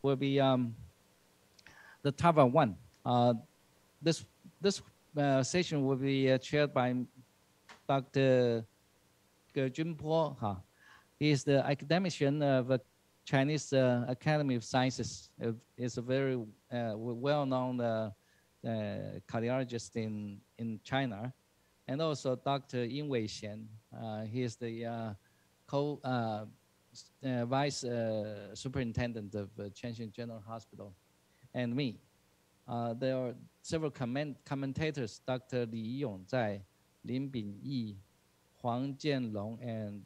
will be the TAVR 1. This session will be chaired by Dr. Junpo. He is the academician of the Chinese Academy of Sciences. Is a very well-known cardiologist in China. And also Dr. Ying Wei Xian. He is the vice superintendent of Chengxin General Hospital. And me. There are several commentators, Dr. Li Yongzai, Lin Bingyi, Huang Jianlong, and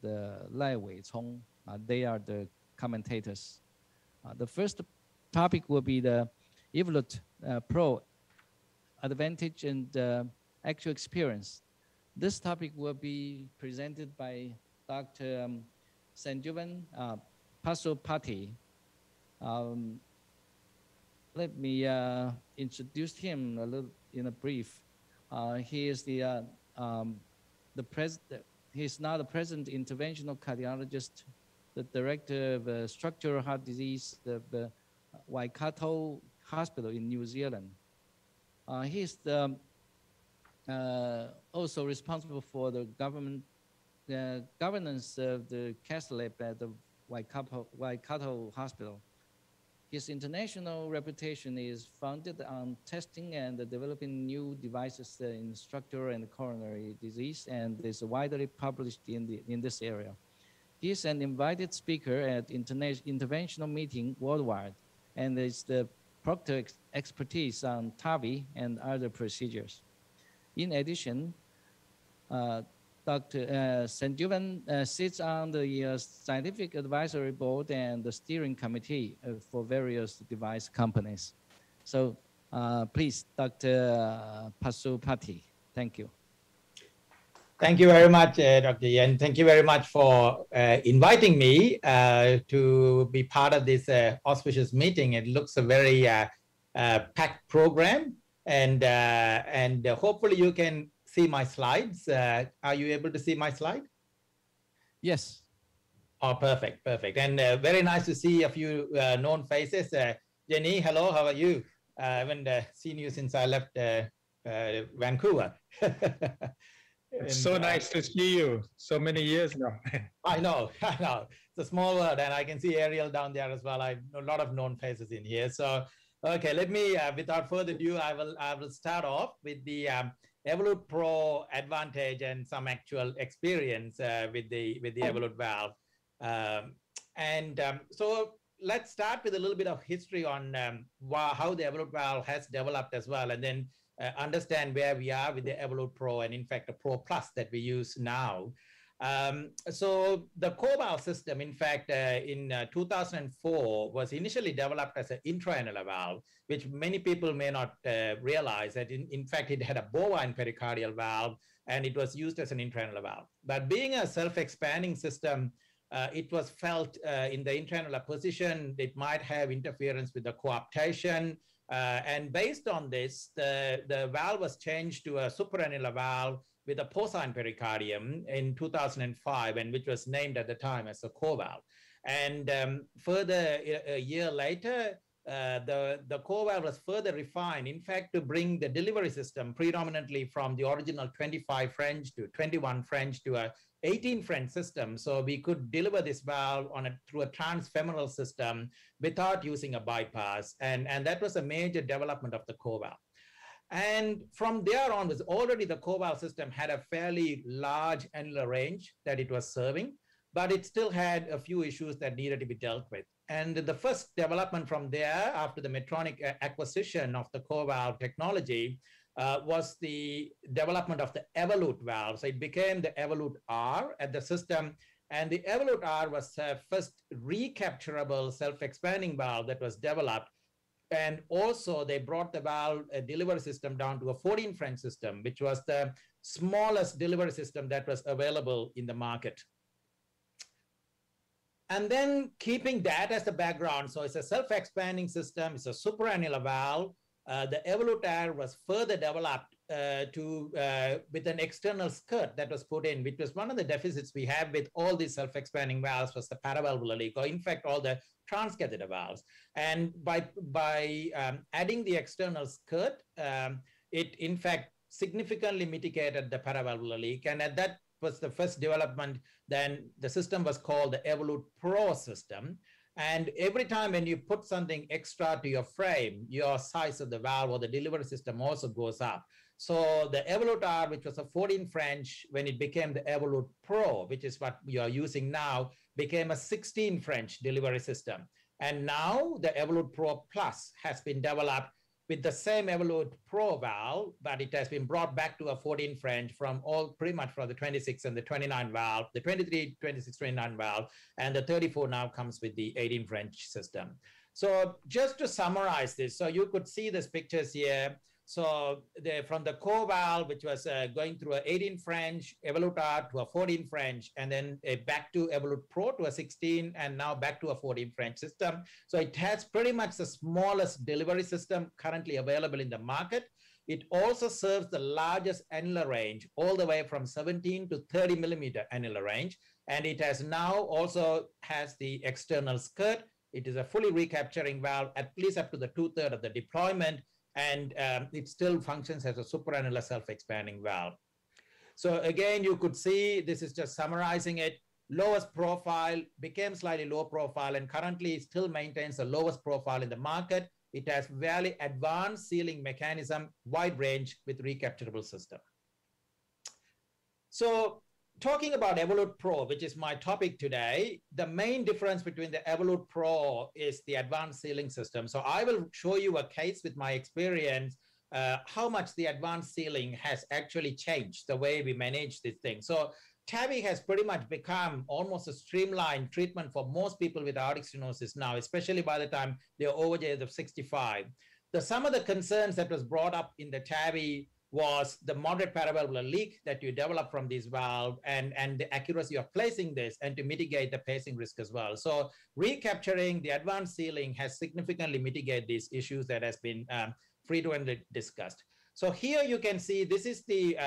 Lai Weicong. They are the commentators. The first topic will be the Evolut Pro advantage and actual experience. This topic will be presented by Dr. Sanjeevan Pasupati. Let me introduce him a little in a brief. He is the president. He's now the president interventional cardiologist, the director of structural heart disease of the Waikato Hospital in New Zealand. He's the, also responsible for the governance of the cath lab at the Waikato Hospital. His international reputation is founded on testing and developing new devices in structural and coronary disease, and is widely published in this area. He is an invited speaker at interventional meeting worldwide, and is the proctor expertise on TAVI and other procedures. In addition, Dr. Sanjeevan sits on the scientific advisory board and the steering committee for various device companies. So please, Dr. Pasupati, thank you. Thank you very much, Dr. Yan. Thank you very much for inviting me to be part of this auspicious meeting. It looks a very packed program, and hopefully you can see my slides. Are you able to see my slide? Yes. Oh, perfect, perfect. And very nice to see a few known faces. Jenny, hello, how are you? I haven't seen you since I left Vancouver. It's so nice to see you. So many years now. I know, I know. It's a small world, and I can see Ariel down there as well. I know a lot of known faces in here. So, okay, let me, without further ado, I will start off with the Evolut Pro advantage and some actual experience with the Evolut valve. So let's start with a little bit of history on how the Evolut valve has developed as well, and then understand where we are with the Evolut Pro and in fact the Pro Plus that we use now. So the CoValve system, in fact, in 2004 was initially developed as an intra-annular valve, which many people may not realize that in fact it had a bovine pericardial valve and it was used as an intra-annular valve. But being a self-expanding system, it was felt in the intra-annular position, it might have interference with the coaptation. And based on this, the valve was changed to a supraannular valve with a porcine pericardium in 2005, and which was named at the time as a CoValve. And further, a year later, the CoValve was further refined, in fact, to bring the delivery system predominantly from the original 25 French to 21 French to a 18 French system. So we could deliver this valve through a transfemoral system without using a bypass. And that was a major development of the CoValve. And from there on, already the CoValve system had a fairly large annular range that it was serving, but it still had a few issues that needed to be dealt with. And the first development from there, after the Medtronic acquisition of the CoValve technology, was the development of the Evolut valve. So it became the Evolut R at the system. And the Evolut R was the first recapturable self-expanding valve that was developed. And also they brought the valve delivery system down to a 14 French system, which was the smallest delivery system that was available in the market. And then keeping that as the background, so it's a self-expanding system, it's a supraannular valve. The Evolut R was further developed with an external skirt that was put in, which was one of the deficits we have with all these self-expanding valves, was the paravalvular leak, or in fact, all the transcatheter valves. And by adding the external skirt, it in fact significantly mitigated the paravalvular leak. And that was the first development. Then the system was called the Evolut Pro system. And every time when you put something extra to your frame, your size of the valve or the delivery system also goes up. So the Evolut R, which was a 14 French, when it became the Evolut Pro, which is what you are using now, became a 16 French delivery system. And now the Evolut Pro Plus has been developed with the same Evolut Pro valve, but it has been brought back to a 14 French from pretty much from the 26 and the 29 valve, the 23, 26, 29 valve, and the 34 now comes with the 18 French system. So just to summarize this, so you could see these pictures here. So from the core valve, which was going through an 18 French, Evolut R to a 14 French, and then back to Evolut Pro to a 16, and now back to a 14 French system. So it has pretty much the smallest delivery system currently available in the market. It also serves the largest annular range, all the way from 17 to 30 millimeter annular range. And it has now also has the external skirt. It is a fully recapturing valve, at least up to the 2/3 of the deployment. And it still functions as a supraannular self-expanding valve. So again, you could see, this is just summarizing it, lowest profile, became slightly low profile, and currently still maintains the lowest profile in the market. It has very advanced sealing mechanism, wide range with recapturable system. So talking about Evolut Pro, which is my topic today, the main difference between the Evolut Pro is the advanced sealing system. So I will show you a case with my experience, how much the advanced sealing has actually changed the way we manage this thing. So TAVI has pretty much become almost a streamlined treatment for most people with aortic stenosis now, especially by the time they're over the age of 65. Some of the concerns that was brought up in the TAVI was the moderate paravalvular leak that you develop from this valve and the accuracy of placing this, and to mitigate the pacing risk as well. So recapturing the advanced sealing has significantly mitigated these issues that has been frequently discussed. So here you can see this is the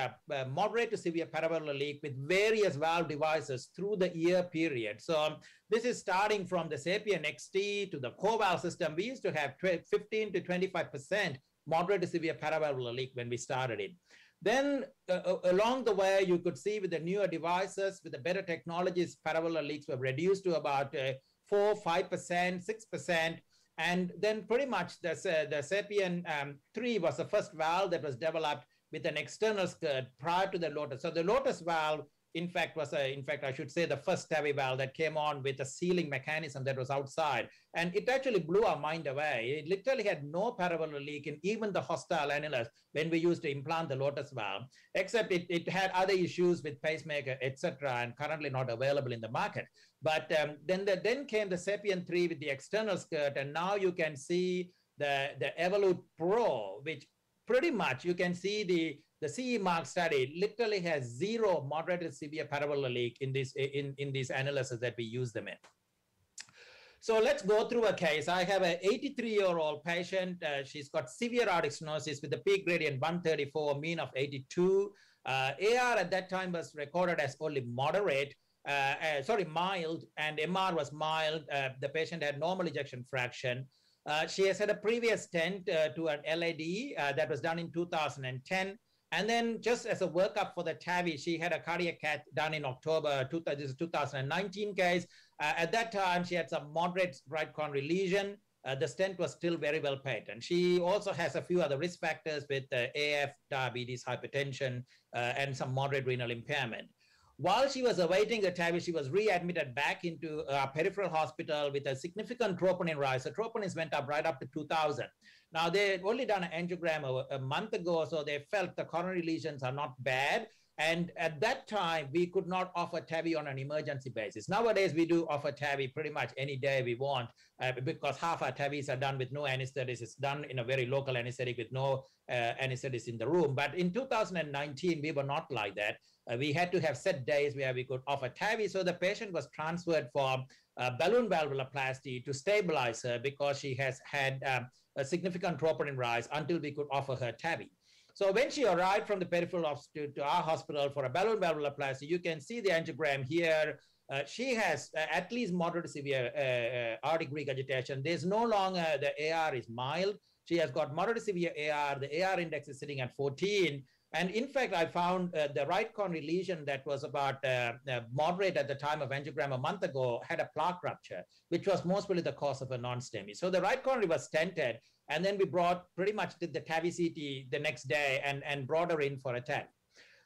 moderate to severe paravalvular leak with various valve devices through the year period. So this is starting from the Sapien XT to the core valve system. We used to have 15 to 25% moderate to severe paravalvular leak when we started it. Then along the way, you could see with the newer devices, with the better technologies, paravalvular leaks were reduced to about 4, 5%, 6%. And then pretty much the Sapien 3 was the first valve that was developed with an external skirt prior to the Lotus. So the Lotus valve, in fact, was I should say the first TAVI valve that came on with a sealing mechanism that was outside. And it actually blew our mind away. It literally had no paravalvular leak in even the hostile annulus when we used to implant the Lotus valve, except it had other issues with pacemaker, etc., and currently not available in the market. But then came the Sapien 3 with the external skirt, and now you can see the Evolut Pro, which pretty much you can see the CE mark study literally has 0 moderate to severe paravalvular leak in these annuluses that we use them in. So let's go through a case. I have an 83-year-old patient. She's got severe aortic stenosis with a peak gradient 134, mean of 82. AR at that time was recorded as only moderate, mild, and MR was mild. The patient had normal ejection fraction. She has had a previous stent to an LAD that was done in 2010. And then just as a workup for the TAVI, she had a cardiac cath done in October, this is 2019 case. At that time, she had some moderate right coronary lesion. The stent was still very well patent. She also has a few other risk factors with AF, diabetes, hypertension, and some moderate renal impairment. While she was awaiting the TAVI, she was readmitted back into a peripheral hospital with a significant troponin rise. The troponins went up right up to 2,000. Now, they had only done an angiogram a month ago, so they felt the coronary lesions are not bad. And at that time, we could not offer TAVI on an emergency basis. Nowadays, we do offer TAVI pretty much any day we want because half our TAVIs are done with no anesthetics. It's done in a very local anesthetic with no anesthetics in the room. But in 2019, we were not like that. We had to have set days where we could offer TAVI. So the patient was transferred for balloon valvuloplasty to stabilize her because she has had a significant troponin rise until we could offer her TAVI. So when she arrived from the peripheral to our hospital for a balloon valvuloplasty, you can see the angiogram here. She has at least moderate to severe aortic regurgitation. There's no longer, the AR is mild. She has got moderate to severe AR. The AR index is sitting at 14. And in fact, I found the right coronary lesion that was about moderate at the time of angiogram a month ago had a plaque rupture, which was most probably the cause of a non-STEMI. So the right coronary was stented. And then we pretty much did the TAVI CT the next day and brought her in for a TAVI.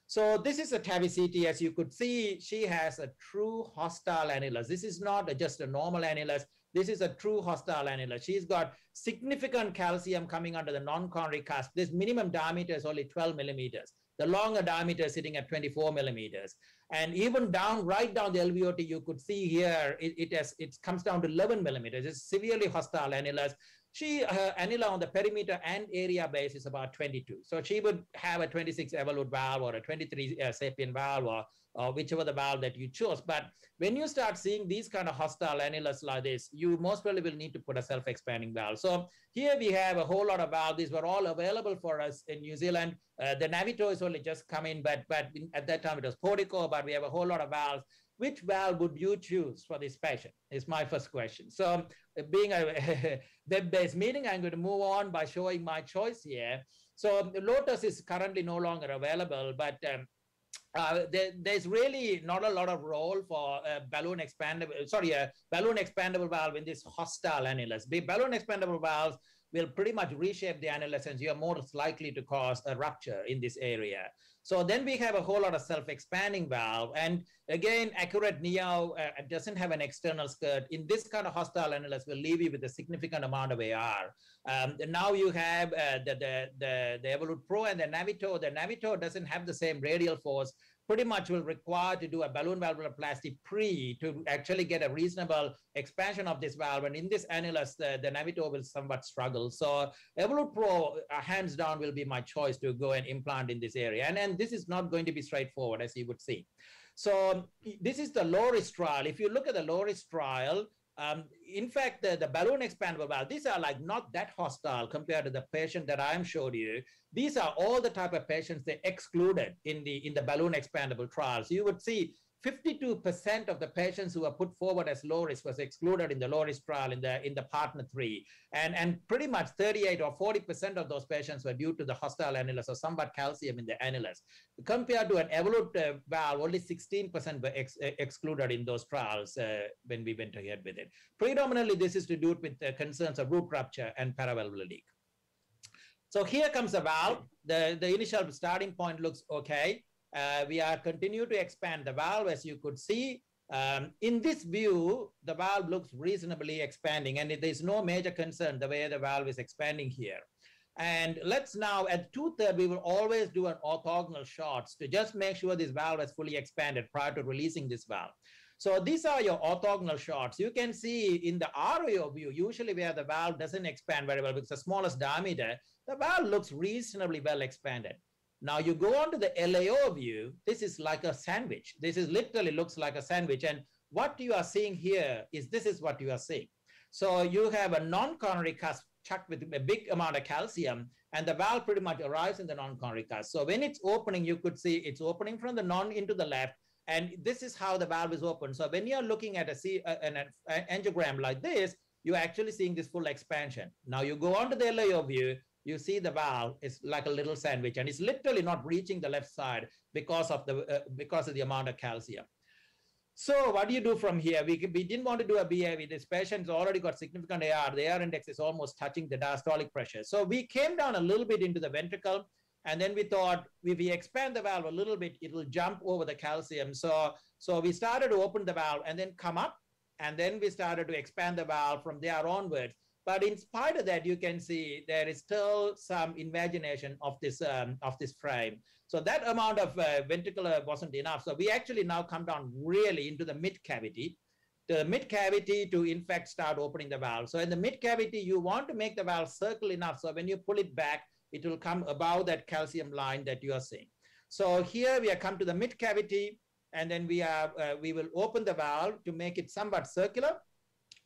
So this is a TAVI CT. As you could see, she has a true hostile annulus. This is not just a normal annulus. This is a true hostile annulus. She's got significant calcium coming under the non-coronary cusp. This minimum diameter is only 12 millimeters. The longer diameter is sitting at 24 millimeters. And even right down the LVOT, you could see here, it comes down to 11 millimeters. It's severely hostile annulus. Her annula on the perimeter and area base is about 22. So she would have a 26 Evolut valve or a 23 Sapien valve or whichever the valve that you chose. But when you start seeing these kind of hostile annulus like this, you most probably will need to put a self-expanding valve. So here we have a whole lot of valves. These were all available for us in New Zealand. The Navito is only just come in, but at that time it was Portico, but we have a whole lot of valves. Which valve would you choose for this patient is my first question. So being a web-based meeting, I'm going to move on by showing my choice here. So Lotus is currently no longer available, but there's really not a lot of role for a balloon expandable valve in this hostile annulus. The balloon expandable valves will pretty much reshape the annulus and you are more likely to cause a rupture in this area. So then we have a whole lot of self-expanding valve. And again, accurate neo doesn't have an external skirt. In this kind of hostile annulus will leave you with a significant amount of AR. Now you have the Evolut Pro and the Navito. The Navito doesn't have the same radial force, pretty much will require to do a balloon valvuloplasty to actually get a reasonable expansion of this valve. And in this annulus, the Navito will somewhat struggle. So Evolut Pro, hands down, will be my choice to go and implant in this area. And this is not going to be straightforward, as you would see. So this is the low-risk trial. If you look at the low-risk trial, in fact, the balloon expandable valve, these are like not that hostile compared to the patient that I showed you. These are all the type of patients they excluded in the balloon expandable trials. You would see 52% of the patients who were put forward as low risk was excluded in the low risk trial in the partner 3. And pretty much 38 or 40% of those patients were due to the hostile annulus or somewhat calcium in the annulus. Compared to an Evolut valve, only 16% were excluded in those trials when we went ahead with it. Predominantly, this is to do with concerns of root rupture and paravalvular leak. So here comes the valve. The initial starting point looks okay. We are continue to expand the valve, as you could see. In this view, the valve looks reasonably expanding, and there's no major concern the way the valve is expanding here. And let's now, at 2/3, we will always do an orthogonal shots to just make sure this valve is fully expanded prior to releasing this valve. So these are your orthogonal shots. You can see in the RAO view, usually where the valve doesn't expand very well because the smallest diameter, the valve looks reasonably well expanded. Now you go on to the LAO view, this is like a sandwich. This is literally looks like a sandwich. And what you are seeing here is this is what you are seeing. So you have a non-coronary cusp chucked with a big amount of calcium, and the valve pretty much arrives in the non-coronary cusp. So when it's opening, you could see it's opening from the non into the left, and this is how the valve is open. So when you're looking at an angiogram like this, you're actually seeing this full expansion. Now you go on to the LAO view, you see the valve is like a little sandwich, and it's literally not reaching the left side because of the amount of calcium. So what do you do from here? We didn't want to do a BAV. This patient's already got significant AR. The AR index is almost touching the diastolic pressure. So we came down a little bit into the ventricle, and then we thought if we expand the valve a little bit, it will jump over the calcium. So we started to open the valve and then come up, and then we started to expand the valve from there onwards. But in spite of that, you can see there is still some invagination of this frame. So that amount of ventricular wasn't enough. So we actually now come down really into the mid cavity. The mid cavity to in fact start opening the valve. So in the mid cavity, you want to make the valve circle enough. So when you pull it back, it will come above that calcium line that you are seeing. So here we have come to the mid cavity, and then we will open the valve to make it somewhat circular.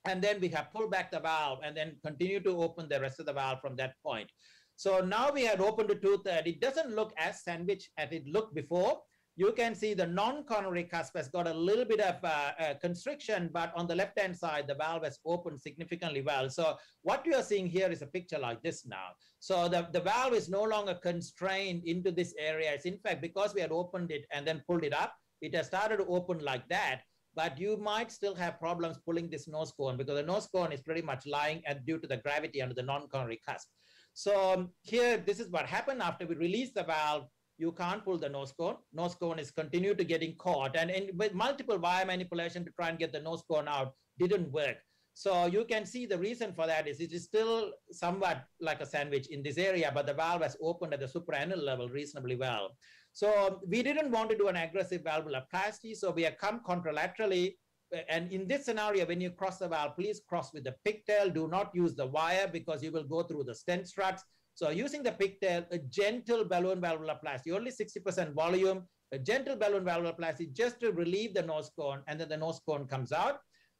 And then we have pulled back the valve and then continue to open the rest of the valve from that point. So now we had opened the tooth and it doesn't look as sandwiched as it looked before. You can see the non-coronary cusp has got a little bit of constriction, but on the left-hand side, the valve has opened significantly well. So what you are seeing here is a picture like this now. So the valve is no longer constrained into this area. It's in fact, because we had opened it and then pulled it up, it has started to open like that. But you might still have problems pulling this nose cone because the nose cone is pretty much lying due to the gravity under the non-coronary cusp. So here, this is what happened after we released the valve. You can't pull the nose cone. Nose cone is continued to getting caught. And with multiple wire manipulation to try and get the nose cone out didn't work. So you can see the reason for that is it is still somewhat like a sandwich in this area, but the valve has opened at the supraannular level reasonably well. So we didn't want to do an aggressive valvuloplasty. So we have come contralaterally. And in this scenario, when you cross the valve, please cross with the pigtail. Do not use the wire because you will go through the stent struts. So using the pigtail, a gentle balloon valvuloplasty, only 60% volume, a gentle balloon valvuloplasty just to relieve the nose cone, and then the nose cone comes out.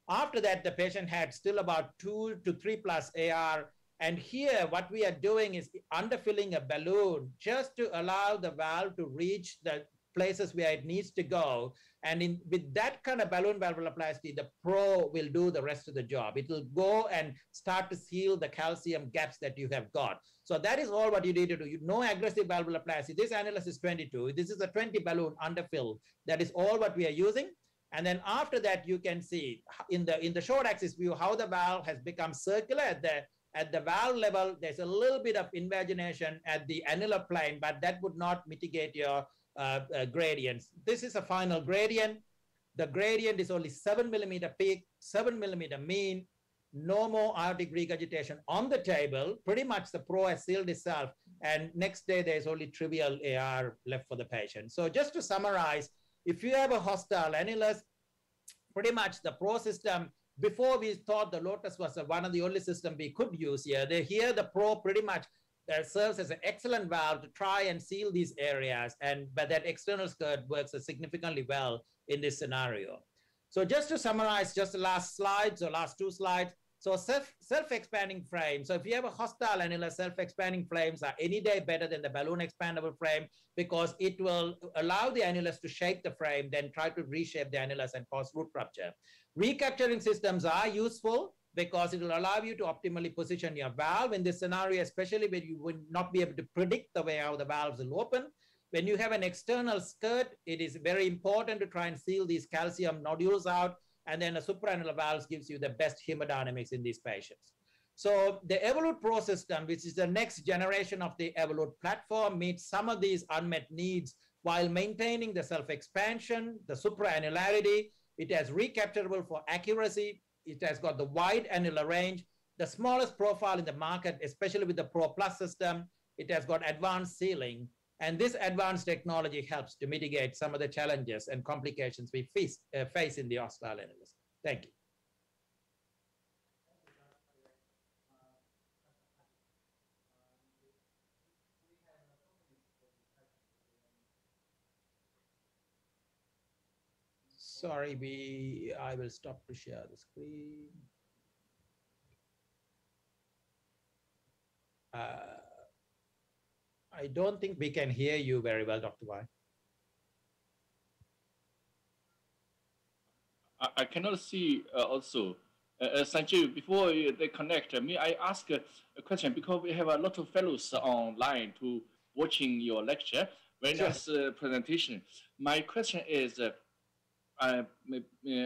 After that, the patient had still about 2 to 3 plus AR. And here, what we are doing is underfilling a balloon just to allow the valve to reach the places where it needs to go. And with that kind of balloon valvuloplasty, the pro will do the rest of the job. It will go and start to seal the calcium gaps that you have got. So that is all what you need to do. No aggressive valvuloplasty. This annulus is 22. This is a 20 balloon underfill. That is all what we are using. And then after that, you can see in the short axis view how the valve has become circular. At the valve level, there's a little bit of invagination at the annular plane, but that would not mitigate your gradients. This is a final gradient. The gradient is only 7 millimeter peak, 7 millimeter mean, no more aortic regurgitation on the table. Pretty much the pro has sealed itself. And next day, there's only trivial AR left for the patient. So just to summarize, if you have a hostile annulus, pretty much the pro system, before we thought the Lotus was one of the only systems we could use here. Here the pro pretty much serves as an excellent valve to try and seal these areas, but that external skirt works significantly well in this scenario. So just to summarize, just the last slides or last 2 slides. So self-expanding frame. So if you have a hostile annulus, self-expanding frames are any day better than the balloon expandable frame because it will allow the annulus to shape the frame, then try to reshape the annulus and cause root rupture. Recapturing systems are useful because it will allow you to optimally position your valve in this scenario, especially when you would not be able to predict the way how the valves will open. When you have an external skirt, it is very important to try and seal these calcium nodules out. And then a supraannular valve gives you the best hemodynamics in these patients. So the Evolut Pro system, which is the next generation of the Evolut platform, meets some of these unmet needs while maintaining the self-expansion, the supraannularity. It has recapturable for accuracy. It has got the wide annular range, the smallest profile in the market, especially with the Pro Plus system. It has got advanced sealing. And this advanced technology helps to mitigate some of the challenges and complications we face in the hostile annulus. Thank you. Sorry, I will stop to share the screen. I don't think we can hear you very well, Dr. Y. I cannot see also. Sanjeev, before they connect, may I ask a question? Because we have a lot of fellows online to watching your lecture, very nice presentation. My question is,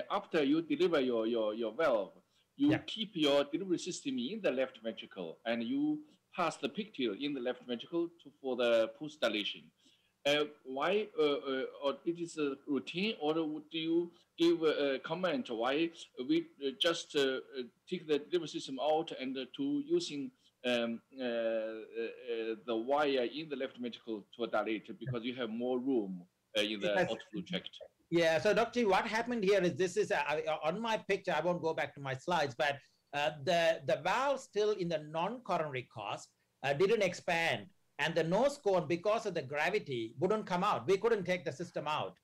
after you deliver your valve, you keep your delivery system in the left ventricle and you pass the pigtail in the left ventricle for the post dilation. Why, or it is a routine, or would you give a comment why we just take the delivery system out and to using the wire in the left ventricle to dilate because you have more room in the outflow tract? Yeah, so Dr. What happened here is this is on my picture. I won't go back to my slides, but the valve still in the non-coronary cusp didn't expand, and the nose cone, because of the gravity, wouldn't come out. We couldn't take the system out.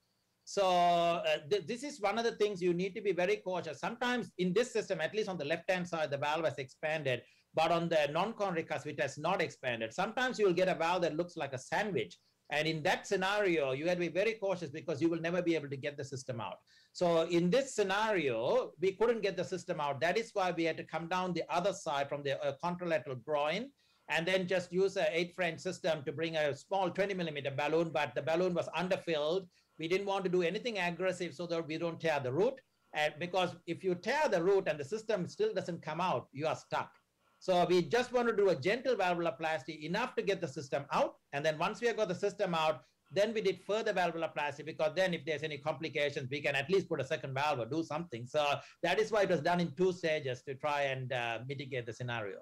So this is one of the things you need to be very cautious. Sometimes in this system, at least on the left-hand side, the valve has expanded, but on the non-coronary cusp, it has not expanded. Sometimes you will get a valve that looks like a sandwich. And in that scenario, you have to be very cautious because you will never be able to get the system out. So in this scenario, we couldn't get the system out. That is why we had to come down the other side from the contralateral groin and then just use an 8 French system to bring a small 20 mm balloon, but the balloon was underfilled. We didn't want to do anything aggressive so that we don't tear the root. And because if you tear the root and the system still doesn't come out, you are stuck. So we just want to do a gentle valvuloplasty, enough to get the system out. And then once we have got the system out, then we did further valvuloplasty, because then if there's any complications, we can at least put a second valve or do something. So that is why it was done in 2 stages to try and mitigate the scenario.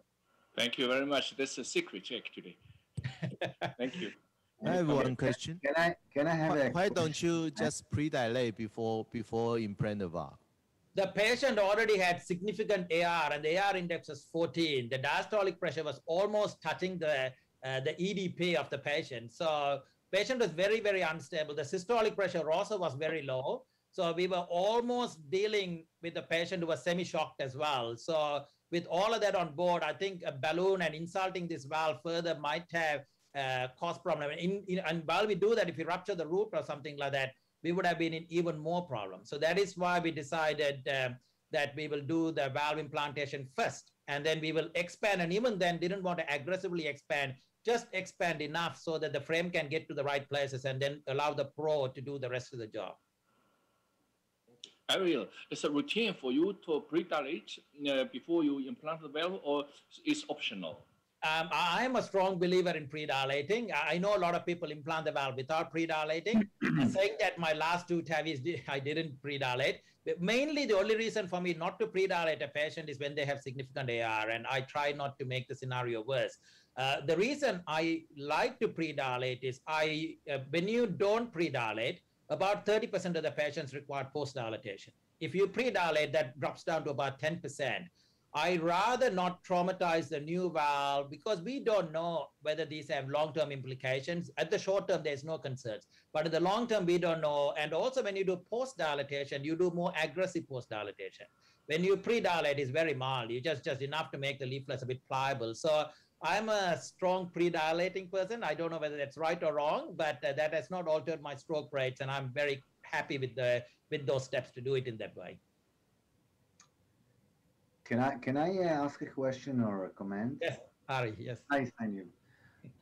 Thank you very much. That's a secret check today. Thank you. I have one question. Can I have why don't you just pre-dilate before implant the valve? The patient already had significant AR, and the AR index was 14. The diastolic pressure was almost touching the EDP of the patient. So patient was very, very unstable. The systolic pressure also was very low. So we were almost dealing with a patient who was semi-shocked as well. So with all of that on board, I think a balloon and insulting this valve further might have caused problem. And while we do that, if we rupture the root or something like that, we would have been in even more problems. So that is why we decided that we will do the valve implantation first, and then we will expand. And even then, didn't want to aggressively expand, just expand enough so that the frame can get to the right places and then allow the pro to do the rest of the job. Ariel, is a routine for you to pre-dilate before you implant the valve, or is optional? I am a strong believer in pre-dilating. I know a lot of people implant the valve without pre-dilating. Saying that my last 2 TAVIs, I didn't pre-dilate. Mainly the only reason for me not to pre-dilate a patient is when they have significant AR, and I try not to make the scenario worse. The reason I like to pre-dilate is when you don't pre-dilate, about 30% of the patients require post-dilatation. If you pre-dilate, that drops down to about 10%. I rather not traumatize the new valve, because we don't know whether these have long-term implications. At the short term, there's no concerns. But in the long term, we don't know. And also when you do post-dilatation, you do more aggressive post-dilatation. When you pre-dilate, it's very mild. You just enough to make the leaflets a bit pliable. So I'm a strong pre-dilating person. I don't know whether that's right or wrong, but that has not altered my stroke rates. And I'm very happy with those steps to do it in that way. Can I ask a question or a comment? Yes, Ari, yes. Hi, Sanjeev.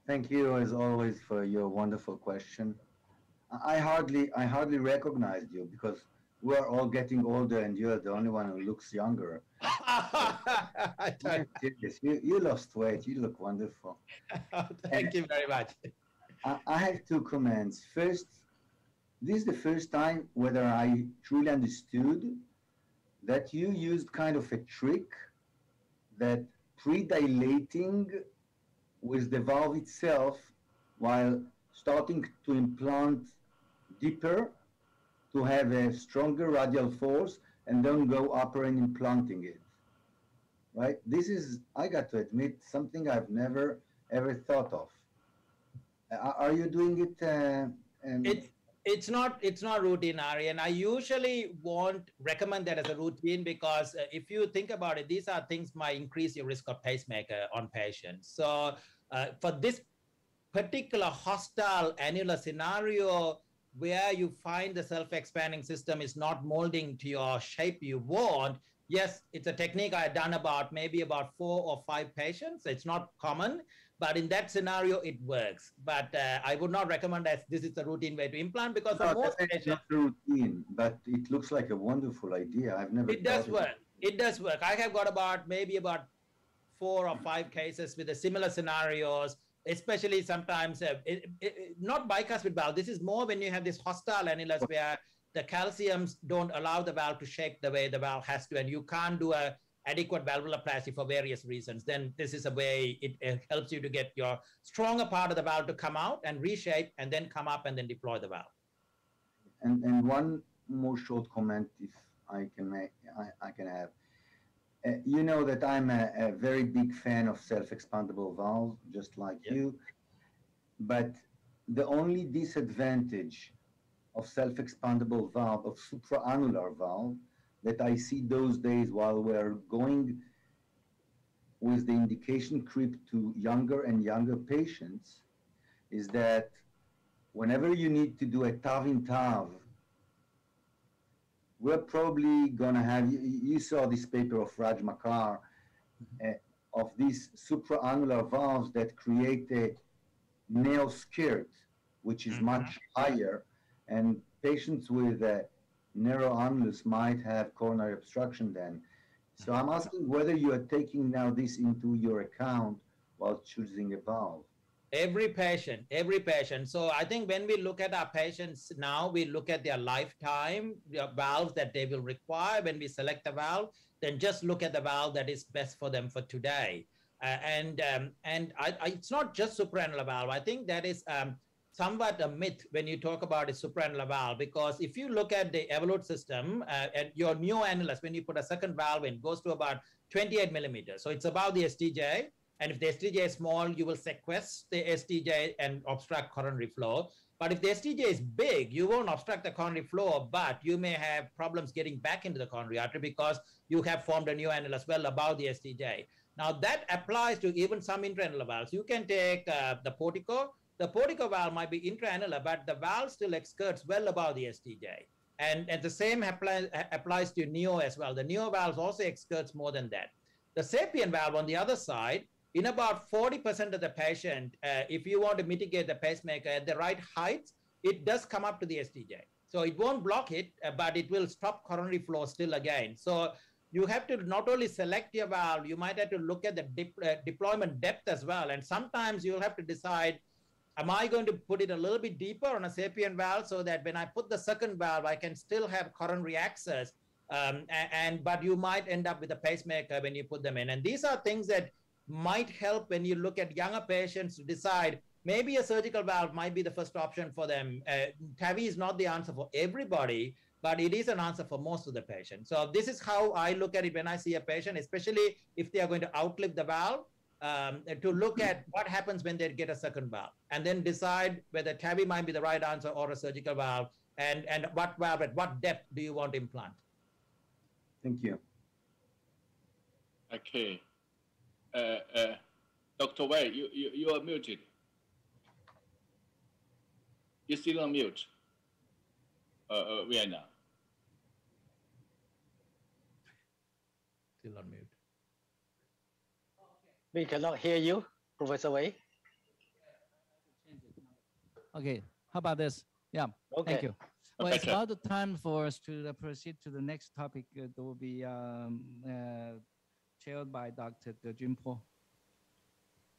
Thank you as always for your wonderful question. I hardly recognized you because we're all getting older and you're the only one who looks younger. You lost weight. You look wonderful. Thank you very much. I have 2 comments. First, this is the first time whether I truly understood that you used kind of a trick that pre-dilating with the valve itself while starting to implant deeper to have a stronger radial force and then go upper and implanting it, right? This is, I got to admit, something I've never ever thought of. Are you doing it? It's not routine, Ari, and I usually won't recommend that as a routine because if you think about it, these are things might increase your risk of pacemaker on patients. So for this particular hostile annular scenario where you find the self-expanding system is not molding to your shape you want, yes, it's a technique I had done maybe about 4 or 5 patients. It's not common. But in that scenario, it works. But I would not recommend that this is the routine way to implant because for most patients, not routine, but it looks like a wonderful idea. I've never. It does work. It does work. I have got maybe about 4 or 5 cases with the similar scenarios, especially sometimes not bicuspid valve. This is more when you have this hostile annulus where the calciums don't allow the valve to shape the way the valve has to, and you can't do a adequate valvuloplasty for various reasons. Then this is a way it helps you to get your stronger part of the valve to come out and reshape and then come up and then deploy the valve. And one more short comment, if I can have. You know that I'm a very big fan of self-expandable valves, just like you. But the only disadvantage of self-expandable valve, of supraannular valve, that I see those days while we're going with the indication creep to younger and younger patients is that whenever you need to do a TAV in TAV, we're probably going to have, you saw this paper of Raj Makar, of these supraannular valves that create a nail skirt, which is much higher, and patients with a narrow annulus might have coronary obstruction then. So I'm asking whether you are taking now this into your account while choosing a valve. Every patient. So I think when we look at our patients now, we look at their lifetime, the valves that they will require. When we select a valve, then just look at the valve that is best for them for today. It's not just supraannular valve. I think that is somewhat a myth when you talk about a supraannular valve, because if you look at the Evolut system, at your neoannulus, when you put a second valve in, goes to about 28 millimeters. So it's above the STJ. And if the STJ is small, you will sequester the STJ and obstruct coronary flow. But if the STJ is big, you won't obstruct the coronary flow, but you may have problems getting back into the coronary artery because you have formed a new annulus well above the STJ. Now that applies to even some intraannular valves. You can take the portico. The portico valve might be intraannular, but the valve still excurts well above the STJ. And the same applies to neo as well. The neo valve also excurts more than that. The sapien valve on the other side, in about 40% of the patient, if you want to mitigate the pacemaker at the right height, it does come up to the STJ. So it won't block it, but it will stop coronary flow still again. So you have to not only select your valve, you might have to look at the deployment depth as well. And sometimes you'll have to decide, am I going to put it a little bit deeper on a sapien valve so that when I put the second valve, I can still have coronary access, but you might end up with a pacemaker when you put them in. And these are things that might help when you look at younger patients to decide maybe a surgical valve might be the first option for them. TAVI is not the answer for everybody, but it is an answer for most of the patients. So this is how I look at it when I see a patient, especially if they are going to outlive the valve, to look at what happens when they get a second valve and then decide whether TAVI might be the right answer or a surgical valve, and what valve at what depth do you want to implant. Thank you. Okay. Dr. Wei, you are muted. You're still on mute. Vienna. Still on mute. We cannot hear you, Professor Wei. Okay, how about this? Yeah, okay. Thank you. Well, it's about the time for us to proceed to the next topic. That will be chaired by Dr. Jim Paul.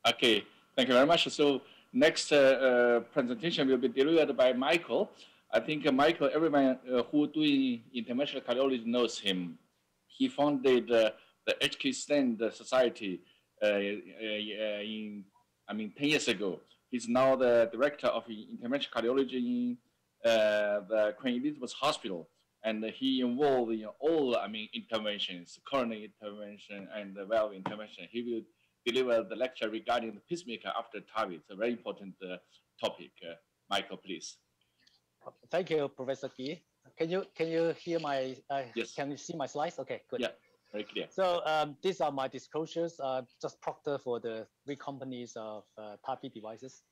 Okay, thank you very much. So next presentation will be delivered by Micheal. I think Micheal, everyone who doing interventional cardiology knows him. He founded the HK Stand Society 10 years ago. He's now the director of interventional cardiology in the Queen Elizabeth Hospital. And he involved in all, interventions, coronary intervention and the valve intervention. He will deliver the lecture regarding the pacemaker after TAVI. It's a very important topic. Micheal, please. Thank you, Professor Ki. Can you hear my? Yes. Can you see my slides? Okay, good. Yeah, very clear. So these are my disclosures. Just proctor for the three companies of TAVI devices.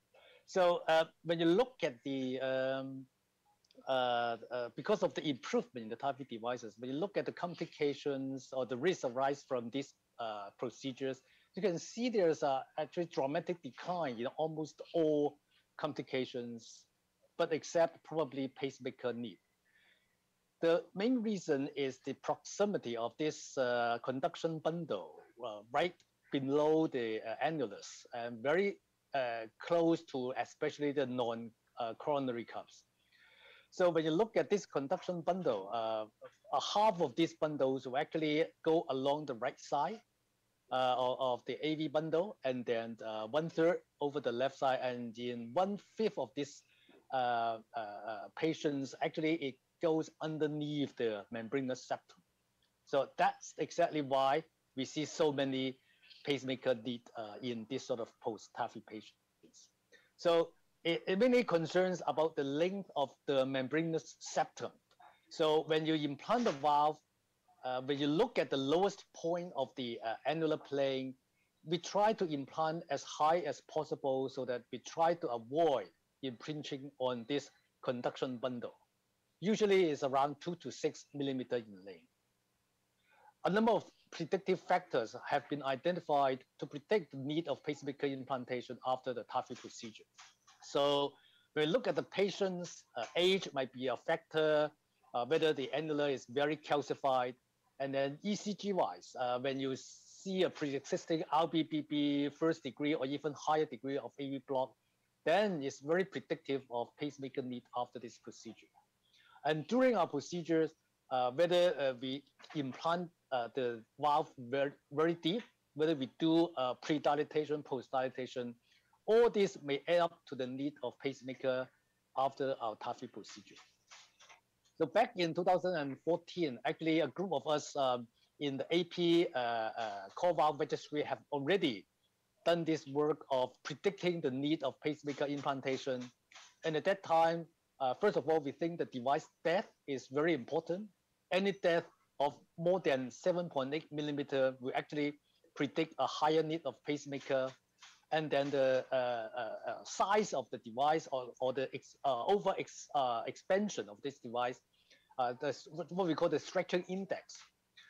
So when you look at the because of the improvement in the TAVI devices, when you look at the complications or the risk arise from these procedures, you can see there's actually dramatic decline in almost all complications, but except probably pacemaker need. The main reason is the proximity of this conduction bundle right below the annulus and very close to especially the non-coronary cuffs. So when you look at this conduction bundle, half of these bundles will actually go along the right side of the AV bundle, and then 1/3 over the left side, and in 1/5 of this patients, actually it goes underneath the membranous septum. So that's exactly why we see so many pacemaker need in this sort of post-TAVI patients. So it mainly concerns about the length of the membranous septum. So when you implant the valve, when you look at the lowest point of the annular plane, we try to implant as high as possible so that we try to avoid impinging on this conduction bundle. Usually it's around 2 to 6 millimeters in length. A number of predictive factors have been identified to predict the need of pacemaker implantation after the TAVI procedure. So when we look at the patient's age might be a factor, whether the annular is very calcified, and then ECG-wise, when you see a pre-existing RBBB first degree or even higher degree of AV block, then it's very predictive of pacemaker need after this procedure. And during our procedures, whether we implant the valve very deep, whether we do pre-dilatation, post-dilatation, all this may add up to the need of pacemaker after our TAVI procedure. So back in 2014, actually a group of us in the AP core valve registry have already done this work of predicting the need of pacemaker implantation. And at that time, first of all, we think the device depth is very important. Any depth of more than 7.8 millimeter will actually predict a higher need of pacemaker. And then the size of the device or the expansion of this device, that's what we call the stretching index.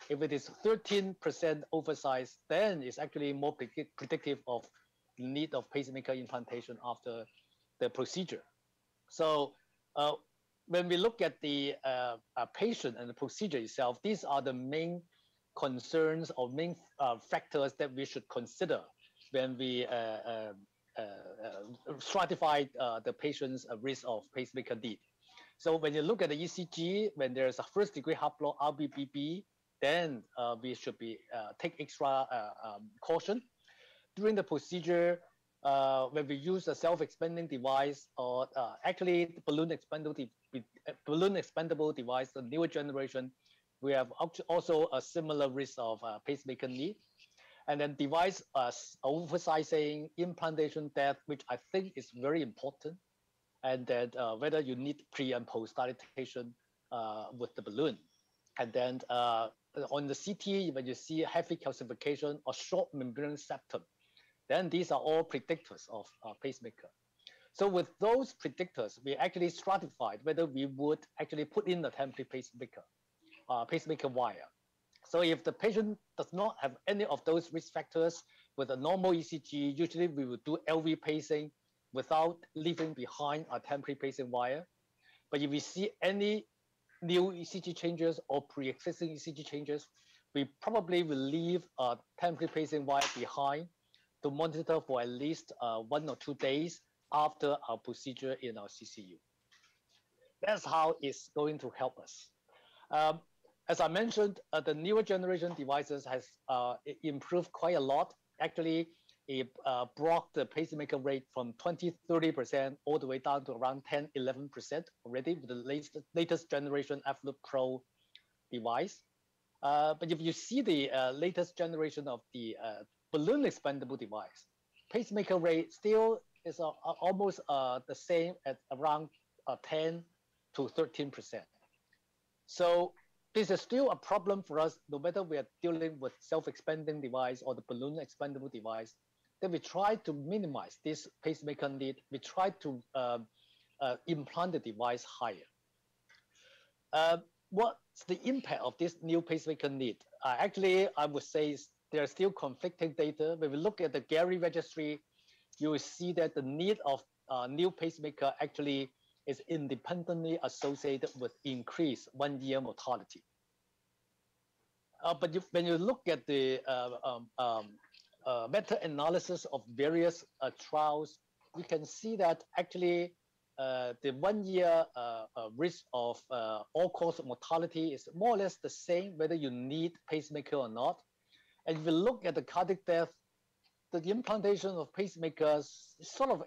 If it is 13% oversized, then it's actually more predictive of the need of pacemaker implantation after the procedure. So when we look at the patient and the procedure itself, these are the main concerns or main factors that we should consider when we stratify the patient's risk of pacemaker need. So when you look at the ECG, when there's a first degree heart block RBBB, then we should be take extra caution. During the procedure, when we use a self-expanding device or actually the balloon expandable device, the newer generation, we have also a similar risk of pacemaker need. And then device oversizing, implantation depth, which I think is very important. And then whether you need pre and post dilatation with the balloon. And then on the CT, when you see heavy calcification or short membrane septum, then these are all predictors of pacemaker. So with those predictors, we actually stratified whether we would actually put in a temporary pacemaker wire. So if the patient does not have any of those risk factors with a normal ECG, usually we would do LV pacing without leaving behind a temporary pacing wire. But if we see any new ECG changes or pre-existing ECG changes, we probably will leave a temporary pacing wire behind to monitor for at least 1 or 2 days after our procedure in our CCU. That's how it's going to help us. As I mentioned, the newer generation devices has improved quite a lot. Actually, it brought the pacemaker rate from 20-30% all the way down to around 10-11% already with the latest generation Evolut Pro device. But if you see the latest generation of the balloon expandable device, pacemaker rate still is almost the same at around 10-13%. So this is still a problem for us, no matter we are dealing with self-expanding device or the balloon expandable device. Then we try to minimize this pacemaker need. We try to implant the device higher. What's the impact of this new pacemaker need? Actually, I would say there are still conflicting data. When we look at the Gary registry, you will see that the need of new pacemaker actually is independently associated with increased 1-year mortality. But when you look at the meta-analysis of various trials, we can see that actually the 1-year risk of all-cause mortality is more or less the same whether you need pacemaker or not. And if you look at the cardiac death, the implantation of pacemakers sort of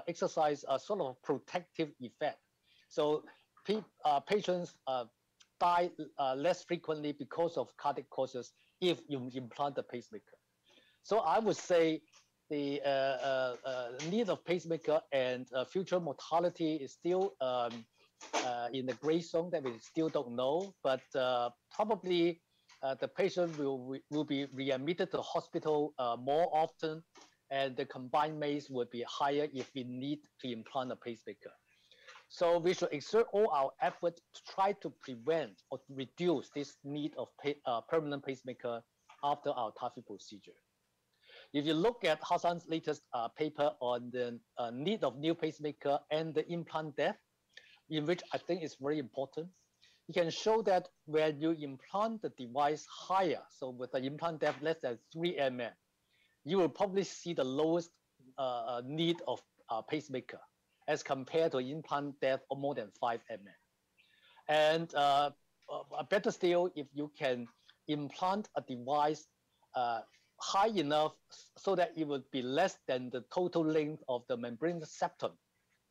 exercise a sort of protective effect. So patients die less frequently because of cardiac causes if you implant the pacemaker. So I would say the need of pacemaker and future mortality is still in the gray zone that we still don't know, but probably the patient will be readmitted to hospital more often, and the combined MACE would be higher if we need to implant a pacemaker. So we should exert all our efforts to try to prevent or to reduce this need of permanent pacemaker after our TAVI procedure. If you look at Hassan's latest paper on the need of new pacemaker and the implant depth, in which I think is very important, you can show that when you implant the device higher, so with the implant depth less than 3 mm, you will probably see the lowest need of pacemaker as compared to implant depth of more than 5 mm. And better still, if you can implant a device high enough so that it would be less than the total length of the membranous septum,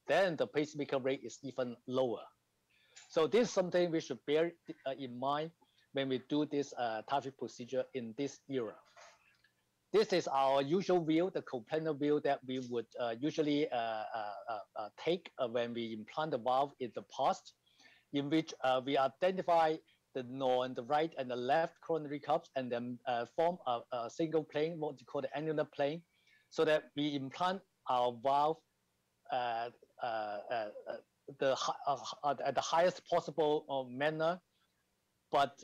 then the pacemaker rate is even lower. So this is something we should bear in mind when we do this TAVI procedure in this era. This is our usual view, the coplanar view that we would usually take when we implant the valve in the past, in which we identify the right and the left coronary cups and then form a single plane, what you call the annular plane, so that we implant our valve at the highest possible manner. But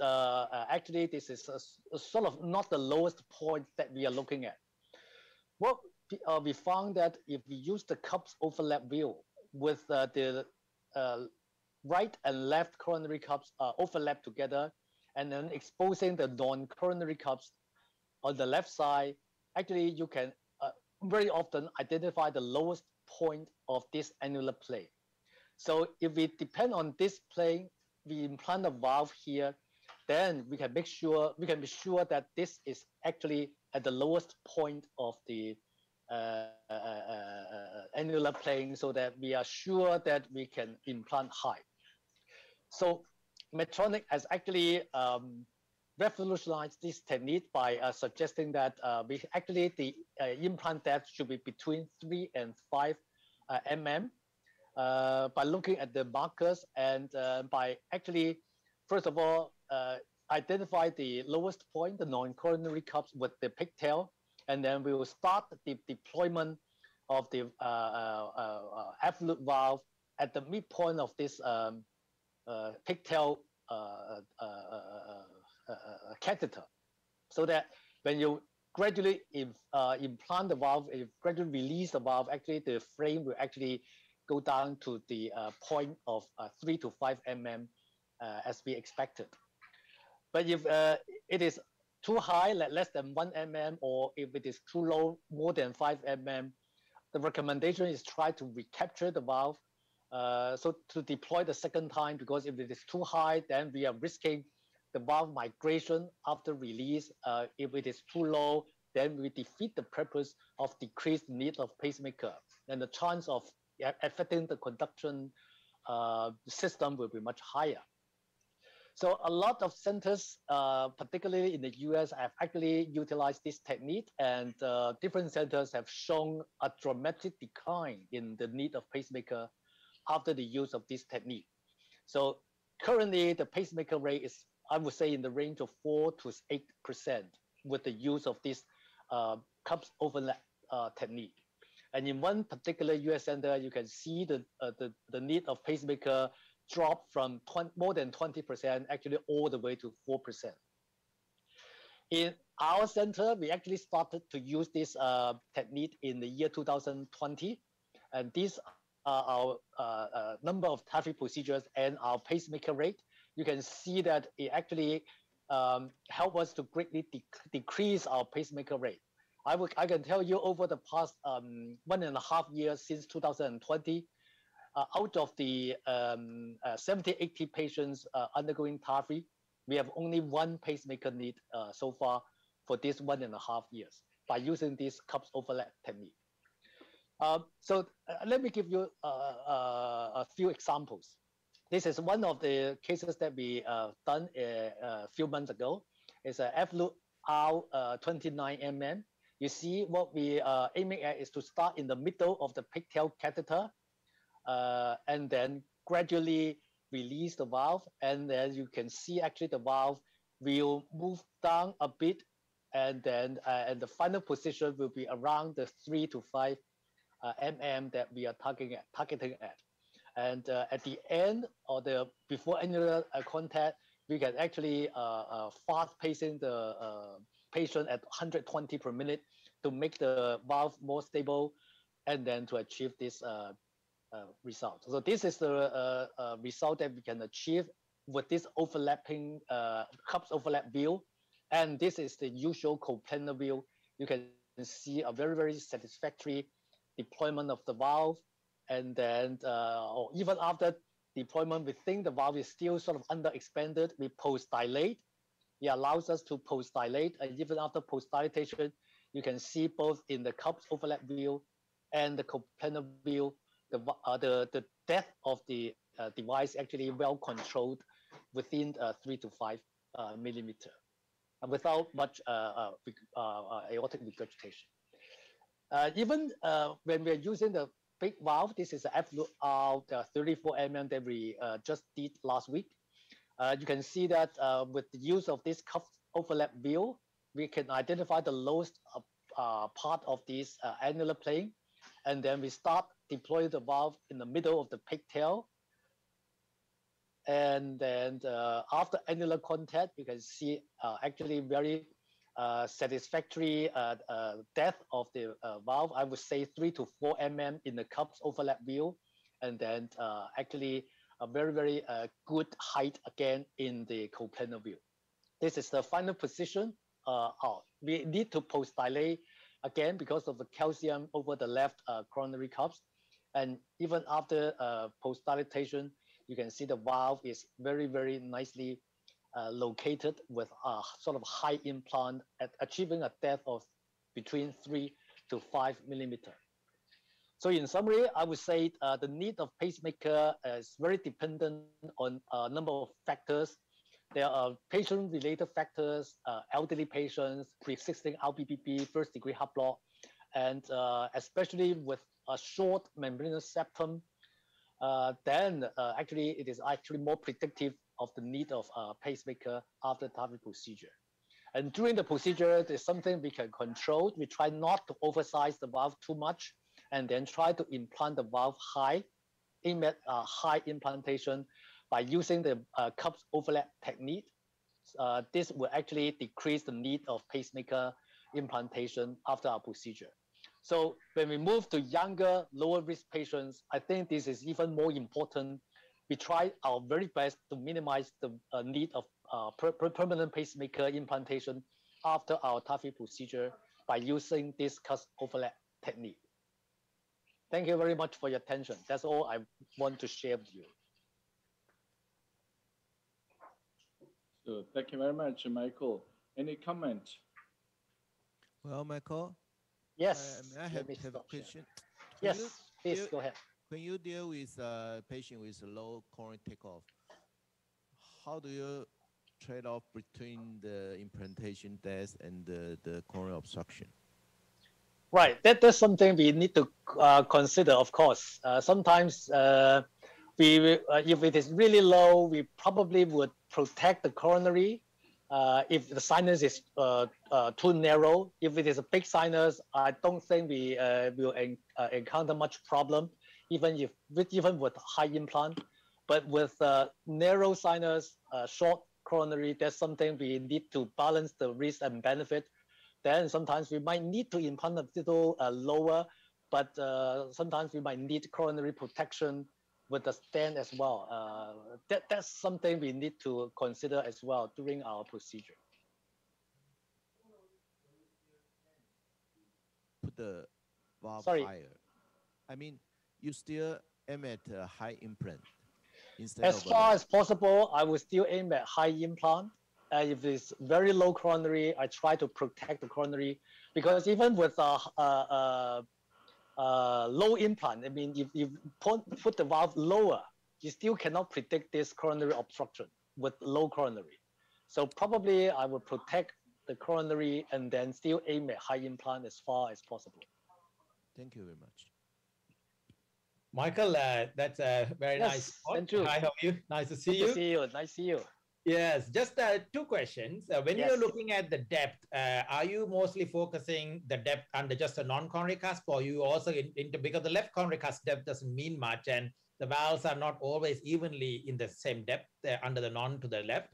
actually, this is a sort of not the lowest point that we are looking at. What we found that if we use the cups overlap view with the right and left coronary cups overlap together, and then exposing the non-coronary cups on the left side, actually you can very often identify the lowest point of this annular plane. So if we depend on this plane, we implant a valve here, then we can be sure that this is actually at the lowest point of the annular plane, so that we are sure that we can implant high. So Medtronic has actually revolutionized this technique by suggesting that the implant depth should be between 3 and 5 mm. By looking at the markers and by actually, first of all, identify the lowest point, the non-coronary cups with the pigtail, and then we will start the deployment of the Evolut valve at the midpoint of this pigtail catheter, so that when you gradually implant the valve, if gradually release the valve, actually the frame will actually go down to the point of 3 to 5 mm as we expected. But if it is too high, like less than 1 mm, or if it is too low, more than 5 mm, the recommendation is try to recapture the valve. So to deploy the second time, because if it is too high, then we are risking the valve migration after release. If it is too low, then we defeat the purpose of decreased need of pacemaker, and the chance of affecting the conduction system will be much higher. So a lot of centers, particularly in the US, have actually utilized this technique, and different centers have shown a dramatic decline in the need of pacemaker after the use of this technique. So currently the pacemaker rate is, I would say, in the range of 4 to 8% with the use of this cups overlap technique. And in one particular US center, you can see the need of pacemaker drop from more than 20%, actually all the way to 4%. In our center, we actually started to use this technique in the year 2020. And these are our number of TAVI procedures and our pacemaker rate. You can see that it actually helped us to greatly decrease our pacemaker rate. I can tell you over the past 1.5 years since 2020, out of the 70, 80 patients undergoing TAVI, we have only one pacemaker need so far for this 1.5 years by using this cups overlap technique. So let me give you a few examples. This is one of the cases that we done a few months ago. It's an Evolut R 29 mm. You see what we are aiming at is to start in the middle of the pigtail catheter and then gradually release the valve. And then you can see actually the valve will move down a bit, and then and the final position will be around the 3 to 5 mm that we are targeting at. And at the end or the before annular contact, we can actually fast pacing the patient at 120 per minute to make the valve more stable, and then to achieve this result. So this is the result that we can achieve with this overlapping cups overlap view, and this is the usual coplanar view. You can see a very, very satisfactory deployment of the valve, and then or even after deployment, we think the valve is still sort of under-expanded. We post-dilate. It allows us to post-dilate, and even after post-dilatation, you can see both in the cups overlap view and the coplanar view, the depth of the device actually well controlled within 3 to 5 millimeter, without much aortic regurgitation. Even when we're using the big valve, this is the Evolut out 34 mm that we just did last week. You can see that with the use of this cup overlap view, we can identify the lowest part of this annular plane, and then we start deploying the valve in the middle of the pigtail. And then after annular contact, you can see actually very satisfactory depth of the valve. I would say 3 to 4 mm in the cups overlap view, and then actually a very, very good height again in the coplanar view. This is the final position. We need to post-dilate again because of the calcium over the left coronary cups. And even after post-dilatation, you can see the valve is very, very nicely located with a sort of high implant at achieving a depth of between 3 to 5 millimeter. So in summary, I would say the need of pacemaker is very dependent on a number of factors. There are patient-related factors, elderly patients, pre-existing LPPB, first-degree heart block, and especially with a short membranous septum, then actually it is actually more predictive of the need of pacemaker after TAVI procedure. And during the procedure, there's something we can control. We try not to oversize the valve too much, and then try to implant the valve high, aim at high implantation by using the cups overlap technique. This will actually decrease the need of pacemaker implantation after our procedure. So when we move to younger, lower risk patients, I think this is even more important. We try our very best to minimize the need of permanent pacemaker implantation after our TAVI procedure by using this cups overlap technique. Thank you very much for your attention. That's all I want to share with you. So thank you very much, Michael. Any comment? Well, Michael? Yes. I have a question. Yes, please go ahead. When you deal with a patient with low coronary takeoff, how do you trade off between the implantation depth and the coronary obstruction? Right, that's something we need to consider, of course. Sometimes if it is really low, we probably would protect the coronary. If the sinus is too narrow, if it is a big sinus, I don't think we will encounter much problem, even with high implant. But with narrow sinus, short coronary, that's something we need to balance the risk and benefit. Then sometimes we might need to implant a little lower, but sometimes we might need coronary protection with the stent as well. That's something we need to consider as well during our procedure. Put the valve higher. I mean, you still aim at a high implant. As far as possible, I will still aim at high implant. If it's very low coronary, I try to protect the coronary, because even with low implant, I mean, if you put the valve lower, you still cannot predict this coronary obstruction with low coronary. So probably I will protect the coronary and then still aim at high implant as far as possible. Thank you very much. Michael, that's a very nice. Thank you. Hi, how are you? Nice to see you. Nice to see you. Nice to see you. Yes, just two questions. When Yes. you're looking at the depth, are you mostly focusing the depth under just a non-coronary cusp, or you also into, because the left coronary cusp depth doesn't mean much, and the valves are not always evenly in the same depth under the non to the left.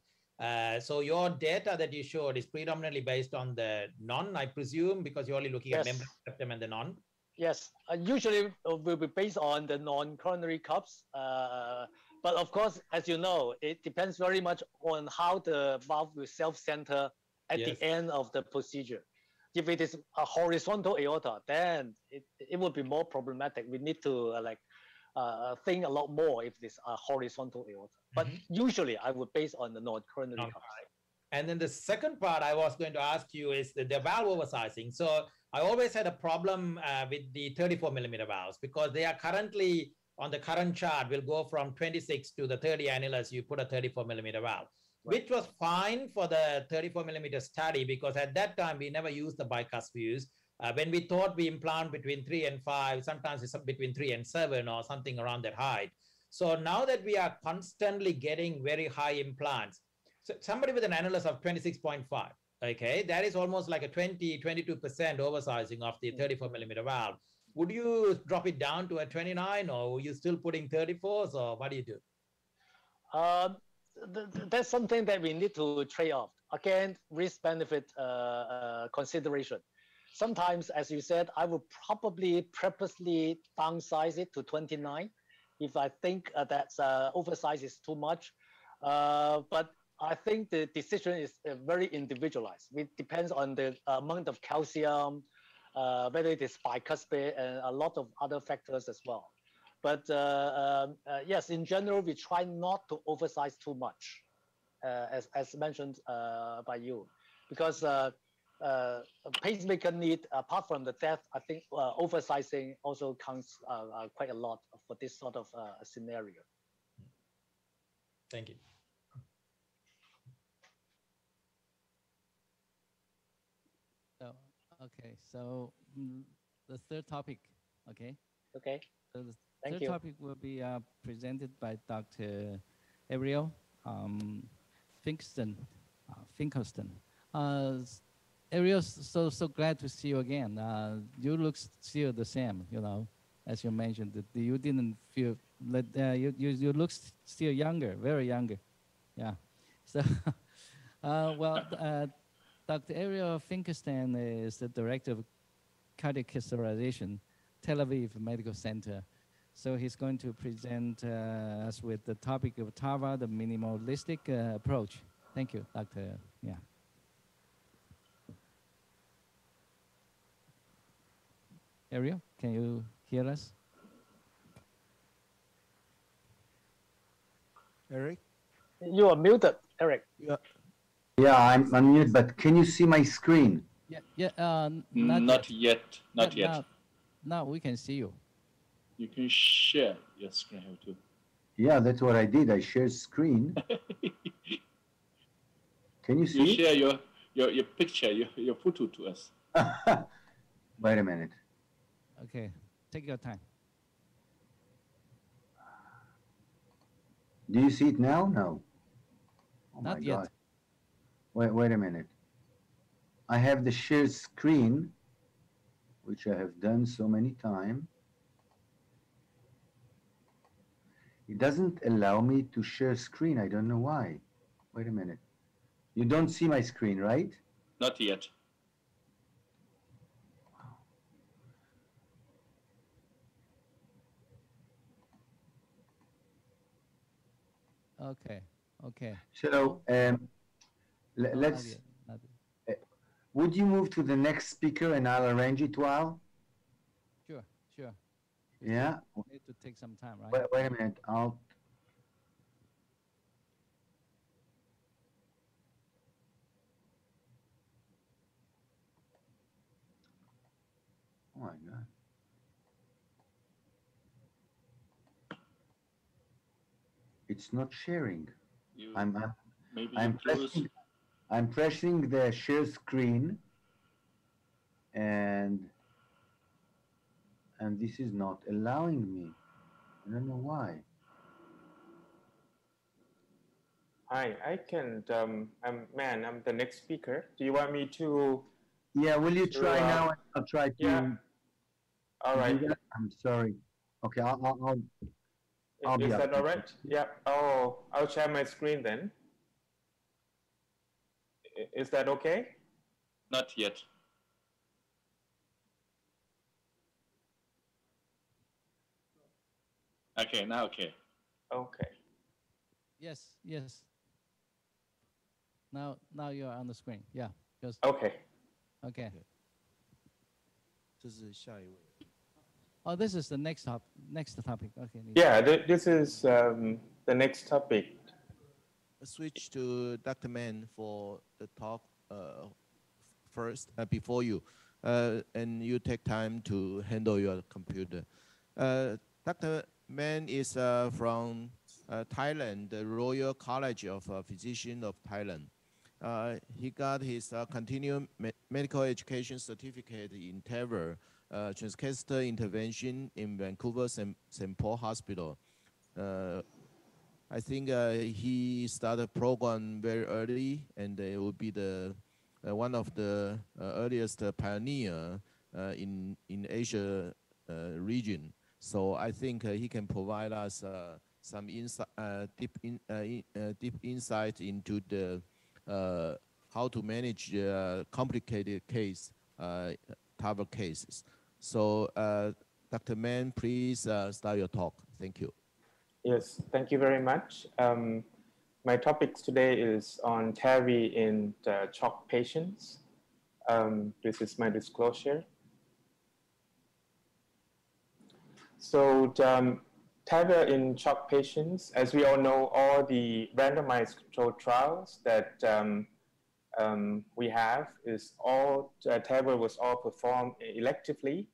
So your data that you showed is predominantly based on the non, I presume, because you're only looking at membrane septum and the non. Yes, usually will be based on the non-coronary cups. But of course, as you know, it depends very much on how the valve will self-center at the end of the procedure. If it is a horizontal aorta, then it will be more problematic. We need to think a lot more if it's a horizontal aorta. But usually I would base on the non-coronary cups. And then the second part I was going to ask you is the valve oversizing. So I always had a problem with the 34 millimeter valves, because they are currently on the current chart will go from 26 to the 30 annulus. You put a 34 millimeter valve, which was fine for the 34 millimeter study, because at that time we never used the bicuspid views. When we thought we implant between 3 and 5, sometimes it's between 3 and 7 or something around that height. So now that we are constantly getting very high implants, so somebody with an annulus of 26.5, okay, that is almost like a 22% oversizing of the 34 millimeter valve. Would you drop it down to a 29, or are you still putting 34s, or what do you do? That's something that we need to trade off. Again, risk-benefit consideration. Sometimes, as you said, I would probably purposely downsize it to 29 if I think that's oversize is too much. But I think the decision is very individualized. It depends on the amount of calcium, whether it is bicuspid, and a lot of other factors as well. But yes, in general, we try not to oversize too much, as mentioned by you, because pacemaker need, apart from the depth, I think oversizing also counts quite a lot for this sort of scenario. Thank you. Okay, so the third topic, okay? Okay. So the Thank third you. topic will be presented by Dr. Ariel Finkelstein. Ariel, so glad to see you again. You look still the same, you know, as you mentioned. That you didn't feel that you look still younger, very younger. Yeah. So, Dr. Ariel Finkelstein is the director of cardiac catheterization, Tel Aviv Medical Center. So he's going to present us with the topic of TAVR, the minimalistic approach. Thank you, Dr. Yeah. Ariel, can you hear us? Eric? You are muted, Eric. Yeah, I'm unmuted, but can you see my screen? Yeah, not yet. Now we can see you. You can share your screen here too. Yeah, that's what I did. I shared screen. Can you see? You share your picture, your photo to us. Wait a minute. Okay, take your time. Do you see it now? No. Oh Not my yet. God. Wait a minute. I have the share screen, which I have done so many times. It doesn't allow me to share screen. I don't know why. Wait a minute. You don't see my screen, right? Not yet. Okay. So let's. Not yet. Would you move to the next speaker and I'll arrange it while? Sure. Yeah. Need to take some time, right? Wait a minute. Oh my God. It's not sharing. I'm pressing the share screen, and this is not allowing me. I don't know why. Hi, I can, I'm the next speaker. Do you want me to? Yeah, will you try now? I'll try to. Yeah. All right. I'm sorry. Okay, I'll be Is up. that all right? Yeah. Oh, I'll share my screen then. Is that okay? Not yet. Okay, now okay. Okay. Yes, yes. Now you're on the screen. Yeah. Just okay. Okay. 这是下一位。 Oh, this is the next topic. Okay. Yeah, this is the next topic. Switch to Dr. Mann for the talk first before you, and you take time to handle your computer. Dr. Mann is from Thailand, the Royal College of Physicians of Thailand. He got his continuing medical education certificate in TAVR, transcatheter intervention in Vancouver St. Paul Hospital. I think he started program very early, and it will be the one of the earliest pioneer in Asia region. So I think he can provide us some deep insight into the how to manage complicated case, TAVR cases. So Dr. Mann, please start your talk. Thank you. Yes, thank you very much. My topic today is on TAVI in shock patients. This is my disclosure. So TAVR in shock patients, as we all know, all the randomized controlled trials that we have is all, TAVR was all performed electively,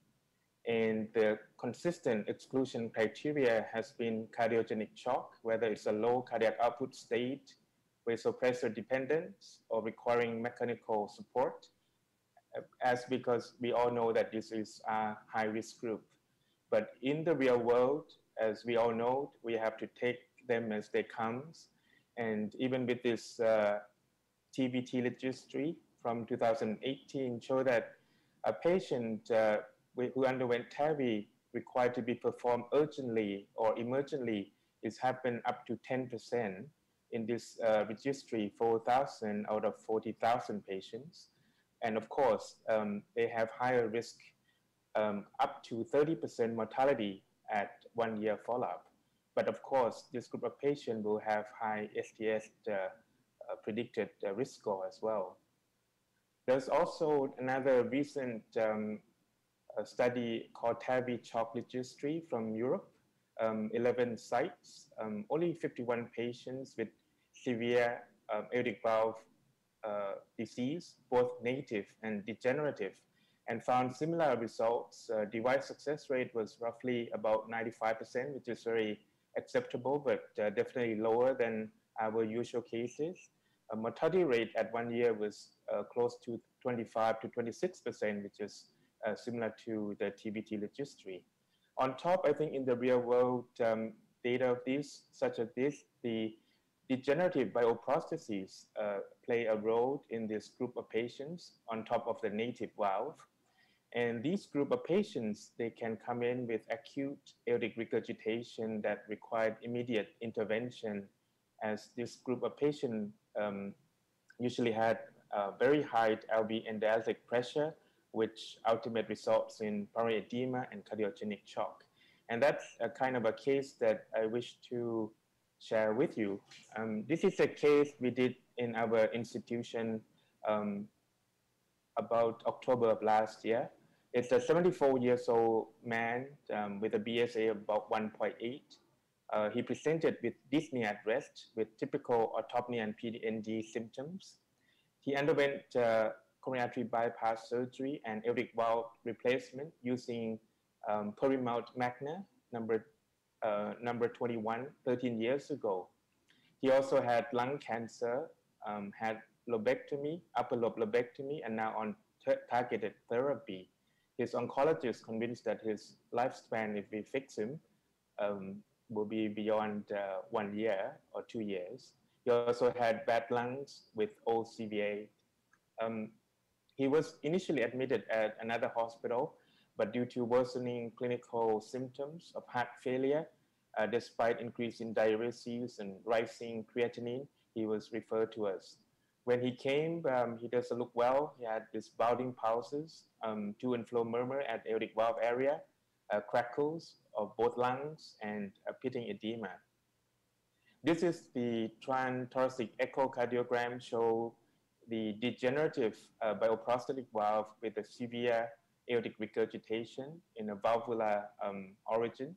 and the consistent exclusion criteria has been cardiogenic shock, whether it's a low cardiac output state, vasopressor dependence, or requiring mechanical support, as because we all know that this is a high-risk group. But in the real world, as we all know, we have to take them as they come. And even with this TVT registry from 2018 show that a patient who underwent TAVI required to be performed urgently or emergently is happened up to 10% in this registry, 4,000 out of 40,000 patients. And of course, they have higher risk, up to 30% mortality at 1 year follow-up. But of course, this group of patients will have high STS predicted risk score as well. There's also another recent study called TAVI Shock Registry from Europe, 11 sites, only 51 patients with severe aortic valve disease, both native and degenerative, and found similar results. Device success rate was roughly about 95%, which is very acceptable, but definitely lower than our usual cases. Mortality rate at 1 year was close to 25 to 26%, which is similar to the TVT registry. On top, I think in the real world data of this, such as this, the degenerative bioprostheses play a role in this group of patients on top of the native valve. And these group of patients, they can come in with acute aortic regurgitation that required immediate intervention, as this group of patients usually had very high LV and diastolic pressure, which ultimately results in pulmonary edema and cardiogenic shock. And that's a kind of a case that I wish to share with you. This is a case we did in our institution about October of last year. It's a 74-year-old man with a BSA of about 1.8. He presented with dyspnea at rest with typical orthopnea and PDND symptoms. He underwent coronary artery bypass surgery and aortic valve replacement using Perimount Magna number 21, 13 years ago. He also had lung cancer, had lobectomy, upper lobe lobectomy, and now on targeted therapy. His oncologist convinced that his lifespan, if we fix him, will be beyond 1 year or 2 years. He also had bad lungs with OCVA. He was initially admitted at another hospital, but due to worsening clinical symptoms of heart failure, despite increase in diuresis and rising creatinine, he was referred to us. When he came, he doesn't look well. He had these bounding pulses, to and fro murmur at aortic valve area, crackles of both lungs, and a pitting edema. This is the transthoracic echocardiogram show the degenerative bioprosthetic valve with a severe aortic regurgitation in a valvular origin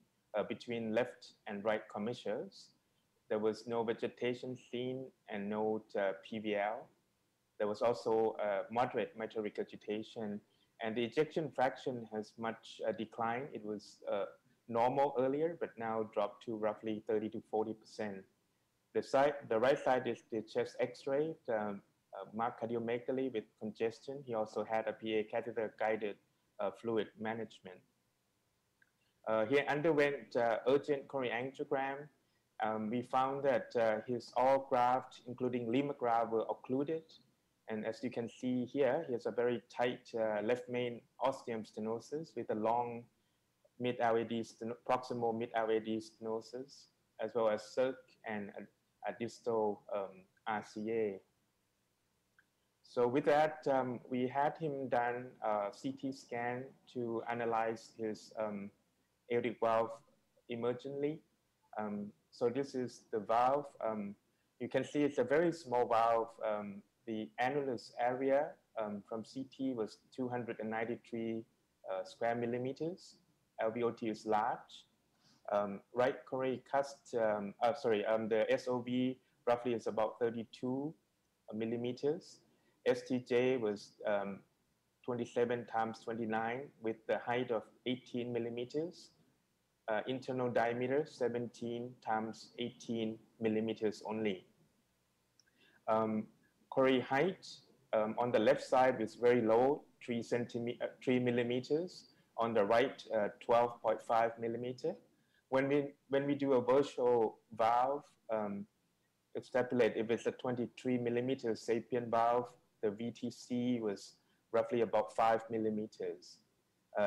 between left and right commissures. There was no vegetation seen and no PVL. There was also moderate mitral regurgitation, and the ejection fraction has much declined. It was normal earlier, but now dropped to roughly 30 to 40%. The right side is the chest X-ray, marked cardiomegaly with congestion. He also had a PA catheter guided fluid management. He underwent urgent coronary angiogram. We found that his all graft, including lemur graft, were occluded. And as you can see here, he has a very tight left main ostium stenosis with a long proximal mid-LAD stenosis, as well as circ and a distal RCA. So with that, we had him done a CT scan to analyze his aortic valve emergently. So this is the valve. You can see it's a very small valve. The annulus area from CT was 293 square millimeters. LVOT is large. Right coronary cusp, the SOV roughly is about 32 millimeters. STJ was 27 times 29 with the height of 18 millimeters. Internal diameter 17 times 18 millimeters only. Coronary height on the left side is very low, 3 millimeters. On the right, 12.5 millimeter. When we do a virtual valve, extrapolate, if it's a 23 millimeter sapien valve, the VTC was roughly about 5 millimeters.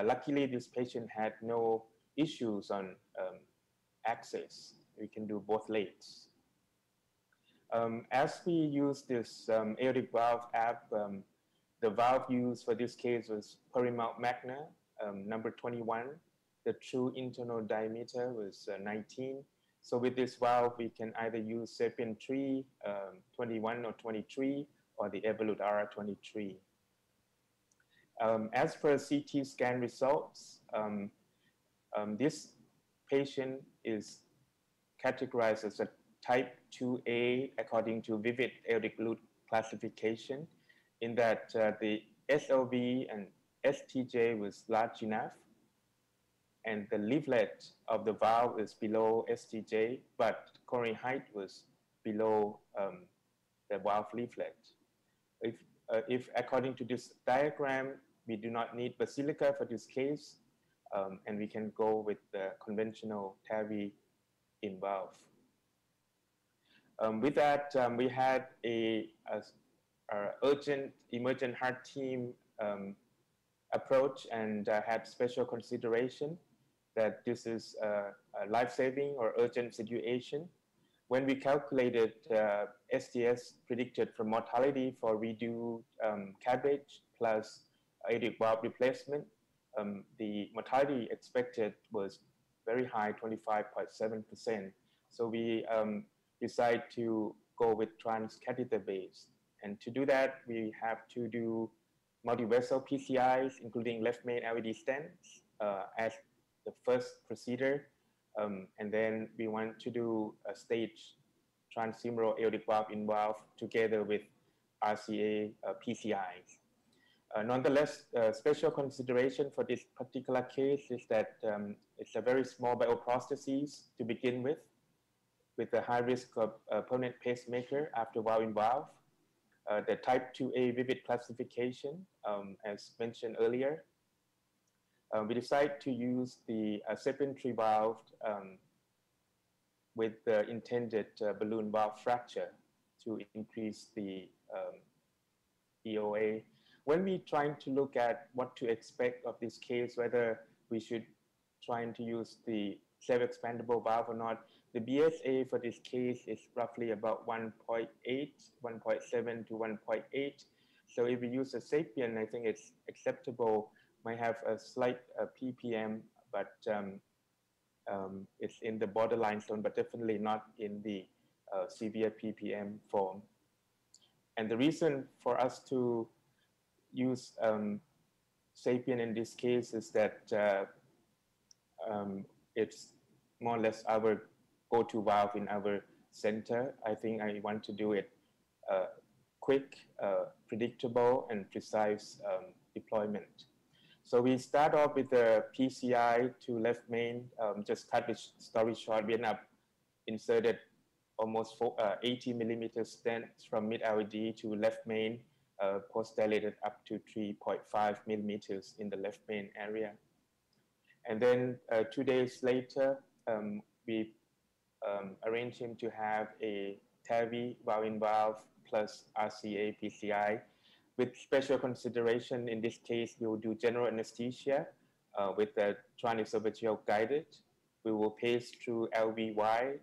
Luckily, this patient had no issues on access. We can do both legs. As we use this aortic valve app, the valve used for this case was Perimount Magna, number 21. The true internal diameter was 19. So with this valve, we can either use Sapien 3, 21 or 23, or the Evolut RR23. As per CT scan results, this patient is categorized as a type 2A according to vivid aortic balloon classification, in that the SLV and STJ was large enough, and the leaflet of the valve is below STJ, but coronary height was below the valve leaflet. If according to this diagram, we do not need basilica for this case, and we can go with the conventional TAVI in valve. With that, we had a urgent emergent heart team approach, and had special consideration that this is a life-saving or urgent situation. When we calculated STS predicted for mortality for redo cabbage plus aortic valve replacement, the mortality expected was very high, 25.7%. So we decide to go with transcatheter base. And to do that, we have to do multi-vessel PCIs, including left main LAD stents as the first procedure. And then we want to do a stage transfemoral aortic valve in valve together with RCA PCIs. Nonetheless, special consideration for this particular case is that it's a very small bioprosthesis to begin with a high risk of permanent pacemaker after valve in valve. The type 2A vivid classification, as mentioned earlier. We decide to use the Sapien 3 valve with the intended balloon valve fracture to increase the EOA. When we trying to look at what to expect of this case, whether we should trying to use the self-expandable valve or not, the BSA for this case is roughly about 1.8, 1.7 to 1.8. So if we use a Sapien, I think it's acceptable. Might have a slight ppm, but it's in the borderline zone, but definitely not in the severe ppm form. And the reason for us to use Sapien in this case is that it's more or less our go-to valve in our center. I think I want to do it quick, predictable, and precise deployment. So we start off with the PCI to left main. Just cut the story short, we end up inserted almost 80 millimeter stents from mid-LAD to left main, post-dilated up to 3.5 millimeters in the left main area. And then 2 days later, we arranged him to have a TAVI valve plus RCA PCI. With special consideration, in this case, we will do general anesthesia with the transesophageal guided. We will pace through LVY.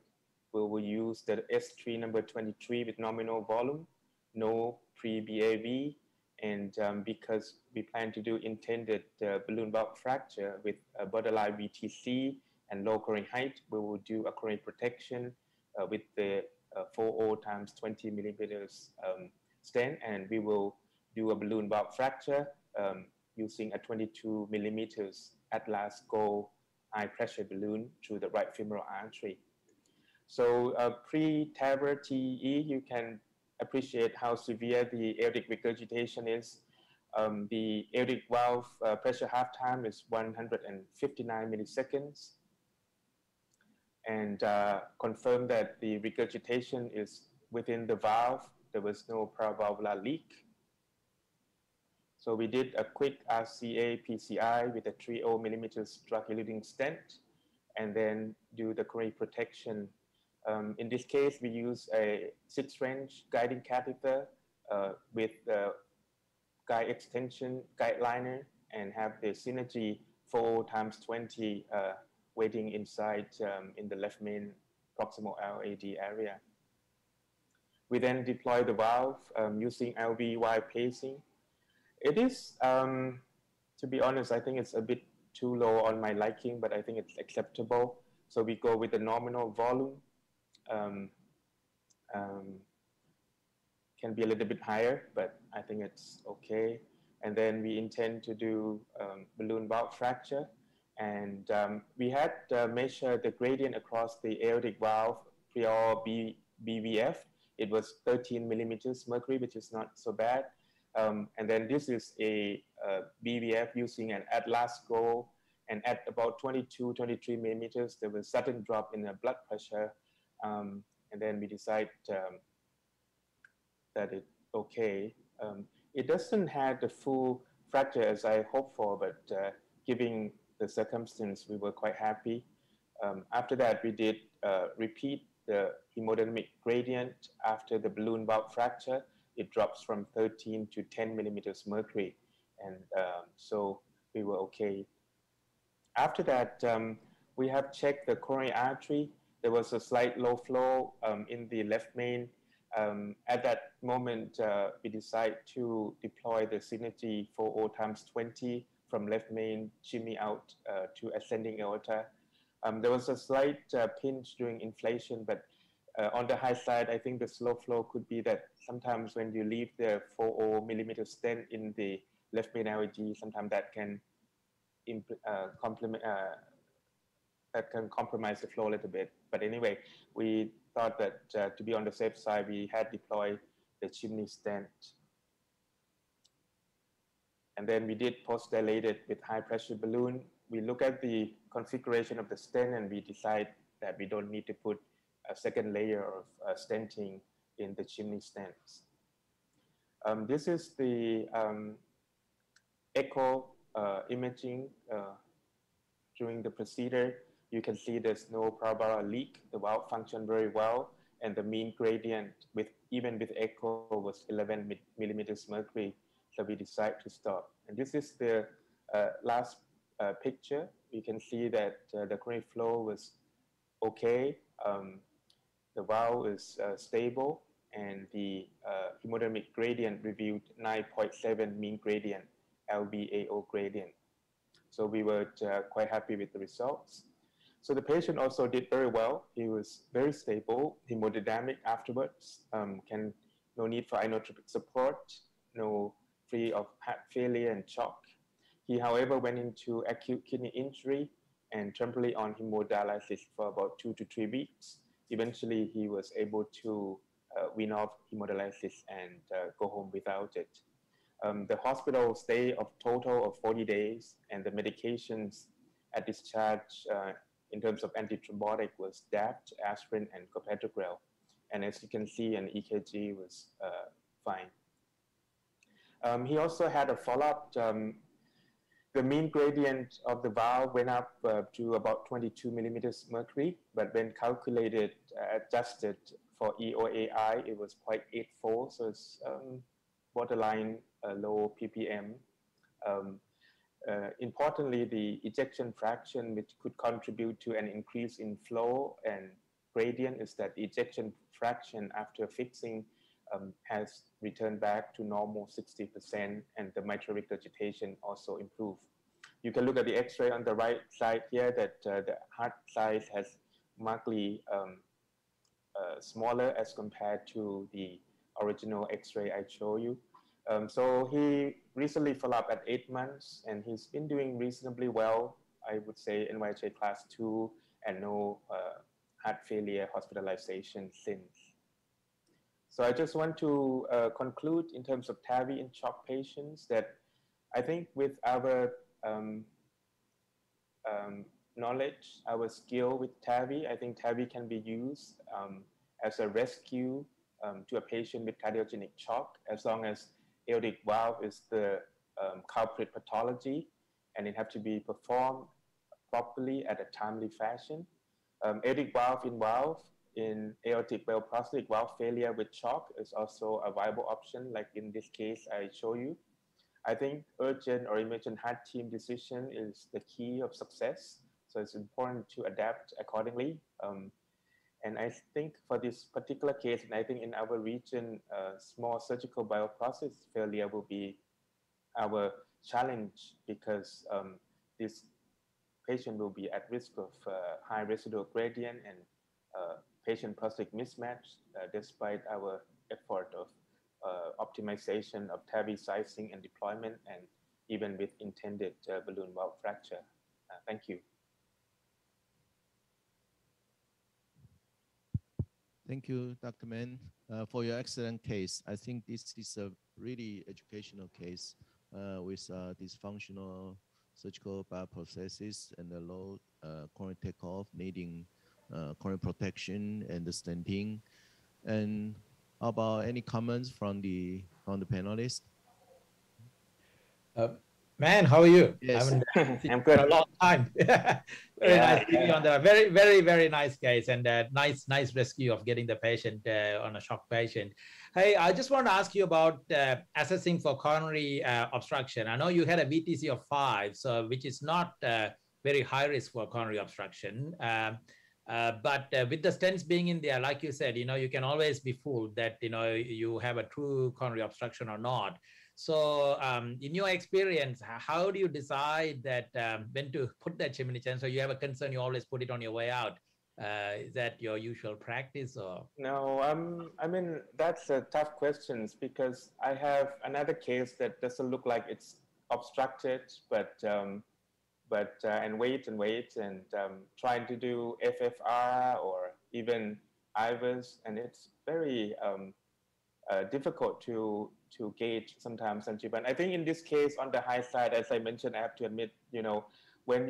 We will use the S3 number 23 with nominal volume, no pre-BAV. And because we plan to do intended balloon valve fracture with borderline VTC and low coronary height, we will do a coronary protection with the 4O times 20 millimeters stent, and we will do a balloon valve fracture using a 22 millimeters Atlas Go high pressure balloon through the right femoral artery. So pre-TAVR TE, you can appreciate how severe the aortic regurgitation is. The aortic valve pressure half time is 159 milliseconds, and confirm that the regurgitation is within the valve. There was no paravalvular leak. So we did a quick RCA PCI with a 30 millimeters drug-eluting stent, and then do the coronary protection. In this case, we use a 6-range guiding catheter with the guide extension guide liner, and have the Synergy 4 times 20 waiting inside in the left main proximal LAD area. We then deploy the valve using LVY pacing. It is, to be honest, I think it's a bit too low on my liking, but I think it's acceptable. So we go with the nominal volume. Can be a little bit higher, but I think it's okay. And then we intend to do balloon valve fracture. And we had measured the gradient across the aortic valve prior BVF. It was 13 millimeters mercury, which is not so bad. And then this is a BVF using an Atlas Go, and at about 22, 23 millimeters, there was a sudden drop in the blood pressure. And then we decide that it's okay. It doesn't have the full fracture as I hoped for, but given the circumstance, we were quite happy. After that, we did repeat the hemodynamic gradient after the balloon valve fracture. It drops from 13 to 10 millimeters mercury. And so we were okay. After that, we have checked the coronary artery. There was a slight low flow in the left main. At that moment, we decided to deploy the Synergy 4O times 20 from left main, chimney out to ascending aorta. There was a slight pinch during inflation, but on the high side, I think the slow flow could be that sometimes when you leave the 4 millimeter stent in the left main LAD, sometimes that can compromise the flow a little bit. But anyway, we thought that to be on the safe side, we had deployed the chimney stent. And then we did post-dilated with high pressure balloon. We look at the configuration of the stent, and we decide that we don't need to put a second layer of stenting in the chimney stents. This is the echo imaging during the procedure. You can see there's no paravalvular leak. The valve functioned very well. and the mean gradient with even with echo was 11 millimeters mercury. So we decided to stop. And this is the last picture. You can see that the coronary flow was okay. The valve is stable, and the hemodynamic gradient reviewed 9.7 mean gradient, LVAO gradient. So we were quite happy with the results. So the patient also did very well. He was very stable, hemodynamic afterwards, no need for inotropic support, no free of heart failure and shock. He, however, went into acute kidney injury and temporarily on hemodialysis for about 2 to 3 weeks. Eventually, he was able to wean off hemodialysis and go home without it. The hospital stay of total of 40 days, and the medications at discharge in terms of antithrombotic was DAPT, aspirin, and clopidogrel. And as you can see, an EKG was fine. He also had a follow-up. The mean gradient of the valve went up to about 22 millimeters mercury, but when calculated, adjusted for EOAI, it was 0.84, so it's borderline low ppm. Importantly, the ejection fraction, which could contribute to an increase in flow and gradient, is that the ejection fraction after fixing has returned back to normal 60%, and the mitral regurgitation also improved. You can look at the X-ray on the right side here that the heart size has markedly smaller as compared to the original X-ray I showed you. So he recently followed up at 8 months, and he's been doing reasonably well. I would say NYHA class 2 and no heart failure hospitalization since. So I just want to conclude in terms of TAVI in shock patients that I think with our knowledge, our skill with TAVI, I think TAVI can be used as a rescue to a patient with cardiogenic shock, as long as aortic valve is the culprit pathology, and it has to be performed properly at a timely fashion. Aortic valve involved in aortic valve prosthetic valve failure with shock is also a viable option, like in this case I show you. I think urgent or emergent heart team decision is the key of success, so it's important to adapt accordingly. And I think for this particular case, and I think in our region, small surgical bioprocess failure will be our challenge, because this patient will be at risk of high residual gradient and patient prosthetic mismatch, despite our effort of optimization of TAVI sizing and deployment, and even with intended balloon valve fracture. Thank you. Thank you, Dr. Mann, for your excellent case. I think this is a really educational case with dysfunctional surgical bioprocesses and the low coronary takeoff, needing coronary protection and the stenting. And how about any comments from the panelists? Man, how are you? Yes. I'm good. A long time. Very nice to be on the very nice case, and nice rescue of getting the patient on a shock patient. Hey, I just want to ask you about assessing for coronary obstruction. I know you had a VTC of 5, so which is not very high risk for coronary obstruction. But with the stents being in there, like you said, you can always be fooled that you have a true coronary obstruction or not. So in your experience, how do you decide that when to put that chimney stand? So you have a concern, you always put it on your way out. Is that your usual practice, or? No, I mean, that's a tough question, because I have another case that doesn't look like it's obstructed, but and wait and trying to do FFR or even IVUS, and it's very difficult to gauge sometimes, Sanjeevan. I think in this case, on the high side, as I mentioned, I have to admit, when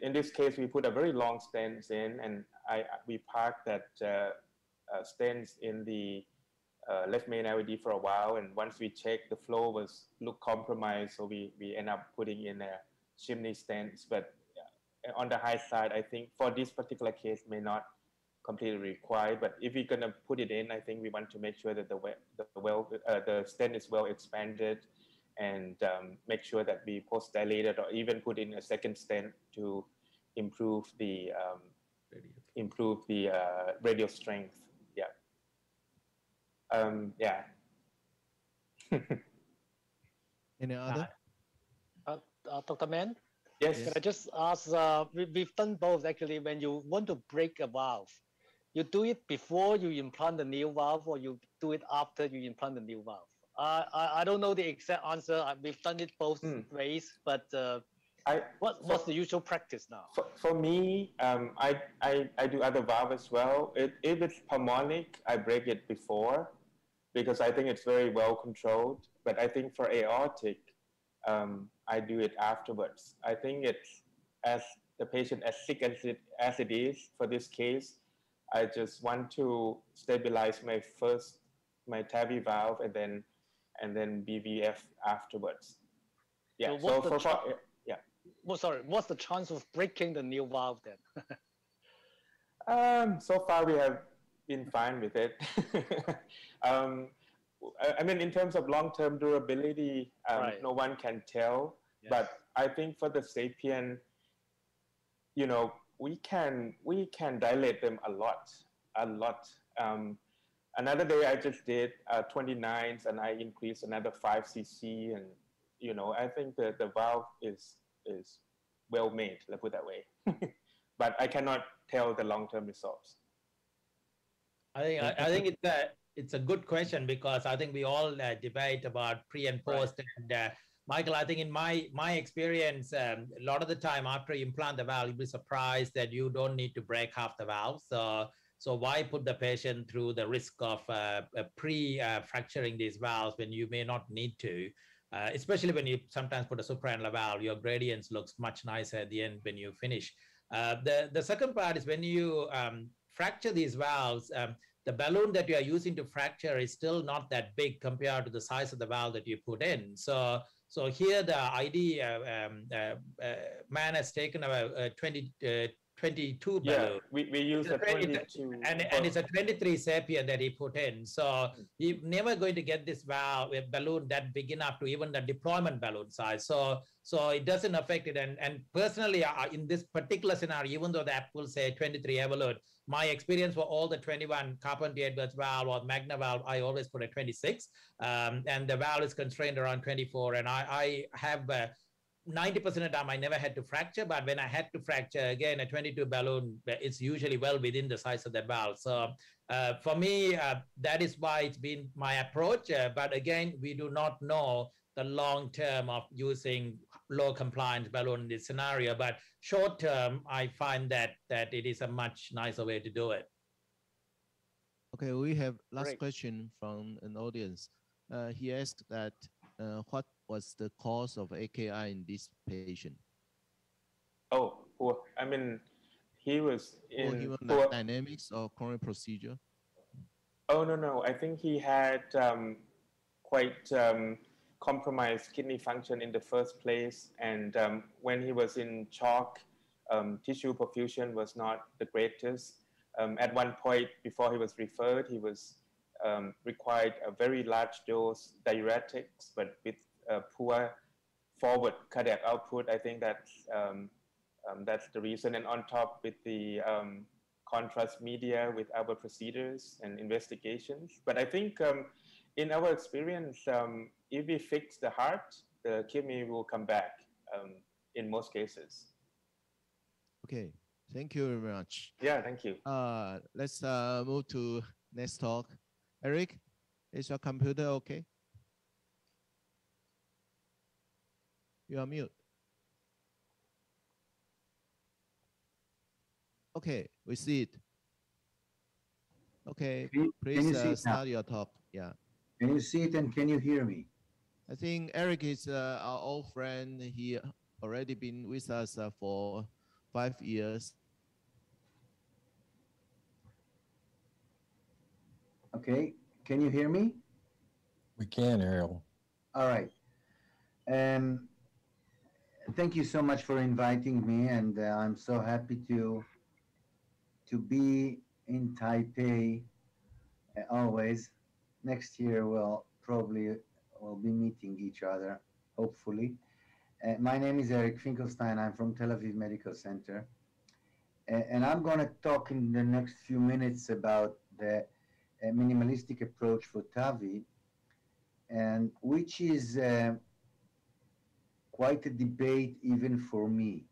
in this case, we put a very long stents in, and we parked that stents in the left main IVD for a while, and once we checked, the flow looked compromised, so we end up putting in a chimney stents. But on the high side, I think for this particular case may not completely required. But if we're gonna put it in, I think we want to make sure that the stent is well expanded, and make sure that we post-dilated or even put in a second stent to improve the radial strength. Yeah. Yeah. Any other? Dr. Mann? Yes. Can I just ask, we've done both actually. When you want to break a valve, you do it before you implant the new valve, or you do it after you implant the new valve? I don't know the exact answer. We've done it both ways, but what's the usual practice now? For me, I do other valve as well. If it's pulmonic, I break it before, because I think it's very well controlled. But I think for aortic, I do it afterwards. I think it's, as the patient as sick as it is for this case, I just want to stabilize my TAVI valve and then BVF afterwards. Yeah. Well, sorry, what's the chance of breaking the new valve then? So far we have been fine with it. I mean, in terms of long-term durability, no one can tell. Yes. But I think for the SAPIEN, you know, we can dilate them a lot. Another day I just did 29s, and I increased another 5 cc, and you know, I think the valve is well made. Let's put it that way. But I cannot tell the long-term results. I think it's a good question, because I think we all debate about pre and post. Right. And Michael, I think in my experience, a lot of the time after you implant the valve, you'll be surprised that you don't need to break half the valve. So why put the patient through the risk of pre-fracturing these valves when you may not need to? Especially when you sometimes put a supraannular valve, your gradients looks much nicer at the end when you finish. The second part is when you fracture these valves, the balloon that you are using to fracture is still not that big compared to the size of the valve that you put in. So here the ID man has taken a 22 balloon. Yeah, we use a 22. And it's a 23 SAPIEN that he put in. So he's never going to get this valve balloon that big enough to even the deployment balloon size. So it doesn't affect it. And personally, in this particular scenario, even though the app will say 23 Evolut, my experience for all the 21 Carpenter-Edwards valve or Magna valve, I always put a 26. And the valve is constrained around 24. And I have 90% of the time I never had to fracture, but when I had to fracture, again, a 22 balloon, it's usually well within the size of that valve. So for me, that is why it's been my approach. But again, we do not know the long term of using low compliance balloon in this scenario. But short term, I find that it is a much nicer way to do it. Okay, we have last question from an audience. He asked that what was the cause of AKI in this patient? Oh, poor. I mean, he was in poor hemodynamics or coronary procedure? Oh, no. I think he had quite compromised kidney function in the first place. And when he was in shock, tissue perfusion was not the greatest. At one point before he was referred, he was required a very large dose diuretics, but with poor forward cardiac output. I think that's the reason. And on top with the contrast media with our procedures and investigations. But I think in our experience, if we fix the heart, the kidney will come back in most cases. Okay, thank you very much. Yeah, thank you. Let's move to next talk. Eric, is your computer okay? You are mute. Okay, we see it. Okay, please start your talk. Yeah. Can you see it and can you hear me? I think Eric is our old friend. He already been with us for 5 years. Okay, can you hear me? We can, Ariel. All right. Thank you so much for inviting me, and I'm so happy to be in Taipei, always. Next year we'll be meeting each other, hopefully. My name is Ariel Finkelstein. I'm from Tel Aviv Medical Center. And I'm going to talk in the next few minutes about the minimalistic approach for TAVI, and which is quite a debate even for me.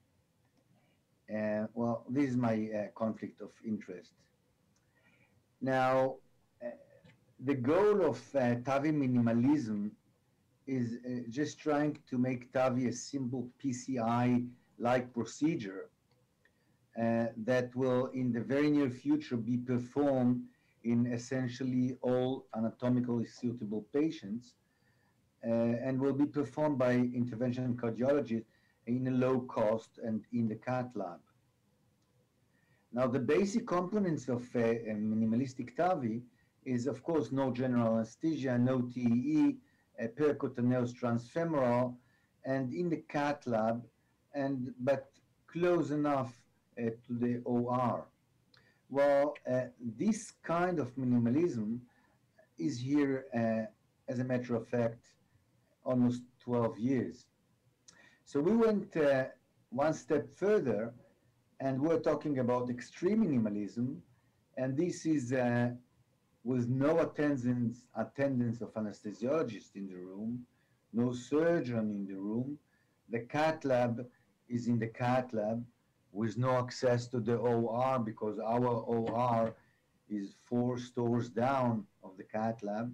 Well, this is my conflict of interest. Now, the goal of TAVI minimalism is just trying to make TAVI a simple PCI-like procedure that will, in the very near future, be performed in essentially all anatomically suitable patients and will be performed by interventional cardiologists in a low cost and in the cath lab. Now, the basic components of a minimalistic TAVI is, of course, no general anesthesia, no TEE, a percutaneous transfemoral, and in the cath lab, but close enough to the OR. Well, this kind of minimalism is here, as a matter of fact, almost 12 years. So we went one step further, and we're talking about extreme minimalism, and this is with no attendance of anesthesiologist in the room, no surgeon in the room. The cath lab is in the cath lab with no access to the OR because our OR is 4 stores down of the cath lab.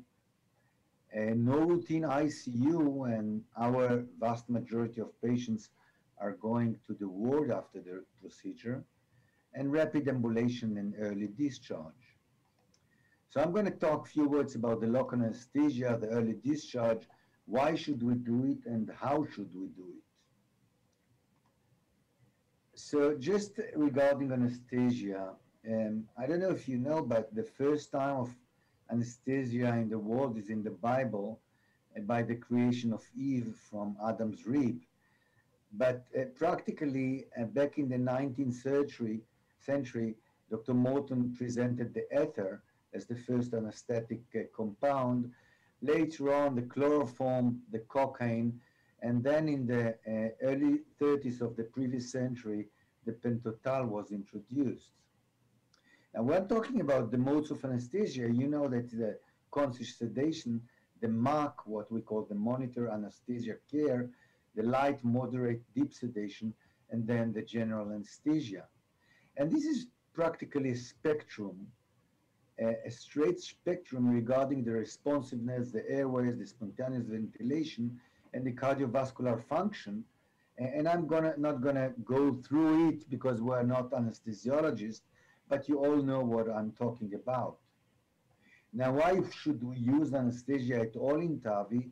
No routine ICU, and our vast majority of patients are going to the ward after the procedure, and rapid ambulation and early discharge. So I'm going to talk a few words about the local anesthesia, the early discharge, why should we do it, and how should we do it. So just regarding anesthesia, I don't know if you know, but the first time of anesthesia in the world is in the Bible by the creation of Eve from Adam's rib. But practically back in the 19th century, Dr. Morton presented the ether as the first anesthetic compound. Later on, the chloroform, the cocaine, and then in the early 30s of the previous century, the pentothal was introduced. Now, when talking about the modes of anesthesia, you know that the conscious sedation, the MAC, what we call the monitor anesthesia care, the light, moderate, deep sedation, and then the general anesthesia. And this is practically a spectrum, a straight spectrum regarding the responsiveness, the airways, the spontaneous ventilation, and the cardiovascular function. And I'm not gonna go through it because we're not anesthesiologists, but you all know what I'm talking about. Now, why should we use anesthesia at all in TAVI?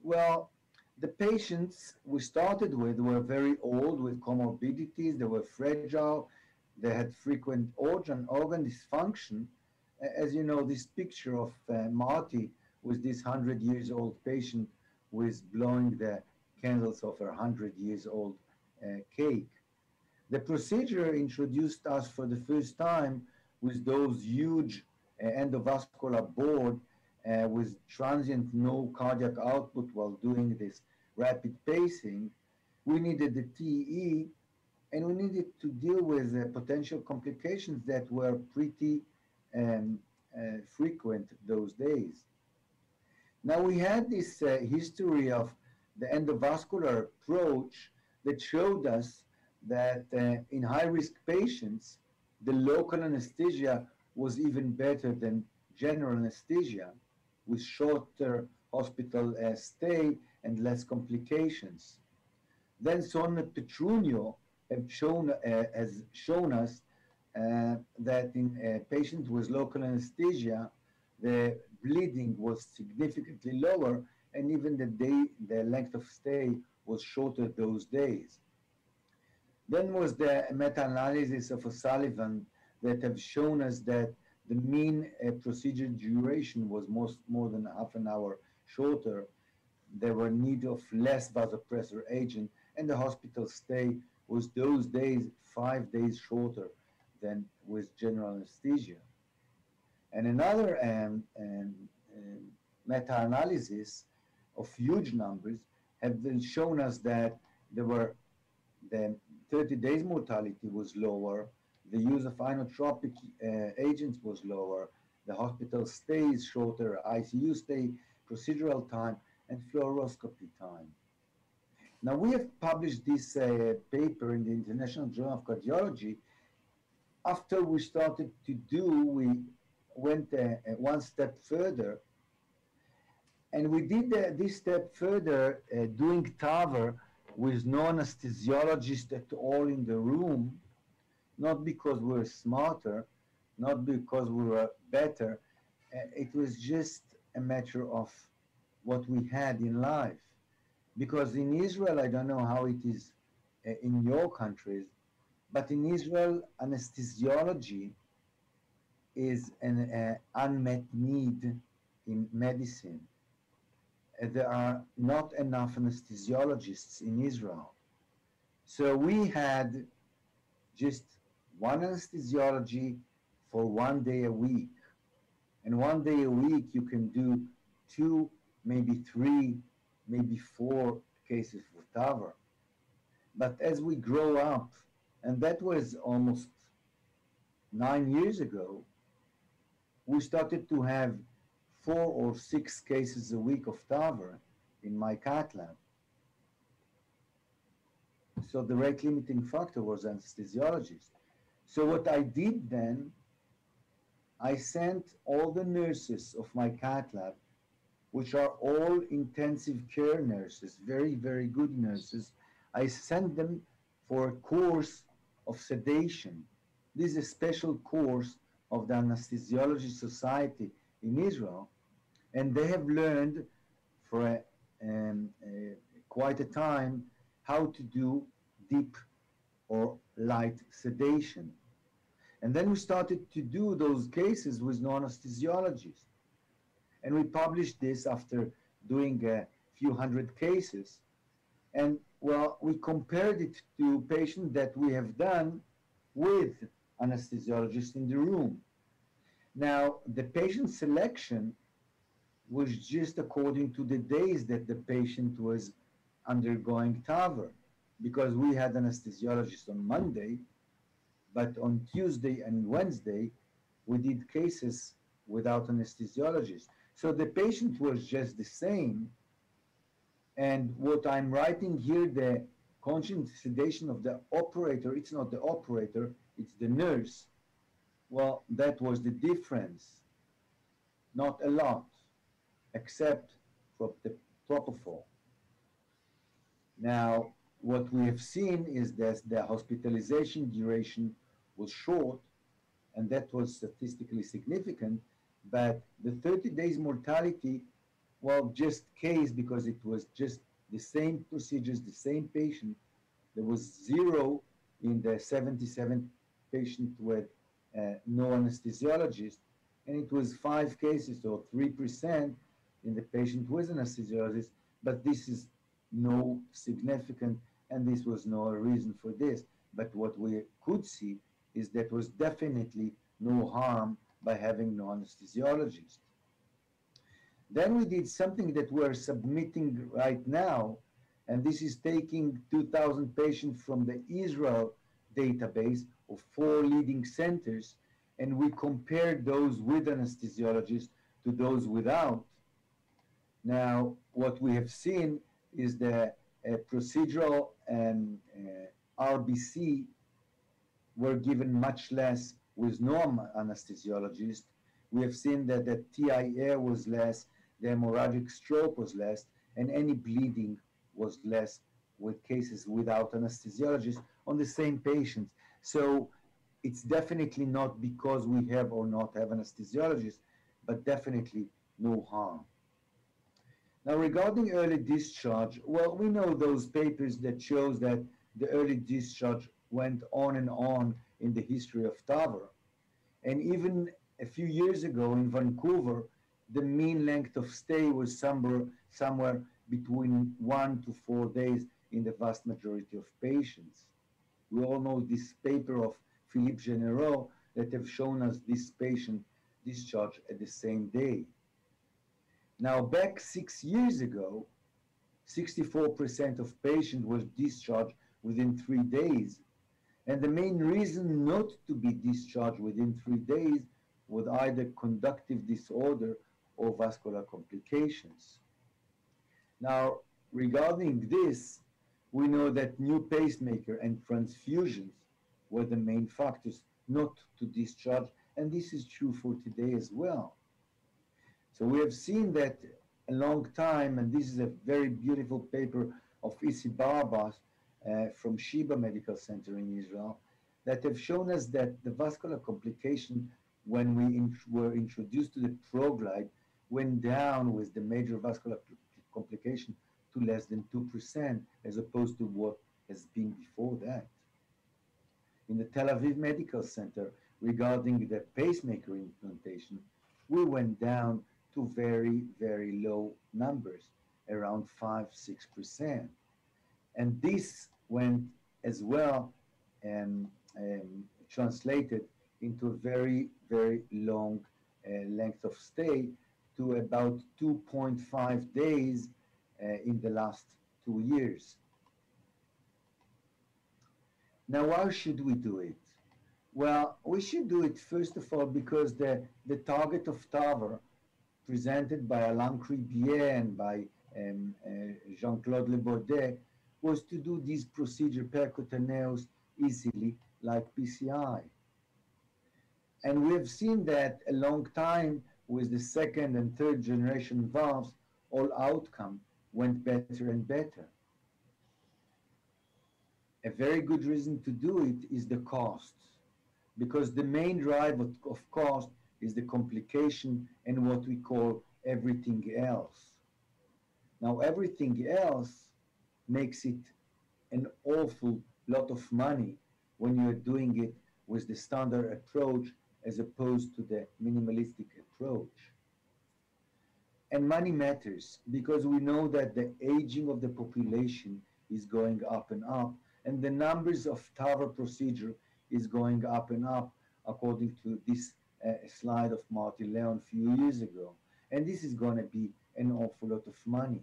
Well, the patients we started with were very old with comorbidities, they were fragile, they had frequent organ dysfunction. As you know, this picture of Marty with this 100 years old patient with blowing the candles of a 100 years old cake. The procedure introduced us for the first time with those huge endovascular board with transient no cardiac output while doing this rapid pacing. We needed the TE, and we needed to deal with potential complications that were pretty frequent those days. Now, we had this history of the endovascular approach that showed us that in high-risk patients, the local anesthesia was even better than general anesthesia, with shorter hospital stay and less complications. Then Sonia Petrunio has shown us that in patients with local anesthesia, the bleeding was significantly lower, and even the length of stay was shorter those days. Then was the meta-analysis of O'Sullivan that have shown us that the mean procedure duration was more than half an hour shorter. There were need of less vasopressor agent, and the hospital stay was those days 5 days shorter than with general anesthesia. And another meta-analysis of huge numbers have then shown us that the 30 days mortality was lower, the use of inotropic agents was lower, the hospital stay is shorter, ICU stay, procedural time, and fluoroscopy time. Now, we have published this paper in the International Journal of Cardiology. After we started to do, we went one step further, and we did this step further, doing TAVR with no anesthesiologist at all in the room, not because we were smarter, not because we were better. It was just a matter of what we had in life. Because in Israel, I don't know how it is in your countries, but in Israel, anesthesiology is an unmet need in medicine. There are not enough anesthesiologists in Israel. So we had just one anesthesiology for 1 day a week. And 1 day a week, you can do 2, maybe 3, maybe 4 cases for TAVR. But as we grow up, and that was almost 9 years ago, we started to have 4 or 6 cases a week of TAVR in my cath lab. So the rate limiting factor was anesthesiologist. So what I did then, I sent all the nurses of my cath lab, which are all intensive care nurses, very, very good nurses, I sent them for a course of sedation. This is a special course of the Anesthesiology Society in Israel, and they have learned for quite a time how to do deep or light sedation. And then we started to do those cases with no anesthesiologist. And we published this after doing a few hundred cases. And well, we compared it to patients that we have done with anesthesiologists in the room. Now, the patient selection was just according to the days that the patient was undergoing TAVR, because we had anesthesiologists on Monday, but on Tuesday and Wednesday, we did cases without anesthesiologists. So the patient was just the same. And what I'm writing here, the conscious sedation of the operator, it's not the operator, it's the nurse. Well, that was the difference. Not a lot, except for the propofol. Now, what we have seen is that the hospitalization duration was short, and that was statistically significant, but the 30 days mortality, well, just case because it was just the same procedures, the same patient. There was 0 in the 77 patient with no anesthesiologist, and it was 5 cases or 3% in the patient with anesthesiologist, but this is no significant, and this was no reason for this. But what we could see is that was definitely no harm by having no anesthesiologist. Then we did something that we're submitting right now, and this is taking 2,000 patients from the Israel database of 4 leading centers, and we compared those with anesthesiologists to those without. Now, what we have seen is the procedural RBC were given much less with no anesthesiologist. We have seen that the TIA was less, the hemorrhagic stroke was less, and any bleeding was less with cases without anesthesiologist on the same patients. So it's definitely not because we have or not have anesthesiologists, but definitely no harm. Now, regarding early discharge, well, we know those papers that shows that the early discharge went on and on in the history of TAVR. And even a few years ago in Vancouver, the mean length of stay was somewhere between 1 to 4 days in the vast majority of patients. We all know this paper of Philippe Généraux that have shown us this patient discharged at the same day. Now, back 6 years ago, 64% of patients were discharged within 3 days. And the main reason not to be discharged within 3 days was either conductive disorder or vascular complications. Now, regarding this, we know that new pacemaker and transfusions were the main factors not to discharge, and this is true for today as well. So we have seen that a long time, and this is a very beautiful paper of Isi Barbas from Sheba Medical Center in Israel, that have shown us that the vascular complication when we were introduced to the ProGlide went down with the major vascular complication to less than 2% as opposed to what has been before that. In the Tel Aviv Medical Center, regarding the pacemaker implantation, we went down to very, very low numbers, around 5–6%. And this went as well translated into a very, very long length of stay to about 2.5 days in the last 2 years. Now, why should we do it? Well, we should do it first of all because the target of TAVR presented by Alain Cribier and by Jean-Claude Le Baudet was to do this procedure percutaneous easily like PCI. And we have seen that a long time with the second and third generation valves, all outcome went better and better. A very good reason to do it is the cost, because the main driver of cost is the complication and what we call everything else. Now, everything else makes it an awful lot of money when you're doing it with the standard approach as opposed to the minimalistic approach. And money matters because we know that the aging of the population is going up and up, and the numbers of TAVR procedure is going up and up according to this slide of Martin Leon a few years ago. And this is going to be an awful lot of money.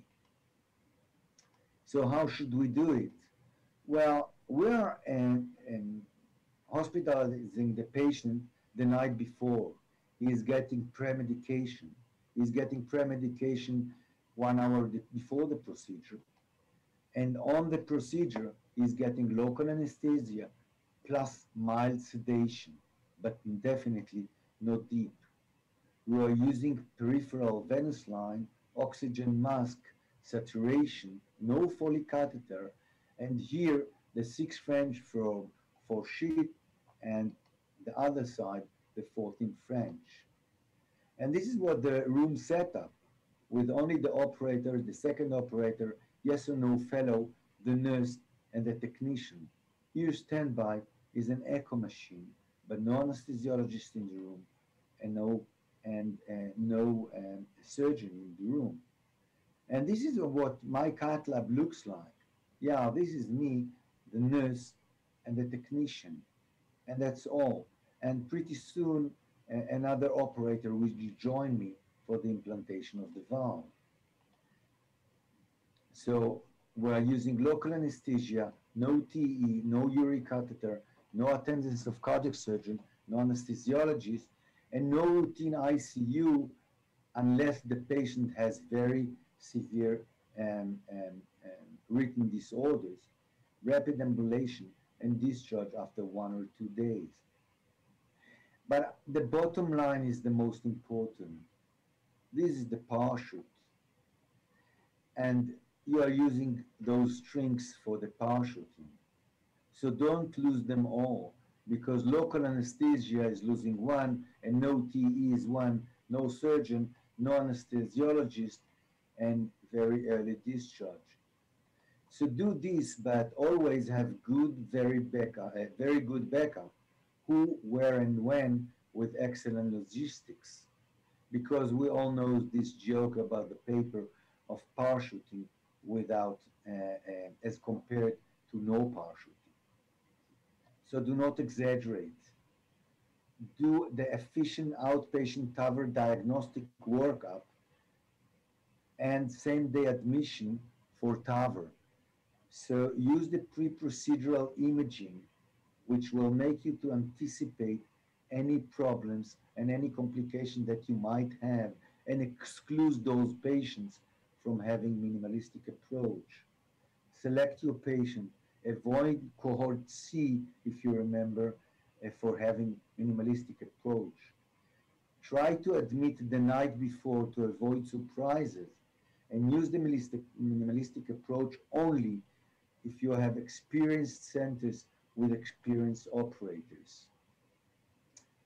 So how should we do it? Well, we're hospitalizing the patient the night before. He is getting pre-medication. He's getting pre-medication 1 hour before the procedure. And on the procedure, he's getting local anesthesia plus mild sedation, but definitely not deep. We are using peripheral venous line, oxygen mask, saturation, no Foley catheter, and here the 6 French for sheath, and the other side, the 14 French. And this is what the room setup, with only the operator, the second operator, yes or no fellow, the nurse, and the technician. Here standby is an echo machine, but no anesthesiologist in the room, and no surgeon in the room. And this is what my cath lab looks like. Yeah, this is me, the nurse, and the technician, and that's all. And pretty soon, another operator will join me for the implantation of the valve. So we're using local anesthesia, no TE, no uric catheter, no attendance of cardiac surgeon, no anesthesiologist, and no routine ICU unless the patient has very severe written disorders, rapid ambulation, and discharge after 1 or 2 days. But the bottom line is the most important. This is the parachute. And you are using those strings for the parachuting. So don't lose them all, because local anesthesia is losing one, and no TE is one, no surgeon, no anesthesiologist, and very early discharge. So do this, but always have good, very good backup, who, where, and when, with excellent logistics. Because we all know this joke about the paper of parachuting without, as compared to no parachuting. So do not exaggerate. do the efficient outpatient TAVR diagnostic workup and same-day admission for TAVR. So use the pre-procedural imaging, which will make you to anticipate any problems and any complication that you might have and exclude those patients from having minimalistic approach. Select your patient. Avoid cohort C, if you remember, for having minimalistic approach. Try to admit the night before to avoid surprises, and use the minimalistic approach only if you have experienced centers with experienced operators.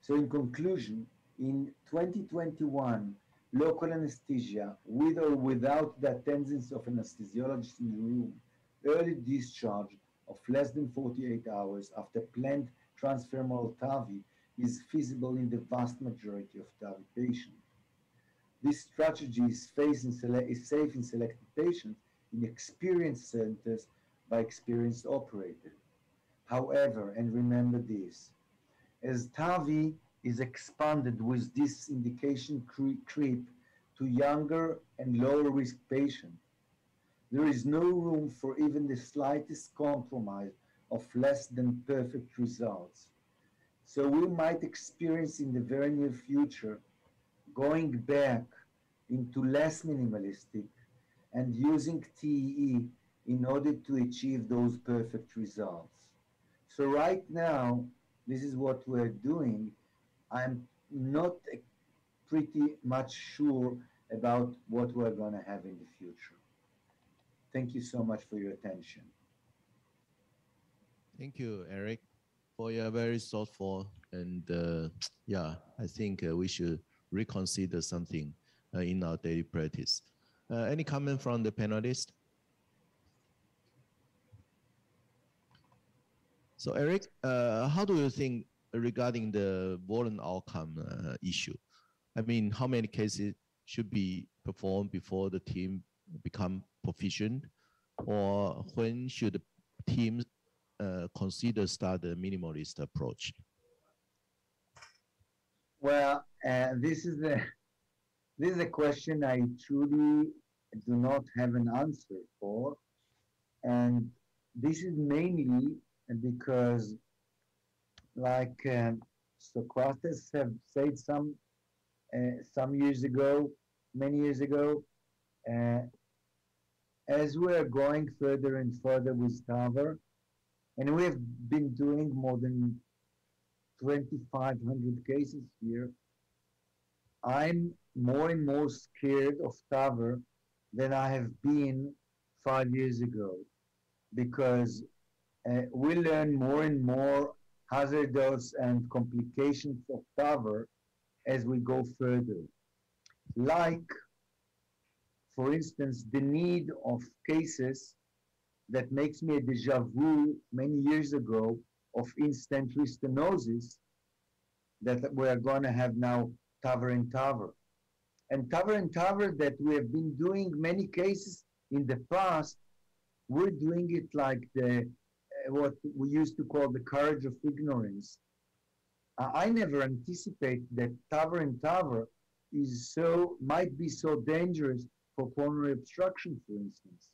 So in conclusion, in 2021, local anesthesia, with or without the attendance of anesthesiologist in the room, early discharge of less than 48 hours after planned transfemoral TAVI is feasible in the vast majority of TAVI patients. This strategy is safe in selected patients in experienced centers by experienced operators. However, and remember this, as TAVI is expanded with this indication creep to younger and lower risk patients, there is no room for even the slightest compromise of less than perfect results. So we might experience in the very near future going back into less minimalistic and using TEE in order to achieve those perfect results. So right now, this is what we're doing. I'm not pretty much sure about what we're going to have in the future. Thank you so much for your attention. Thank you, Eric, for your very thoughtful and yeah, I think we should reconsider something in our daily practice. Any comment from the panelists? So Eric, how do you think regarding the volume outcome issue? I mean, how many cases should be performed before the team become proficient, or when should the team consider start the minimalist approach? Well, this is a question I truly do not have an answer for, and this is mainly because, like Socrates have said some years ago, many years ago, as we are going further and further with TAVR, and we have been doing more than 2,500 cases here, I'm more and more scared of TAVR than I have been 5 years ago, because we learn more and more hazards and complications of TAVR as we go further. Like, for instance, the need of cases that makes me a deja vu many years ago of in-stent restenosis that we are going to have now TAVR and TAVR. And TAVR and TAVR that we have been doing many cases in the past, we're doing it like the what we used to call the courage of ignorance. I never anticipate that TAVR and TAVR might be so dangerous for pulmonary obstruction, for instance.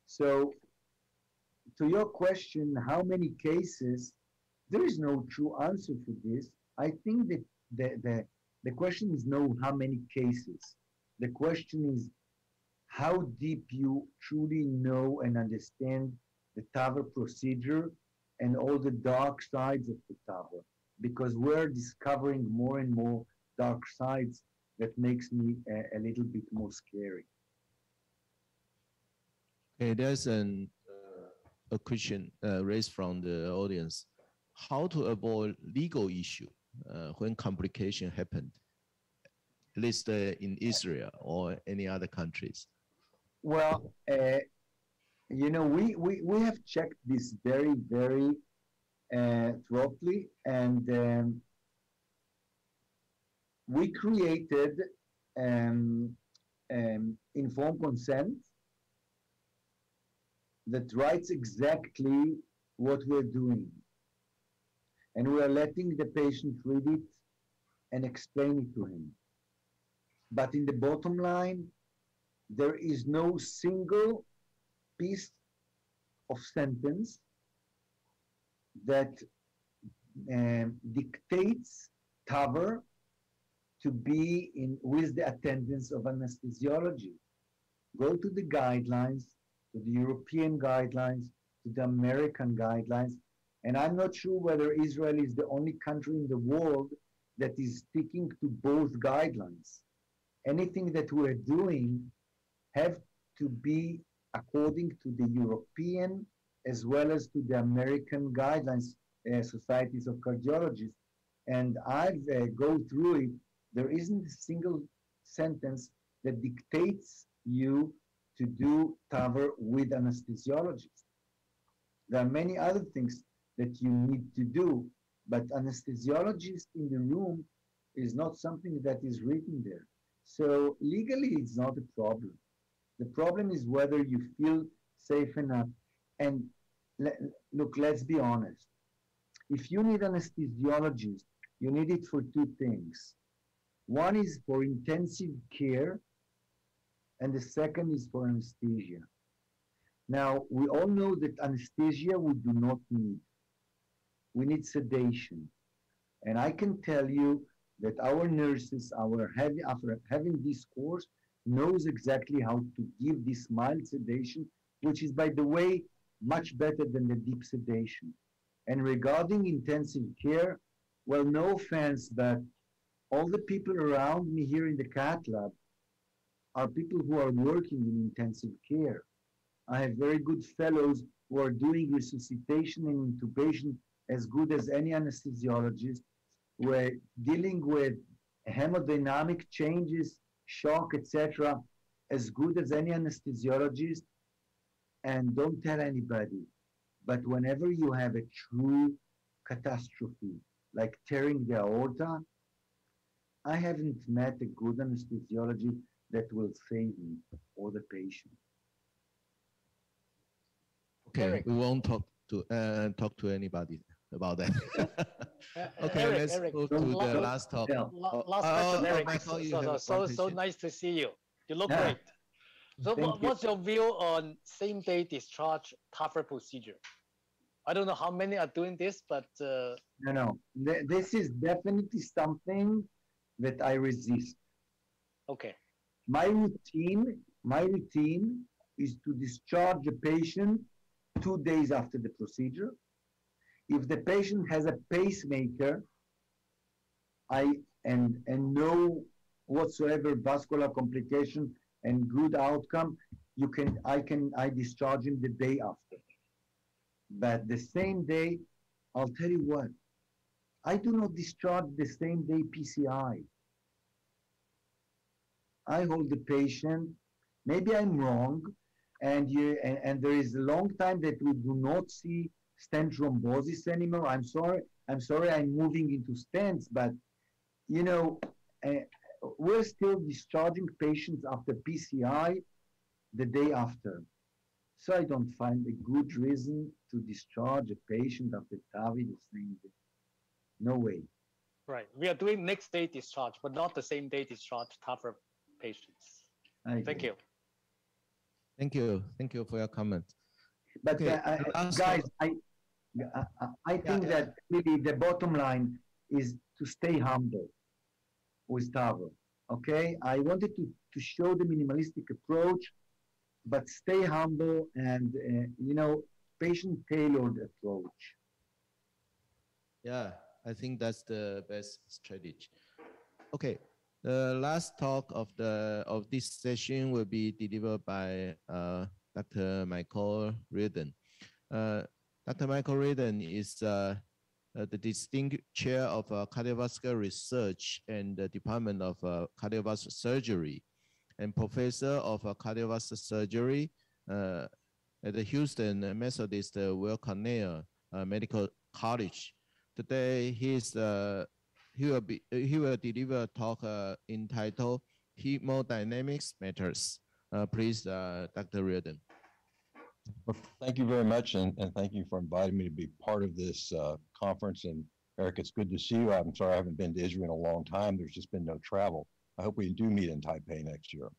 So, to your question, how many cases, there is no true answer for this. I think that the question is not how many cases. The question is how deep you truly know and understand the TAVR procedure and all the dark sides of the TAVR, because we're discovering more and more dark sides that makes me a little bit more scary. Okay, there's a question raised from the audience. How to avoid legal issue when complication happened, at least in Israel or any other countries? Well, you know, we have checked this very, very thoroughly, and we created informed consent that writes exactly what we're doing. and we are letting the patient read it and explain it to him. But in the bottom line, there is no single piece of sentence that dictates TAVR to be with the attendance of anesthesiology. Go to the guidelines, to the European guidelines, to the American guidelines, and I'm not sure whether Israel is the only country in the world that is sticking to both guidelines. Anything that we're doing have to be according to the European as well as to the American guidelines, societies of cardiologists. And I've go through it. There isn't a single sentence that dictates you to do TAVR with anesthesiologists. There are many other things that you need to do, but anesthesiologist in the room is not something that is written there. So legally, it's not a problem. The problem is whether you feel safe enough. And look, let's be honest. If you need anesthesiologist, you need it for two things. One is for intensive care, and the second is for anesthesia. Now, we all know that anesthesia we do not need. We need sedation. And I can tell you that our nurses, after having this course, knows exactly how to give this mild sedation, which is, by the way, much better than the deep sedation. And regarding intensive care, well, no offense, but all the people around me here in the cath lab are people who are working in intensive care. I have very good fellows who are doing resuscitation and intubation as good as any anesthesiologist. We're dealing with hemodynamic changes, shock, etc., as good as any anesthesiologist. And don't tell anybody, but whenever you have a true catastrophe, like tearing the aorta, I haven't met a good anesthesiology that will save me or the patient. Okay, Eric. we won't talk to anybody about that. Okay, Eric, let's Eric, move to the last talk. Last question, Eric. Michael, so nice to see you. You look Yeah. great. So what's your view on same-day discharge TAVR procedure? I don't know how many are doing this, but... No. This is definitely something that I resist. Okay. My routine is to discharge the patient 2 days after the procedure. If the patient has a pacemaker, and no whatsoever vascular complication and good outcome, I discharge him the day after. But the same day, I'll tell you what, I do not discharge the same day PCI. I hold the patient, maybe I'm wrong, and there is a long time that we do not see stent thrombosis anymore. I'm sorry, I'm moving into stents, but you know, we're still discharging patients after PCI the day after. So I don't find a good reason to discharge a patient after TAVI the same day. No way. Right. We are doing next day discharge, but not the same day discharge TAVR patients. Thank you. Thank you. Thank you for your comment. But okay, guys, I think that really the bottom line is to stay humble with TAVR. Okay, I wanted to show the minimalistic approach, but stay humble and you know, patient-tailored approach. Yeah, I think that's the best strategy. Okay, the last talk of this session will be delivered by Dr. Micheal Reardon. Dr. Micheal Reardon is the distinguished chair of cardiovascular research and the Department of Cardiovascular Surgery, and professor of cardiovascular surgery at the Houston Methodist Weill Cornell Medical College. Today, he will deliver a talk entitled "Hemodynamics Matters." Please, Dr. Reardon. Well, thank you very much, and thank you for inviting me to be part of this conference. And Eric, it's good to see you. I'm sorry I haven't been to Israel in a long time. There's just been no travel. I hope we do meet in Taipei next year.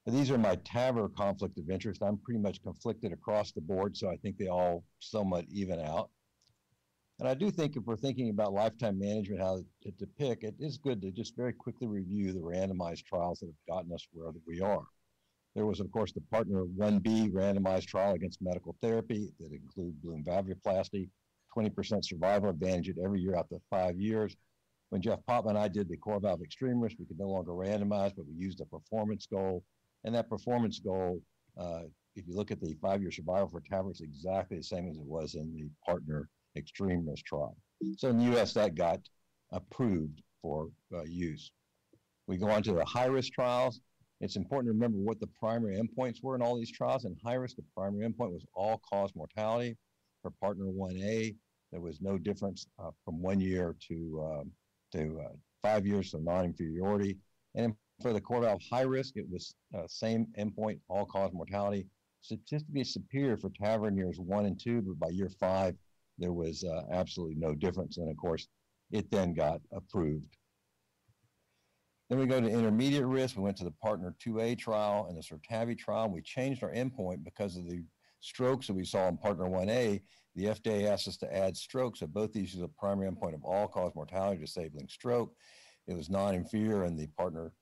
And these are my TAVR conflict of interest. I'm pretty much conflicted across the board, so I think they all somewhat even out. And I do think if we're thinking about lifetime management, how to pick, it is good to just very quickly review the randomized trials that have gotten us where we are. There was, of course, the PARTNER 1B randomized trial against medical therapy that include balloon valvuloplasty, 20% survival advantage at every year out to 5 years. When Jeff Popman and I did the core valve extreme risk, we could no longer randomize, but we used a performance goal. And that performance goal, if you look at the 5-year survival for TAVR, it's exactly the same as it was in the PARTNER extreme risk trial. So in the US, that got approved for use. We go on to the high-risk trials. It's important to remember what the primary endpoints were in all these trials. In high risk, the primary endpoint was all-cause mortality. For PARTNER 1A, there was no difference from 1 year to 5 years, so non-inferiority. And for the core valve high risk, it was same endpoint, all-cause mortality. Statistically superior for TAVR in years 1 and 2, but by year 5, there was absolutely no difference. And of course, it then got approved. Then we go to intermediate risk. We went to the PARTNER 2A trial and the TAVI trial. We changed our endpoint because of the strokes that we saw in PARTNER 1A. The FDA asked us to add strokes. So both these are the primary endpoint of all-cause mortality, disabling stroke. It was non-inferior in the PARTNER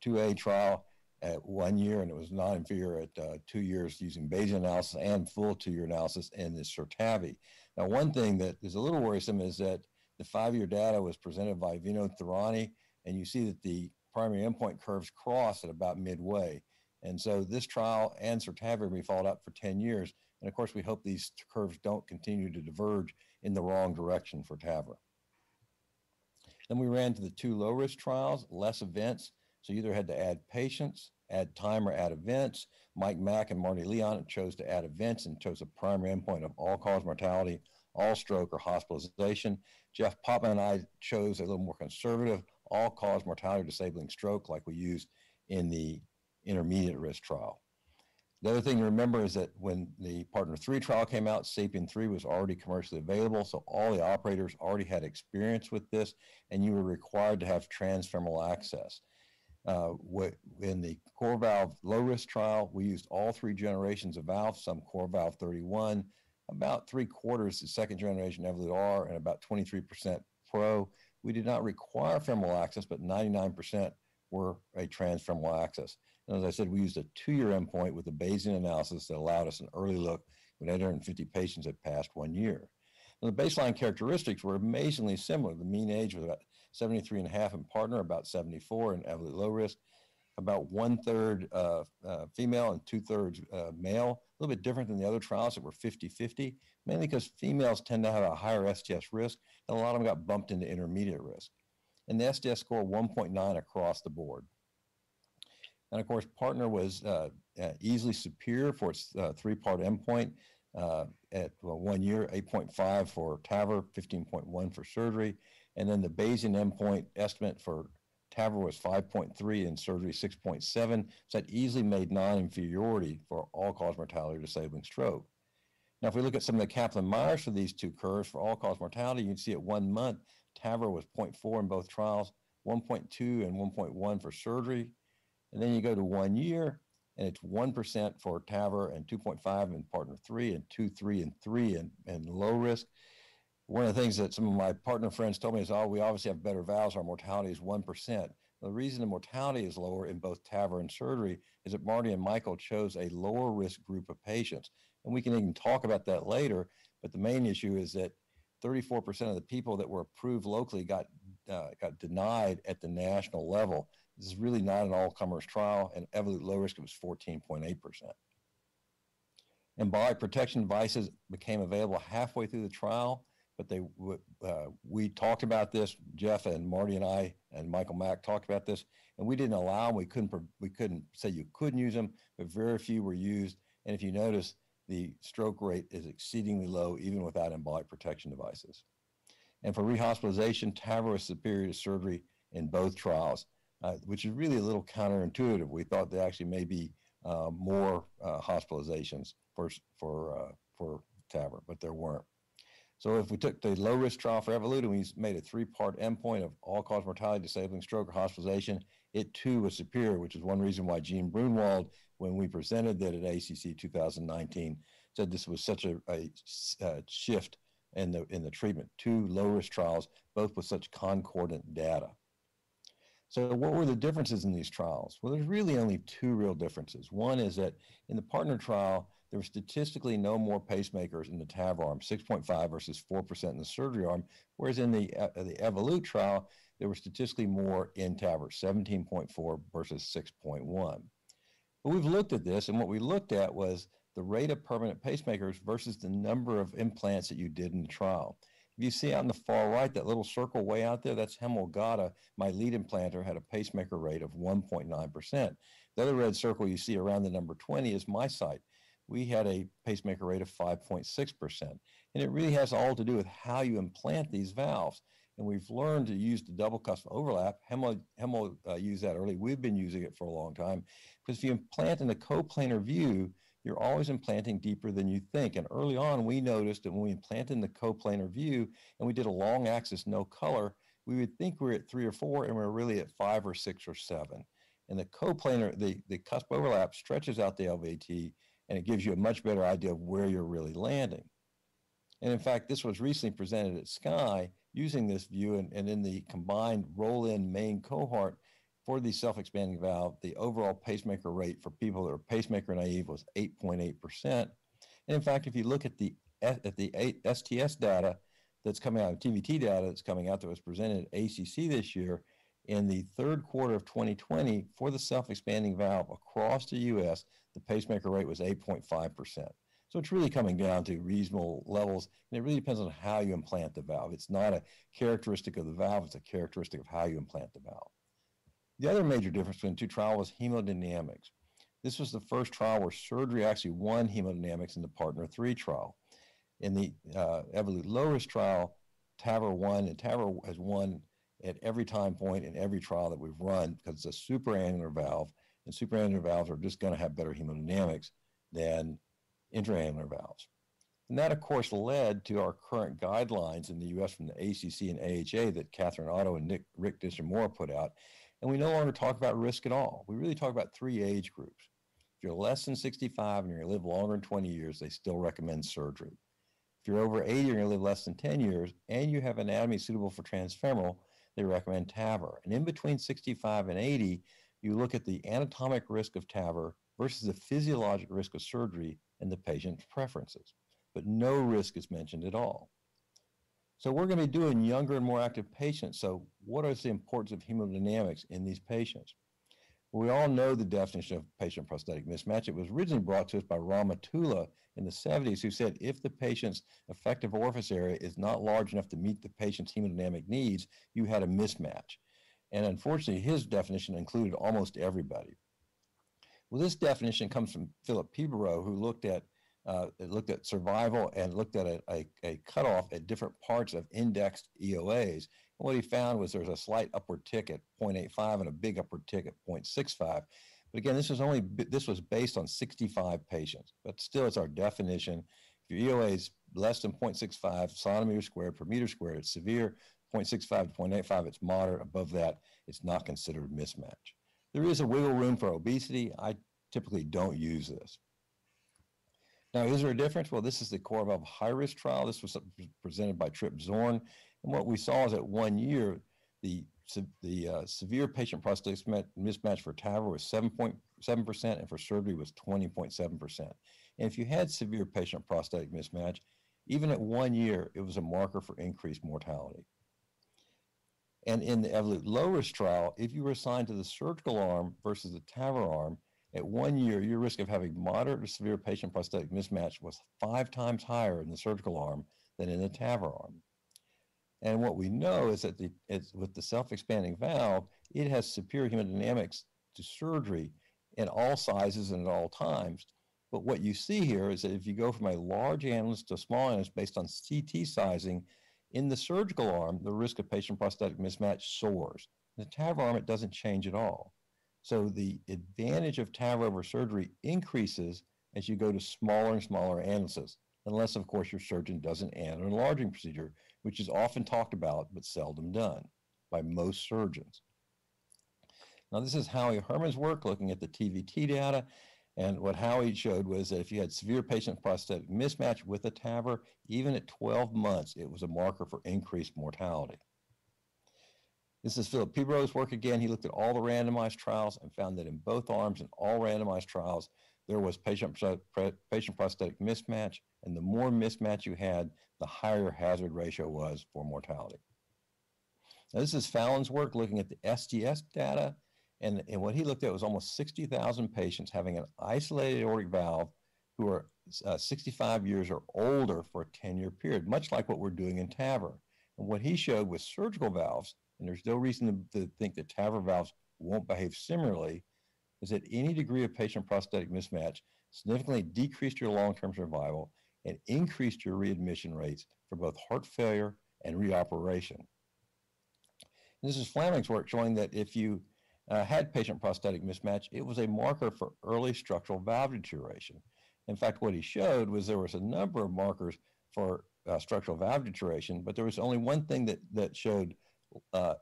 2A trial at 1 year, and it was non-inferior at 2 years using Bayesian analysis and full 2-year analysis in the TAVI. Now, one thing that is a little worrisome is that the 5-year data was presented by Vinod Thirani, and you see that the primary endpoint curves cross at about midway. And so this trial and TAVR will be followed up for 10 years. And of course, we hope these curves don't continue to diverge in the wrong direction for TAVR. Then we ran to the 2 low-risk trials, less events. So you either had to add patients, add time, or add events. Mike Mack and Marty Leon chose to add events and chose a primary endpoint of all-cause mortality, all stroke, or hospitalization. Jeff Popman and I chose a little more conservative, all-cause mortality, disabling stroke, like we used in the intermediate risk trial. The other thing to remember is that when the PARTNER 3 trial came out, SAPIEN 3 was already commercially available, so all the operators already had experience with this, and you were required to have transfemoral access. In the core valve low-risk trial, we used all 3 generations of valves, some core valve 31, about 3/4 the second generation Evolut R, and about 23% Pro. We did not require femoral access, but 99% were a transfemoral access. And as I said, we used a 2-year endpoint with a Bayesian analysis that allowed us an early look when 850 patients had passed 1 year. And the baseline characteristics were amazingly similar. The mean age was about 73.5 in PARTNER, about 74 in Evolut low risk, about 1/3 female and 2/3 male, a little bit different than the other trials that were 50-50, mainly because females tend to have a higher STS risk, and a lot of them got bumped into intermediate risk. And the STS score 1.9 across the board. And of course, PARTNER was easily superior for its 3-part endpoint at 1 year, 8.5 for TAVR, 15.1 for surgery. And then the Bayesian endpoint estimate for TAVR was 5.3 and surgery 6.7. So that easily made non-inferiority for all-cause mortality or disabling stroke. Now, if we look at some of the Kaplan-Meiers for these 2 curves for all-cause mortality, you can see at 1 month, TAVR was 0.4 in both trials, 1.2 and 1.1 for surgery. And then you go to 1 year, and it's 1% for TAVR and 2.5 in PARTNER 3 and 2, 3, and 3 in low risk. One of the things that some of my partner friends told me is, oh, we obviously have better valves. Our mortality is 1%. The reason the mortality is lower in both TAVR and surgery is that Marty and Michael chose a lower risk group of patients. And we can even talk about that later. But the main issue is that 34% of the people that were approved locally got denied at the national level. This is really not an all-comers trial, and Evolut low risk, it was 14.8%. Embolic protection devices became available halfway through the trial, but we talked about this. Jeff and Marty and I and Michael Mack talked about this, and we didn't allow them. We couldn't say you couldn't use them, but very few were used. And if you notice, the stroke rate is exceedingly low, even without embolic protection devices. And for rehospitalization, TAVR was superior to surgery in both trials, which is really a little counterintuitive. We thought there actually may be more hospitalizations for TAVR, but there weren't. So if we took the low-risk trial for Evolut and we made a 3-part endpoint of all-cause mortality, disabling stroke, or hospitalization, it too was superior, which is one reason why Gene Brunwald, when we presented that at ACC 2019, said this was such a shift in the treatment. 2 low-risk trials, both with such concordant data. So what were the differences in these trials? Well, there's really only 2 real differences. One is that in the partner trial, there were statistically no more pacemakers in the TAVR arm, 6.5 versus 4% in the surgery arm, whereas in the Evolut trial, there were statistically more in TAVR, 17.4 versus 6.1. But we've looked at this, and what we looked at was the rate of permanent pacemakers versus the number of implants that you did in the trial. If you see out in the far right, that little circle way out there, that's Hemogata. My lead implanter had a pacemaker rate of 1.9%. The other red circle you see around the number 20 is my site. We had a pacemaker rate of 5.6%. And it really has all to do with how you implant these valves. And we've learned to use the double cusp overlap. Hemo used that early. We've been using it for a long time. Because if you implant in a coplanar view, you're always implanting deeper than you think. And early on, we noticed that when we implanted in the coplanar view and we did a long axis, no color, we would think we're at 3 or 4, and we're really at 5 or 6 or 7. And the coplanar, the cusp overlap stretches out the LVT, and it gives you a much better idea of where you're really landing. And in fact, this was recently presented at SCAI using this view, and in the combined roll-in main cohort, for the self-expanding valve, the overall pacemaker rate for people that are pacemaker naive was 8.8%. And in fact, if you look at the STS data that's coming out, TVT data that's coming out that was presented at ACC this year, in the 3rd quarter of 2020, for the self-expanding valve across the US, the pacemaker rate was 8.5%. So it's really coming down to reasonable levels, and it really depends on how you implant the valve. It's not a characteristic of the valve, it's a characteristic of how you implant the valve. The other major difference between the 2 trials was hemodynamics. This was the first trial where surgery actually won hemodynamics in the PARTNER 3 trial. In the Evolut low-risk trial, TAVR won, and TAVR has won at every time point in every trial that we've run because it's a supraannular valve, and supraannular valves are just going to have better hemodynamics than intraannular valves. And that, of course, led to our current guidelines in the US from the ACC and AHA that Catherine Otto and Rick Dishamora put out. And we no longer talk about risk at all. We really talk about 3 age groups. If you're less than 65 and you're going to live longer than 20 years, they still recommend surgery. If you're over 80, you're going to live less than 10 years, and you have anatomy suitable for transfemoral, they recommend TAVR. And in between 65 and 80, you look at the anatomic risk of TAVR versus the physiologic risk of surgery and the patient's preferences. But no risk is mentioned at all. So we're going to be doing younger and more active patients. So what is the importance of hemodynamics in these patients? Well, we all know the definition of patient prosthetic mismatch. It was originally brought to us by Ramatula in the 70s, who said if the patient's effective orifice area is not large enough to meet the patient's hemodynamic needs, you had a mismatch. And unfortunately, his definition included almost everybody. Well, this definition comes from Philip Peeberow, who looked at survival and looked at a cutoff at different parts of indexed EOAs. And what he found was there's a slight upward tick at 0.85 and a big upward tick at 0.65. But again, this was based on 65 patients, but still it's our definition. If your EOA is less than 0.65 centimeters squared per meter squared, it's severe. 0.65 to 0.85, it's moderate. Above that, it's not considered a mismatch. There is a wiggle room for obesity. I typically don't use this. Now, is there a difference? Well, this is the CoreValve high-risk trial. This was presented by Trip Zorn. And what we saw is at 1 year, the severe patient prosthetic mismatch for TAVR was 7.7%, and for surgery was 20.7%. And if you had severe patient prosthetic mismatch, even at 1 year, it was a marker for increased mortality. And in the Evolut low-risk trial, if you were assigned to the surgical arm versus the TAVR arm, at 1 year, your risk of having moderate or severe patient prosthetic mismatch was 5 times higher in the surgical arm than in the TAVR arm. And what we know is that with the self-expanding valve, it has superior hemodynamics to surgery in all sizes and at all times. But what you see here is that if you go from a large annulus to a small annulus based on CT sizing, in the surgical arm, the risk of patient prosthetic mismatch soars. In the TAVR arm, it doesn't change at all. So the advantage of TAVR over surgery increases as you go to smaller and smaller annuluses. unless, of course, your surgeon doesn't add an enlarging procedure, which is often talked about but seldom done by most surgeons. Now, this is Howie Herman's work looking at the TVT data. And what Howie showed was that if you had severe patient prosthetic mismatch with a TAVR, even at 12 months, it was a marker for increased mortality. This is Philip Peebro's work again. He looked at all the randomized trials and found that in both arms in all randomized trials, there was patient prosthetic mismatch. And the more mismatch you had, the higher hazard ratio was for mortality. Now, this is Fallon's work looking at the STS data. And what he looked at was almost 60,000 patients having an isolated aortic valve who are 65 years or older for a 10-year period, much like what we're doing in TAVR. And what he showed with surgical valves, and there's no reason to think that TAVR valves won't behave similarly, is that any degree of patient prosthetic mismatch significantly decreased your long-term survival and increased your readmission rates for both heart failure and reoperation. And this is Fleming's work showing that if you had patient prosthetic mismatch, it was a marker for early structural valve deterioration. In fact, what he showed was there was a number of markers for structural valve deterioration, but there was only one thing that showed a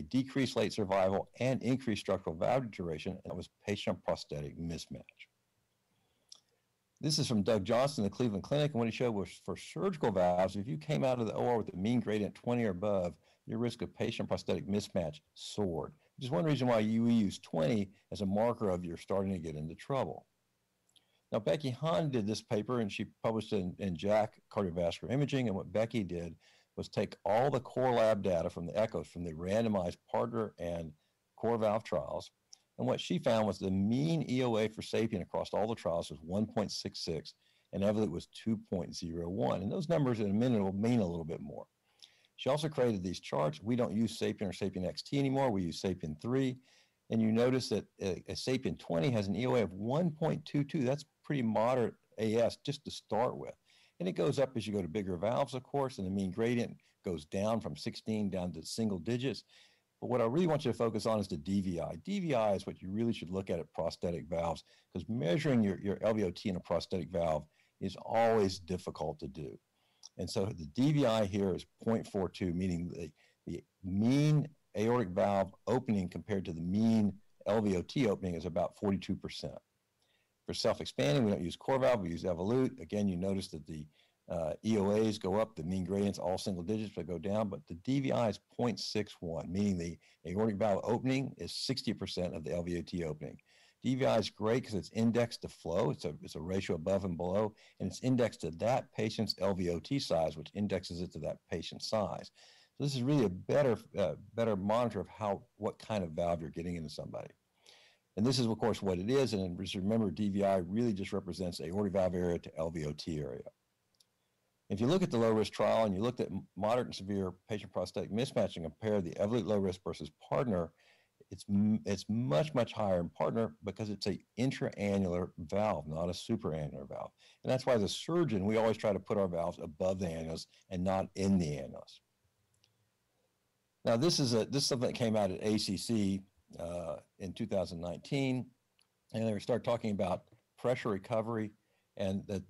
decreased late survival and increased structural valve deterioration, and that was patient prosthetic mismatch. This is from Doug Johnson, the Cleveland Clinic, and what he showed was for surgical valves, if you came out of the OR with a mean gradient 20 or above, your risk of patient prosthetic mismatch soared, which is one reason why we use 20 as a marker of you're starting to get into trouble. Now, Becky Hahn did this paper, and she published it in JACC Cardiovascular Imaging, and what Becky did was take all the core lab data from the echoes from the randomized partner and core valve trials, and what she found was the mean EOA for SAPIEN across all the trials was 1.66, and Evolut was 2.01, and those numbers in a minute will mean a little bit more. She also created these charts. We don't use SAPIEN or SAPIEN XT anymore. We use SAPIEN 3. And you notice that a SAPIEN 20 has an EOA of 1.22. That's pretty moderate AS just to start with. And it goes up as you go to bigger valves, of course, and the mean gradient goes down from 16 down to single digits. But what I really want you to focus on is the DVI. DVI is what you really should look at prosthetic valves, because measuring your LVOT in a prosthetic valve is always difficult to do. And so the DVI here is 0.42, meaning the mean aortic valve opening compared to the mean LVOT opening is about 42%. For self-expanding, we don't use core valve, we use Evolut. Again, you notice that the EOAs go up, the mean gradients, all single digits, but go down, but the DVI is 0.61, meaning the aortic valve opening is 60% of the LVOT opening. DVI is great because it's indexed to flow. It's a ratio above and below, and it's indexed to that patient's LVOT size, which indexes it to that patient size. So this is really a better monitor of what kind of valve you're getting into somebody. And this is, of course, what it is. And just remember, DVI really just represents aortic valve area to LVOT area. If you look at the low-risk trial and you looked at moderate and severe patient prosthetic mismatch and compare the Evolut low-risk versus partner, it's much, much higher in partner because it's an intra-annular valve, not a supraannular valve. And that's why as a surgeon, we always try to put our valves above the annulus and not in the annulus. Now, this is something that came out at ACC in 2019, and they start talking about pressure recovery, and that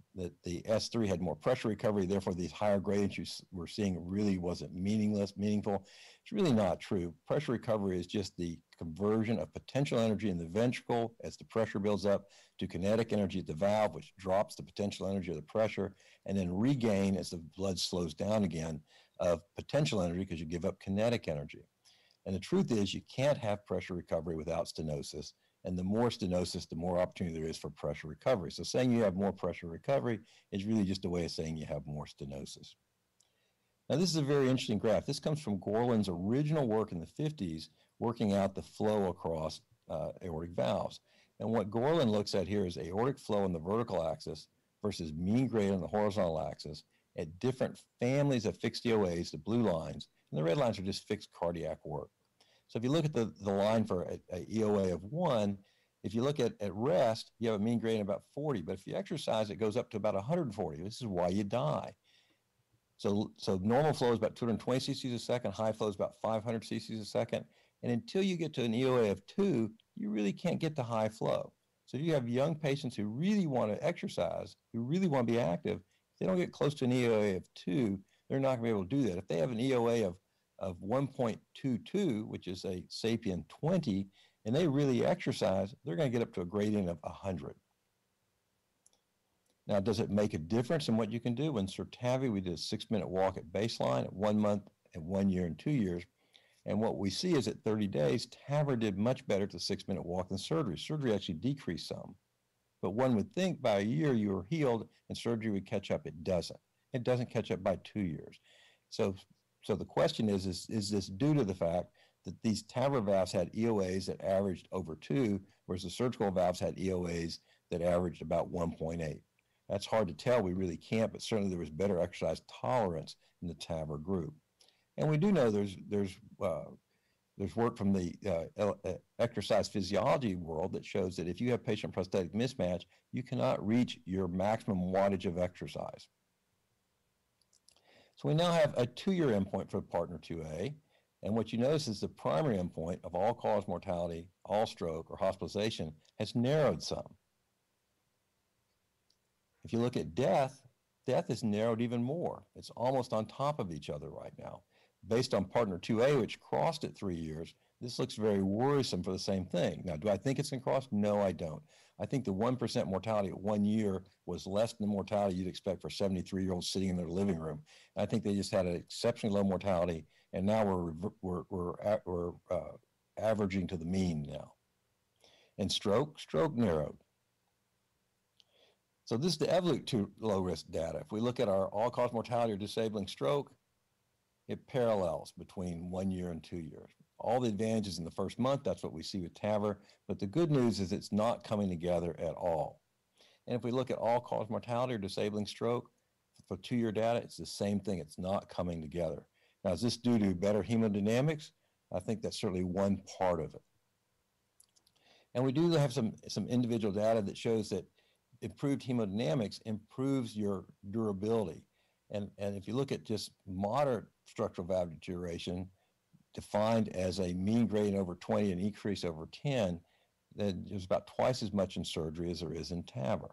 the S3 had more pressure recovery, therefore these higher gradients you were seeing really wasn't meaningful. It's really not true. Pressure recovery is just the conversion of potential energy in the ventricle as the pressure builds up to kinetic energy at the valve, which drops the potential energy of the pressure, and then regain as the blood slows down again of potential energy because you give up kinetic energy. And the truth is you can't have pressure recovery without stenosis. And the more stenosis, the more opportunity there is for pressure recovery. So saying you have more pressure recovery is really just a way of saying you have more stenosis. Now, this is a very interesting graph. This comes from Gorland's original work in the 50s, working out the flow across aortic valves. And what Gorland looks at here is aortic flow on the vertical axis versus mean gradient on the horizontal axis at different families of fixed EOAs, the blue lines, and the red lines are just fixed cardiac work. So if you look at the line for a EOA of 1, if you look at rest, you have a mean gradient about 40, but if you exercise, it goes up to about 140. This is why you die. So normal flow is about 220 cc's a second, high flow is about 500 cc's a second, and until you get to an EOA of 2, you really can't get to high flow. So if you have young patients who really want to exercise, who really want to be active, If they don't get close to an EOA of 2, they're not going to be able to do that. If they have an EOA of 1.22, which is a Sapien 20, and they really exercise, they're going to get up to a gradient of 100. Now, does it make a difference in what you can do? In TAVI, we did a 6-minute walk at baseline at 1 month, at 1 year, and 2 years. And what we see is at 30 days, TAVR did much better at the 6-minute walk than surgery. Surgery actually decreased some. But one would think by a year you were healed and surgery would catch up. It doesn't. It doesn't catch up by 2 years. So the question is this due to the fact that these TAVR valves had EOAs that averaged over 2, whereas the surgical valves had EOAs that averaged about 1.8? That's hard to tell. We really can't, but certainly there was better exercise tolerance in the TAVR group. And we do know there's work from the exercise physiology world that shows that if you have patient prosthetic mismatch, you cannot reach your maximum wattage of exercise. So we now have a 2-year endpoint for PARTNER 2A. And what you notice is the primary endpoint of all-cause mortality, all stroke, or hospitalization has narrowed some. If you look at death, death is narrowed even more. It's almost on top of each other right now. Based on PARTNER 2A, which crossed at 3 years, this looks very worrisome for the same thing. Now, do I think it's going to cross? No, I don't. I think the 1% mortality at 1 year was less than the mortality you'd expect for 73-year-olds sitting in their living room. I think they just had an exceptionally low mortality, and now we're averaging to the mean now. And stroke narrowed. So this is the Evolut 2 low-risk data. If we look at our all-cause mortality or disabling stroke, it parallels between 1 year and 2 years. All the advantages in the first month, that's what we see with TAVR, but the good news is it's not coming together at all. And if we look at all-cause mortality or disabling stroke, for 2-year data, it's the same thing. It's not coming together. Now, is this due to better hemodynamics? I think that's certainly one part of it. And we do have some individual data that shows that improved hemodynamics improves your durability. And if you look at just moderate structural valve deterioration, defined as a mean gradient over 20 and increase over 10, then there's about twice as much in surgery as there is in TAVR.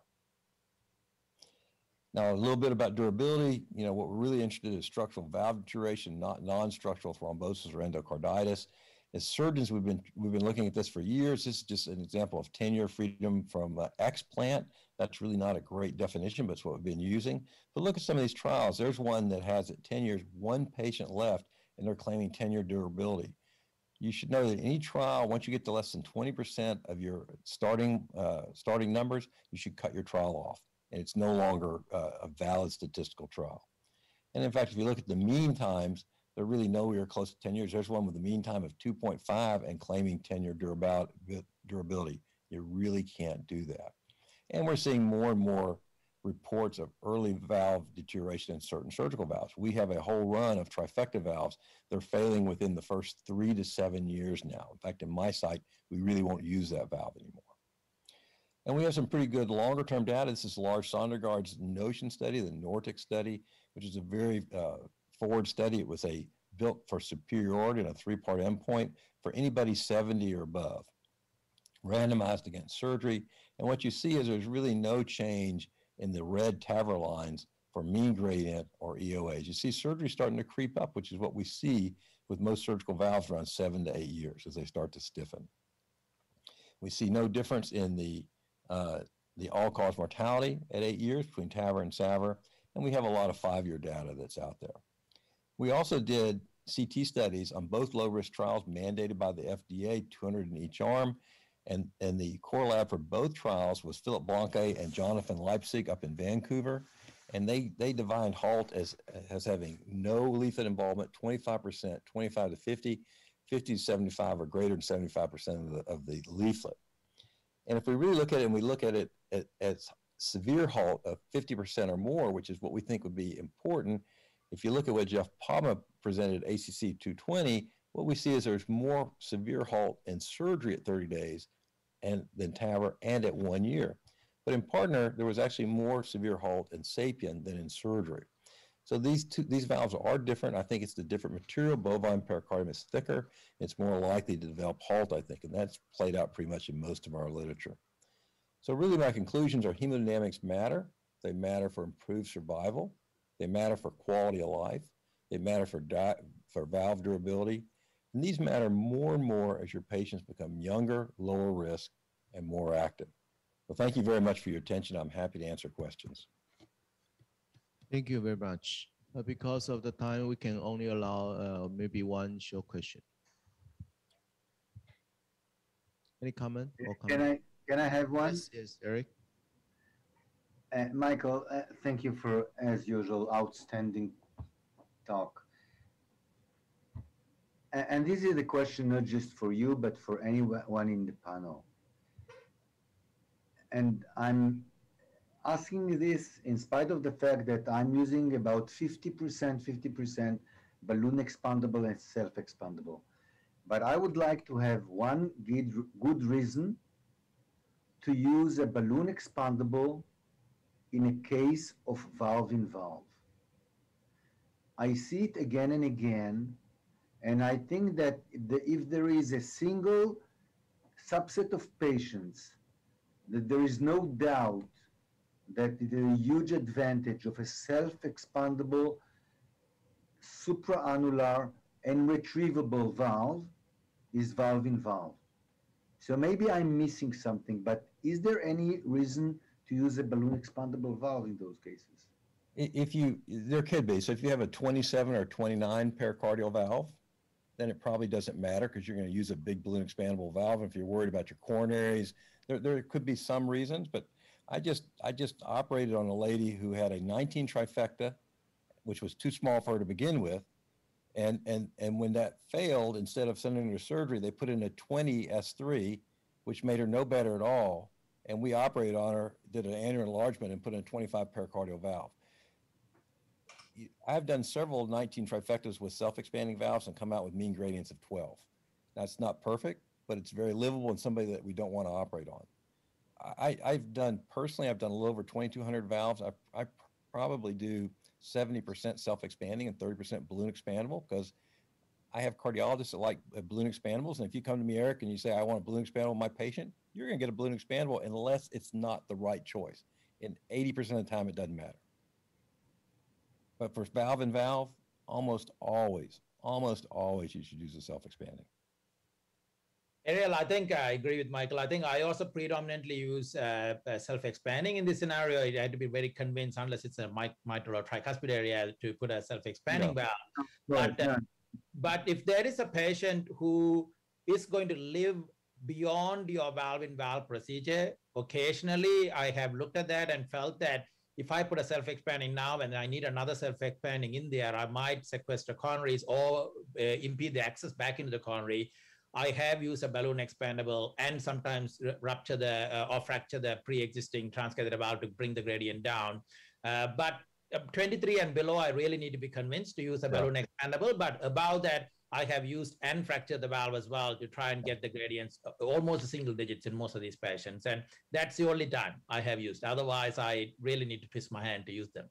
Now, a little bit about durability. You know, what we're really interested in is structural valve deterioration, not non-structural thrombosis or endocarditis. As surgeons, we've been looking at this for years. This is just an example of 10-year freedom from explant. That's really not a great definition, but it's what we've been using. But look at some of these trials. There's one that has at 10 years, 1 patient left, and they're claiming 10-year durability. You should know that any trial, once you get to less than 20% of your starting numbers, you should cut your trial off, and it's no longer a valid statistical trial. And in fact, if you look at the mean times, they're really nowhere close to 10 years. There's one with a mean time of 2.5 and claiming 10-year durability. You really can't do that. And we're seeing more and more reports of early valve deterioration in certain surgical valves. We have a whole run of trifecta valves. They're failing within the first 3 to 7 years now. In fact, in my site, we really won't use that valve anymore. And we have some pretty good longer-term data. This is Lars Sondergaard's NOTION study, the Nordic study, which is a very forward study. It was built for superiority and a 3-part endpoint for anybody 70 or above, randomized against surgery. And what you see is there's really no change in the red TAVR lines for mean gradient or EOAs. You see surgery starting to creep up, which is what we see with most surgical valves around 7 to 8 years as they start to stiffen. We see no difference in the all-cause mortality at 8 years between TAVR and SAVR, and we have a lot of 5-year data that's out there. We also did CT studies on both low-risk trials mandated by the FDA, 200 in each arm, and the core lab for both trials was Philip Blanque and Jonathan Leipzig up in Vancouver, and they defined HALT as having no leaflet involvement, 25%, 25 to 50, 50 to 75 or greater than 75% of the leaflet. And if we really look at it, and we look at it as severe HALT of 50% or more, which is what we think would be important, if you look at what Jeff Palma presented at ACC 220, what we see is there's more severe HALT in surgery at 30 days than TAVR and at 1 year. But in PARTNER, there was actually more severe HALT in Sapien than in surgery. So these valves are different. I think it's the different material. Bovine pericardium is thicker. It's more likely to develop HALT, I think, and that's played out pretty much in most of our literature. So really my conclusions are hemodynamics matter. they matter for improved survival, they matter for quality of life, they matter for valve durability, and these matter more and more as your patients become younger, lower risk, and more active. Well, thank you very much for your attention. I'm happy to answer questions. Thank you very much. Because of the time, we can only allow maybe one short question. Any comment? Or comment? Can I have one? Yes, Eric. Michael, thank you for, as usual, outstanding talk. And this is a question not just for you, but for anyone in the panel. And I'm asking this in spite of the fact that I'm using about 50% balloon expandable and self-expandable. But I would like to have one good reason to use a balloon expandable in a case of valve-in-valve. I see it again and again, and I think that if there is a single subset of patients that there is no doubt that the huge advantage of a self-expandable supraannular and retrievable valve is valve-in-valve. So maybe I'm missing something, but is there any reason to use a balloon expandable valve in those cases? There could be. So if you have a 27 or 29 pericardial valve, then it probably doesn't matter because you're going to use a big balloon expandable valve. If you're worried about your coronaries, there could be some reasons, but I just operated on a lady who had a 19 trifecta, which was too small for her to begin with. And when that failed, instead of sending her to surgery, they put in a 20 S3, which made her no better at all. And we operated on her, did an annular enlargement, and put in a 25 pericardial valve. I've done several 19 trifectas with self-expanding valves and come out with mean gradients of 12. That's not perfect, but it's very livable and somebody that we don't want to operate on. I've done a little over 2,200 valves. I probably do 70% self-expanding and 30% balloon expandable because I have cardiologists that like balloon expandables. And if you come to me, Eric, and you say, I want a balloon expandable with my patient, you're going to get a balloon expandable unless it's not the right choice. And 80% of the time, it doesn't matter. But for valve-in-valve, almost always, you should use a self-expanding. Ariel, I think I agree with Michael. I think I also predominantly use self-expanding in this scenario. I had to be very convinced, unless it's a mitral or tricuspid area, to put a self-expanding valve. Right, but if there is a patient who is going to live beyond your valve-in-valve procedure, occasionally I have looked at that and felt that if I put a self-expanding now and I need another self-expanding in there, I might sequester coronaries or impede the access back into the coronary. I have used a balloon expandable and sometimes rupture or fracture the pre-existing transcatheter valve to bring the gradient down. But 23 and below, I really need to be convinced to use a balloon expandable. But above that, I have used and fractured the valve as well to try and get the gradients almost single digits in most of these patients. And that's the only time I have used. Otherwise, I really need to twist my hand to use them.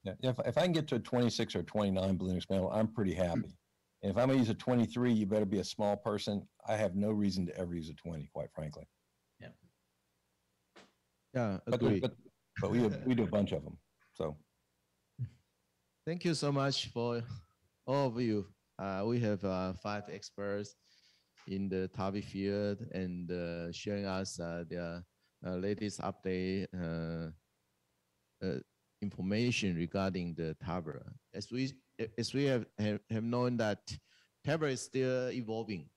Yeah, if I can get to a 26 or 29 balloon expandable, I'm pretty happy. And if I'm going to use a 23, you better be a small person. I have no reason to ever use a 20, quite frankly. Yeah. Yeah, agree. But we do a bunch of them. So. Thank you so much for all of you. We have 5 experts in the TAVI field and sharing us their latest update information regarding the TAVR. As we have known that TAVR is still evolving.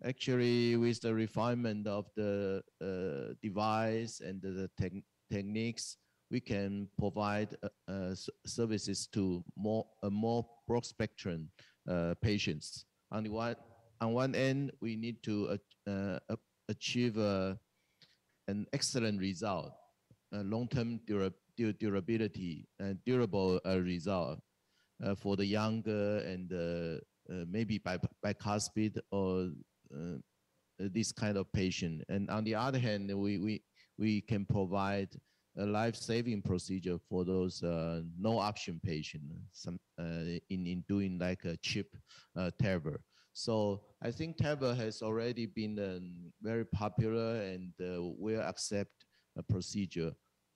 Actually, with the refinement of the device and the techniques, we can provide services to a more broad spectrum patients. On one end, we need to achieve an excellent result, long-term durability and durable result for the younger and maybe bicuspid or this kind of patient. And on the other hand, we can provide a life-saving procedure for those no option patients in doing like a cheap TAVR. So I think TAVR has already been very popular and well accepted procedure.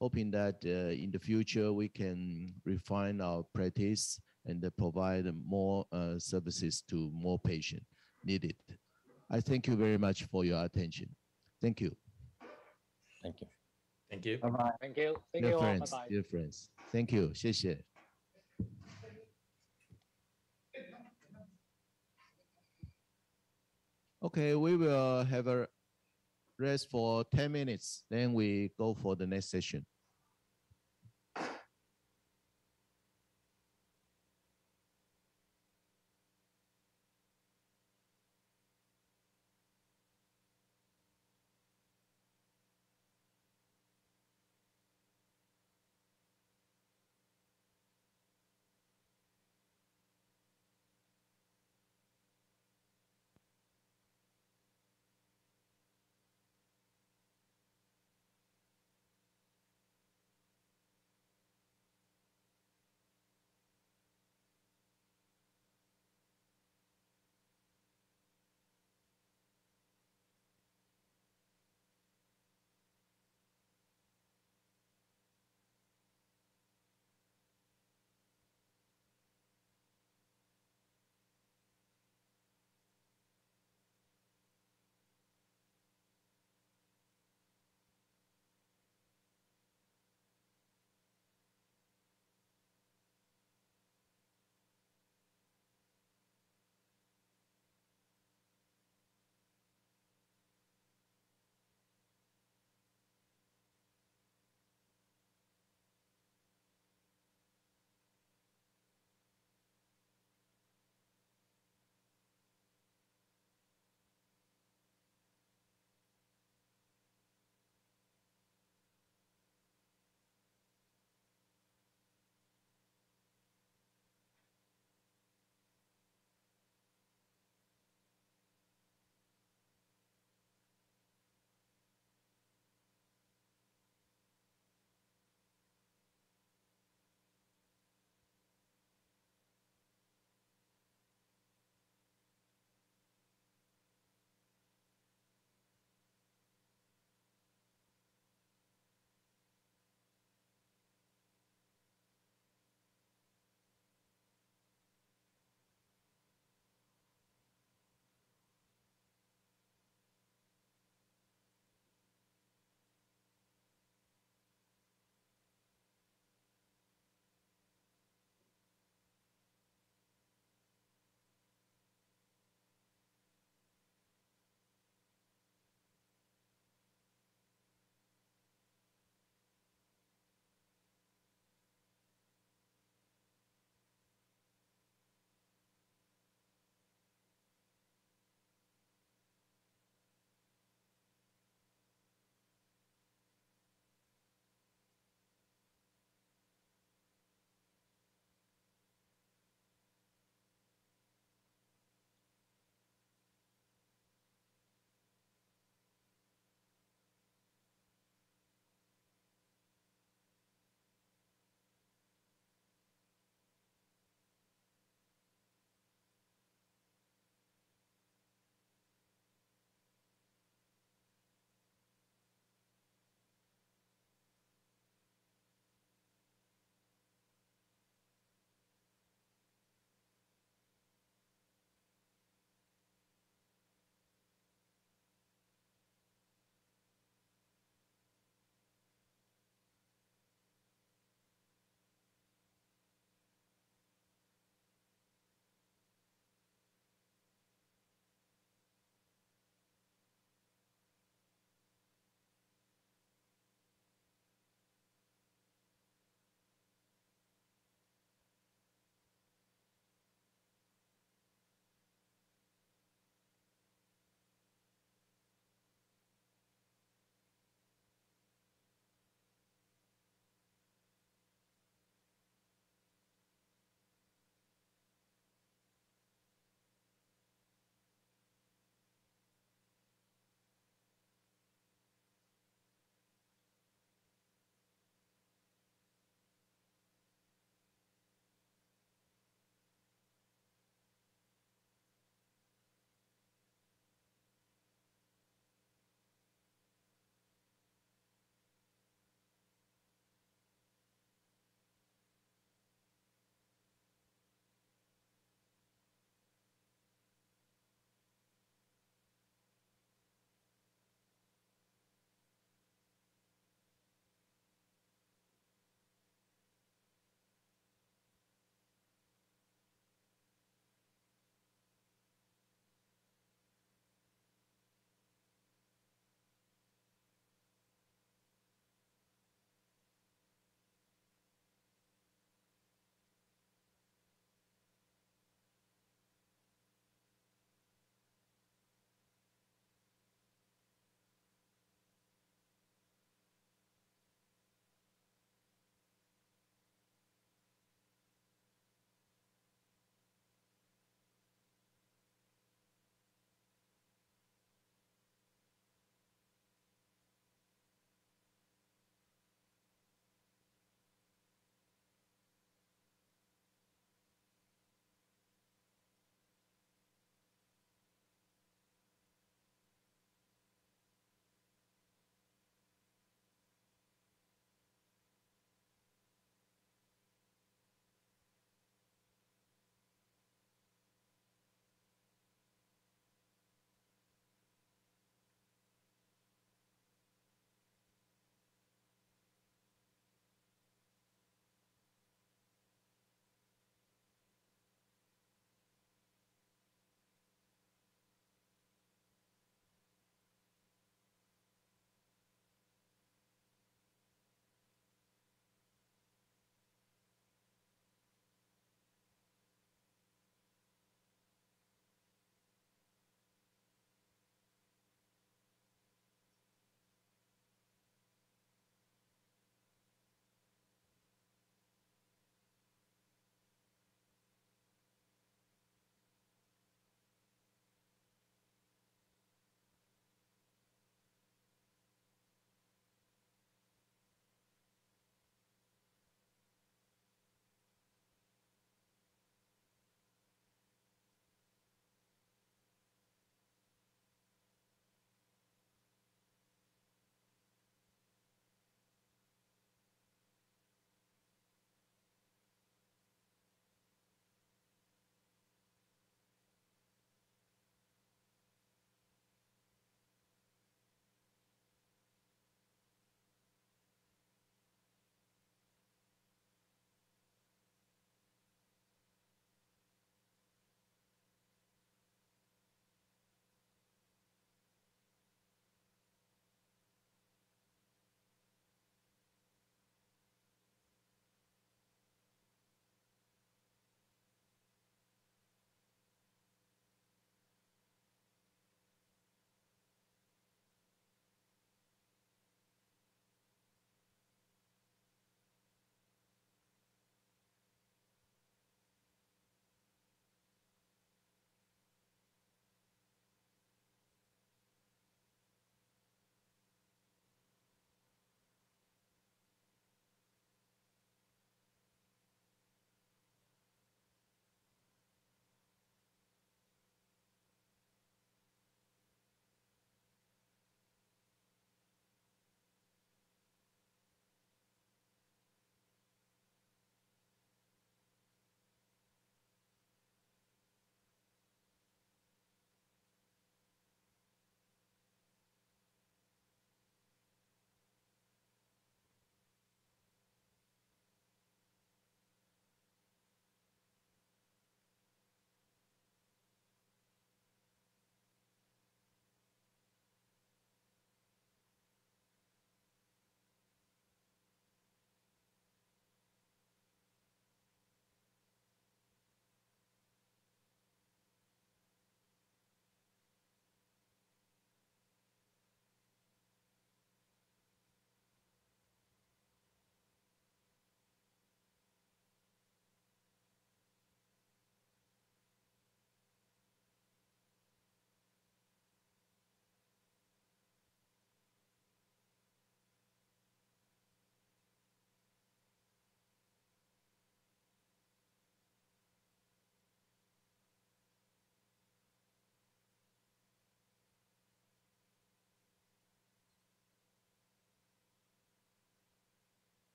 hoping that in the future we can refine our practice and provide more services to more patients needed. I thank you very much for your attention. Thank you. Thank you. Thank you. Bye-bye. Thank you. Thank Dear you all. friends, Bye-bye. dear friends. Thank you. 谢谢. Okay, we will have a rest for 10 minutes. Then we go for the next session.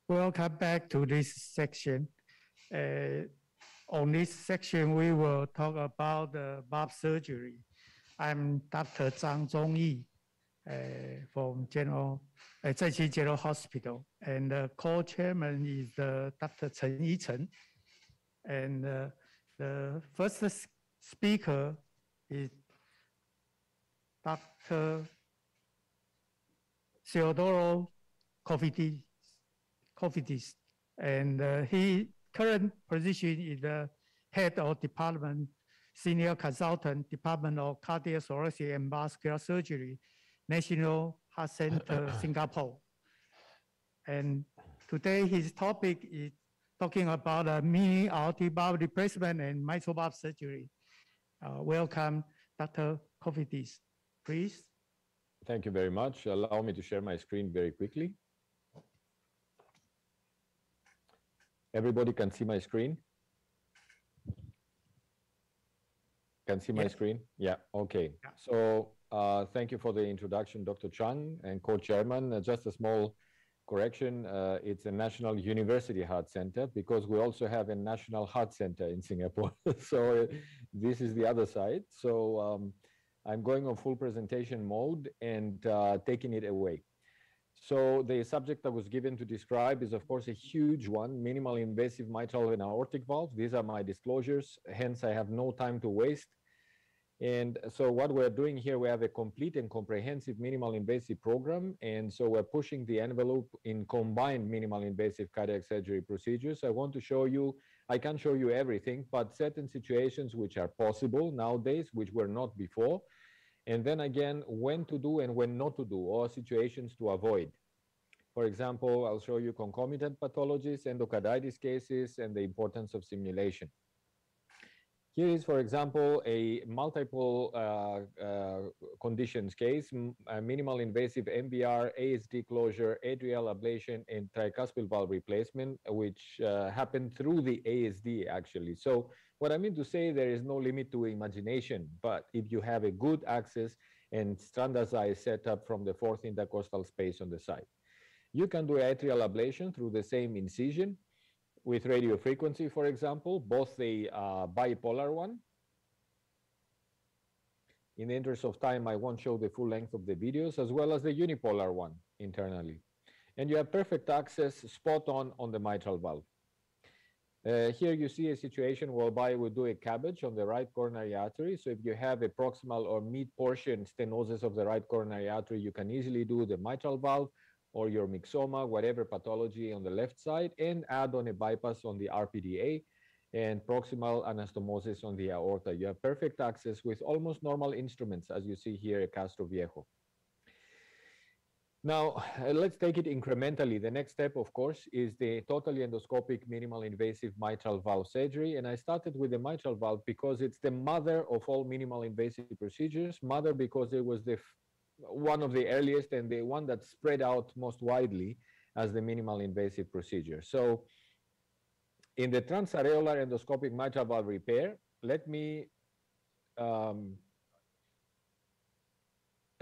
Welcome back to this section. On this section, we will talk about the valve surgery. I'm Dr. Zhang Zhongyi from Zheqi General Hospital, and the co-chairman is Dr. Chen Yichen. And the first speaker is Dr. Theodoros Kofidis, and he current position is the head of department, senior consultant, Department of Cardiothoracic and Vascular Surgery, National Heart Center, Singapore. And today his topic is talking about mini aortic valve replacement and mitral valve surgery. Welcome, Dr. Kofidis, please. Thank you very much. Allow me to share my screen very quickly. Everybody can see my screen? Can see my screen? Yeah, okay. Yeah. So thank you for the introduction, Dr. Chang and co-chairman. Just a small correction. It's a National University Heart Center because we also have a National Heart Center in Singapore. So this is the other side. So I'm going on full presentation mode and taking it away. So the subject that was given to describe is, of course, a huge one, minimal invasive mitral and aortic valves. These are my disclosures, hence I have no time to waste. And so what we're doing here, we have a complete and comprehensive minimal invasive program. And so we're pushing the envelope in combined minimal invasive cardiac surgery procedures. I want to show you, I can't show you everything, but certain situations which are possible nowadays, which were not before. And then again, when to do and when not to do, or situations to avoid. For example, I'll show you concomitant pathologies, endocarditis cases, and the importance of simulation. Here is, for example, a multiple conditions case, a minimal invasive MVR, ASD closure, atrial ablation, and tricuspid valve replacement, which happened through the ASD, actually. So what I mean to say, there is no limit to imagination, but if you have a good access and standardized setup from the fourth intercostal space on the side. You can do atrial ablation through the same incision with radio frequency, for example, both the bipolar one. In the interest of time, I won't show the full length of the videos, as well as the unipolar one internally. And you have perfect access spot on the mitral valve. Here you see a situation whereby we do a cabbage on the right coronary artery. So if you have a proximal or mid portion stenosis of the right coronary artery, you can easily do the mitral valve or your myxoma, whatever pathology on the left side, and add on a bypass on the RPDA and proximal anastomosis on the aorta. You have perfect access with almost normal instruments, as you see here at Castro Viejo. Now, let's take it incrementally. The next step, of course, is the totally endoscopic minimal invasive mitral valve surgery. And I started with the mitral valve because it's the mother of all minimal invasive procedures. Mother because it was the one of the earliest and the one that spread out most widely as the minimal invasive procedure. So in the transareolar endoscopic mitral valve repair, let me, can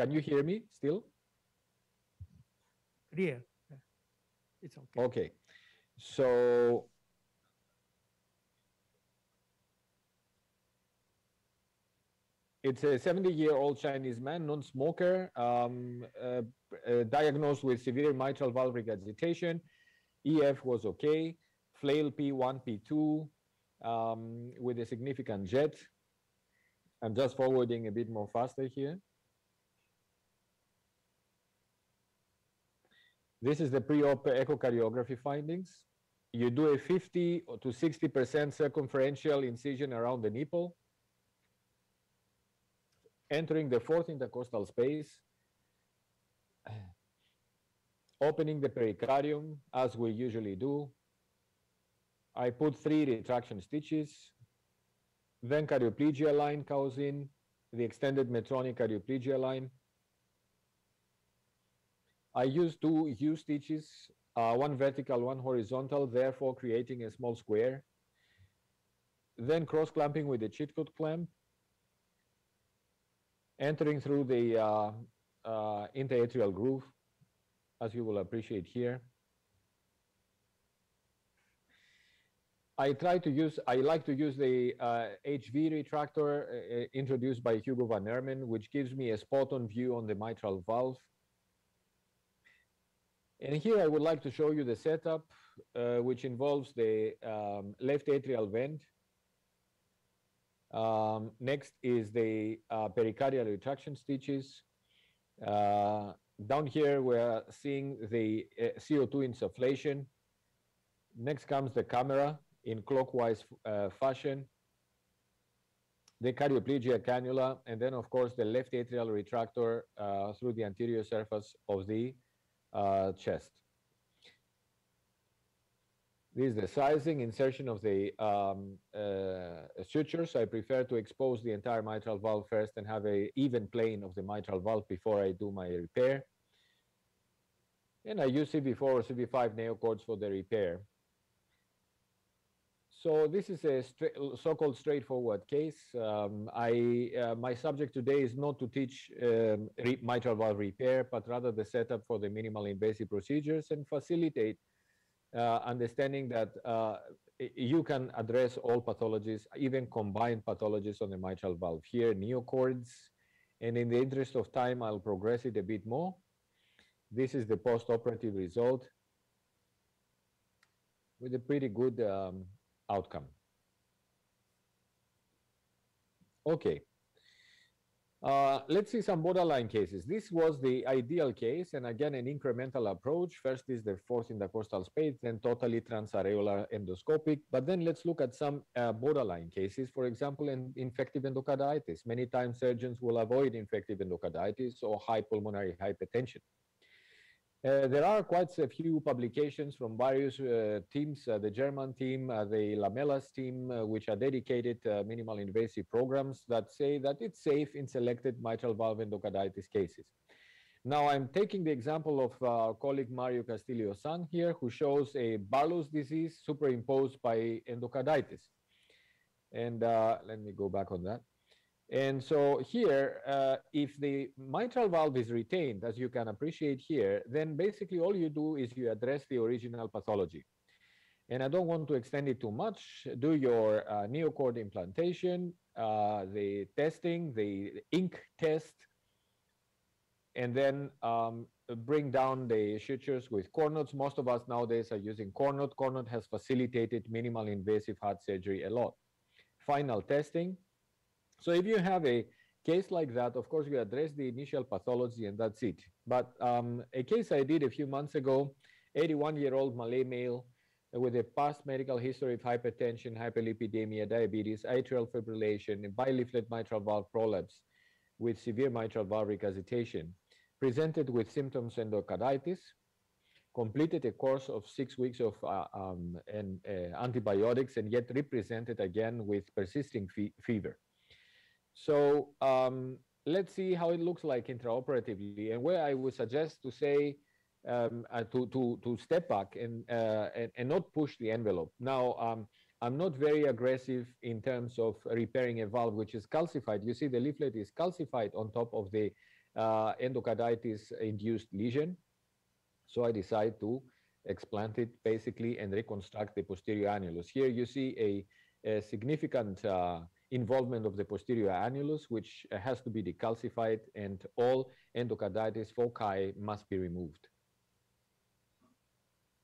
you hear me still? Clear. It's okay. Okay. So it's a 70-year-old Chinese man, non-smoker, diagnosed with severe mitral valve regurgitation. EF was okay. Flail P1, P2 with a significant jet. I'm just forwarding a bit more faster here. This is the pre-op echocardiography findings. You do a 50 to 60% circumferential incision around the nipple, entering the fourth intercostal space, opening the pericardium, as we usually do. I put 3 retraction stitches, then cardioplegia line goes in, the extended Medtronic cardioplegia line. I use 2 U stitches, one vertical, one horizontal, therefore creating a small square. Then cross clamping with the Chitcote clamp, entering through the interatrial groove, as you will appreciate here. I like to use the HV retractor introduced by Hugo van Hermen, which gives me a spot-on view on the mitral valve. And here I would like to show you the setup, which involves the left atrial vent. Next is the pericardial retraction stitches. Down here, we're seeing the CO2 insufflation. Next comes the camera in clockwise fashion, the cardioplegia cannula, and then, of course, the left atrial retractor through the anterior surface of the chest. This is the sizing, insertion of the sutures. I prefer to expose the entire mitral valve first and have an even plane of the mitral valve before I do my repair. And I use CV4 or CV5 neocords for the repair. So this is a so-called straightforward case. My subject today is not to teach mitral valve repair, but rather the setup for the minimal invasive procedures and facilitate understanding that you can address all pathologies, even combined pathologies on the mitral valve. Here, neocords, and in the interest of time, I'll progress it a bit more. This is the post-operative result with a pretty good outcome. Okay. Let's see some borderline cases. This was the ideal case, and again, an incremental approach. First is the fourth intercostal space, then totally transareolar endoscopic. But then let's look at some borderline cases. For example, in infective endocarditis. Many times surgeons will avoid infective endocarditis or high pulmonary hypertension. There are quite a few publications from various teams, the German team, the Lamellas team, which are dedicated minimal invasive programs that say that it's safe in selected mitral valve endocarditis cases. Now, I'm taking the example of our colleague Mario Castillo-San here, who shows a Barlow's disease superimposed by endocarditis. And let me go back on that. And so here, if the mitral valve is retained, as you can appreciate here, then basically all you do is you address the original pathology. And I don't want to extend it too much. Do your neocord implantation, the testing, the ink test, and then bring down the sutures with Cornots. Most of us nowadays are using Cornot. Cornot has facilitated minimal invasive heart surgery a lot. Final testing. So if you have a case like that, of course, you address the initial pathology and that's it. But a case I did a few months ago, 81-year-old Malay male with a past medical history of hypertension, hyperlipidemia, diabetes, atrial fibrillation, and bileaflet mitral valve prolapse with severe mitral valve regurgitation, presented with symptoms endocarditis, completed a course of 6 weeks of antibiotics, and yet represented again with persisting fever. So let's see how it looks like intraoperatively, and where I would suggest to say to step back and not push the envelope. Now, I'm not very aggressive in terms of repairing a valve which is calcified. You see the leaflet is calcified on top of the endocarditis-induced lesion. So I decide to explant it basically and reconstruct the posterior annulus. Here you see a significant involvement of the posterior annulus, which has to be decalcified, and all endocarditis foci must be removed.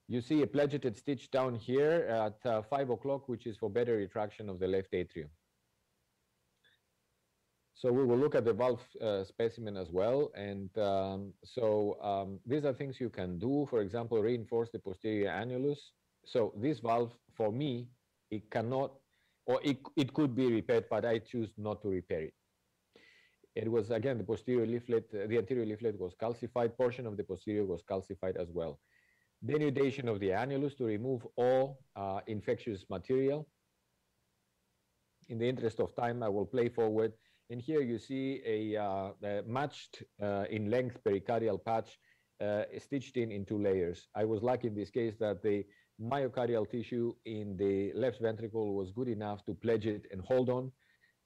You see a pledgeted stitch down here at 5 o'clock, which is for better retraction of the left atrium. So we will look at the valve specimen as well. And these are things you can do. For example, reinforce the posterior annulus. So this valve, for me, it cannot, or it could be repaired, but I choose not to repair it. It was, again, the posterior leaflet, the anterior leaflet was calcified, portion of the posterior was calcified as well. Denudation of the annulus to remove all infectious material. In the interest of time, I will play forward. And here you see a matched in length pericardial patch stitched in 2 layers. I was lucky in this case that the myocardial tissue in the left ventricle was good enough to pledge it and hold on.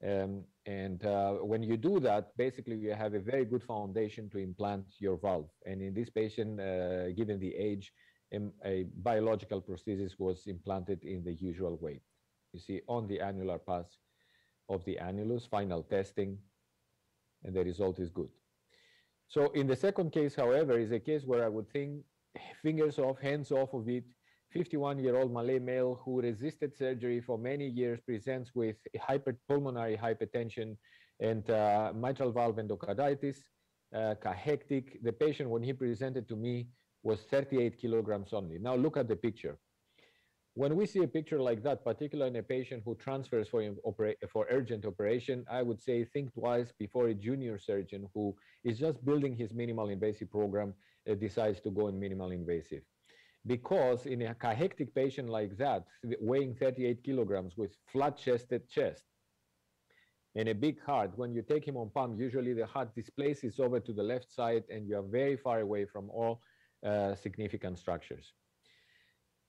When you do that, basically you have a very good foundation to implant your valve. And in this patient, given the age, a biological prosthesis was implanted in the usual way. You see on the annular pass of the annulus, final testing, and the result is good. So in the second case, however, is a case where I would think fingers off, hands off of it. 51-year-old Malay male who resisted surgery for many years presents with pulmonary hypertension and mitral valve endocarditis, cahectic. The patient, when he presented to me, was 38 kilograms only. Now look at the picture. When we see a picture like that, particularly in a patient who transfers for urgent operation, I would say think twice before a junior surgeon who is just building his minimal invasive program decides to go in minimal invasive. Because in a cahectic patient like that, weighing 38 kilograms with flat-chested chest and a big heart, when you take him on pump, usually the heart displaces over to the left side and you are very far away from all significant structures.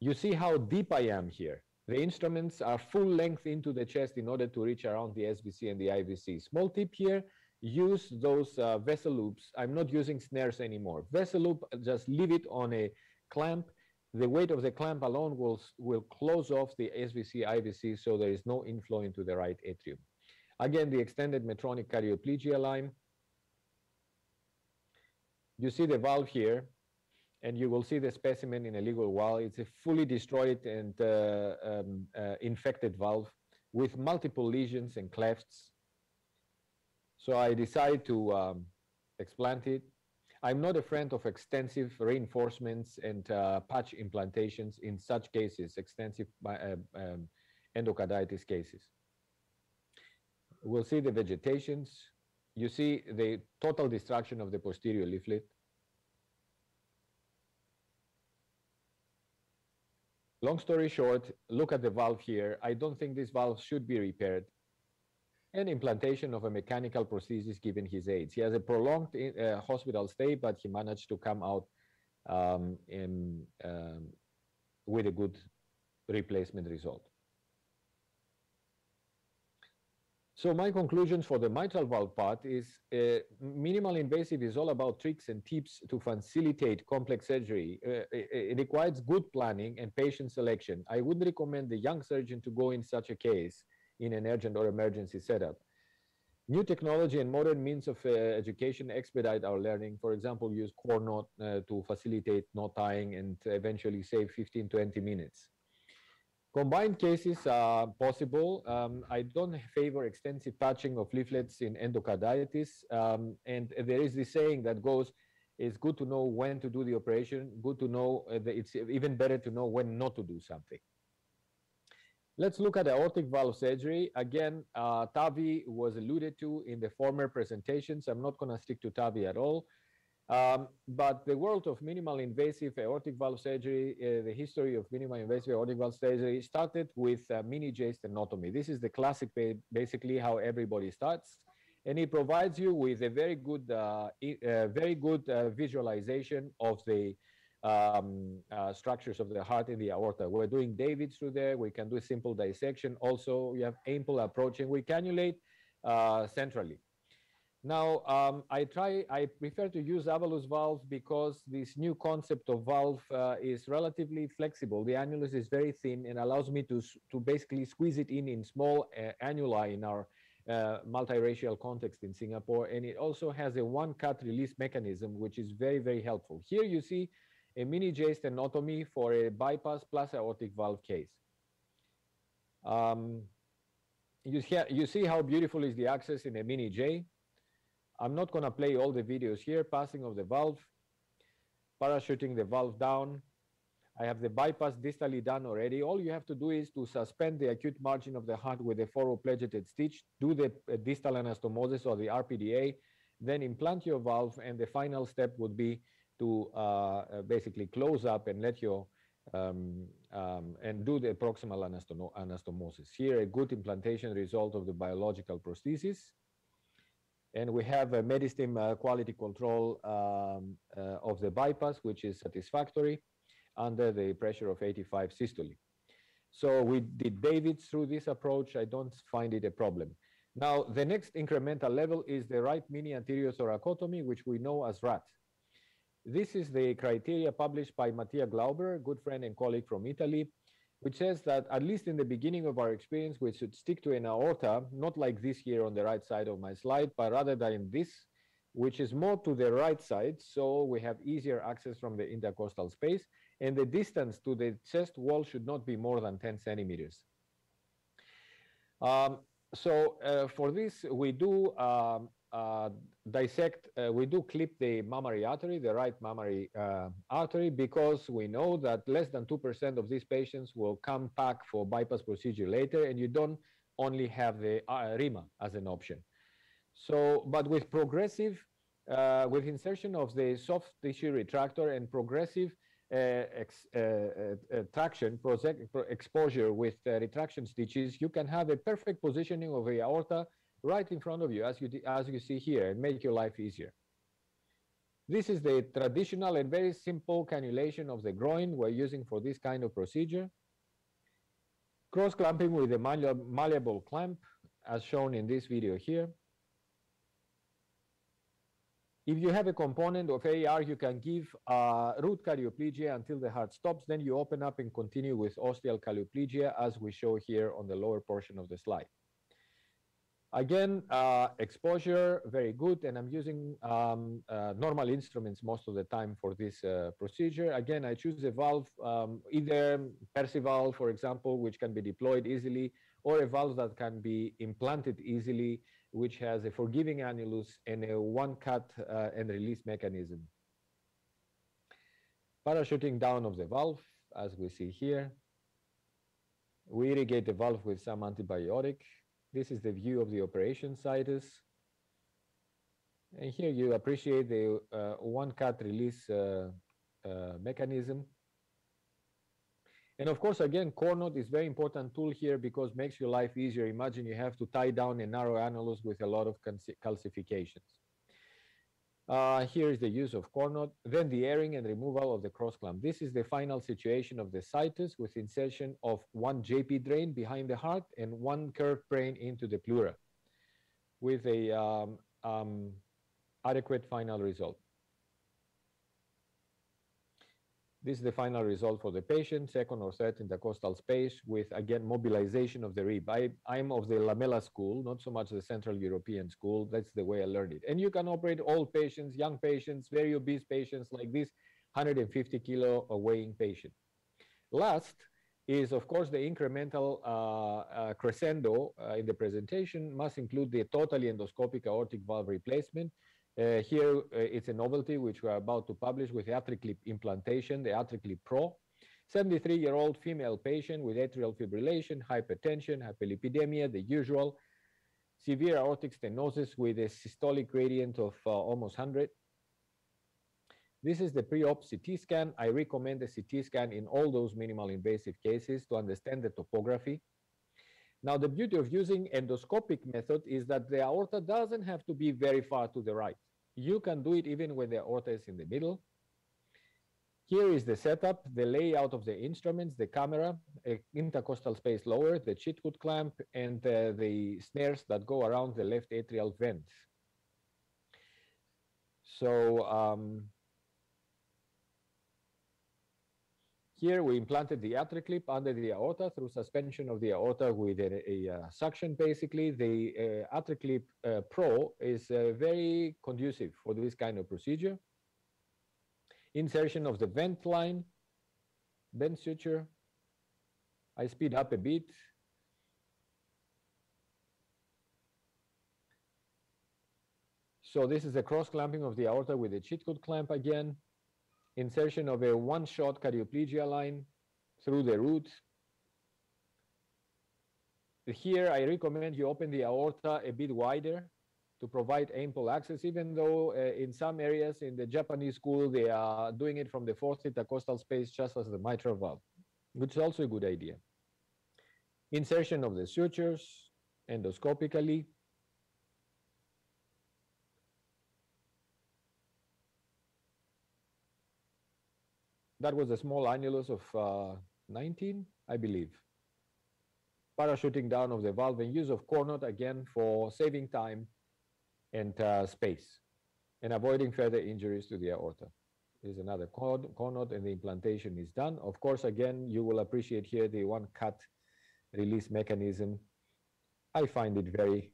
You see how deep I am here. The instruments are full length into the chest in order to reach around the SVC and the IVC. Small tip here, use those vessel loops. I'm not using snares anymore. Vessel loop, just leave it on a clamp. The weight of the clamp alone will close off the SVC, IVC, so there is no inflow into the right atrium. Again, the extended Medtronic cardioplegia line. You see the valve here, and you will see the specimen in a legal wall. It's a fully destroyed and infected valve with multiple lesions and clefts. So I decided to explant it. I'm not a friend of extensive reinforcements and patch implantations in such cases, extensive endocarditis cases. We'll see the vegetations. You see the total destruction of the posterior leaflet. Long story short, look at the valve here. I don't think this valve should be repaired. And implantation of a mechanical prosthesis given his age. He has a prolonged hospital stay, but he managed to come out with a good replacement result. So my conclusions for the mitral valve part is minimal invasive is all about tricks and tips to facilitate complex surgery. It requires good planning and patient selection. I would recommend the young surgeon to go in such a case in an urgent or emergency setup. New technology and modern means of education expedite our learning. For example, use core knot to facilitate knot tying and eventually save 15-20 minutes. Combined cases are possible. I don't favor extensive patching of leaflets in endocarditis. And there is this saying that goes, it's good to know when to do the operation, good to know, it's even better to know when not to do something. Let's look at aortic valve surgery. Again, TAVI was alluded to in the former presentations. I'm not going to stick to TAVI at all. But the world of minimal invasive aortic valve surgery, the history of minimal invasive aortic valve surgery started with mini-J stenotomy. This is the classic, basically how everybody starts. And it provides you with a very good visualization of the structures of the heart in the aorta. We're doing Davids through there. We can do simple dissection. Also, we have ample approaching. We cannulate centrally. Now, I prefer to use Avalus valve because this new concept of valve is relatively flexible. The annulus is very thin and allows me to basically squeeze it in small annuli in our multiracial context in Singapore. And it also has a one-cut release mechanism, which is very, very helpful. Here you see a mini-J stenotomy for a bypass plus aortic valve case. You see how beautiful is the access in a mini-J. I'm not going to play all the videos here. Passing of the valve, parachuting the valve down. I have the bypass distally done already. All you have to do is to suspend the acute margin of the heart with a furrow-pleated stitch, do the distal anastomosis or the RPDA, then implant your valve, and the final step would be to basically close up and let your and do the proximal anastomosis. Here, a good implantation result of the biological prosthesis. And we have a Medistim quality control of the bypass, which is satisfactory under the pressure of 85 systole. So we did Davids through this approach. I don't find it a problem. Now, the next incremental level is the right mini anterior thoracotomy, which we know as RAT. This is the criteria published by Mattia Glauber, good friend and colleague from Italy, which says that at least in the beginning of our experience, we should stick to an aorta, not like this here on the right side of my slide, but rather than this, which is more to the right side, so we have easier access from the intercostal space, and the distance to the chest wall should not be more than 10 centimeters. For this, we do we do clip the mammary artery, the right mammary artery, because we know that less than 2% of these patients will come back for bypass procedure later, and you don't only have the RIMA as an option. So, but with progressive, with insertion of the soft tissue retractor and progressive traction, exposure with retraction stitches, you can have a perfect positioning of the aorta right in front of you, as you see here, and make your life easier. This is the traditional and very simple cannulation of the groin we're using for this kind of procedure. Cross clamping with a malleable clamp, as shown in this video here. If you have a component of AR, you can give root cardioplegia until the heart stops, then you open up and continue with ostial cardioplegia, as we show here on the lower portion of the slide. Again, exposure, very good, and I'm using normal instruments most of the time for this procedure. Again, I choose a valve, either Percival, for example, which can be deployed easily, or a valve that can be implanted easily, which has a forgiving annulus and a one-cut and release mechanism. Parachuting down of the valve, as we see here. We irrigate the valve with some antibiotic. This is the view of the operation situs. And here you appreciate the one-cut release mechanism. And of course, again, core knot is a very important tool here because it makes your life easier. Imagine you have to tie down a narrow annulus with a lot of calcifications. Here is the use of core knot, then the airing and removal of the cross clamp. This is the final situation of the situs with insertion of one JP drain behind the heart and one curved drain into the pleura with a adequate final result. This is the final result for the patient, second or third intercostal space with, again, mobilization of the rib. I'm of the lamella school, not so much the Central European school. That's the way I learned it. And you can operate old patients, young patients, very obese patients like this 150 kilo weighing patient. Last is, of course, the incremental crescendo in the presentation must include the totally endoscopic aortic valve replacement. Here it's a novelty which we're about to publish with the AtriClip implantation, the AtriClip Pro. 73-year-old female patient with atrial fibrillation, hypertension, hyperlipidemia, the usual. Severe aortic stenosis with a systolic gradient of almost 100. This is the pre-op CT scan. I recommend a CT scan in all those minimal invasive cases to understand the topography. Now, the beauty of using endoscopic method is that the aorta doesn't have to be very far to the right. You can do it even when the aorta is in the middle. Here is the setup, the layout of the instruments, the camera, intercostal space lower, the Chitwood clamp, and the snares that go around the left atrial vent. So here we implanted the AtriClip under the aorta through suspension of the aorta with a suction, basically. The AtriClip Pro is very conducive for this kind of procedure. Insertion of the vent line, vent suture. I speed up a bit. So this is the cross clamping of the aorta with the Chitwood clamp again. Insertion of a one-shot cardioplegia line through the root. Here, I recommend you open the aorta a bit wider to provide ample access, even though in some areas in the Japanese school, they are doing it from the fourth intercostal space just as the mitral valve, which is also a good idea. Insertion of the sutures endoscopically. That was a small annulus of 19, I believe. Parachuting down of the valve and use of core knot again for saving time and space and avoiding further injuries to the aorta. is another conode, and the implantation is done. Of course, again, you will appreciate here the one cut release mechanism. I find it very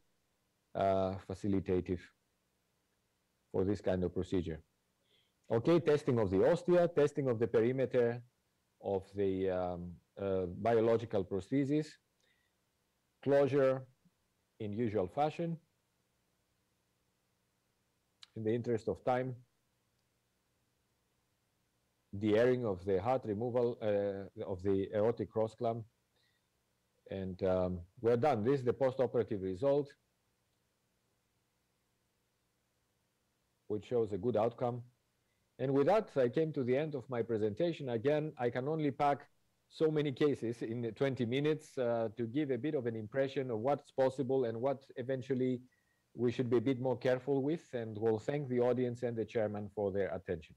facilitative for this kind of procedure. Okay, testing of the ostia, testing of the perimeter of the biological prosthesis, closure in usual fashion. In the interest of time, the airing of the heart, removal of the aortic cross clamp, and we're done. This is the post-operative result, which shows a good outcome. And with that, I came to the end of my presentation. Again, I can only pack so many cases in 20 minutes to give a bit of an impression of what's possible and what eventually we should be a bit more careful with, and we'll thank the audience and the chairman for their attention.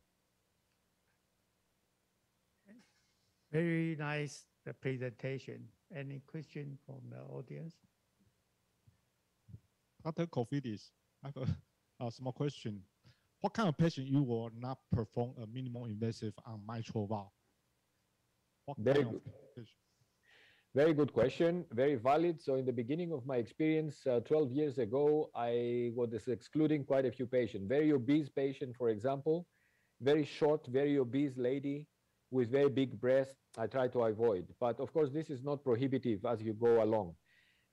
Very nice presentation. Any question from the audience? Dr. Kofidis, I have a small question. What kind of patient you will not perform a minimal invasive on mitral valve? Very good. Very good question, very valid. So in the beginning of my experience, 12 years ago, I was excluding quite a few patients. Very obese patient, for example, very short, very obese lady with very big breasts, I try to avoid. But of course, this is not prohibitive as you go along.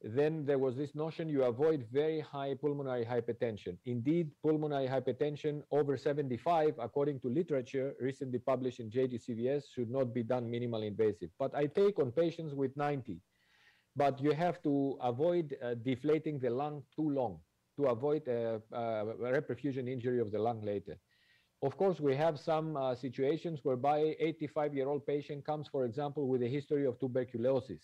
Then there was this notion you avoid very high pulmonary hypertension. Indeed, pulmonary hypertension over 75, according to literature recently published in JDCVS, should not be done minimally invasive. But I take on patients with 90. But you have to avoid deflating the lung too long to avoid a reperfusion injury of the lung later. Of course, we have some situations whereby 85-year-old patient comes, for example, with a history of tuberculosis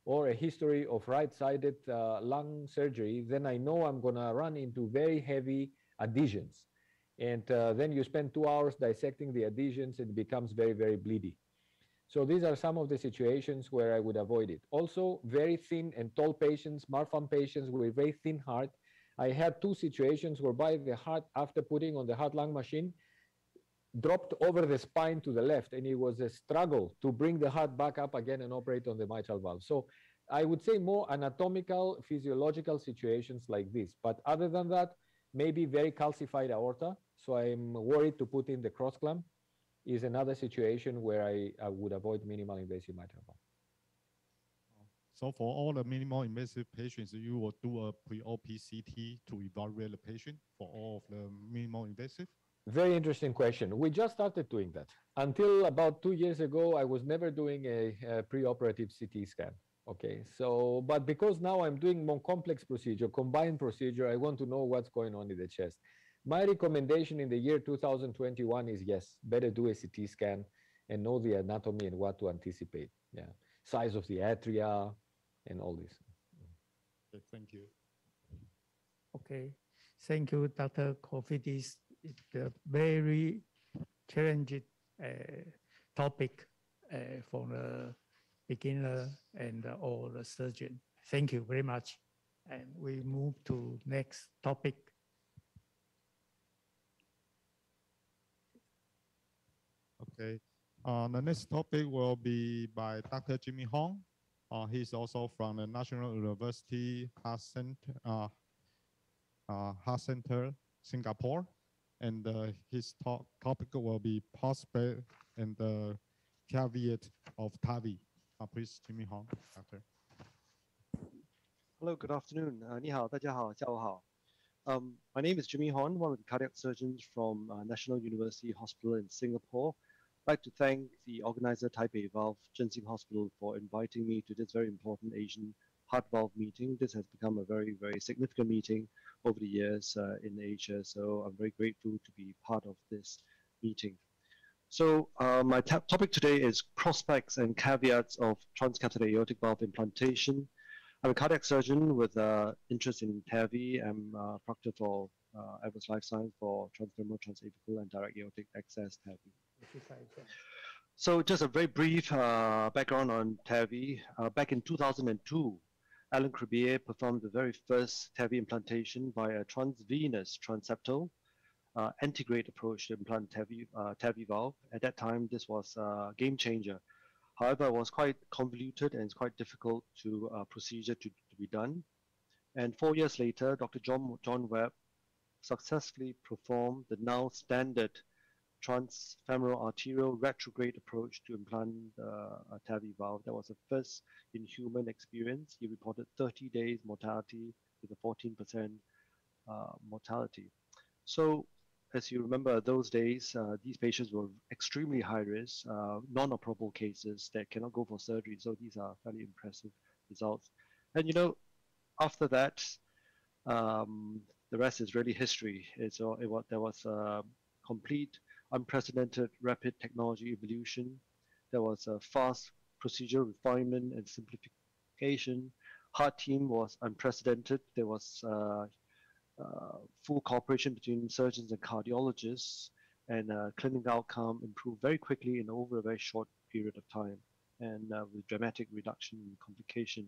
or a history of right-sided lung surgery. Then I know I'm going to run into very heavy adhesions. And then you spend 2 hours dissecting the adhesions, and it becomes very, very bleedy. So these are some of the situations where I would avoid it. Also, very thin and tall patients, Marfan patients with very thin heart. I had 2 situations whereby the heart, after putting on the heart-lung machine, dropped over the spine to the left, and it was a struggle to bring the heart back up again and operate on the mitral valve. So I would say more anatomical, physiological situations like this. But other than that, maybe very calcified aorta. So I'm worried to put in the cross clamp is another situation where I would avoid minimal invasive mitral valve. So for all the minimal invasive patients, you will do a pre-op CT to evaluate the patient for all of the minimal invasive? Very interesting question. We just started doing that. Until about 2 years ago, I was never doing a pre-operative CT scan. Okay, so, but because now I'm doing more complex procedure, combined procedure, I want to know what's going on in the chest. My recommendation in the year 2021 is yes, better do a CT scan and know the anatomy and what to anticipate. Yeah, size of the atria and all this. Okay, thank you. Okay, thank you, Dr. Kofidis. It's a very challenging topic for the beginner and all the surgeon. Thank you very much. And we move to next topic. Okay, the next topic will be by Dr. Jimmy Hon. He's also from the National University Heart Center, Singapore. And his topic will be prospect and the caveat of TAVI. Please, Jimmy Hon, Doctor. Hello, good afternoon. 你好，大家好，下午好。My name is Jimmy Hon, one of the cardiac surgeons from National University Hospital in Singapore. I'd like to thank the organizer, Taipei Valve Zhenxing Hospital, for inviting me to this very important Asian heart valve meeting. This has become a very, very significant meeting over the years in Asia, so I'm very grateful to be part of this meeting. So my topic today is prospects and caveats of transcatheter aortic valve implantation. I'm a cardiac surgeon with interest in TAVI. I'm a proctor for Everest Life Science for transfemoral, transapical, and direct aortic access TAVI. So just a very brief background on TAVI. Back in 2002, Alan Crebier performed the very first TAVI implantation by a transvenous transeptal integrate approach to implant TAVI valve. At that time, this was a game changer. However, it was quite convoluted and it's quite difficult to procedure to be done. And 4 years later, Dr. John Webb successfully performed the now standard transfemoral arterial retrograde approach to implant a TAVI valve. That was the first in human experience. He reported 30 days mortality with a 14% mortality. So as you remember, those days, these patients were extremely high risk, non-operable cases that cannot go for surgery. So these are fairly impressive results. And you know, after that, the rest is really history. There was a complete, unprecedented, rapid technology evolution. There was a fast procedure refinement and simplification. Heart team was unprecedented. There was full cooperation between surgeons and cardiologists, and clinical outcome improved very quickly in over a very short period of time, and with dramatic reduction in complication.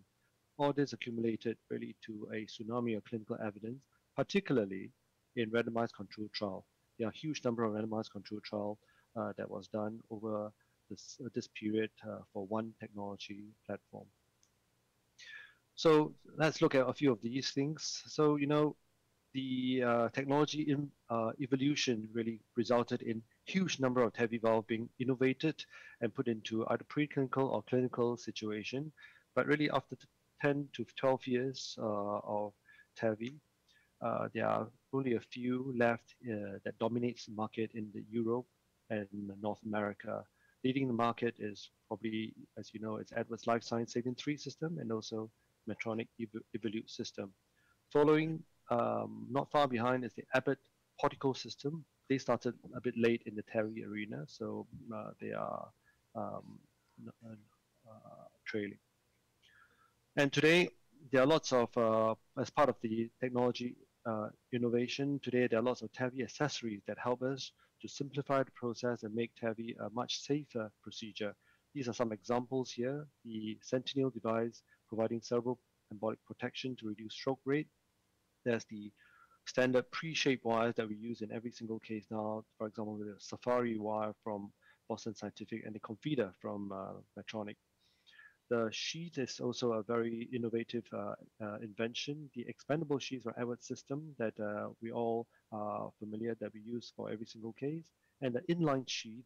All this accumulated really to a tsunami of clinical evidence, particularly in randomized controlled trial. There are a huge number of randomized controlled trial that was done over this period for one technology platform. So let's look at a few of these things. So, you know, the technology evolution really resulted in huge number of TAVI valve being innovated and put into either preclinical or clinical situation. But really after 10 to 12 years of TAVI, there are only a few left that dominates the market in Europe and North America. Leading the market is probably, as you know, it's Edwards Life Science Sapien 3 system and also Medtronic Evolut system. Following, not far behind, is the Abbott Portico system. They started a bit late in the TAVI arena, so they are trailing. And today, there are lots of, as part of the technology innovation, today there are lots of TAVI accessories that help us to simplify the process and make TAVI a much safer procedure. These are some examples here. The Sentinel device providing cerebral embolic protection to reduce stroke rate. There's the standard pre-shaped wires that we use in every single case now. For example, the Safari wire from Boston Scientific and the Kofidis from Medtronic. The sheath is also a very innovative invention. The expandable sheath from Edwards system that we all are familiar that we use for every single case, and the inline sheath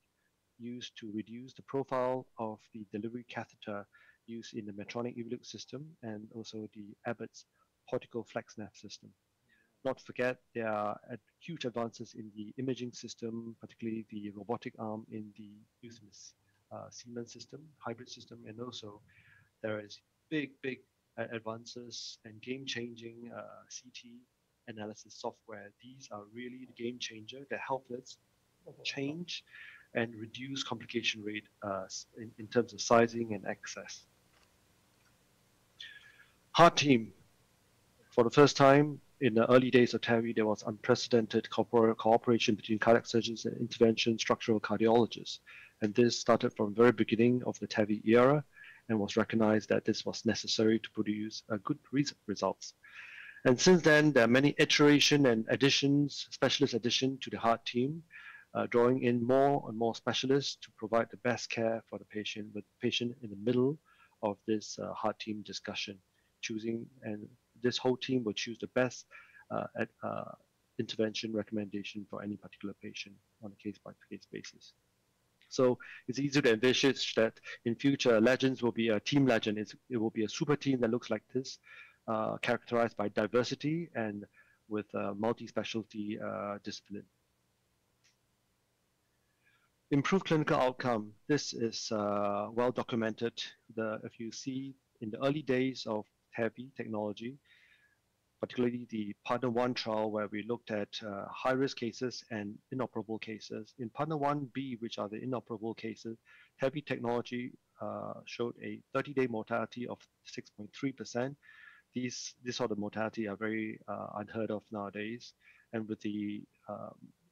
used to reduce the profile of the delivery catheter used in the Medtronic Evolut system and also the Abbott's Portico FlexNav system. Not to forget, there are huge advances in the imaging system, particularly the robotic arm in the use in the Siemens system, hybrid system, and also there is big advances and game-changing CT analysis software. These are really the game changer that help us change and reduce complication rate in terms of sizing and access. Heart team. For the first time in the early days of TAVI, there was unprecedented cooperation between cardiac surgeons and intervention structural cardiologists. And this started from the very beginning of the TAVI era and was recognized that this was necessary to produce good results. And since then, there are many iteration and additions, specialist addition to the heart team, drawing in more and more specialists to provide the best care for the patient, with the patient in the middle of this heart team discussion, choosing, and this whole team will choose the best intervention recommendation for any particular patient on a case-by-case basis. So it's easy to envisage that in future, legends will be a team legend. It will be a super team that looks like this, characterized by diversity and with multi-specialty discipline. Improved clinical outcome. This is well documented. If you see in the early days of TAVI technology, particularly the Partner 1 trial where we looked at high-risk cases and inoperable cases. In Partner 1B, which are the inoperable cases, TAVI technology showed a 30-day mortality of 6.3%. These sort of mortality are very unheard of nowadays. And with the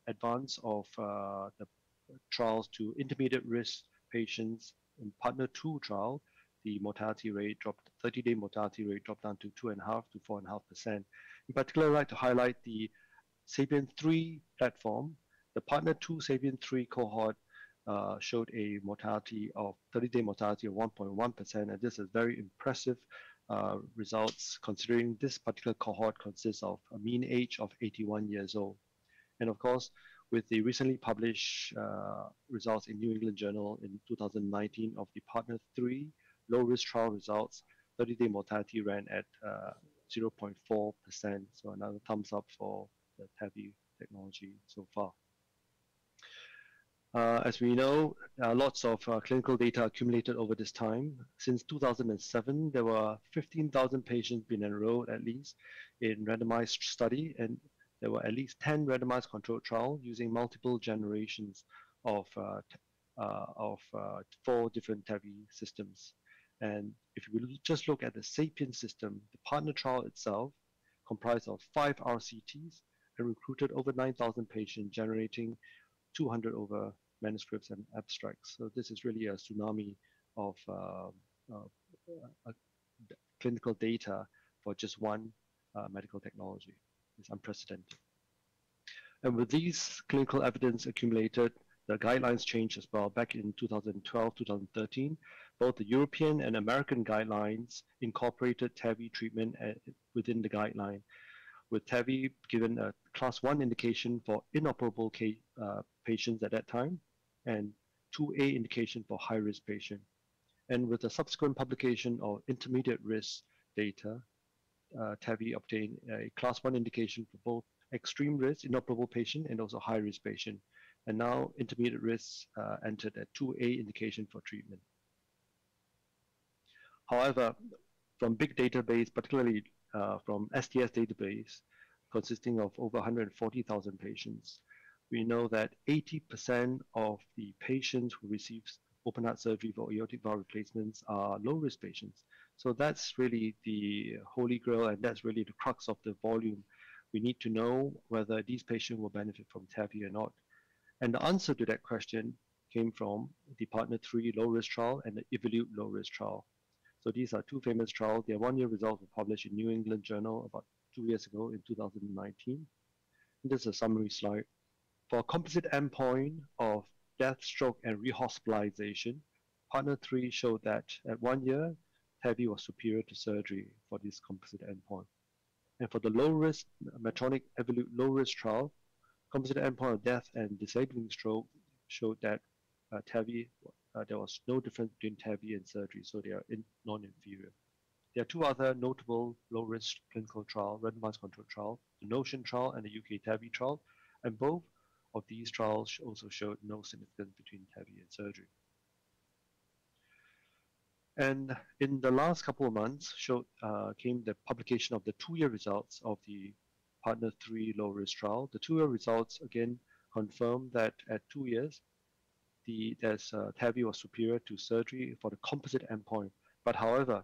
advance of the trials to intermediate risk patients in Partner 2 trial, the mortality rate dropped, 30-day mortality rate dropped down to 2.5 to 4.5%. In particular, I'd like to highlight the SAPIEN 3 platform, the partner 2 SAPIEN 3 cohort showed a mortality of 30-day mortality of 1.1%, and this is very impressive results considering this particular cohort consists of a mean age of 81 years old. And of course, with the recently published results in New England Journal in 2019 of the partner 3 low-risk trial results, 30-day mortality ran at 0.4%. So another thumbs up for the TAVI technology so far. As we know, lots of clinical data accumulated over this time. Since 2007, there were 15,000 patients being enrolled at least in randomized study, and there were at least 10 randomized controlled trials using multiple generations of 4 different TAVI systems. And if we just look at the SAPIEN system, the partner trial itself comprised of 5 RCTs and recruited over 9,000 patients, generating 200 over manuscripts and abstracts. So this is really a tsunami of clinical data for just one medical technology. It's unprecedented. And with these clinical evidence accumulated, the guidelines changed as well. Back in 2012, 2013, both the European and American guidelines incorporated TAVI treatment within the guideline, with TAVI given a class 1 indication for inoperable patients at that time, and 2A indication for high-risk patient. And with the subsequent publication of intermediate risk data, TAVI obtained a class 1 indication for both extreme risk, inoperable patient, and also high-risk patient. And now intermediate risk entered a 2A indication for treatment. However, from big database, particularly from STS database, consisting of over 140,000 patients, we know that 80% of the patients who receive open heart surgery for aortic valve replacements are low-risk patients. So that's really the holy grail, and that's really the crux of the volume. We need to know whether these patients will benefit from TAVI or not. And the answer to that question came from the partner 3 low-risk trial and the Evolut low-risk trial. So these are 2 famous trials. Their 1-year results were published in New England Journal about 2 years ago in 2019. And this is a summary slide. For a composite endpoint of death, stroke, and rehospitalization, partner 3 showed that at 1 year, TAVI was superior to surgery for this composite endpoint. And for the low-risk Medtronic Evolut low-risk trial, composite endpoint of death and disabling stroke showed that TAVI, there was no difference between TAVI and surgery, so they are non-inferior. There are 2 other notable low-risk clinical trials, randomized controlled trials, the NOTION trial and the UK TAVI trial, and both of these trials also showed no significance between TAVI and surgery. And in the last couple of months came the publication of the 2-year results of the partner 3 low-risk trial. The 2-year results again confirmed that at 2 years, TAVI was superior to surgery for the composite endpoint. But however,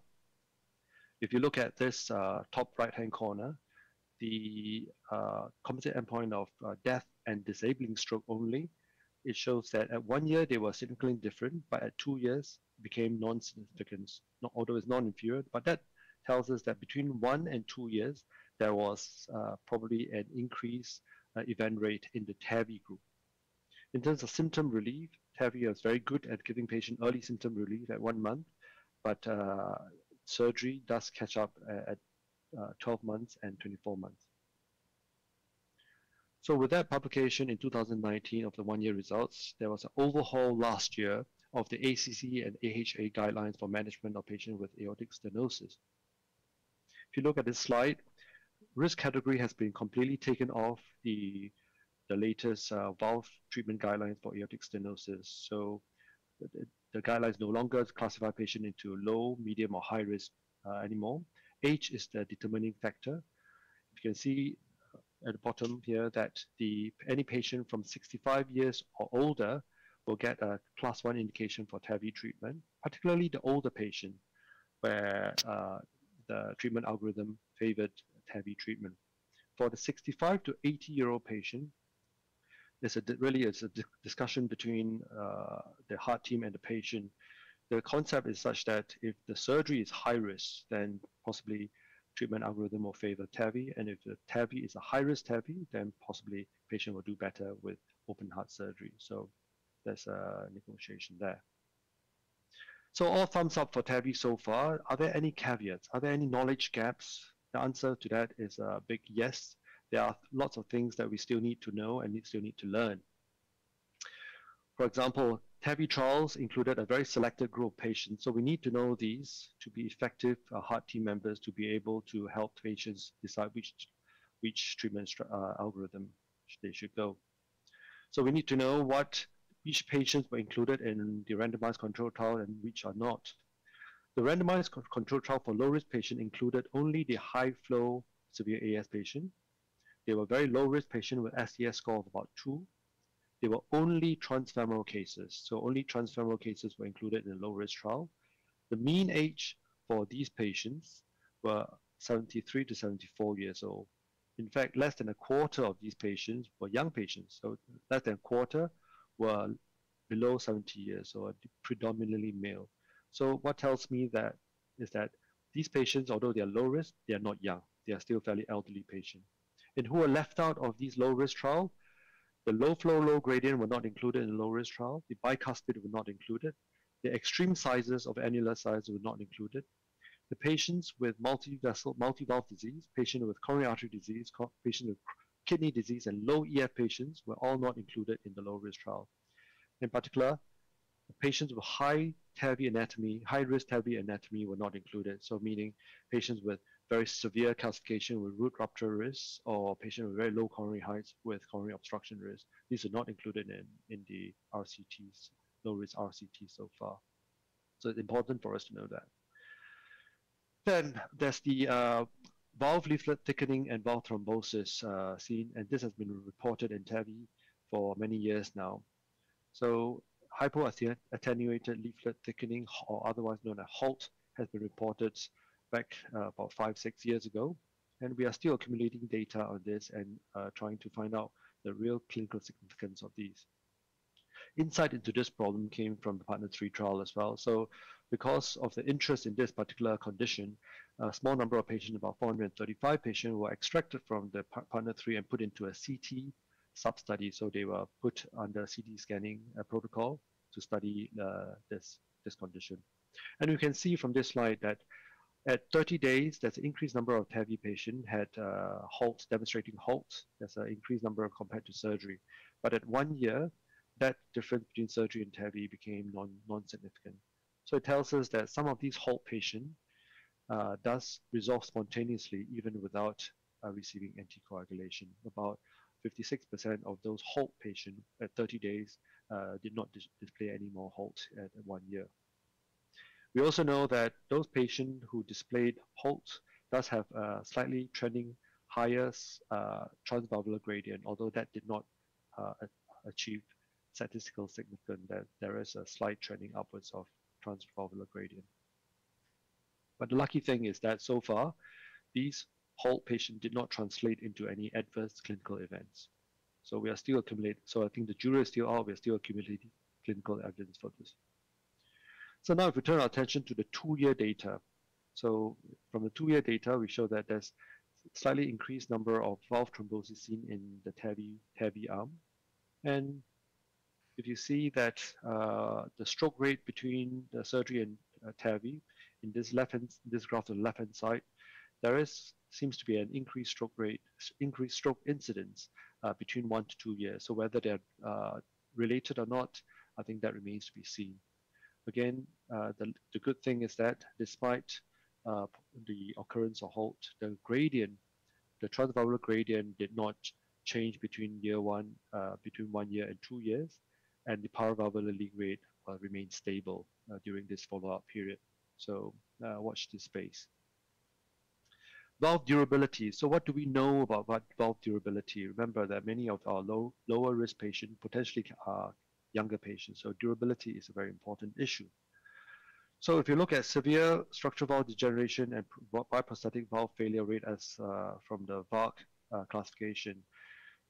if you look at this top right-hand corner, the composite endpoint of death and disabling stroke only, it shows that at 1 year they were significantly different, but at 2 years became non-significant, although it's non-inferior. But that tells us that between 1 and 2 years, there was probably an increased event rate in the TAVI group. In terms of symptom relief, TAVI is very good at giving patient early symptom relief at 1 month, but surgery does catch up at 12 months and 24 months. So with that publication in 2019 of the 1-year results, there was an overhaul last year of the ACC and AHA guidelines for management of patients with aortic stenosis. If you look at this slide, risk category has been completely taken off the latest valve treatment guidelines for aortic stenosis. So the guidelines no longer classify patient into low, medium, or high risk anymore. Age is the determining factor. You can see at the bottom here that any patient from 65 years or older will get a class 1 indication for TAVI treatment, particularly the older patient, where the treatment algorithm favored TAVI treatment. For the 65 to 80-year-old patient, it's a discussion between the heart team and the patient. The concept is such that if the surgery is high risk, then possibly treatment algorithm will favor TAVI, and if the TAVI is a high-risk TAVI, then possibly patient will do better with open heart surgery. So there's a negotiation there. So all thumbs up for TAVI so far. Are there any caveats? Are there any knowledge gaps? The answer to that is a big yes. There are lots of things that we still need to know and still need to learn. For example, TAVI trials included a very selected group of patients. So we need to know these to be effective heart team members to be able to help patients decide which treatment algorithm they should go. So we need to know which patients were included in the randomized control trial and which are not. The randomized control trial for low-risk patient included only the high-flow severe AS patient. They were very low-risk patient with SES score of about 2. They were only transfemoral cases. So only transfemoral cases were included in the low-risk trial. The mean age for these patients were 73 to 74 years old. In fact, less than a quarter of these patients were young patients. So less than a quarter were below 70 years, so predominantly male. So what tells me that is that these patients, although they are low risk, they are not young. They are still fairly elderly patients. And who are left out of these low risk trial? The low flow, low gradient were not included in the low risk trial. The bicuspid were not included. The extreme sizes of annular size were not included. The patients with multi-valve disease, patient with coronary artery disease, patient with kidney disease, and low EF patients were all not included in the low risk trial. In particular, patients with high TAVI anatomy, high-risk TAVI anatomy were not included. So meaning patients with very severe calcification with root rupture risk or patients with very low coronary heights with coronary obstruction risk. These are not included in the RCTs, low-risk RCT so far. So it's important for us to know that. Then there's the valve leaflet thickening and valve thrombosis seen, and this has been reported in TAVI for many years now. So hypoattenuated leaflet thickening, or otherwise known as HALT, has been reported back about 5-6 years ago. And we are still accumulating data on this and trying to find out the real clinical significance of these. Insight into this problem came from the Partner 3 trial as well. So because of the interest in this particular condition, a small number of patients, about 435 patients, were extracted from the Partner 3 and put into a CT sub-study. So they were put under CT scanning protocol to study this condition. And you can see from this slide that at 30 days, there's an increased number of TAVI patients had HALT, demonstrating HALT. There's an increased number compared to surgery. But at 1 year, that difference between surgery and TAVI became non-significant. So it tells us that some of these HALT patients does resolve spontaneously even without receiving anticoagulation. About 56% of those HALT patients at 30 days did not display any more HALT at 1 year. We also know that those patients who displayed HALT does have a slightly trending higher transvalvular gradient, although that did not achieve statistical significance, that there is a slight trending upwards of transvalvular gradient. But the lucky thing is that so far, these HALT patients did not translate into any adverse clinical events. So we are still accumulating, so I think the jury is still out, we're still accumulating clinical evidence for this. So now if we turn our attention to the 2-year data. So from the 2-year data, we show that there's slightly increased number of valve thrombosis seen in the TAVI arm. And if you see that the stroke rate between the surgery and TAVI, in this graph on the left-hand side, there seems to be an increased stroke rate, increased stroke incidence between 1 to 2 years. So whether they're related or not, I think that remains to be seen. Again, the good thing is that despite the occurrence of HALT, the gradient, the transvalvular gradient did not change between between 1 year and 2 years, and the paravalvular leak rate remained stable during this follow-up period. So watch this space. Valve durability. So what do we know about valve durability? Remember that many of our lower risk patients potentially are younger patients. So durability is a very important issue. So if you look at severe structural valve degeneration and biprosthetic valve failure rate as from the VARC classification,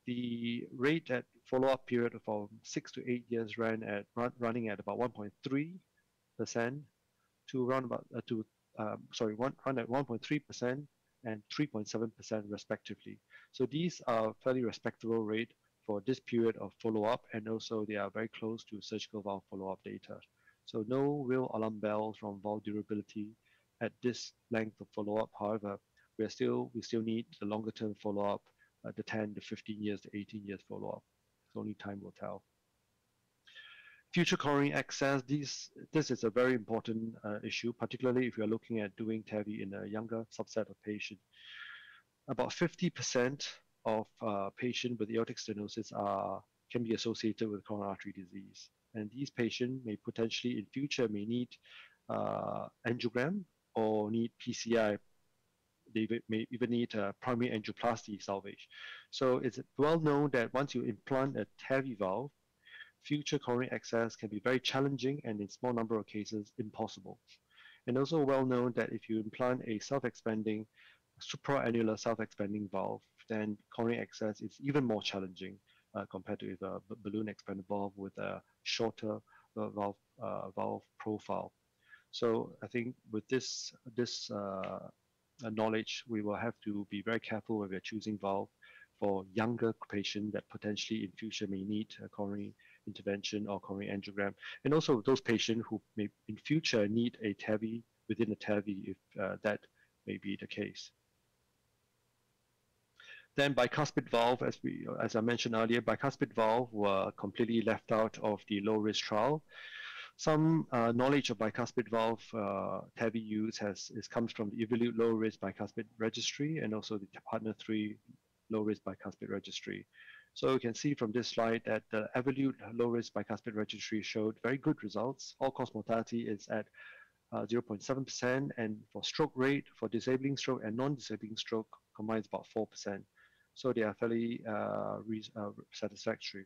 the rate at follow-up period from 6 to 8 years running at about 1.3% to run at 1.3%, and 3.7% respectively. So these are fairly respectable rate for this period of follow-up, and also they are very close to surgical valve follow-up data. So no real alarm bells from valve durability at this length of follow-up. However, we still need the longer term follow-up, the 10 to 15 years to 18 years follow-up. So only time will tell. Future coronary access, this is a very important issue, particularly if you are looking at doing TAVI in a younger subset of patients. About 50% of patients with aortic stenosis can be associated with coronary artery disease. And these patients may potentially in future may need angiogram or need PCI. They may even need primary angioplasty salvage. So it's well known that once you implant a TAVI valve, future coronary access can be very challenging and in small number of cases impossible. And also well known that if you implant a self-expanding, supraannular self-expanding valve, then coronary access is even more challenging compared to a balloon expanded valve with a shorter valve profile. So I think with this knowledge, we will have to be very careful when we're choosing valve for younger patients that potentially in future may need a coronary intervention or coronary angiogram, and also those patients who may in future need a TAVI within a TAVI if that may be the case. Then bicuspid valve, as I mentioned earlier, bicuspid valve were completely left out of the low-risk trial. Some knowledge of bicuspid valve TAVI use comes from the Evolut low-risk bicuspid registry and also the Partner 3 low-risk bicuspid registry. So you can see from this slide that the Evolut low-risk bicuspid registry showed very good results. All-cause mortality is at 0.7%, and for stroke rate, for disabling stroke and non-disabling stroke combines about 4%. So they are fairly satisfactory.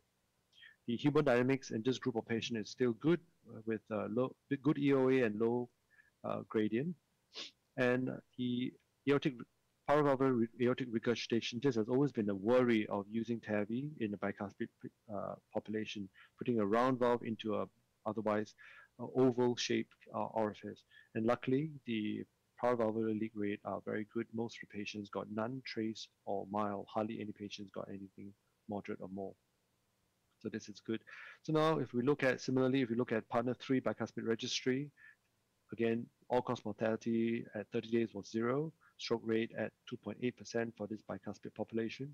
The hemodynamics in this group of patients is still good with good EOA and low gradient. And the paravalvular aortic regurgitation, this has always been a worry of using TAVI in the bicuspid population, putting a round valve into a otherwise oval-shaped orifice. And luckily, the paravalvular leak rate are very good. Most of the patients got none, trace, or mild. Hardly any patients got anything moderate or more. So this is good. So now if we look at, similarly, if we look at Partner 3 bicuspid registry, again, all-cause mortality at 30 days was 0, stroke rate at 2.8% for this bicuspid population,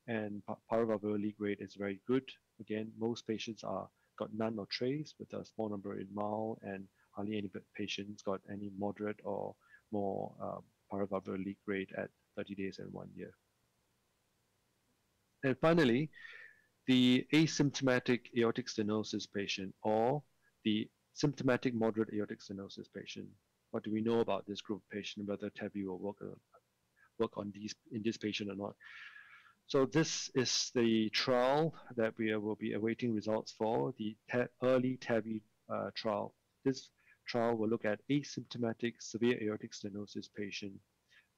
and paravalvular leak rate is very good. Again, most patients got none or trace with a small number in mild, and hardly any patients got any moderate or more paravalvular leak rate at 30 days and 1 year. And finally, the asymptomatic aortic stenosis patient or the symptomatic moderate aortic stenosis patient. What do we know about this group of patients, whether TAVI will work on in this patient or not? So this is the trial that we will be awaiting results for, the early TAVI trial. This trial will look at asymptomatic severe aortic stenosis patient,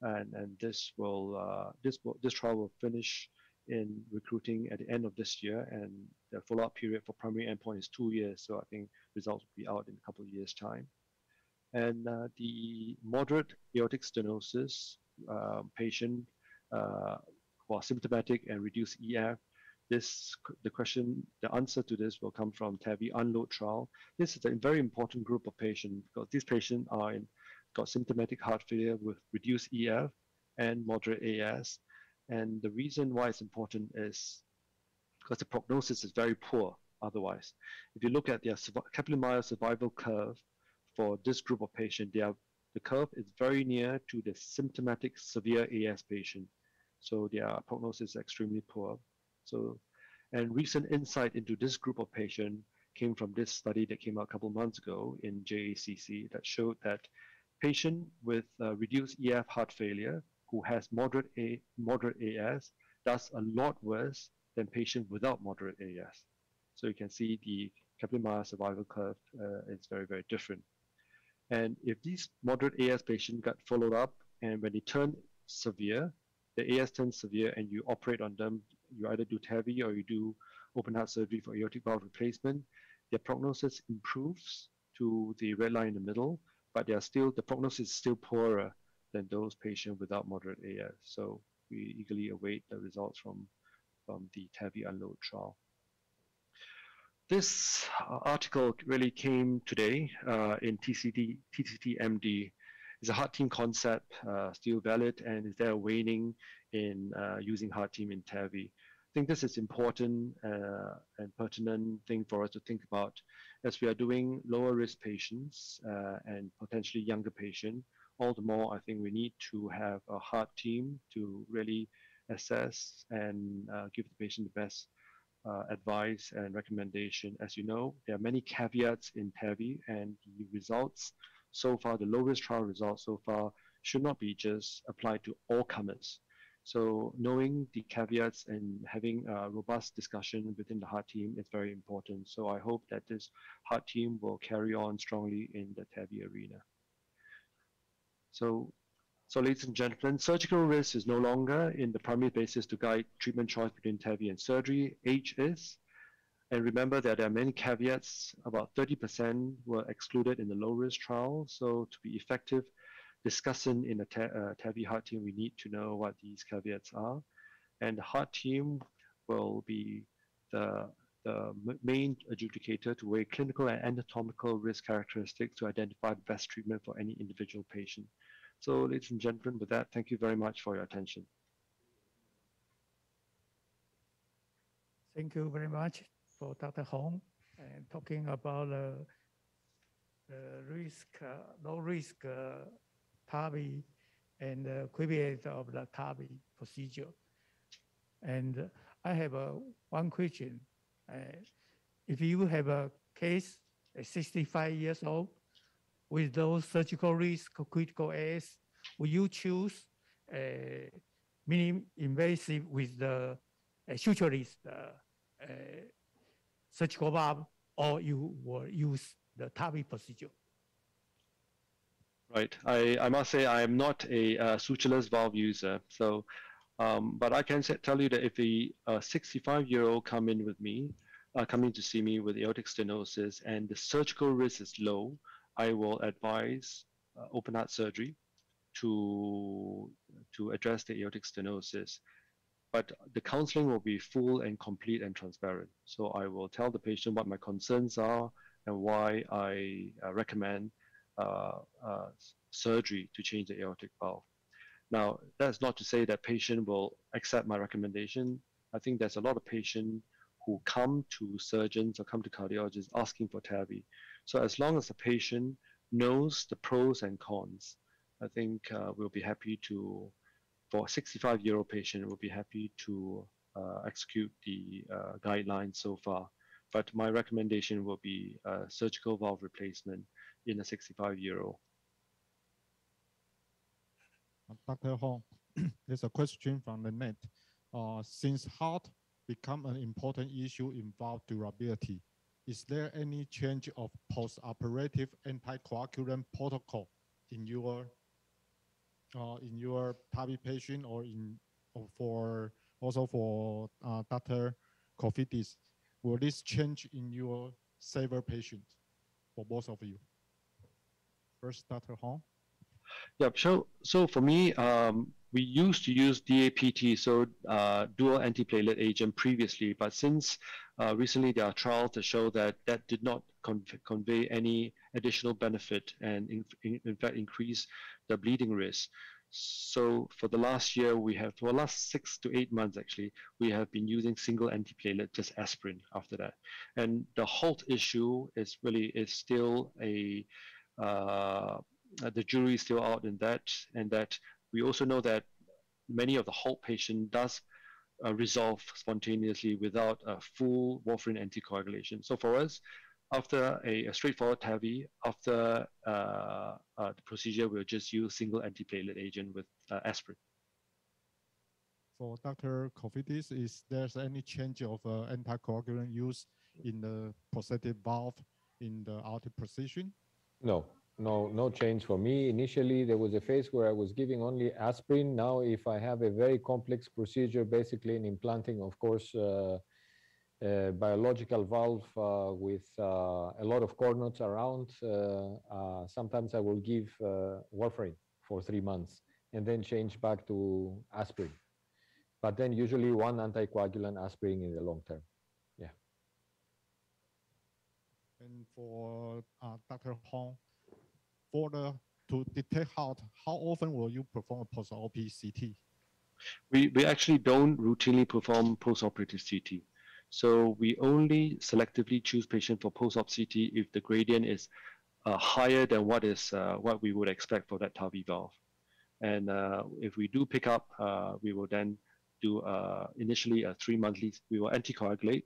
and this trial will finish in recruiting at the end of this year, and the follow-up period for primary endpoint is 2 years, so I think results will be out in a couple of years' time. And the moderate aortic stenosis patient who are symptomatic and reduced EF, the answer to this will come from TAVI Unload trial. This is a very important group of patients because these patients got symptomatic heart failure with reduced EF and moderate AS. And the reason why it's important is because the prognosis is very poor otherwise. If you look at their Kaplan-Meier survival curve for this group of patients, the curve is very near to the symptomatic severe AS patient. So their prognosis is extremely poor. So, and recent insight into this group of patients came from this study that came out a couple months ago in JACC that showed that patient with reduced EF heart failure who has moderate AS does a lot worse than patient without moderate AS. So you can see the Kaplan-Meier survival curve is very, very different. And if these moderate AS patients got followed up and when they turn severe, the AS turns severe and you operate on them, you either do TAVI or you do open heart surgery for aortic valve replacement, their prognosis improves to the red line in the middle, but the prognosis is still poorer than those patients without moderate AS. So we eagerly await the results from the TAVI Unload trial. This article really came today in TCT-MD. Is a heart team concept still valid, and is there a waning in using heart team in TAVI? I think this is important and pertinent thing for us to think about as we are doing lower risk patients and potentially younger patients. All the more, I think we need to have a heart team to really assess and give the patient the best advice and recommendation. As you know, there are many caveats in TAVI, and the results so far, the low-risk trial results so far, should not be just applied to all comers. So knowing the caveats and having a robust discussion within the heart team is very important. So I hope that this heart team will carry on strongly in the TAVI arena. So ladies and gentlemen, surgical risk is no longer in the primary basis to guide treatment choice between TAVI and surgery. Age is. And remember that there are many caveats. About 30% were excluded in the low-risk trial. So to be effective discussing in a TAVI heart team, we need to know what these caveats are. And the heart team will be the main adjudicator to weigh clinical and anatomical risk characteristics to identify the best treatment for any individual patient. So ladies and gentlemen, with that, thank you very much for your attention. Thank you very much for Dr. Hong and talking about the risk, low risk TAVI and the equivalent of the TAVI procedure. And I have one question. If you have a case at 65 years old with those surgical risk critical AS, will you choose minimally invasive with the sutureless surgical valve, or you will use the TAVI procedure? Right. I must say I am not a sutureless valve user. So, but I can tell you that if a 65-year-old come in to see me with aortic stenosis and the surgical risk is low, I will advise open heart surgery to address the aortic stenosis. But the counseling will be full and complete and transparent. So I will tell the patient what my concerns are and why I recommend surgery to change the aortic valve. Now, that's not to say that patient will accept my recommendation. I think there's a lot of patients who come to surgeons or come to cardiologists asking for TAVI. So as long as the patient knows the pros and cons, I think we'll be happy to, for a 65-year-old patient, we'll be happy to execute the guidelines so far. But my recommendation will be surgical valve replacement in a 65-year-old. Dr. Hong, there's a question from the net. Since heart become an important issue in valve durability, is there any change of post-operative anticoagulant protocol in your TAVI patient, or for Dr. Kofidis? Will this change in your SAVR patient for both of you? First, Dr. Hong. Yeah, so for me, we used to use DAPT, so dual antiplatelet agent previously, but since recently there are trials that show that that did not convey any additional benefit and in fact increase the bleeding risk. So for the last year, for the last 6 to 8 months actually, we have been using single antiplatelet, just aspirin after that. And the HALT issue is still the jury is still out in that, and that we also know that many of the HALT patient does resolve spontaneously without a full warfarin anticoagulation. So for us, after a straightforward TAVI, after the procedure, we'll just use single antiplatelet agent with aspirin. For Dr. Kofidis, is there any change of anticoagulant use in the prosthetic valve in the aortic position? No change for me. Initially, there was a phase where I was giving only aspirin. Now, if I have a very complex procedure, basically in implanting, of course, a biological valve with a lot of cord knots around, sometimes I will give warfarin for 3 months and then change back to aspirin. But then usually one anticoagulant aspirin in the long term. Yeah. And for Dr. Hong, to detect heart, how often will you perform a post-op CT? We actually don't routinely perform post-operative CT. So we only selectively choose patient for post-op CT if the gradient is higher than what we would expect for that TAVI valve. And if we do pick up, we will then do initially a 3-monthly, we will anticoagulate,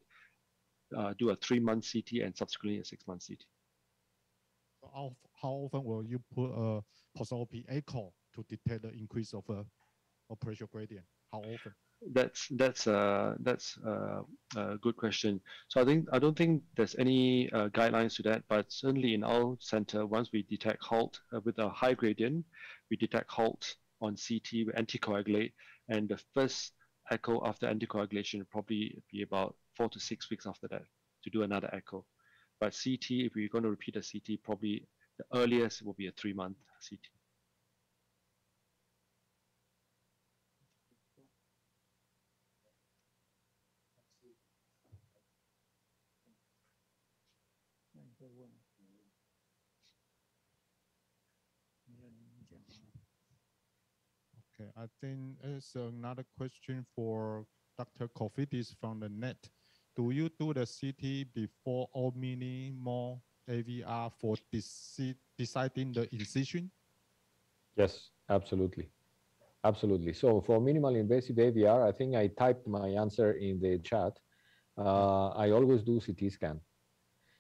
do a 3-month CT and subsequently a 6-month CT. So how often will you put a post-op echo to detect the increase of a pressure gradient? How often? That's a good question. So I don't think there's any guidelines to that, but certainly in our center, once we detect halt with a high gradient, we detect halt on CT, we anticoagulate, and the first echo after anticoagulation will probably be about 4 to 6 weeks after that to do another echo. But CT, if we're going to repeat a CT, probably the earliest will be a 3-month CT. Okay, I think there's another question for Dr. Kofidis from the net. Do you do the CT before or minimal AVR for deciding the incision? Yes, absolutely. Absolutely. So for minimal invasive AVR, I think I typed my answer in the chat. I always do CT scan.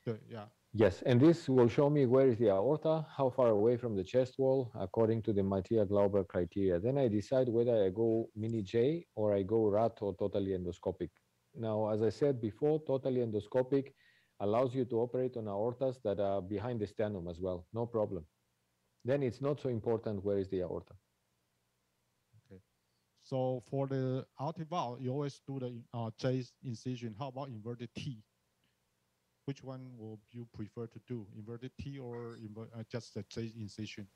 Yeah. Yes, and this will show me where is the aorta, how far away from the chest wall, according to the Mattia-Glauber criteria. Then I decide whether I go mini J or I go RAT or totally endoscopic. Now, as I said before, totally endoscopic allows you to operate on aortas that are behind the sternum as well, no problem. Then it's not so important where is the aorta. Okay. So for the aortic valve, you always do the J incision. How about inverted T? Which one will you prefer to do, inverted T or just the J incision?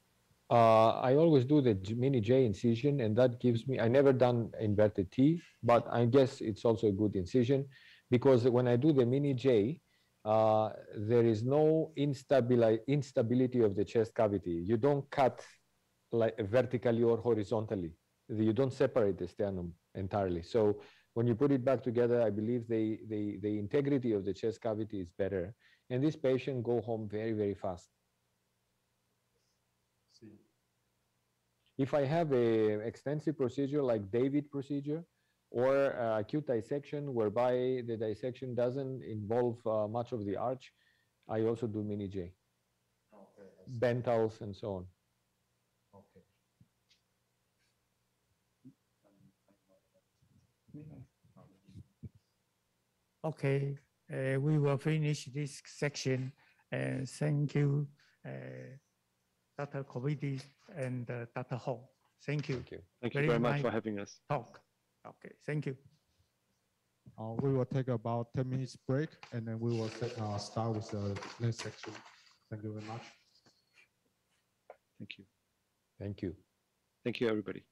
I always do the mini J incision, and that gives me, I never done inverted T, but I guess it's also a good incision because when I do the mini J, there is no instability of the chest cavity. You don't cut like vertically or horizontally. You don't separate the sternum entirely. So when you put it back together, I believe the integrity of the chest cavity is better. And this patient go home very, very fast. See. If I have a extensive procedure like David procedure or acute dissection whereby the dissection doesn't involve much of the arch, I also do mini J. Okay. Bentals and so on. Okay. Okay, we will finish this section. Thank you, Dr. Kofidis and Dr. Hong. Thank you. Thank you very much for having us. Talk. Okay, thank you. We will take about 10 minutes break, and then we will start with the next section. Thank you very much. Thank you. Thank you. Thank you, everybody.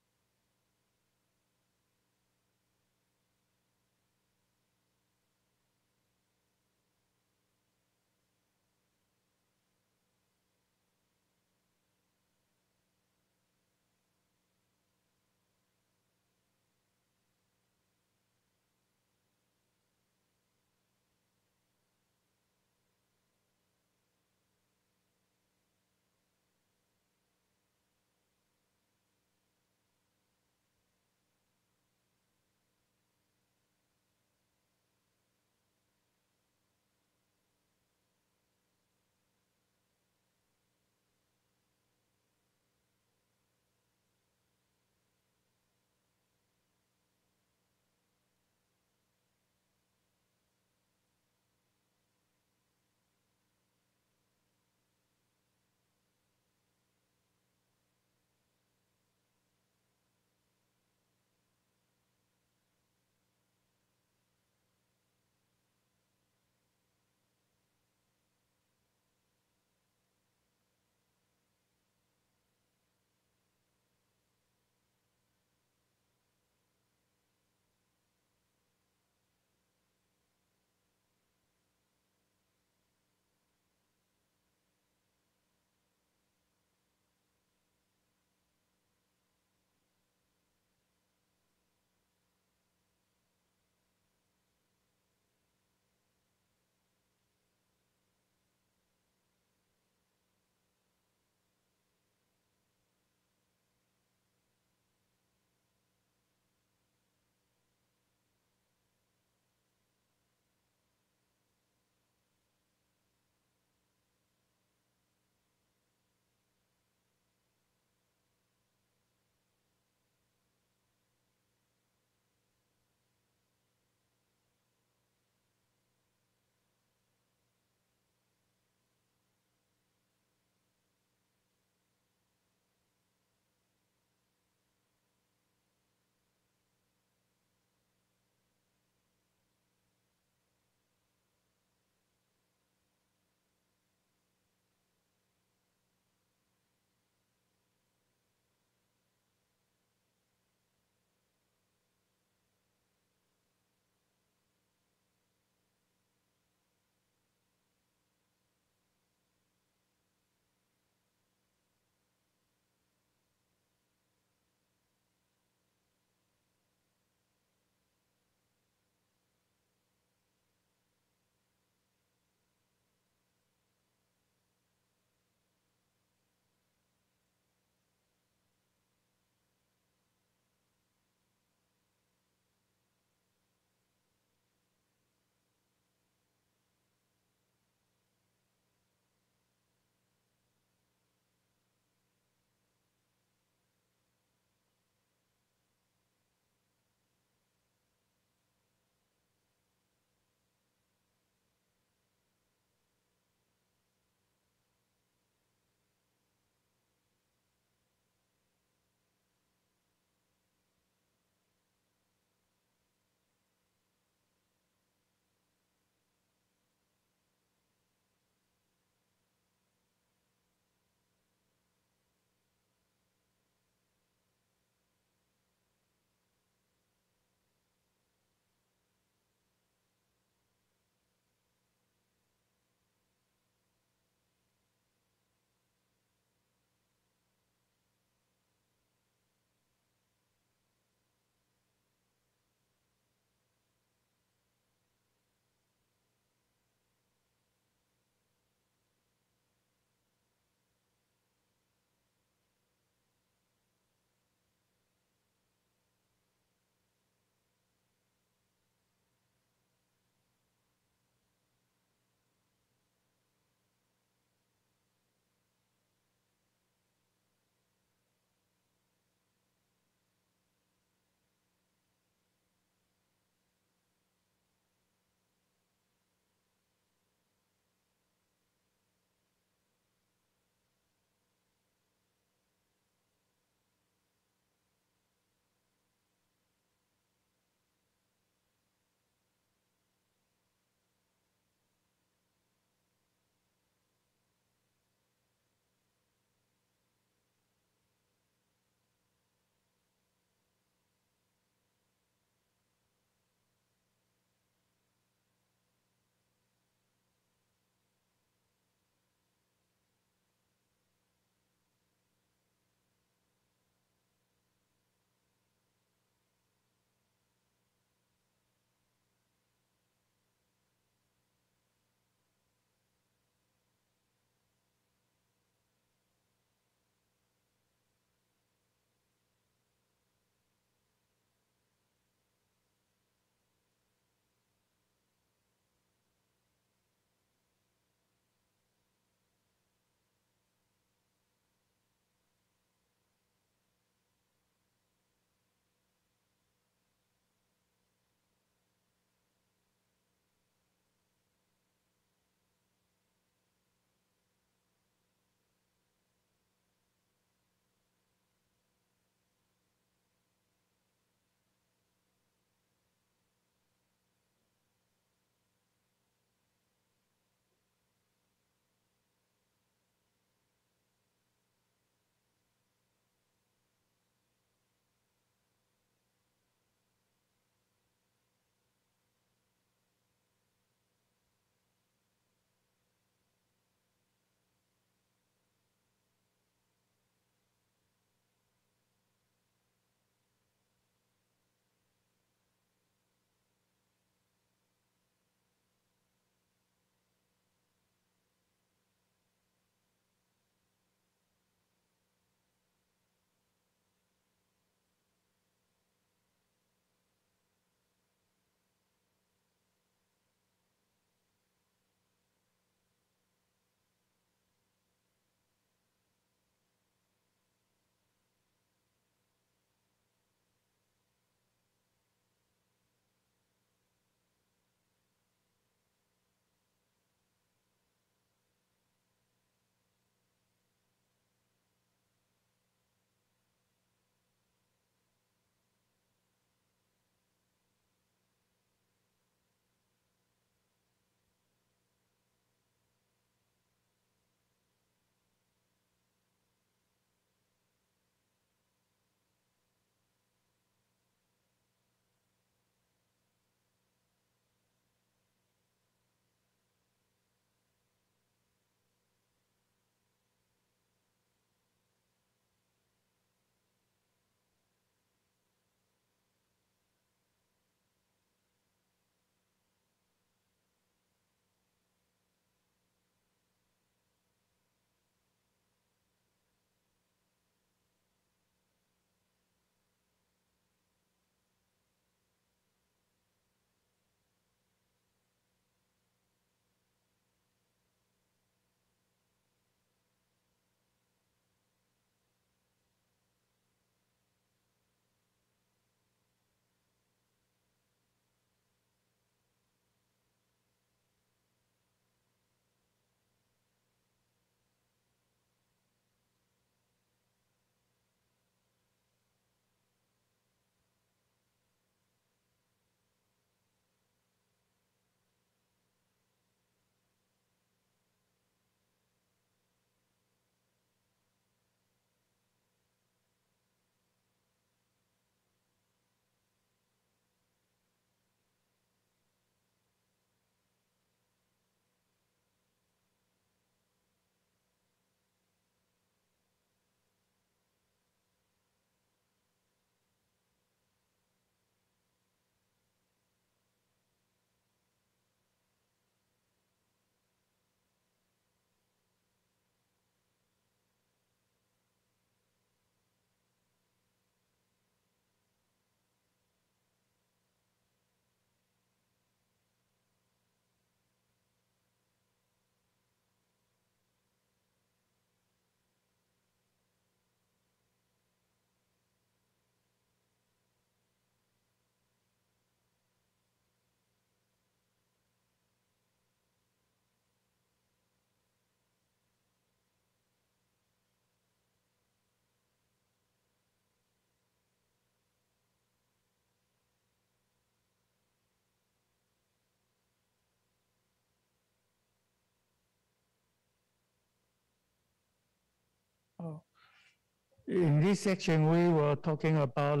In this section, we were talking about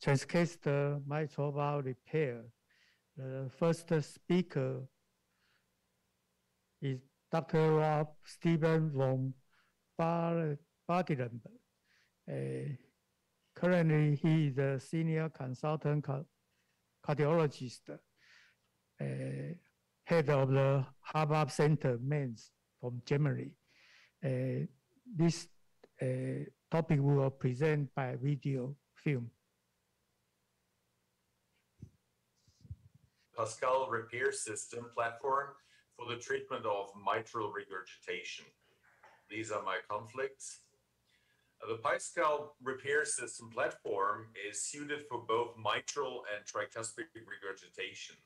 transcatheter mitral valve repair. The first speaker is Dr. Stephan von Bardeleben. Currently, he is a senior consultant cardiologist, head of the Harvard Center, Mainz, from Germany. This topic will present by video film. PASCAL repair system platform for the treatment of mitral regurgitation. These are my conflicts. The PASCAL repair system platform is suited for both mitral and tricuspid regurgitation.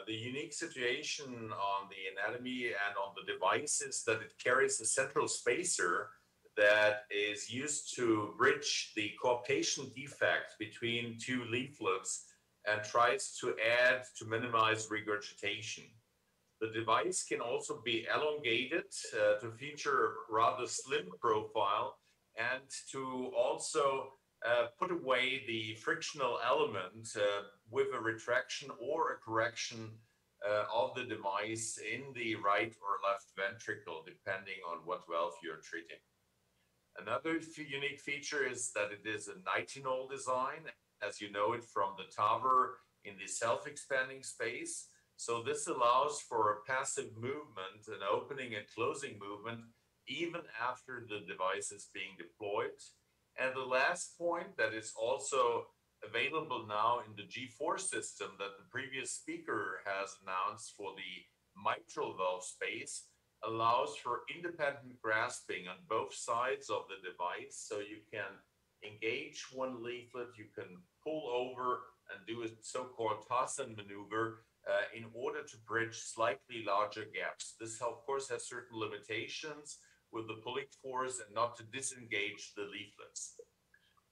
The unique situation on the anatomy and on the device is that it carries a central spacer that is used to bridge the coaptation defect between two leaflets and tries to minimize regurgitation. The device can also be elongated to feature a rather slim profile and to also put away the frictional element with a retraction or a correction of the device in the right or left ventricle, depending on what valve you're treating. Another unique feature is that it is a nitinol design, as you know it from the TAVR in the self-expanding space. So this allows for a passive movement, an opening and closing movement, even after the device is being deployed. And the last point that is also available now in the G4 system that the previous speaker has announced for the mitral valve space allows for independent grasping on both sides of the device. So you can engage one leaflet, you can pull over and do a so-called toss-in maneuver in order to bridge slightly larger gaps. This, of course, has certain limitations with the pulling force and not to disengage the leaflets.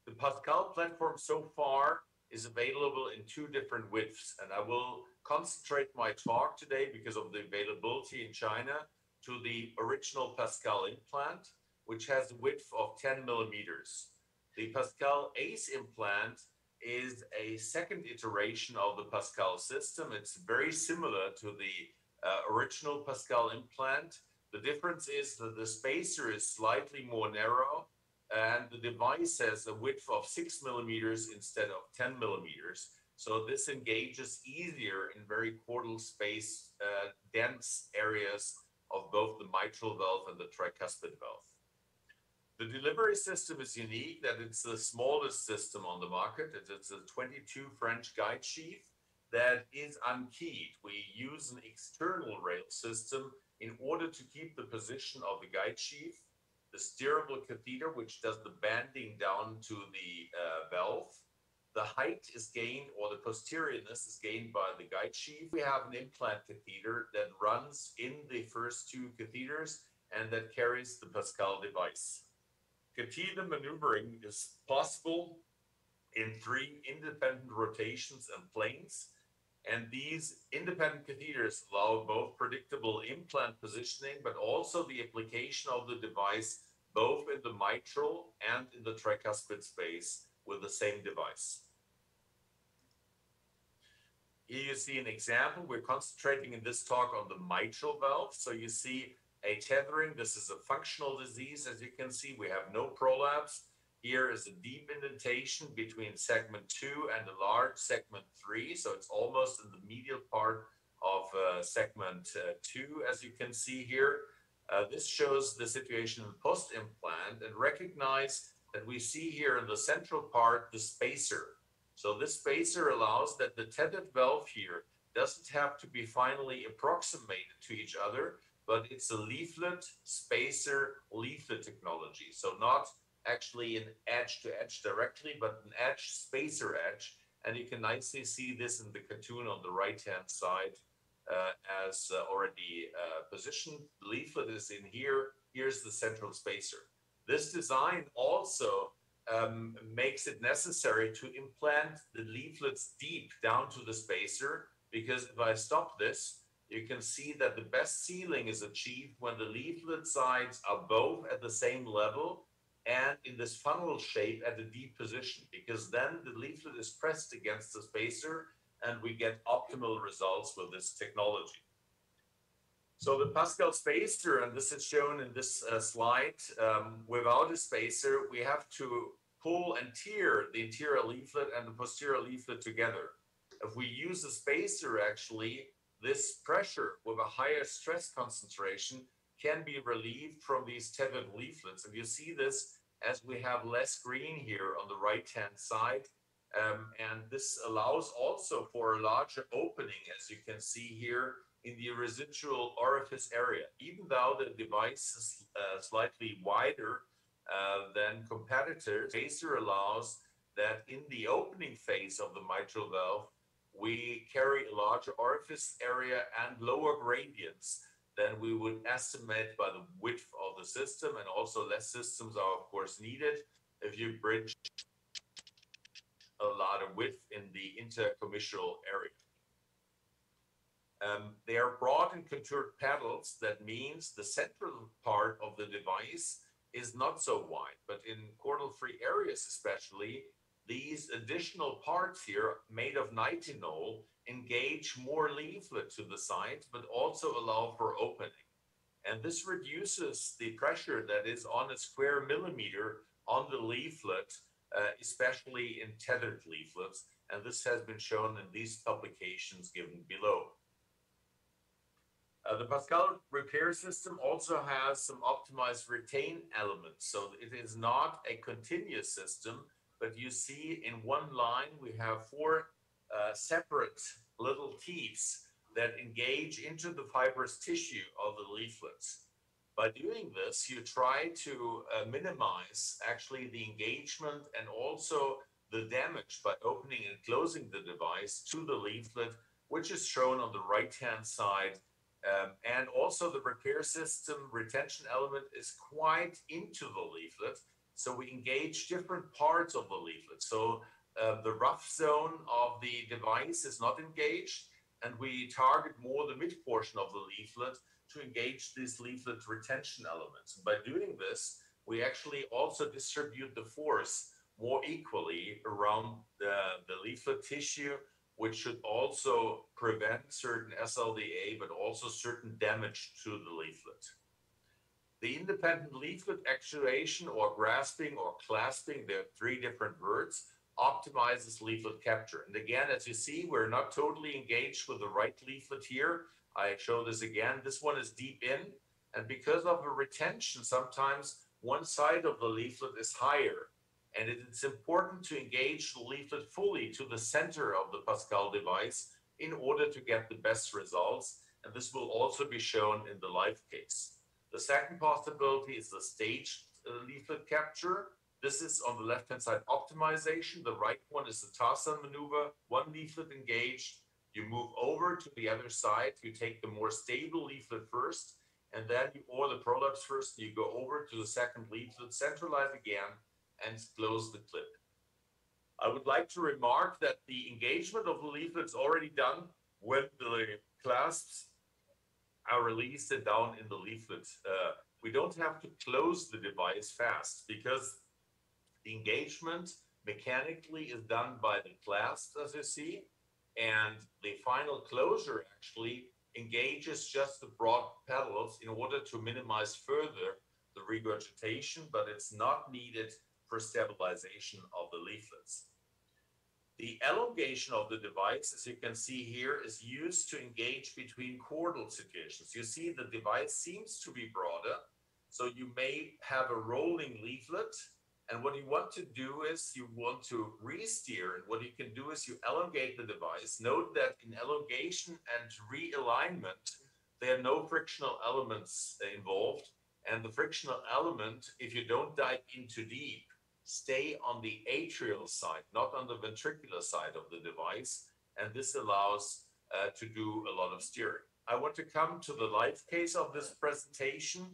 The PASCAL platform so far is available in two different widths, and I will concentrate my talk today because of the availability in China to the original PASCAL implant, which has a width of 10 millimeters. The PASCAL ACE implant is a second iteration of the PASCAL system. It's very similar to the original PASCAL implant. The difference is that the spacer is slightly more narrow and the device has a width of 6 millimeters instead of 10 millimeters. So this engages easier in very chordal space, dense areas of both the mitral valve and the tricuspid valve. The delivery system is unique that it's the smallest system on the market. It's a 22 French guide sheath that is unkeyed. We use an external rail system in order to keep the position of the guide sheath, the steerable catheter, which does the banding down to the valve. The height is gained, or the posteriorness is gained by the guide sheath. We have an implant catheter that runs in the first two catheters and that carries the PASCAL device. Catheter maneuvering is possible in 3 independent rotations and planes. And these independent catheters allow both predictable implant positioning, but also the application of the device both in the mitral and in the tricuspid space with the same device. Here you see an example. We're concentrating in this talk on the mitral valve. So you see a tethering. This is a functional disease. As you can see, we have no prolapse. Here is a deep indentation between segment 2 and a large segment 3. So it's almost in the medial part of segment 2, as you can see here. This shows the situation in post-implant, and recognize that we see here in the central part the spacer. So this spacer allows that the tethered valve here doesn't have to be finally approximated to each other, but it's a leaflet spacer leaflet technology. So not actually an edge to edge directly, but an edge spacer edge. And you can nicely see this in the cartoon on the right-hand side as already positioned. The leaflet is in here. Here's the central spacer. This design also makes it necessary to implant the leaflets deep down to the spacer, because if I stop this, you can see that the best sealing is achieved when the leaflet sides are both at the same level and in this funnel shape at a deep position, because then the leaflet is pressed against the spacer and we get optimal results with this technology. So the PASCAL spacer, and this is shown in this slide, without a spacer, we have to pull and tear the anterior leaflet and the posterior leaflet together. If we use a spacer, actually, this pressure with a higher stress concentration can be relieved from these tethered leaflets. And you see this as we have less green here on the right-hand side. And this allows also for a larger opening, as you can see here, in the residual orifice area. Even though the device is slightly wider than competitors, spacer allows that in the opening phase of the mitral valve, we carry a larger orifice area and lower gradients than we would estimate by the width of the system, and also less systems are of course needed if you bridge a lot of width in the intercommissural area. They are broad and contoured pedals. That means the central part of the device is not so wide, but in chordal-free areas especially, these additional parts here made of nitinol engage more leaflet to the side, but also allow for opening. And this reduces the pressure that is on a square millimeter on the leaflet, especially in tethered leaflets. And this has been shown in these publications given below. The PASCAL repair system also has some optimized retain elements. So it is not a continuous system, but you see in one line, we have 4 separate little teeths that engage into the fibrous tissue of the leaflets. By doing this, you try to minimize actually the engagement and also the damage by opening and closing the device to the leaflet, which is shown on the right-hand side. And also the repair system retention element is quite into the leaflet. So we engage different parts of the leaflet. So the rough zone of the device is not engaged, and we target more the mid portion of the leaflet to engage these leaflet retention elements. By doing this, we actually also distribute the force more equally around the leaflet tissue, which should also prevent certain SLDA, but also certain damage to the leaflet. The independent leaflet actuation or grasping or clasping, there are 3 different words, optimizes leaflet capture. And again, as you see, we're not totally engaged with the right leaflet here. I show this again. This one is deep in, and because of the retention, sometimes one side of the leaflet is higher. And it's important to engage the leaflet fully to the center of the PASCAL device in order to get the best results. And this will also be shown in the live case. The second possibility is the staged leaflet capture. This is on the left-hand side optimization. The right one is the Tarzan maneuver. One leaflet engaged. You move over to the other side. You take the more stable leaflet first, and then you or the products first. You go over to the second leaflet, centralize again, and close the clip. I would like to remark that the engagement of the leaflet is already done when the clasps are released and down in the leaflet. We don't have to close the device fast because the engagement mechanically is done by the clasp, as you see, and the final closure actually engages just the broad pedals in order to minimize further the regurgitation, but it's not needed for stabilization of the leaflets. The elongation of the device, as you can see here, is used to engage between chordal situations. You see the device seems to be broader, so you may have a rolling leaflet, and what you want to do is you want to re-steer, and what you can do is you elongate the device. Note that in elongation and realignment, there are no frictional elements involved, and the frictional element, if you don't dive in too deep, stay on the atrial side, not on the ventricular side of the device, and this allows to do a lot of steering. I want to come to the live case of this presentation,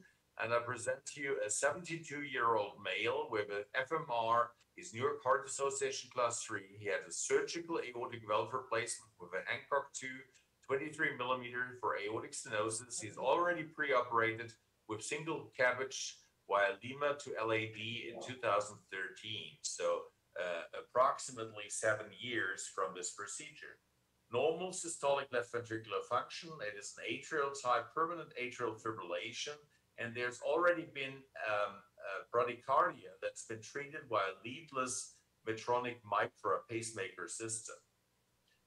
and I present to you a 72-year-old male with an FMR, his New York Heart Association class 3. He had a surgical aortic valve replacement with an Hancock 2, 23 millimeter for aortic stenosis. He's already pre-operated with single CABG via Lima to LAD in 2013. So approximately 7 years from this procedure. Normal systolic left ventricular function, it is an atrial type, permanent atrial fibrillation, and there's already been bradycardia that's been treated by a leadless Medtronic Micra pacemaker system.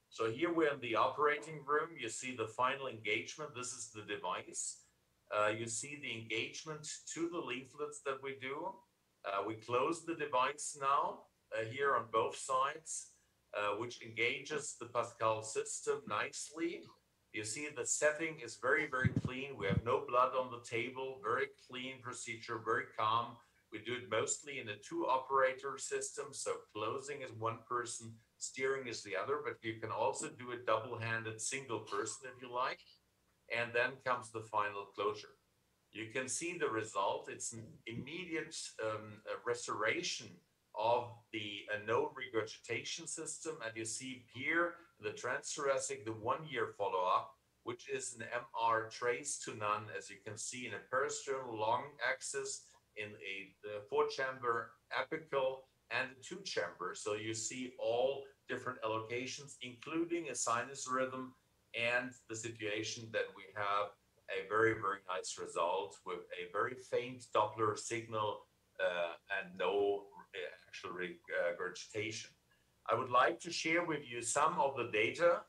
So here we're in the operating room. You see the final engagement. This is the device. You see the engagement to the leaflets that we do. We close the device now here on both sides, which engages the PASCAL system nicely. You see the setting is very, very clean. We have no blood on the table, very clean procedure, very calm. We do it mostly in a 2-operator system. So closing is one person, steering is the other, but you can also do a double-handed single person if you like. And then comes the final closure. You can see the result. It's an immediate restoration of the node regurgitation system. And you see here the transthoracic, the 1-year follow-up, which is an MR trace to none, as you can see in a peristernal long axis, in a 4-chamber apical and a 2-chamber. So you see all different allocations, including a sinus rhythm, and the situation that we have a very, very nice result with a very faint Doppler signal and no actual regurgitation. I would like to share with you some of the data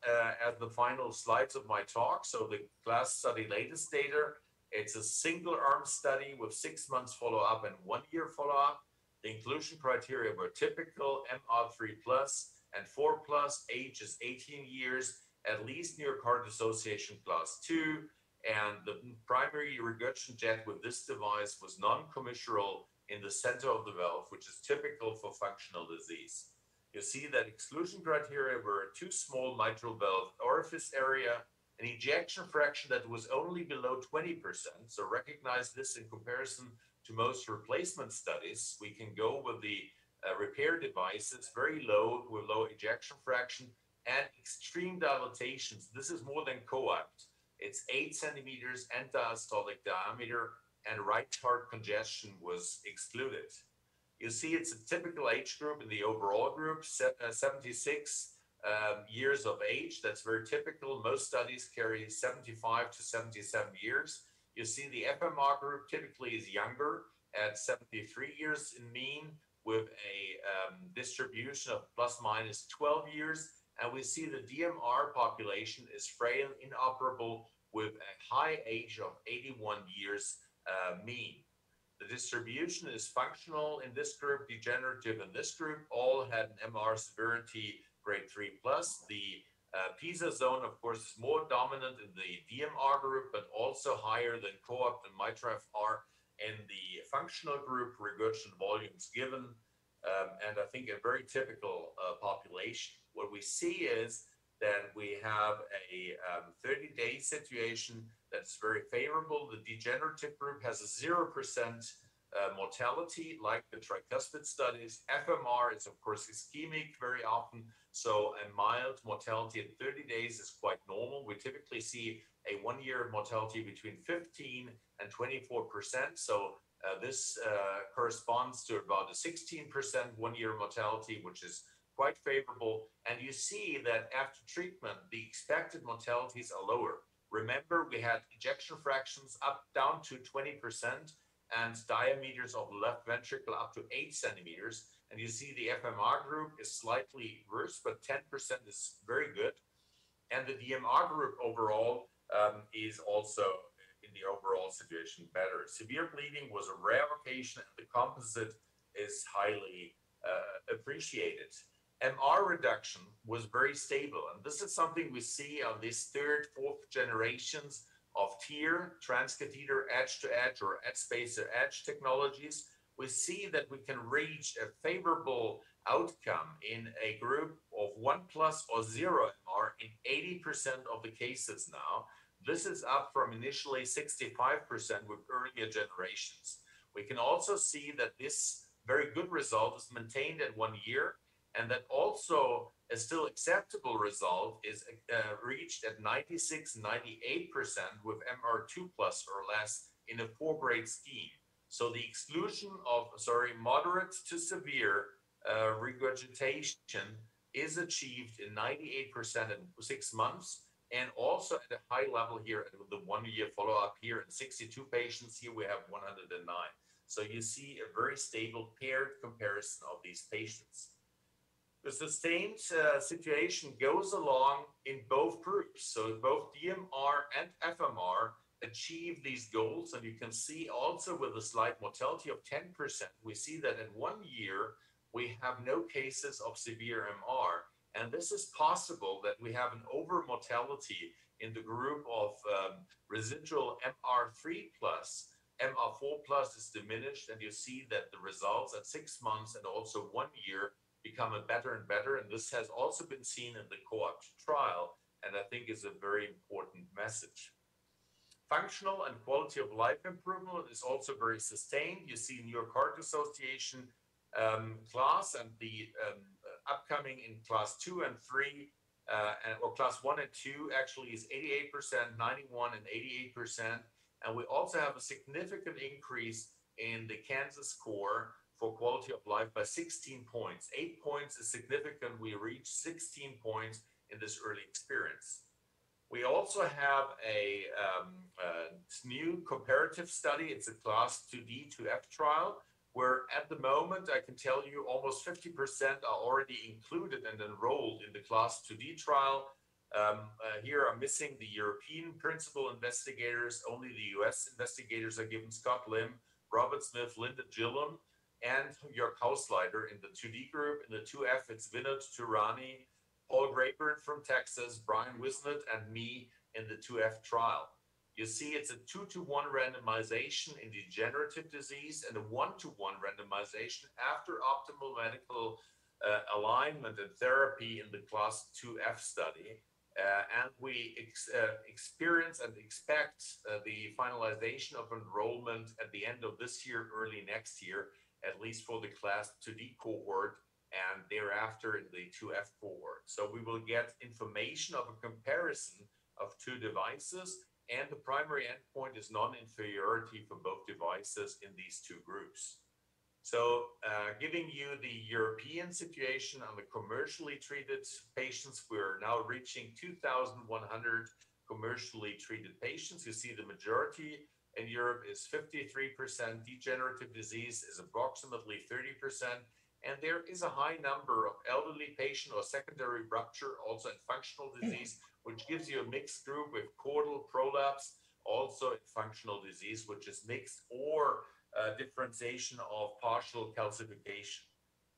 at the final slides of my talk. So the class study latest data, it's a single arm study with 6 months follow-up and 1-year follow-up. The inclusion criteria were typical, MR3+ and 4+, age is 18 years, at least New York Heart Association class 2, and the primary regurgitation jet with this device was non-commissural in the center of the valve, which is typical for functional disease. You see that exclusion criteria were a too small mitral valve orifice area, an ejection fraction that was only below 20%. So recognize this in comparison to most replacement studies. We can go with the repair devices, very low, with low ejection fraction, and extreme dilatations. This is more than coapt. It's 8 centimeters end-diastolic diameter, and right heart congestion was excluded. You see it's a typical age group in the overall group, 76 years of age. That's very typical. Most studies carry 75 to 77 years. You see the FMR group typically is younger at 73 years in mean, with a distribution of plus minus 12 years. And we see the DMR population is frail, inoperable, with a high age of 81 years mean. The distribution is functional in this group, degenerative in this group. All had an MR severity grade 3+. The PISA zone, of course, is more dominant in the DMR group, but also higher than co-op and MITRA-FR in the functional group, regurgitation volumes given, and I think a very typical population. What we see is that we have a 30-day situation that's very favorable. The degenerative group has a 0% mortality, like the tricuspid studies. FMR is, of course, ischemic very often, so a mild mortality at 30 days is quite normal. We typically see a 1-year mortality between 15 and 24%. So this corresponds to about a 16% 1-year mortality, which is quite favorable. And you see that after treatment, the expected mortalities are lower. Remember, we had ejection fractions down to 20% and diameters of the left ventricle up to 8 centimeters. And you see the FMR group is slightly worse, but 10% is very good. And the DMR group overall is also in the overall situation better. Severe bleeding was a rare occasion, and the composite is highly appreciated. MR reduction was very stable, and this is something we see on these 3rd, 4th generations of TEER, transcatheter edge-to-edge or edge-spacer-edge technologies. We see that we can reach a favorable outcome in a group of 1+ or 0 MR in 80% of the cases now. This is up from initially 65% with earlier generations. We can also see that this very good result is maintained at 1 year, and that also a still acceptable result is reached at 96, 98% with MR2+ or less in a 4-grade scheme. So the exclusion of, moderate to severe regurgitation is achieved in 98% in 6 months, and also at a high level here at the 1-year follow-up here in 62 patients. Here we have 109. So you see a very stable paired comparison of these patients. The sustained situation goes along in both groups. So both DMR and FMR achieve these goals. And you can see also with a slight mortality of 10%, we see that in 1 year, we have no cases of severe MR. And this is possible that we have an over mortality in the group of residual MR3 plus. MR4 plus is diminished, and you see that the results at 6 months and also 1 year become better and better. And this has also been seen in the co-op trial, and I think is a very important message. Functional and quality of life improvement is also very sustained. You see New York Heart Association class, and the upcoming in class 2 and 3, or class 1 and 2 actually is 88%, 91 and 88%. And we also have a significant increase in the Kansas score for quality of life by 16 points. 8 points is significant. We reached 16 points in this early experience. We also have a new comparative study. It's a class 2D to F trial, where at the moment, I can tell you almost 50% are already included and enrolled in the class 2D trial. Here I'm missing the European principal investigators. Only the US investigators are given: Scott Lim, Robert Smith, Linda Gillum, and Jörg Hausleiter in the 2D group. In the 2F, it's Vinod Turani, Paul Grayburn from Texas, Brian Wisnett, and me in the 2F trial. You see it's a 2-to-1 randomization in degenerative disease and a 1-to-1 randomization after optimal medical alignment and therapy in the class 2F study. And we experience and expect the finalization of enrollment at the end of this year, early next year, at least for the class 2D cohort, and thereafter in the 2F cohort. So we will get information of a comparison of 2 devices, and the primary endpoint is non-inferiority for both devices in these 2 groups. So giving you the European situation on the commercially treated patients, we're now reaching 2,100 commercially treated patients. You see the majority in Europe is 53%. Degenerative disease is approximately 30%. And there is a high number of elderly patient or secondary rupture, also in functional disease, which gives you a mixed group with chordal prolapse, also in functional disease, which is mixed, or differentiation of partial calcification.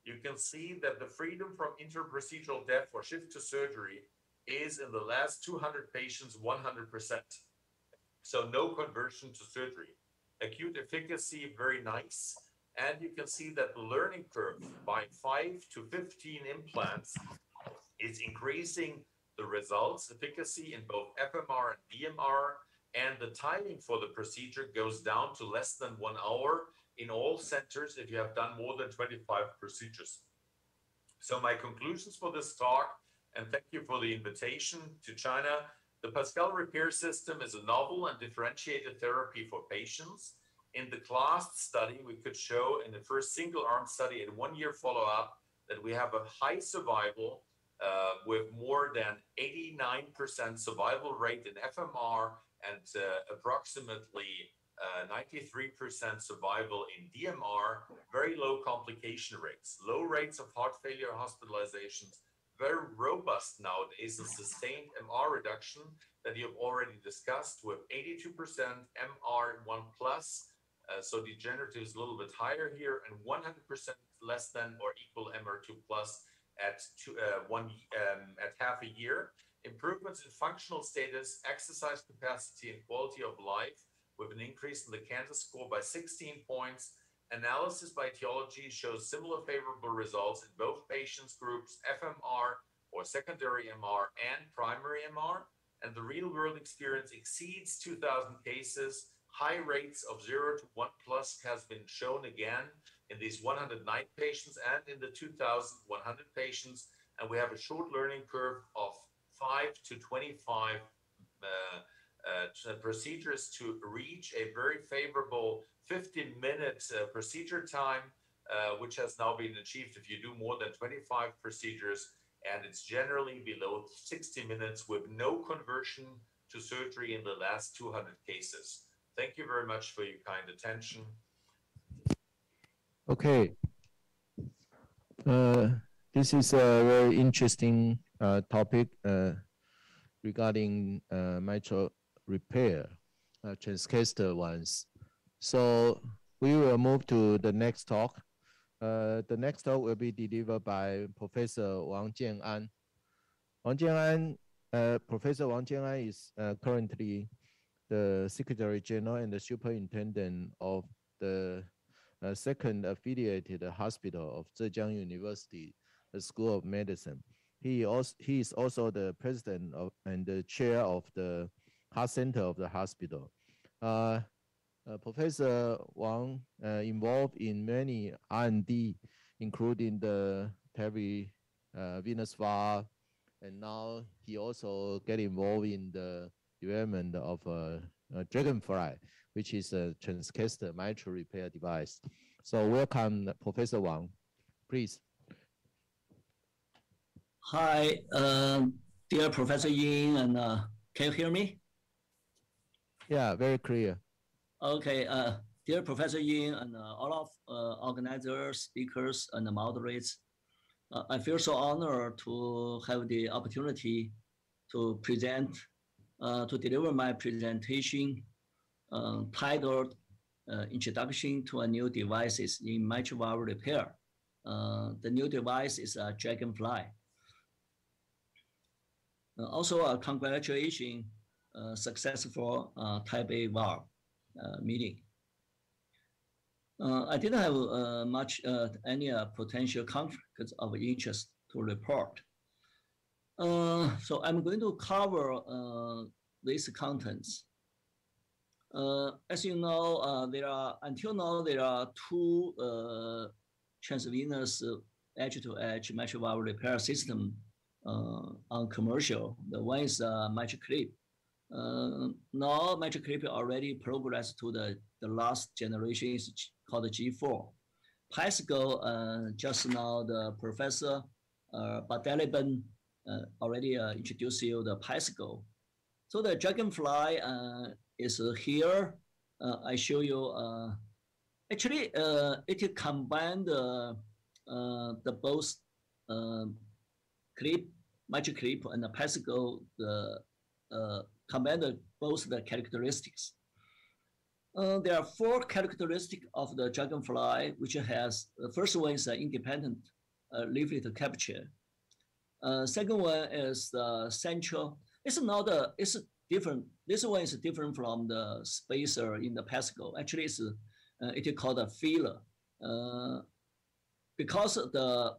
You can see that the freedom from interprocedural death or shift to surgery is in the last 200 patients 100%. So no conversion to surgery. Acute efficacy, very nice. And you can see that the learning curve by 5 to 15 implants is increasing the results, efficacy in both FMR and DMR, and the timing for the procedure goes down to less than 1 hour in all centers if you have done more than 25 procedures. So my conclusions for this talk, and thank you for the invitation to China. The PASCAL repair system is a novel and differentiated therapy for patients. In the CLASP study, we could show in the first single-arm study at 1-year follow-up that we have a high survival with more than 89% survival rate in FMR and approximately 93% survival in DMR, very low complication rates, low rates of heart failure hospitalizations, very robust nowadays, a sustained MR reduction that you've already discussed with 82% MR1 plus, so degenerative is a little bit higher here, and 100% less than or equal MR2 plus at half a year. Improvements in functional status, exercise capacity, and quality of life with an increase in the Kansas score by 16 points. Analysis by etiology shows similar favorable results in both patients groups, FMR or secondary MR and primary MR. And the real-world experience exceeds 2,000 cases. High rates of 0 to 1 plus has been shown again in these 109 patients and in the 2,100 patients. And we have a short learning curve of 5 to 25 procedures to reach a very favorable 50-minute procedure time, which has now been achieved if you do more than 25 procedures, and it's generally below 60 minutes with no conversion to surgery in the last 200 cases. Thank you very much for your kind attention. Okay. This is a very interesting topic regarding mitral repair, transcatheter ones. So we will move to the next talk. The next talk will be delivered by Professor Wang Jian-An. Professor Wang Jian-An is currently the Secretary General and the Superintendent of the second affiliated hospital of Zhejiang University, the School of Medicine. He is also the president of and the chair of the heart center of the hospital. Professor Wang involved in many R&D, including the TAVI venous valve, and now he also get involved in the development of Dragonfly, which is a transcatheter mitral repair device. So welcome, Professor Wang, please. Hi, dear Professor Yin, and can you hear me? Yeah, very clear. Okay, dear Professor Yin and all of organizers, speakers, and moderators, I feel so honored to have the opportunity to present, to deliver my presentation titled Introduction to a New Devices in Mitral Valve Repair. The new device is a Dragonfly. Also, congratulations, successful Taipei valve meeting. I didn't have any potential conflicts of interest to report. So I'm going to cover these contents. As you know, until now there are two transvenous edge-to-edge mitral valve repair system on commercial. The one is mitral clip. Now mitral clip already progressed to the last generation, is called the G4. PASCAL, just now the Professor Bardeleben already introduced you the PASCAL. So the Dragonfly is here. I show you. Actually, it combined the both clip, mitral clip, and the PASCAL. Combine both the characteristics. There are four characteristics of the Dragonfly, which has the first one is independent leaflet capture. Second one is the central. It's different. This one is different from the spacer in the PASCAL. Actually, it is called a filler because the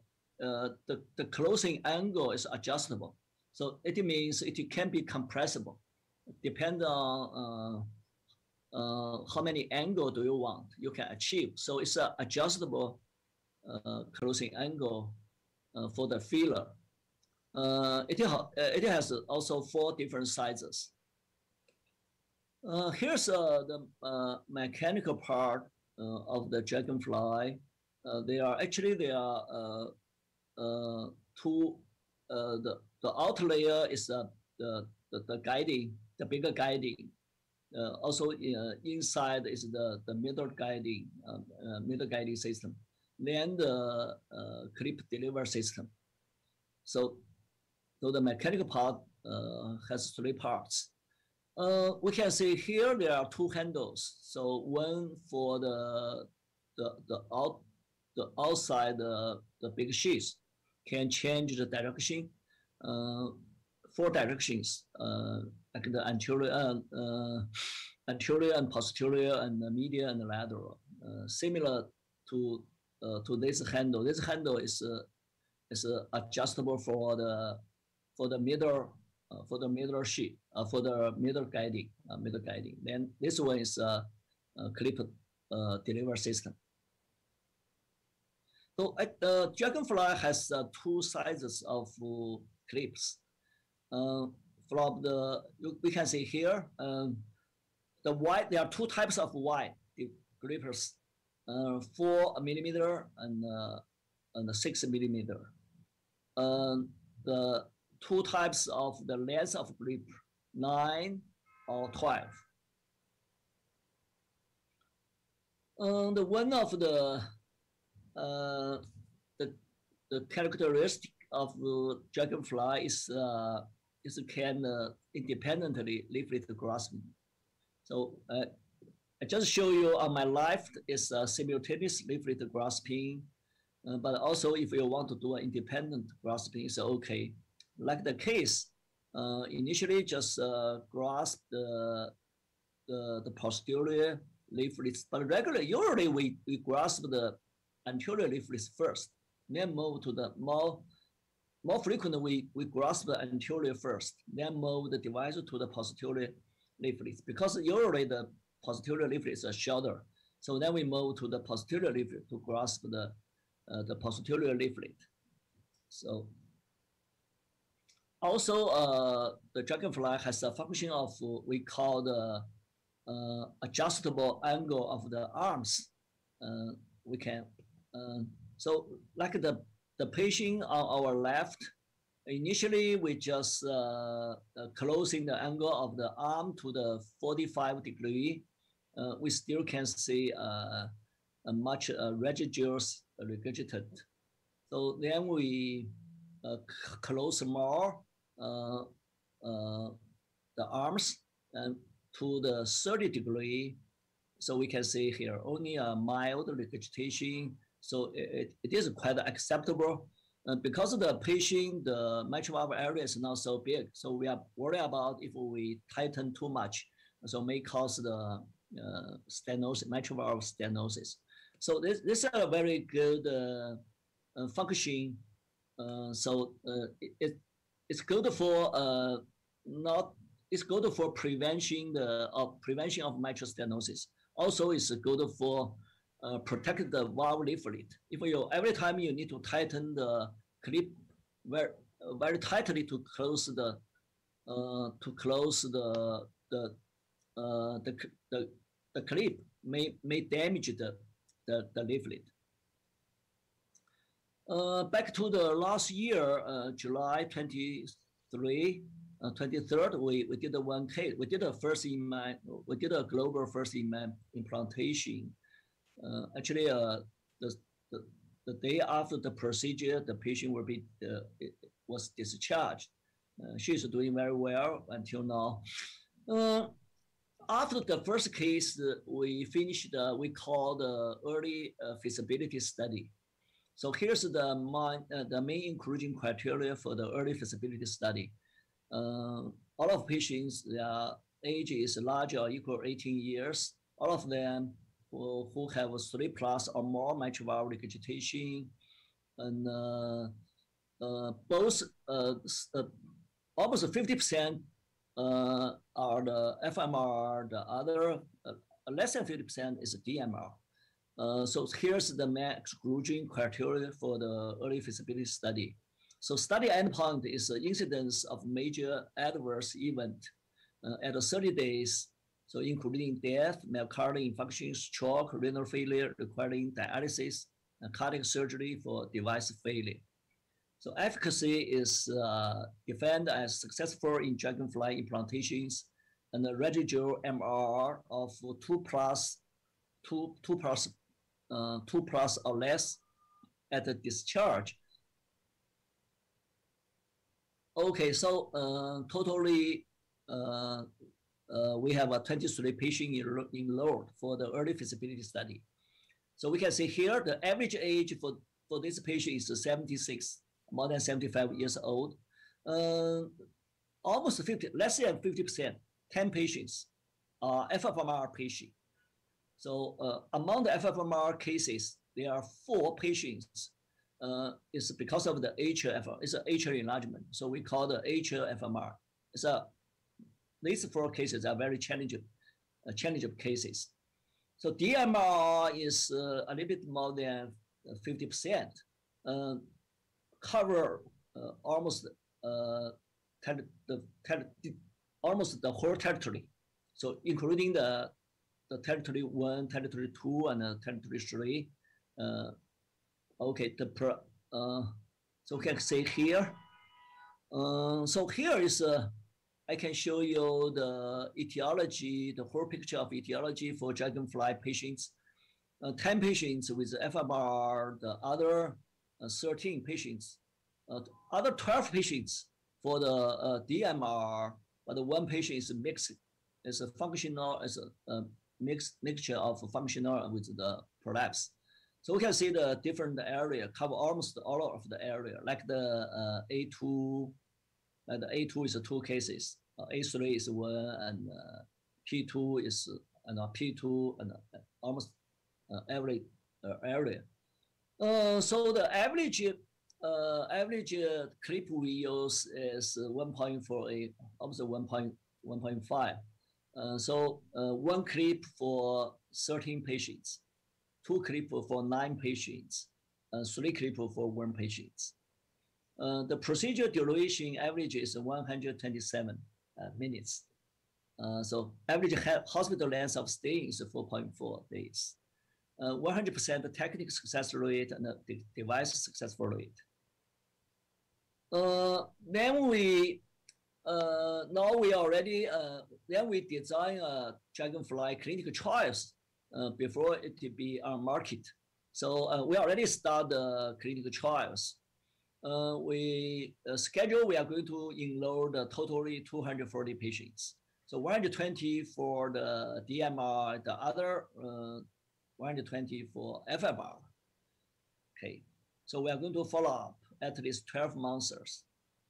closing angle is adjustable. So it means it can be compressible, depending on how many angle do you want, you can achieve. So it's an adjustable closing angle for the filler. It has also 4 different sizes. Here's the mechanical part of the Dragonfly. There are two. The outer layer is the guiding, the bigger guiding. Also inside is the middle guiding system. Then the clip delivery system. So the mechanical part has 3 parts. We can see here there are 2 handles. So one for the outside the big sheath can change the direction. 4 directions, like the anterior and posterior and the medial and the lateral, similar to this handle. This handle is adjustable for the middle sheet, for the middle guiding. Then this one is a clip delivery system. So the Dragonfly has 2 sizes of clips. from we can see here, the wide, there are two types of wide grippers, 4 millimeter and 6 millimeter. The two types of the length of grip, 9 or 12. One of the characteristic of the dragonfly is can independently leaflet grasping. So I just show you on my left is simultaneous leaflet grasping, but also if you want to do an independent grasping, it's okay. Like the case, initially just grasp the posterior leaflets, but regularly, usually we grasp the anterior leaflets first, then move to the more frequently we grasp the anterior first, then move the device to the posterior leaflets, because usually the posterior leaflets are shorter. So then we move to the posterior leaflet to grasp the posterior leaflet. So also the dragonfly has a function of we call the adjustable angle of the arms. We can so like the patient on our left, initially we just closing the angle of the arm to the 45 degree. We still can see a much residuals regurgitant. So then we close more the arms and to the 30 degree. So we can see here only a mild regurgitation. So it is quite acceptable. Because of the patient, the mitral valve area is not so big. So we are worried about if we tighten too much, so may cause the stenosis, mitral valve stenosis. So this is a very good function. So it's good for it's good for prevention of mitral stenosis. Also, it's good for protect the valve leaflet. If every time you need to tighten the clip very tightly to close the clip may damage the leaflet. Back to the last year, July 23rd, we did one case. We did a global first in man implantation. Actually, the day after the procedure, the patient was discharged. She's doing very well until now. After the first case, we finished we call the early feasibility study. So here's the main inclusion criteria for the early feasibility study. All of patients, their age is larger or equal to 18 years. All of them who have 3+ or more mitral valve regurgitation, and both almost 50% are the FMR, the other less than 50% is DMR. So here's the main exclusion criteria for the early feasibility study. So study endpoint is the incidence of major adverse event at 30 days. So including death, myocardial infarction, stroke, renal failure requiring dialysis, and cardiac surgery for device failure. So efficacy is defined as successful in dragonfly implantations and a residual MR of 2+ or less at the discharge. Okay, so totally we have 23 patients enrolled for the early feasibility study. So we can see here the average age for this patient is 76, more than 75 years old. Almost 50, less than 50%, 10 patients are FFMR patients. So among the FFMR cases, there are 4 patients. It's because of the atrial, it's an atrial enlargement. So we call the atrial FMR. These 4 cases are very challenging cases. So DMR is a little bit more than 50%, cover almost almost the whole territory. So including the territory 1, territory 2, and territory 3. Okay, so we can say here. So here is I can show you the etiology, the whole picture of etiology for dragonfly patients. 10 patients with FMR, the other 13 patients, other 12 patients for the DMR, but the one patient is mixed, is a functional, is a mixture of functional with the prolapse. So we can see the different area, cover almost all of the area, like the A2, the A2 is 2 cases, A3 is 1, and P2 is P2, and almost every area. So the average clip we use is 1.48, almost 1.5. So 1 clip for 13 patients, 2 clip for 9 patients, 3 clip for 1 patient. The procedure duration average is 127 minutes. So average hospital length of stay is 4.4 days. 100% technical success rate and the device successful rate. Then we now we already then we design dragonfly clinical trials before it to be on market. So we already start the clinical trials. We schedule, we are going to enroll the totally 240 patients. So 120 for the DMR, the other 120 for FMR. Okay, so we are going to follow up at least 12 months.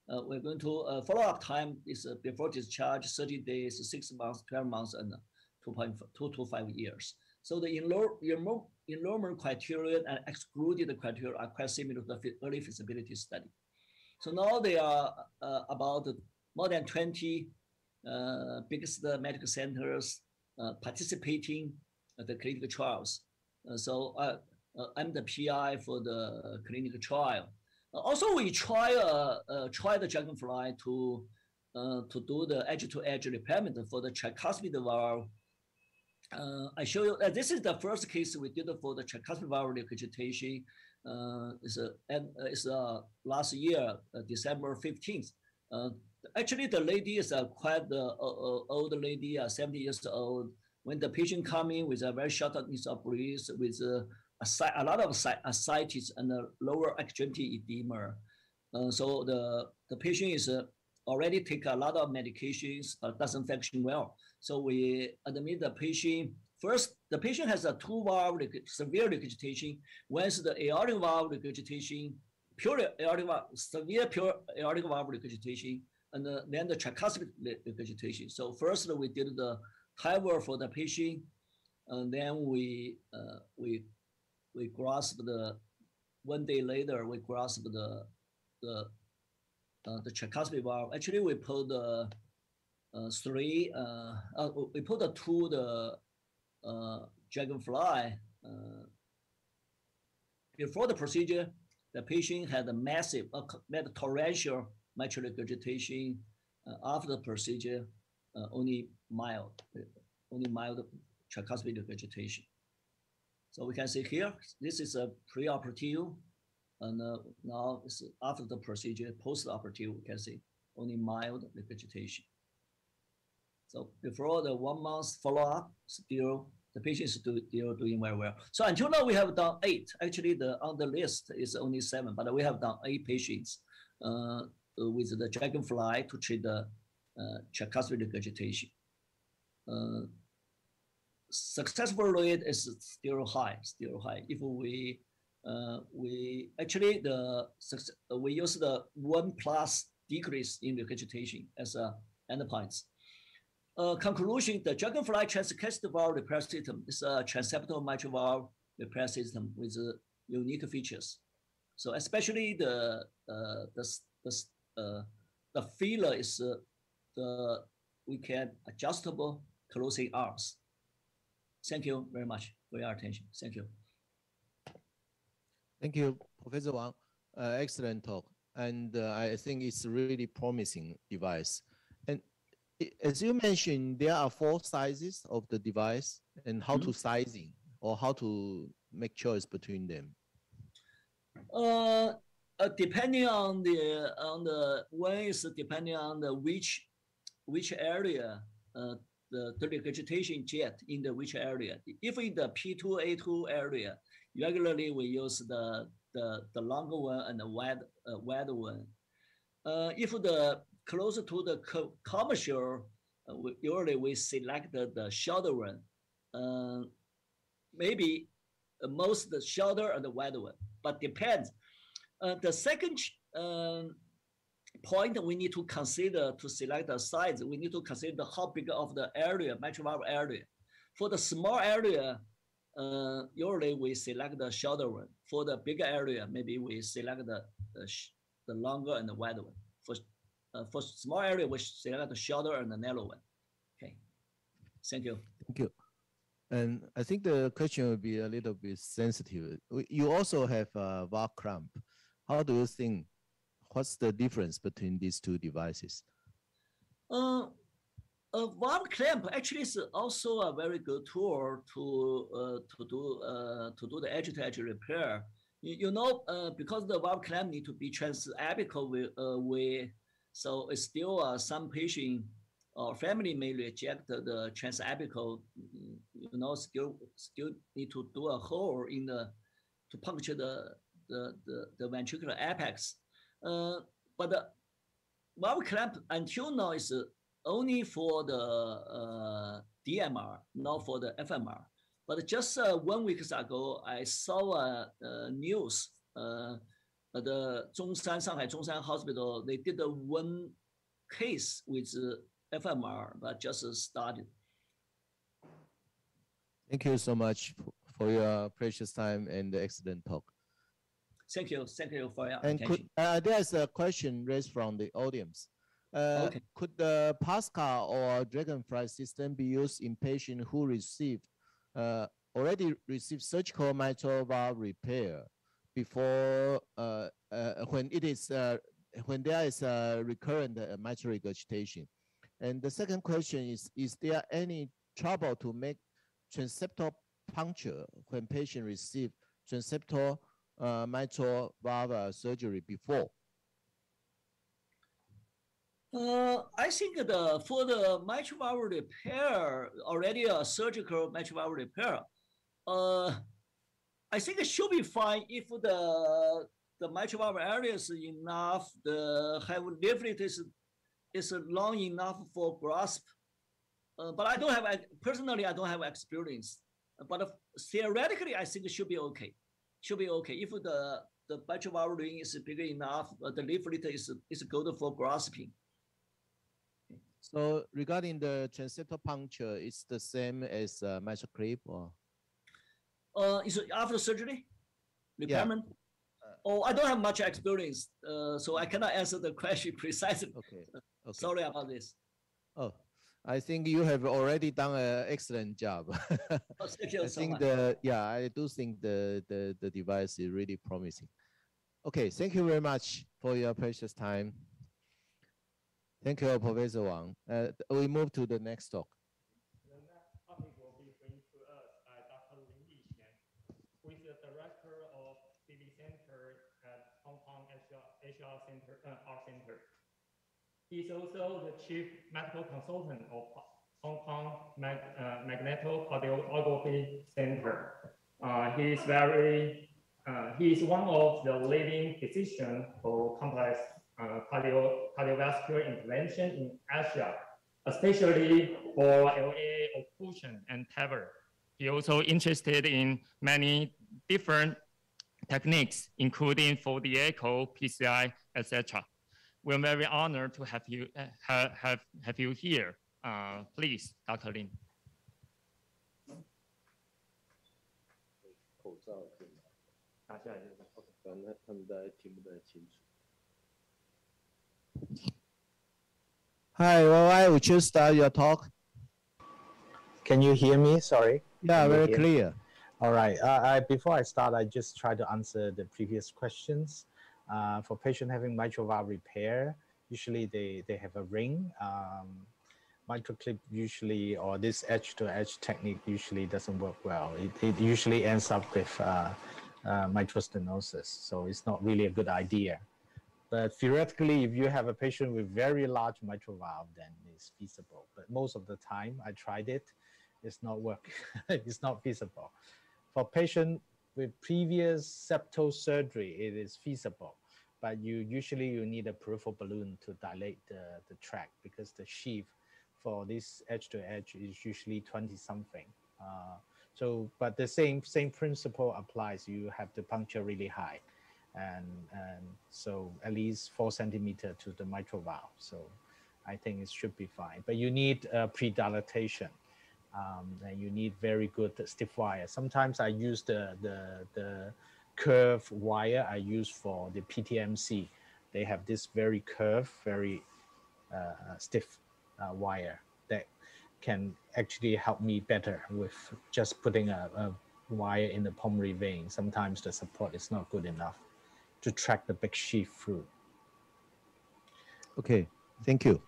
We're going to follow-up time is before discharge, 30 days, 6 months, 12 months, and 2 to 5 years. So the enrollment criteria and excluded criteria are quite similar to the early feasibility study. So now there are about more than 20 biggest medical centers participating in the clinical trials. So I'm the PI for the clinical trial. Also, we try the dragonfly to do the edge-to-edge repairment for the tricuspid valve. I show you this is the first case we did for the tricuspid valve regurgitation. It's last year, December 15th. Actually, the lady is quite old lady, 70 years old. When the patient come in with a very shortness of breath, with a lot of ascites and lower extremity edema. So the patient is already take a lot of medications, but doesn't function well. So we admit the patient. First, the patient has a 2-valve severe regurgitation. Once the aortic valve regurgitation, pure aortic valve, severe pure aortic valve regurgitation, and then the tricuspid regurgitation. So first we did the TAVR for the patient, and then we grasp the 1 day later we grasp the tricuspid valve. Actually, we put the we put the 2 dragonfly. Before the procedure, the patient had a massive torrential mitral regurgitation. After the procedure, only mild tricuspid regurgitation. So we can see here, this is a pre-operative, and now it's after the procedure, post-operative, we can see only mild regurgitation. So before the 1 month follow-up, still the patient is still doing very well. So until now we have done 8. Actually, on the list is only 7, but we have done 8 patients with the dragonfly to treat the tricuspid regurgitation. Successful rate is still high. If we actually we use the 1+ decrease in regurgitation as a endpoints. Conclusion: the dragonfly transcatheter valve repair system is a transeptal mitral valve repair system with unique features. So especially the filler is we can adjustable closing arms. Thank you very much for your attention. Thank you. Thank you, Professor Wang. Excellent talk. and I think it's a really promising device. And as you mentioned, there are 4 sizes of the device, and how to sizing or how to make choice between them. Depending on the one is depending on the which area the regurgitation jet in the which area. If in the P2A2 area, regularly we use the longer one and the wider one. If the closer to the commercial, usually we select the shorter one. Maybe most the shorter and the wider one, but depends. The second point we need to consider to select the size, we need to consider how big of the area, mitral valve area. For the small area, usually we select the shorter one. For the bigger area, maybe we select the longer and the wider one. For small area, we select the shorter and the narrow one. Okay, thank you. Thank you. And I think the question will be a little bit sensitive. You also have a valve clamp. How do you think? What's the difference between these 2 devices? A valve clamp actually is also a very good tool to do the edge-to-edge repair. You know, because the valve clamp need to be transapical so it's still some patient or family may reject the transapical. You know, still need to do a hole in to puncture the ventricular apex. But the valve clamp until now is only for the DMR, not for the FMR. But just 1 week ago, I saw news. The Shanghai Zhongshan Hospital, they did 1 case with FMR, but just started. Thank you so much for your precious time and the excellent talk. Thank you for your attention. There's a question raised from the audience. Okay. Could the PASCAL or Dragonfly system be used in patients who already received surgical mitral valve repair before when there is a recurrent mitral regurgitation? And the second question is there any trouble to make transeptal puncture when patient receive transeptal mitral valve surgery before? I think for the mitral valve repair, already a surgical mitral valve repair, I think it should be fine if the mitral valve area is enough, the have leaflet is long enough for grasp. But I don't have, personally, I don't have experience. But theoretically, I think it should be okay. Should be okay. If the mitral valve ring is big enough, the leaflet is good for grasping. So regarding the transeptal puncture, it's the same as mitral clip, or? Is it after surgery, repairment? Yeah. Oh, I don't have much experience, so I cannot answer the question precisely. Okay. Sorry about this. Oh, I think you have already done an excellent job. Oh, thank you so much. I do think the device is really promising. Okay, thank you very much for your precious time. Thank you, Professor Wang. We move to the next talk. The next topic will be brought to us by Dr. Lin Yixian, who is the director of CV Center at Hong Kong HR Center, Art Center. He is also the chief medical consultant of Hong Kong Magnetocardiography Center. He is one of the leading physicians for complex cardiovascular intervention in Asia, especially for LA occlusion and TAVR. He also interested in many different techniques, including for the echo, PCI, etc. We're very honored to have you here. Please, Dr. Lin. Hi, YY, would you start your talk? Can you hear me? Sorry. Yeah, very clear. All right. Before I start, I just try to answer the previous questions. For patient having mitral valve repair, usually they have a ring. Mitral clip usually, or this edge-to-edge technique usually doesn't work well. It usually ends up with mitral stenosis, so it's not really a good idea. But theoretically, if you have a patient with very large mitral valve, then it's feasible. But most of the time, I tried it, it's not working. It's not feasible. For patient with previous septal surgery, it is feasible. But usually you need a peripheral balloon to dilate the tract, because the sheath for this edge-to-edge is usually 20-something. But the same principle applies. You have to puncture really high. And so at least 4 centimeters to the mitral valve. So I think it should be fine. But you need pre-dilatation, and you need very good stiff wire. Sometimes I use the curved wire I use for the PTMC. They have this very curved, very stiff wire that can actually help me better with just putting a wire in the pulmonary vein. Sometimes the support is not good enough to track the big sheath through. Okay, thank you.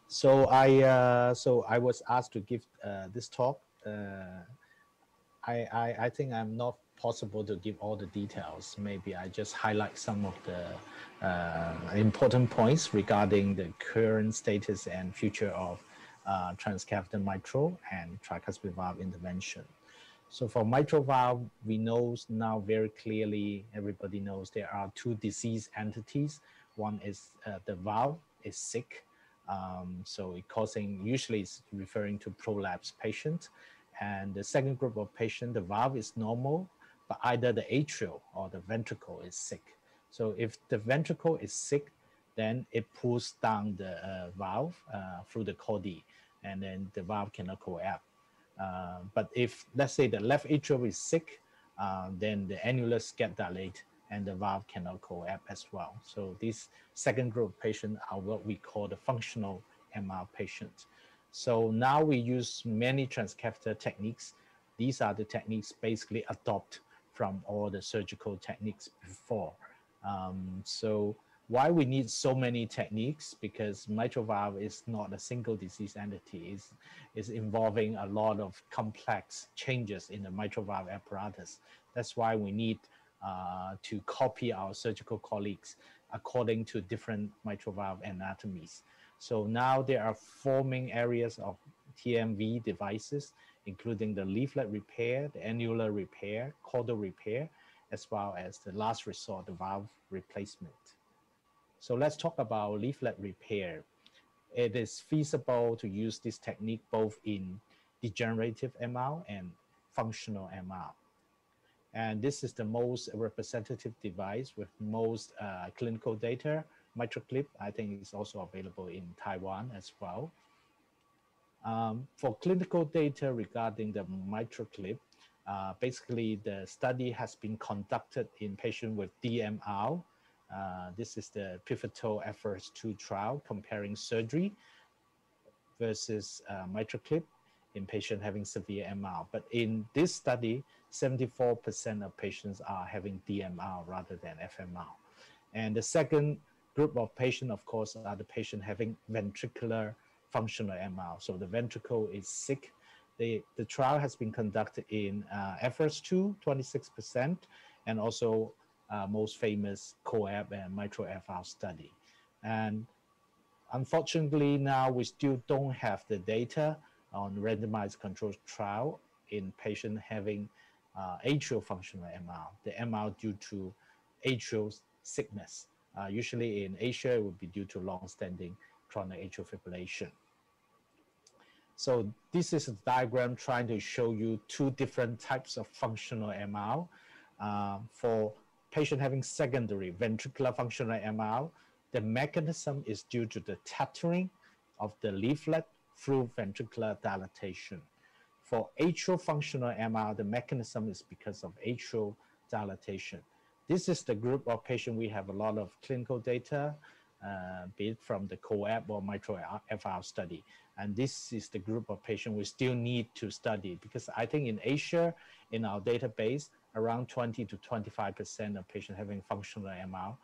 So I was asked to give this talk. I think I'm not possible to give all the details. Maybe I just highlight some of the important points regarding the current status and future of transcatheter mitral and tricuspid valve intervention. So for mitral valve, we know now very clearly, everybody knows there are 2 disease entities. One is the valve is sick. So it causing, usually it's referring to prolapse patient. And the second group of patient, the valve is normal, but either the atrial or the ventricle is sick. So if the ventricle is sick, then it pulls down the valve through the chordae, and then the valve cannot coap. But if, let's say, the left atrial is sick, then the annulus get dilated and the valve cannot coap as well. So this second group of patients are what we call the functional MR patients. So now we use many transcatheter techniques. These are the techniques basically adopted from all the surgical techniques before. So why we need so many techniques? Because mitral valve is not a single disease entity. It's involving a lot of complex changes in the mitral valve apparatus. That's why we need to copy our surgical colleagues according to different mitral valve anatomies. So now there are 4 main areas of TMV devices, including the leaflet repair, the annular repair, caudal repair, as well as the last resort, the valve replacement. So let's talk about leaflet repair. It is feasible to use this technique both in degenerative MR and functional MR. And this is the most representative device with most clinical data. Mitral clip, I think, is also available in Taiwan as well. For clinical data regarding the mitral clip, basically the study has been conducted in patients with DMR. This is the pivotal FRS2 trial comparing surgery versus mitral clip in patients having severe MR. But in this study, 74% of patients are having DMR rather than FMR. And the second group of patients, of course, are the patient having ventricular functional MR. So the ventricle is sick. The trial has been conducted in FRS2, 26%, and also most famous COAP and mitral FR study. And unfortunately, now we still don't have the data on randomized controlled trial in patients having atrial functional MR, the MR due to atrial sickness. Usually in Asia, it would be due to long-standing chronic atrial fibrillation. So this is a diagram trying to show you 2 different types of functional MR. For patient having secondary ventricular functional MR, the mechanism is due to the tethering of the leaflet through ventricular dilatation. For atrial functional MR, the mechanism is because of atrial dilatation. This is the group of patients we have a lot of clinical data, be it from the COAP or mitral FR study. And this is the group of patients we still need to study, because I think in Asia, in our database, around 20 to 25% of patients having functional MR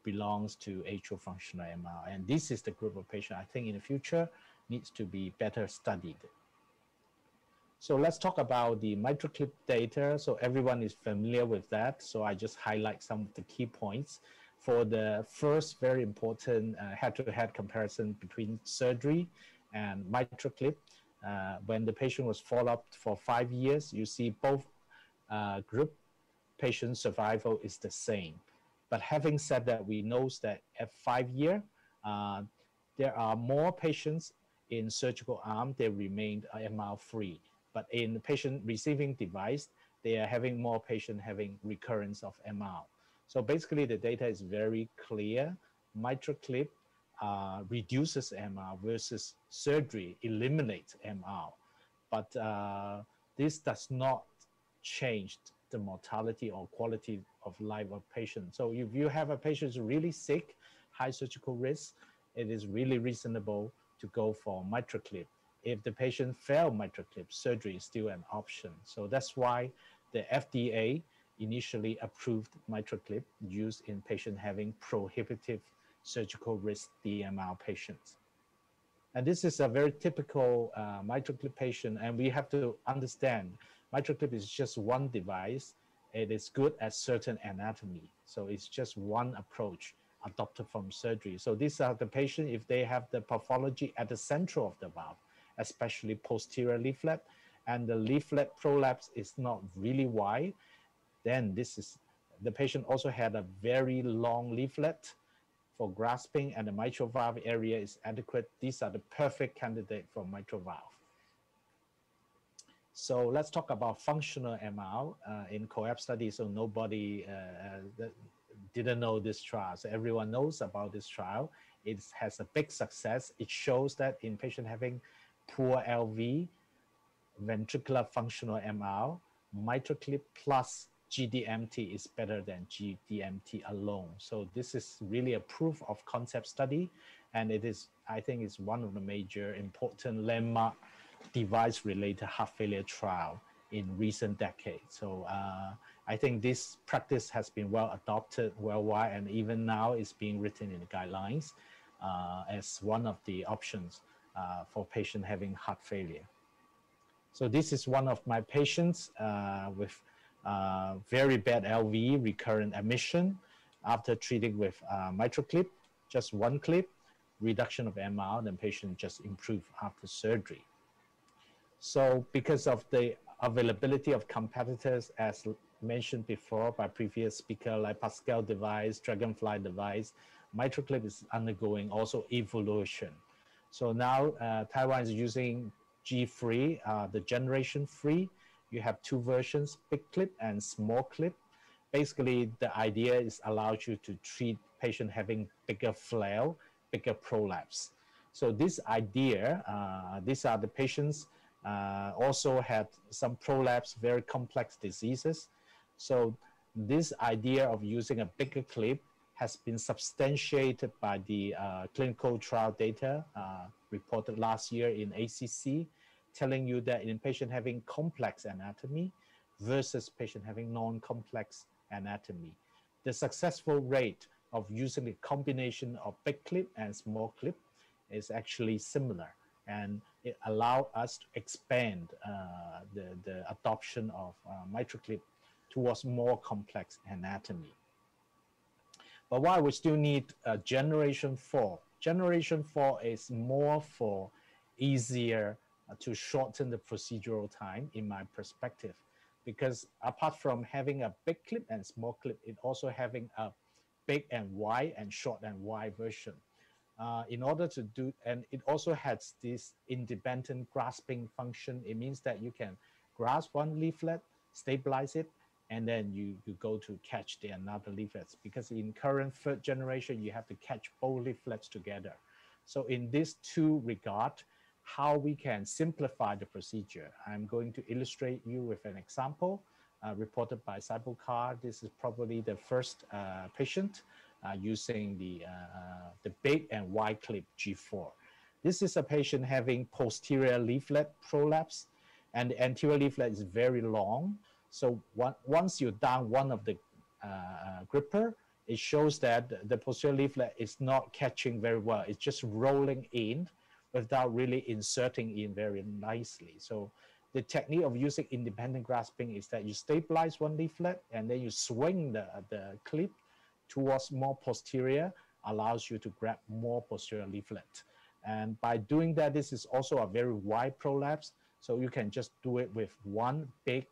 belongs to atrial functional MR. And this is the group of patients I think in the future needs to be better studied. So let's talk about the MitraClip data. So everyone is familiar with that. So I just highlight some of the key points. For the first very important head-to-head comparison between surgery and MitraClip, when the patient was followed up for 5 years, you see both group patient survival is the same. But having said that, we know that at 5 years, there are more patients in surgical arm, they remained MR free. But in the patient receiving device, they are having more patients having recurrence of MR. So basically the data is very clear. MitraClip reduces MR versus surgery eliminates MR. But this does not change the mortality or quality of life of patients. So if you have a patient who's really sick, high surgical risk, it is really reasonable to go for MitraClip. If the patient failed MitraClip, surgery is still an option. So that's why the FDA initially approved MitraClip used in patients having prohibitive surgical risk DMR patients. And this is a very typical MitraClip patient, and we have to understand MitraClip is just one device. It is good at certain anatomy. So it's just one approach adopted from surgery. So these are the patients, if they have the pathology at the center of the valve, especially posterior leaflet, and the leaflet prolapse is not really wide, then this is, the patient also had a very long leaflet for grasping, and the mitral valve area is adequate. These are the perfect candidate for mitral valve. So let's talk about functional MR in COAPT study. So nobody didn't know this trial. So everyone knows about this trial. It has a big success. It shows that in patients having poor LV, ventricular functional MR, MitraClip plus GDMT is better than GDMT alone. So this is really a proof of concept study, and it is, I think, is one of the major important landmark device-related heart failure trial in recent decades. So I think this practice has been well adopted worldwide, and even now is being written in the guidelines as one of the options for patients having heart failure. So this is one of my patients with very bad LV, recurrent admission after treating with MitraClip, just one clip, reduction of MR, then patient just improved after surgery. So because of the availability of competitors, as mentioned before by previous speaker, like PASCAL device, Dragonfly device, MitraClip is undergoing also evolution. So now Taiwan is using G3, the generation 3. You have two versions, big clip and small clip. Basically, the idea is allows you to treat patient having bigger flail, bigger prolapse. So this idea, these are the patients also had some prolapse, very complex diseases. So this idea of using a bigger clip has been substantiated by the clinical trial data reported last year in ACC, telling you that in patient having complex anatomy versus patient having non-complex anatomy, the successful rate of using a combination of big clip and small clip is actually similar, and it allows us to expand the adoption of MitraClip towards more complex anatomy. But why we still need generation 4? Generation 4 is more for easier to shorten the procedural time in my perspective, because apart from having a big clip and small clip, it also having a big and wide and short and wide version. In order to do, and it also has this independent grasping function. It means that you can grasp one leaflet, stabilize it, and then you go to catch the another leaflets, because in current third generation, you have to catch both leaflets together. So in these two regards, how we can simplify the procedure, I'm going to illustrate you with an example reported by Cybercar. This is probably the first patient using the big and wide clip G4. This is a patient having posterior leaflet prolapse, and the anterior leaflet is very long. So once you down one of the gripper, it shows that the posterior leaflet is not catching very well. It's just rolling in without really inserting in very nicely. So the technique of using independent grasping is that you stabilize one leaflet and then you swing the clip towards more posterior, allows you to grab more posterior leaflet. And by doing that, this is also a very wide prolapse. So you can just do it with one big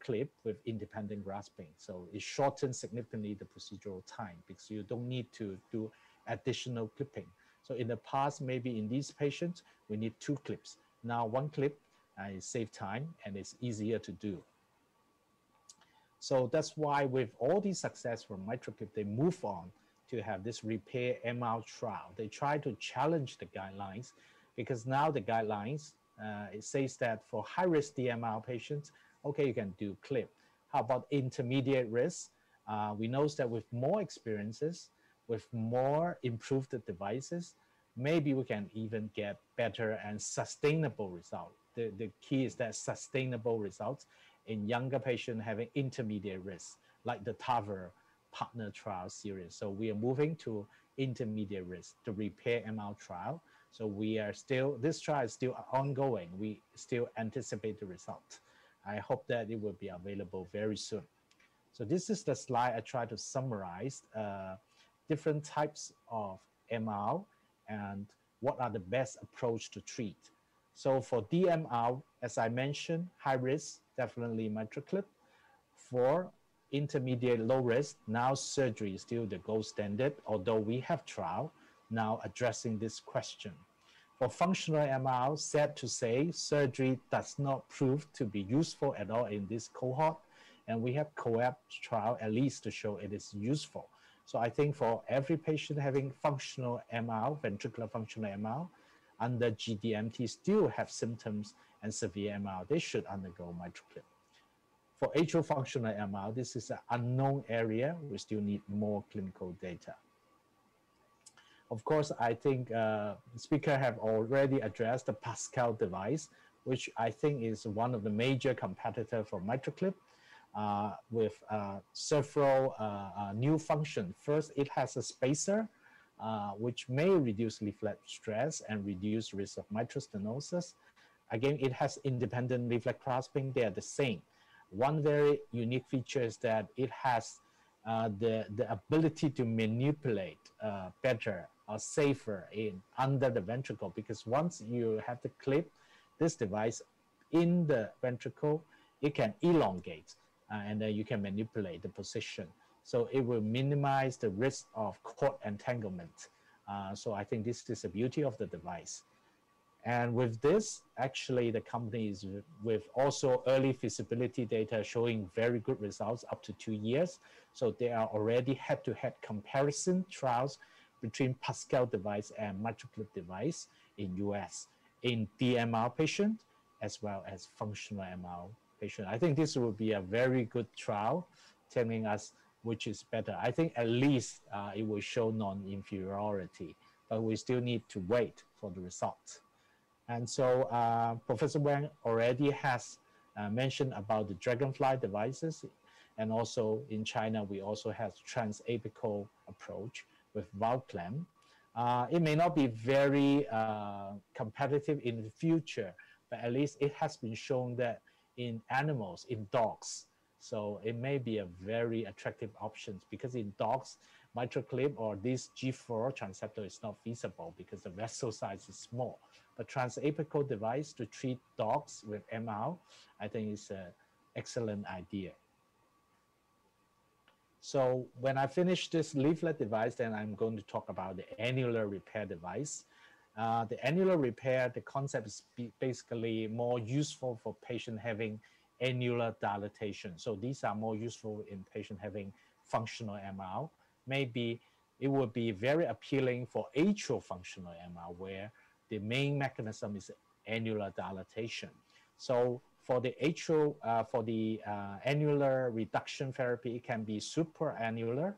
clip with independent grasping. So it shortens significantly the procedural time because you don't need to do additional clipping. So in the past, maybe in these patients, we need 2 clips. Now 1 clip is save time and it's easier to do. So that's why with all the success from MitraClip, they move on to have this repair MR trial. They try to challenge the guidelines because now the guidelines, it says that for high-risk DMR patients, okay, you can do clip. How about intermediate risk? We know that with more experiences, with more improved devices, maybe we can even get better and sustainable results. The key is that sustainable results in younger patients having intermediate risk, like the TAVR partner trial series. So we are moving to intermediate risk, the repair MR trial. So we are still, this trial is still ongoing. We still anticipate the result. I hope that it will be available very soon. So this is the slide I try to summarize different types of MR and what are the best approach to treat. So for DMR, as I mentioned, high risk, definitely MitraClip. For intermediate low risk, now surgery is still the gold standard, although we have trial now addressing this question. For functional MR, sad to say, surgery does not prove to be useful at all in this cohort, and we have COAP trial at least to show it is useful. So I think for every patient having functional MR, ventricular functional MR, under GDMT still have symptoms and severe MR, they should undergo MitraClip. For atrial functional MR, this is an unknown area. We still need more clinical data. Of course, I think the speaker have already addressed the PASCAL device, which I think is one of the major competitors for MitraClip with several new functions. First, it has a spacer, which may reduce leaflet stress and reduce risk of mitral stenosis. Again, it has independent leaflet grasping. They are the same. One very unique feature is that it has the ability to manipulate better or safer under the ventricle, because once you have the clip, this device in the ventricle, it can elongate and then you can manipulate the position. So it will minimize the risk of cord entanglement. So I think this is the beauty of the device. And with this, actually the company is with also early feasibility data showing very good results up to 2 years. So there are already head-to-head comparison trials between PASCAL device and MitraClip device in US, in DMR patient, as well as functional MR patient. I think this will be a very good trial telling us which is better. I think at least it will show non-inferiority, but we still need to wait for the results. And so Professor Wang already has mentioned about the Dragonfly devices. And also in China, we also have transapical approach with valve clamp. It may not be very competitive in the future, but at least it has been shown that in animals, in dogs, so it may be a very attractive option because in dogs, MitraClip or this G4 transceptor is not feasible because the vessel size is small. But transapical device to treat dogs with MR, I think is an excellent idea. So when I finish this leaflet device, then I'm going to talk about the annular repair device. The annular repair, the concept is basically more useful for patient having annular dilatation. So these are more useful in patient having functional MR. Maybe it would be very appealing for atrial functional MR where the main mechanism is annular dilatation. So for the atrial, annular reduction therapy, it can be supraannular.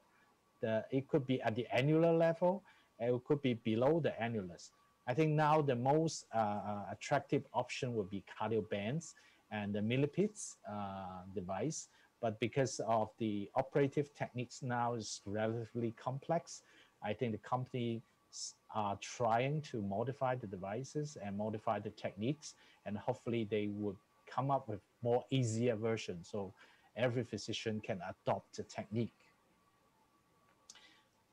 It could be at the annular level, and it could be below the annulus. I think now the most attractive option would be cardio bands, and the millipedes device. But because of the operative techniques now is relatively complex, I think the company are trying to modify the devices and modify the techniques, and hopefully they would come up with more easier versions so every physician can adopt the technique.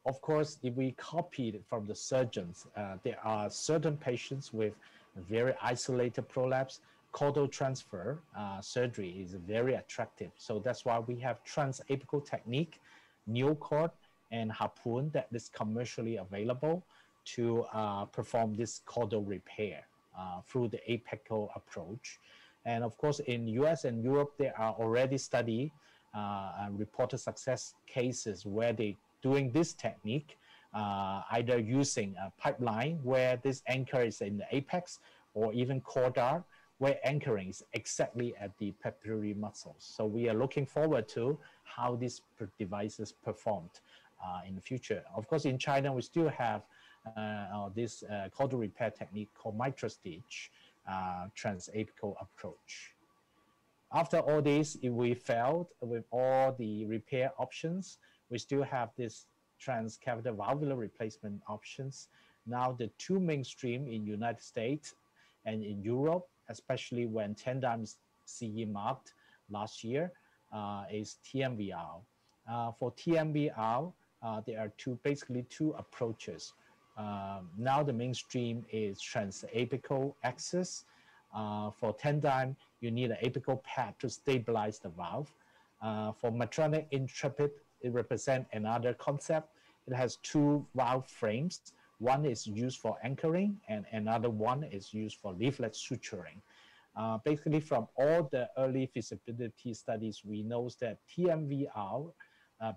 Of course, if we copied it from the surgeons, there are certain patients with very isolated prolapse. Caudal transfer surgery is very attractive. So that's why we have transapical technique, neocord, and harpoon that is commercially available to perform this caudal repair through the apical approach. And of course, in US and Europe, there are already studied reported success cases where they doing this technique, either using a pipeline where this anchor is in the apex, or even cordar, where anchoring is exactly at the papillary muscles. So we are looking forward to how these devices performed in the future. Of course, in China, we still have this caudal repair technique called mitral stitch transapical approach. After all this, if we failed with all the repair options, we still have this transcatheter valvular replacement options. Now the two mainstream in United States and in Europe, especially when Tandem CE marked last year, is TMVR. For TMVR, there are basically two approaches. Now the mainstream is transapical access. For Tandem, you need an apical pad to stabilize the valve. For Medtronic Intrepid, it represents another concept. It has two valve frames. One is used for anchoring, and another one is used for leaflet suturing. Basically, from all the early feasibility studies, we know that TMVR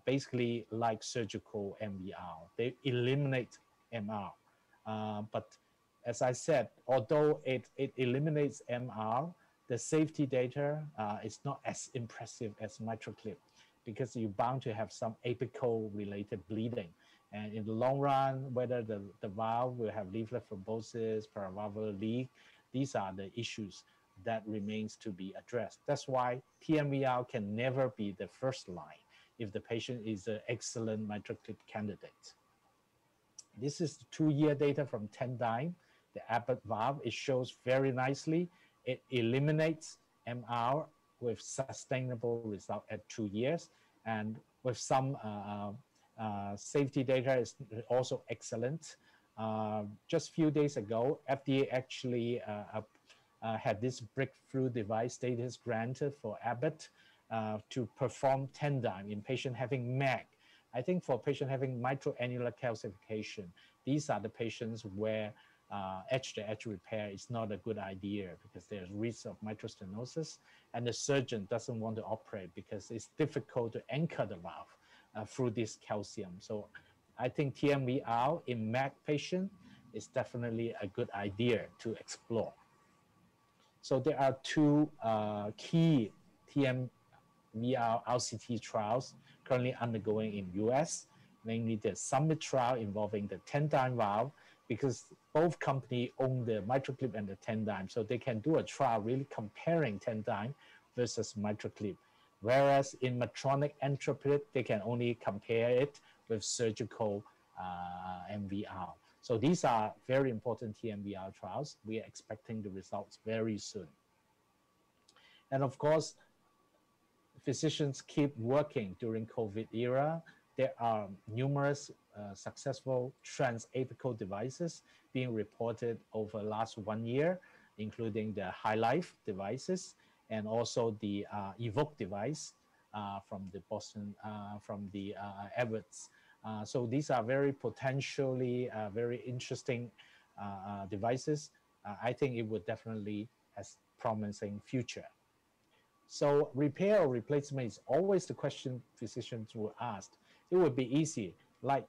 basically like surgical MVR. They eliminate MR. But as I said, although it eliminates MR, the safety data is not as impressive as MitraClip, because you're bound to have some apical related bleeding. And in the long run, whether the valve will have leaflet thrombosis, paravalvular leak, these are the issues that remains to be addressed. That's why TMVR can never be the first line if the patient is an excellent MitraClip candidate. This is the 2-year data from Tandem, the Abbott valve. It shows very nicely. It eliminates MR with sustainable result at 2 years, and with some safety data is also excellent. Just a few days ago, FDA actually had this breakthrough device status granted for Abbott to perform Tandem in patient having MAC. I think for patient having mitral annular calcification, these are the patients where edge-to-edge repair is not a good idea because there's risk of mitral stenosis, and the surgeon doesn't want to operate because it's difficult to anchor the valve through this calcium. So I think TMVR in MAC patient is definitely a good idea to explore. So there are two key TMVR RCT trials currently undergoing in US, namely the Summit trial involving the Tandem valve, because both companies own the MitraClip and the Tandem, so they can do a trial really comparing Tandem versus MitraClip. Whereas in Medtronic Intrepid, they can only compare it with surgical MVR. So these are very important TMVR trials. We are expecting the results very soon. And of course, physicians keep working during COVID era. There are numerous successful transapical devices being reported over the last 1 year, including the High Life devices and also the Evoke device from the Boston, from the Everett's. So these are very potentially very interesting devices. I think it would definitely has promising future. So repair or replacement is always the question physicians will ask. It would be easy, like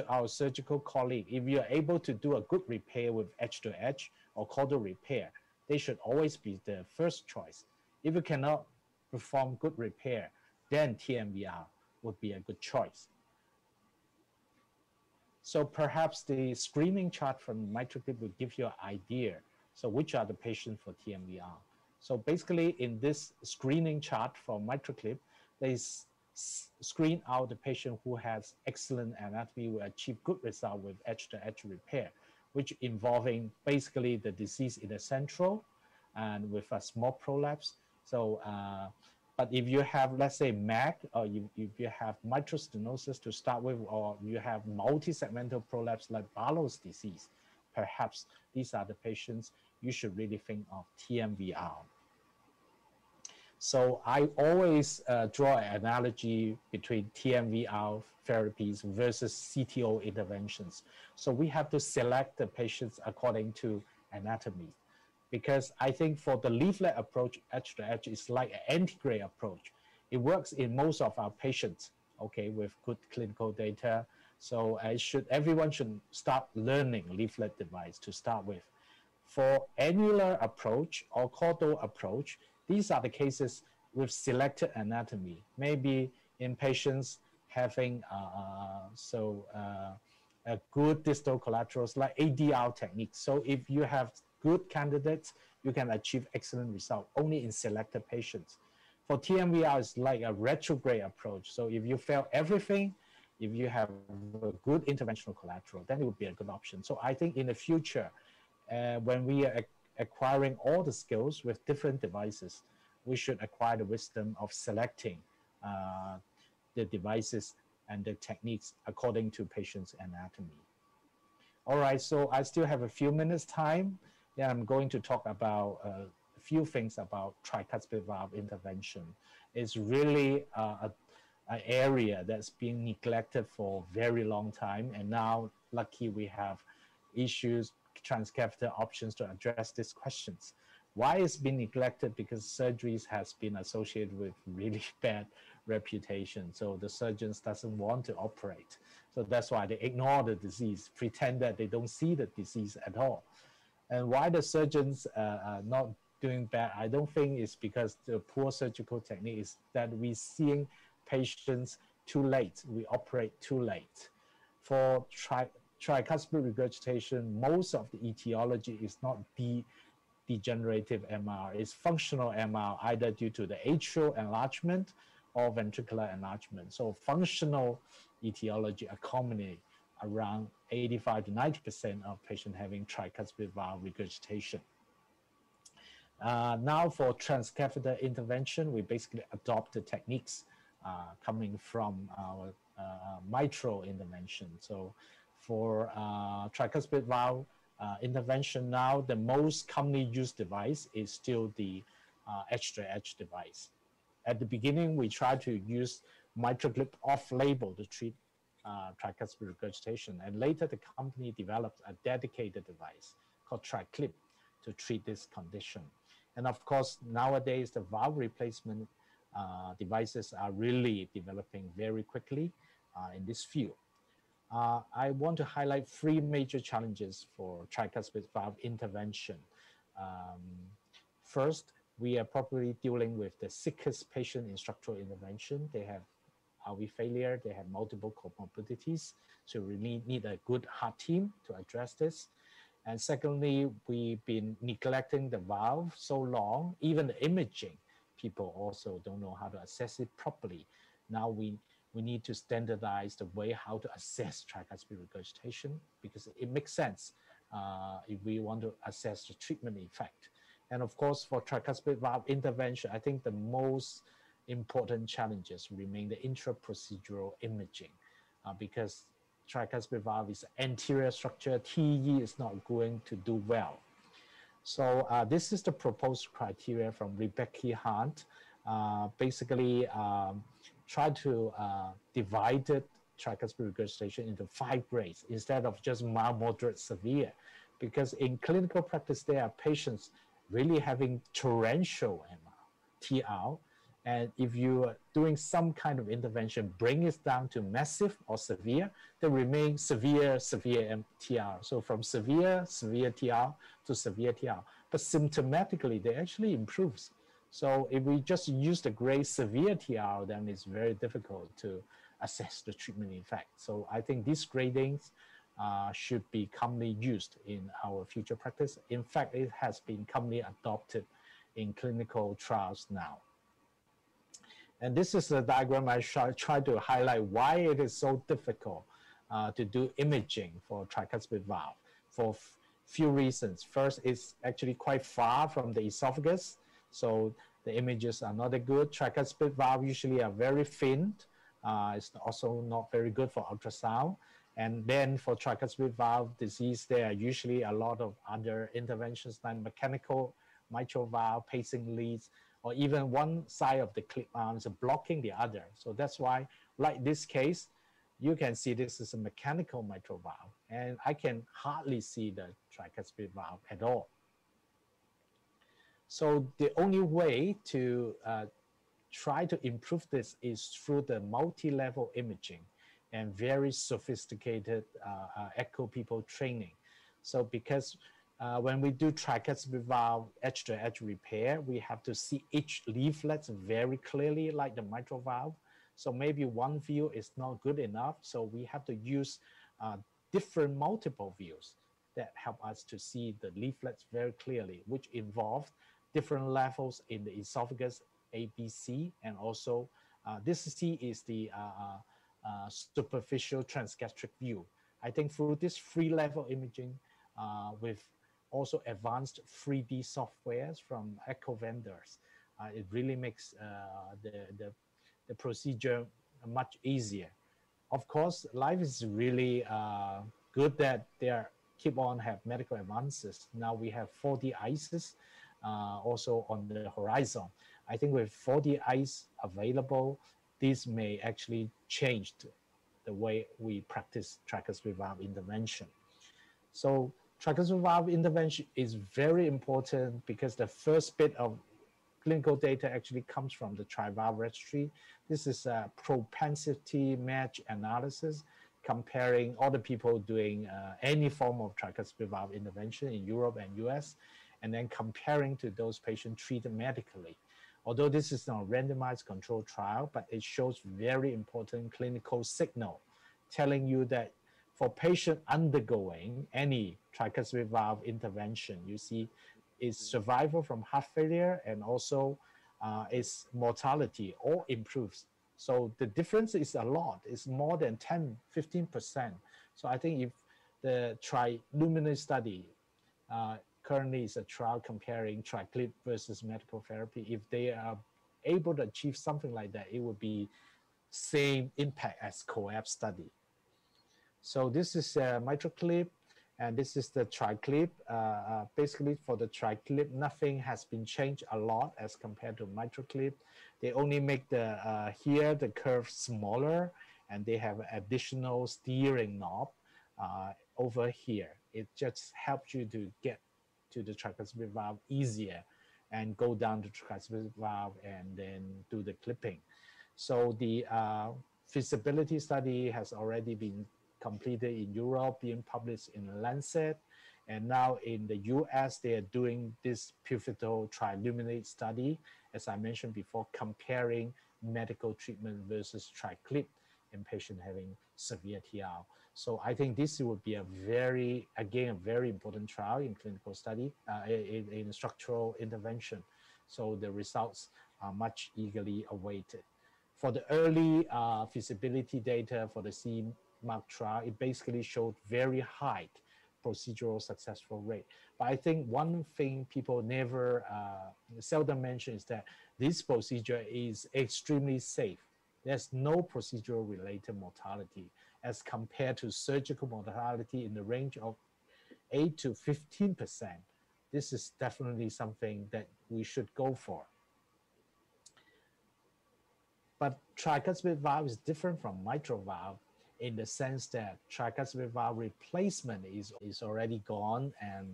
our surgical colleague, if you're able to do a good repair with edge-to-edge or caudal repair, they should always be the first choice. If you cannot perform good repair, then TMVR would be a good choice. So perhaps the screening chart from MitraClip will give you an idea. So which are the patients for TMVR? So basically in this screening chart for MitraClip, they screen out the patient who has excellent anatomy, will achieve good result with edge-to-edge repair, which involving basically the disease in the central and with a small prolapse. So, but if you have, let's say, MAC, or if you have mitral stenosis to start with, or you have multi-segmental prolapse like Barlow's disease, perhaps these are the patients you should really think of TMVR. So I always draw an analogy between TMVR therapies versus CTO interventions. So we have to select the patients according to anatomy, because I think for the leaflet approach, edge-to-edge is like an antegrade approach. It works in most of our patients, okay, with good clinical data. So everyone should start learning leaflet device to start with. For annular approach or caudal approach, these are the cases with selected anatomy, maybe in patients having a good distal collaterals like ADR techniques. So if you have good candidates, you can achieve excellent result only in selected patients. For TMVR, it's like a retrograde approach. So if you fail everything, if you have a good interventional collateral, then it would be a good option. So I think in the future, when we are acquiring all the skills with different devices, we should acquire the wisdom of selecting the devices and the techniques according to patient's anatomy. All right, so I still have a few minutes time. Yeah, I'm going to talk about a few things about tricuspid valve intervention. It's really an area that's been neglected for a very long time, and now lucky we have issues, transcatheter options to address these questions. Why it's been neglected? Because surgeries has been associated with really bad reputation. So the surgeons doesn't want to operate. So that's why they ignore the disease, pretend that they don't see the disease at all. And why the surgeons are not doing bad, I don't think it's because the poor surgical technique, is that we're seeing patients too late. We operate too late. For tricuspid regurgitation, most of the etiology is not degenerative MR, it's functional MR, either due to the atrial enlargement or ventricular enlargement. So functional etiology accommodate around 85 to 90% of patients having tricuspid valve regurgitation. Now for transcatheter intervention, we basically adopt the techniques coming from our mitral intervention. So for tricuspid valve intervention now, the most commonly used device is still the edge-to-edge device. At the beginning, we tried to use MitraClip off-label to treat tricuspid regurgitation, and later the company developed a dedicated device called TriClip to treat this condition. And of course, nowadays the valve replacement devices are really developing very quickly in this field. I want to highlight three major challenges for tricuspid valve intervention. First, we are probably dealing with the sickest patient in structural intervention. They have RV failure, they have multiple comorbidities, so we need a good heart team to address this. And secondly, we've been neglecting the valve so long, even the imaging, people also don't know how to assess it properly. Now we need to standardize the way how to assess tricuspid regurgitation, because it makes sense if we want to assess the treatment effect. And of course, for tricuspid valve intervention, I think the most important challenges remain the intra-procedural imaging, because tricuspid valve is anterior structure, TE is not going to do well. So this is the proposed criteria from Rebecca Hunt. Basically, try to divide tricuspid regurgitation into 5 grades instead of just mild, moderate, severe. Because in clinical practice, there are patients really having torrential MR, TR, and if you are doing some kind of intervention, bring it down to massive or severe, they remain severe, severe TR. So from severe, severe TR to severe TR. But symptomatically, they actually improves. So if we just use the grade severe TR, then it's very difficult to assess the treatment effect. So I think these gradings should be commonly used in our future practice. In fact, it has been commonly adopted in clinical trials now. And this is a diagram I try to highlight why it is so difficult to do imaging for tricuspid valve for few reasons. First, it's actually quite far from the esophagus, so the images are not that good. Tricuspid valve usually are very thin. It's also not very good for ultrasound. And then for tricuspid valve disease, there are usually a lot of other interventions like mechanical mitral valve, pacing leads, or even one side of the clip arms blocking the other. So that's why, like this case, you can see this is a mechanical mitral valve, and I can hardly see the tricuspid valve at all. So the only way to try to improve this is through the multi-level imaging and very sophisticated echo people training. So because when we do tricuspid valve edge-to-edge repair, we have to see each leaflet very clearly like the mitral valve. So maybe one view is not good enough. So we have to use different multiple views that help us to see the leaflets very clearly, which involve different levels in the esophagus, A, B, C, and also this C is the superficial transgastric view. I think through this 3-level imaging with also advanced 3D softwares from echo vendors, it really makes the procedure much easier. Of course, life is really good that there keep on have medical advances. Now we have 4D ICEs also on the horizon. I think with 4D ICE available, this may actually change the way we practice tricuspid valve intervention. So tricuspid valve intervention is very important because the first bit of clinical data actually comes from the TriValve registry. This is a propensity match analysis comparing all the people doing any form of tricuspid valve intervention in Europe and US, and then comparing to those patients treated medically. Although this is not a randomized controlled trial, but it shows very important clinical signal telling you that for patient undergoing any tricuspid valve intervention, you see is survival from heart failure and also its mortality all improves. So the difference is a lot. It's more than 10, 15%. So I think if the TriLuminate study currently is a trial comparing TriClip versus medical therapy, if they are able to achieve something like that, it would be same impact as COAPT study. So this is a mitral clip, and this is the TriClip. Basically for the TriClip, nothing has been changed a lot as compared to mitral clip. They only make the here the curve smaller, and they have additional steering knob over here. It just helps you to get to the tricuspid valve easier and go down the tricuspid valve and then do the clipping. So the feasibility study has already been completed in Europe, being published in Lancet, and now in the US they are doing this pivotal TriLuminate study, as I mentioned before, comparing medical treatment versus TriClip in patients having severe TR. So I think this would be a very, again, a very important trial in clinical study, in structural intervention. So the results are much eagerly awaited. For the early feasibility data for the CE-mark trial, it basically showed very high procedural successful rate. But I think one thing people never, seldom mention is that this procedure is extremely safe. There's no procedural related mortality as compared to surgical mortality in the range of 8 to 15%. This is definitely something that we should go for. But tricuspid valve is different from mitral valve in the sense that tricuspid valve replacement is already gone, and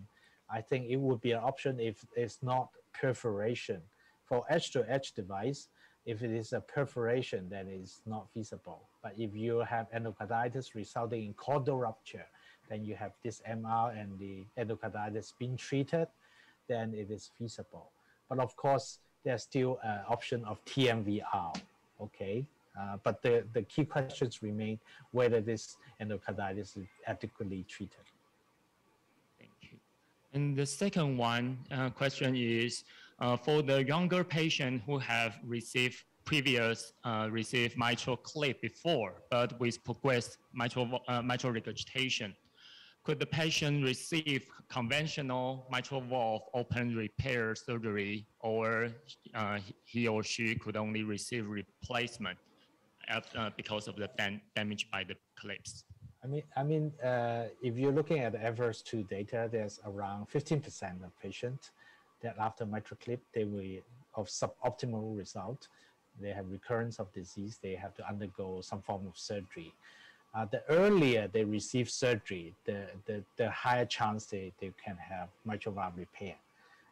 I think it would be an option if it's not perforation. For edge-to-edge device, if it is a perforation, then it's not feasible. But if you have endocarditis resulting in caudal rupture, then you have this MR and the endocarditis being treated, then it is feasible. But of course, there's still an option of TMVR, okay? But the key questions remain whether this endocarditis is adequately treated. Thank you. And the second one question is, For the younger patient who have received received mitral clip before, but with progressed mitral regurgitation, could the patient receive conventional mitral valve open repair surgery, or he or she could only receive replacement because of the damage by the clips? If you're looking at the Everest 2 data, there's around 15% of patients that after mitral clip, they will of suboptimal result. They have recurrence of disease. They have to undergo some form of surgery. The earlier they receive surgery, the higher chance they can have mitral valve repair.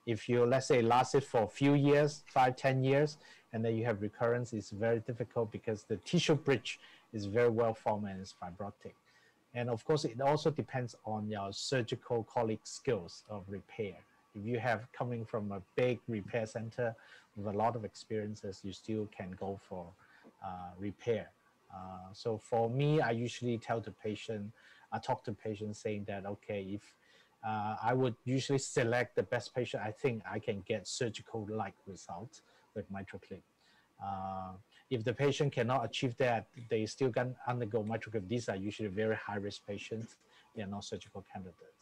If you, let's say, lasted for a few years, 5-10 years, and then you have recurrence, it's very difficult because the tissue bridge is very well formed and it's fibrotic. And of course, it also depends on your surgical colleague skills of repair. If you have coming from a big repair center with a lot of experiences, you still can go for repair. So for me, I usually tell the patient, I talk to patients saying that, okay, if I would usually select the best patient, I think I can get surgical-like results with mitral clip. If the patient cannot achieve that, they still can undergo mitral clip. These are usually very high-risk patients. They are not surgical candidates.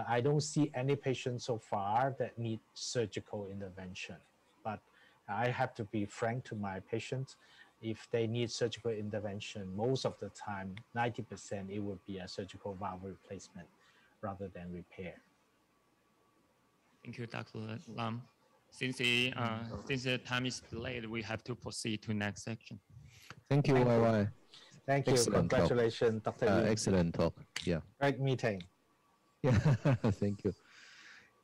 I don't see any patients so far that need surgical intervention. But I have to be frank to my patients. If they need surgical intervention, most of the time, 90%, it would be a surgical valve replacement rather than repair. Thank you, Dr. Lam. Since the time is delayed, we have to proceed to next section. Thank you, YY. Thank you. Excellent Congratulations, talk. Dr. Yu. Excellent talk. Yeah. Great meeting. Yeah, thank you.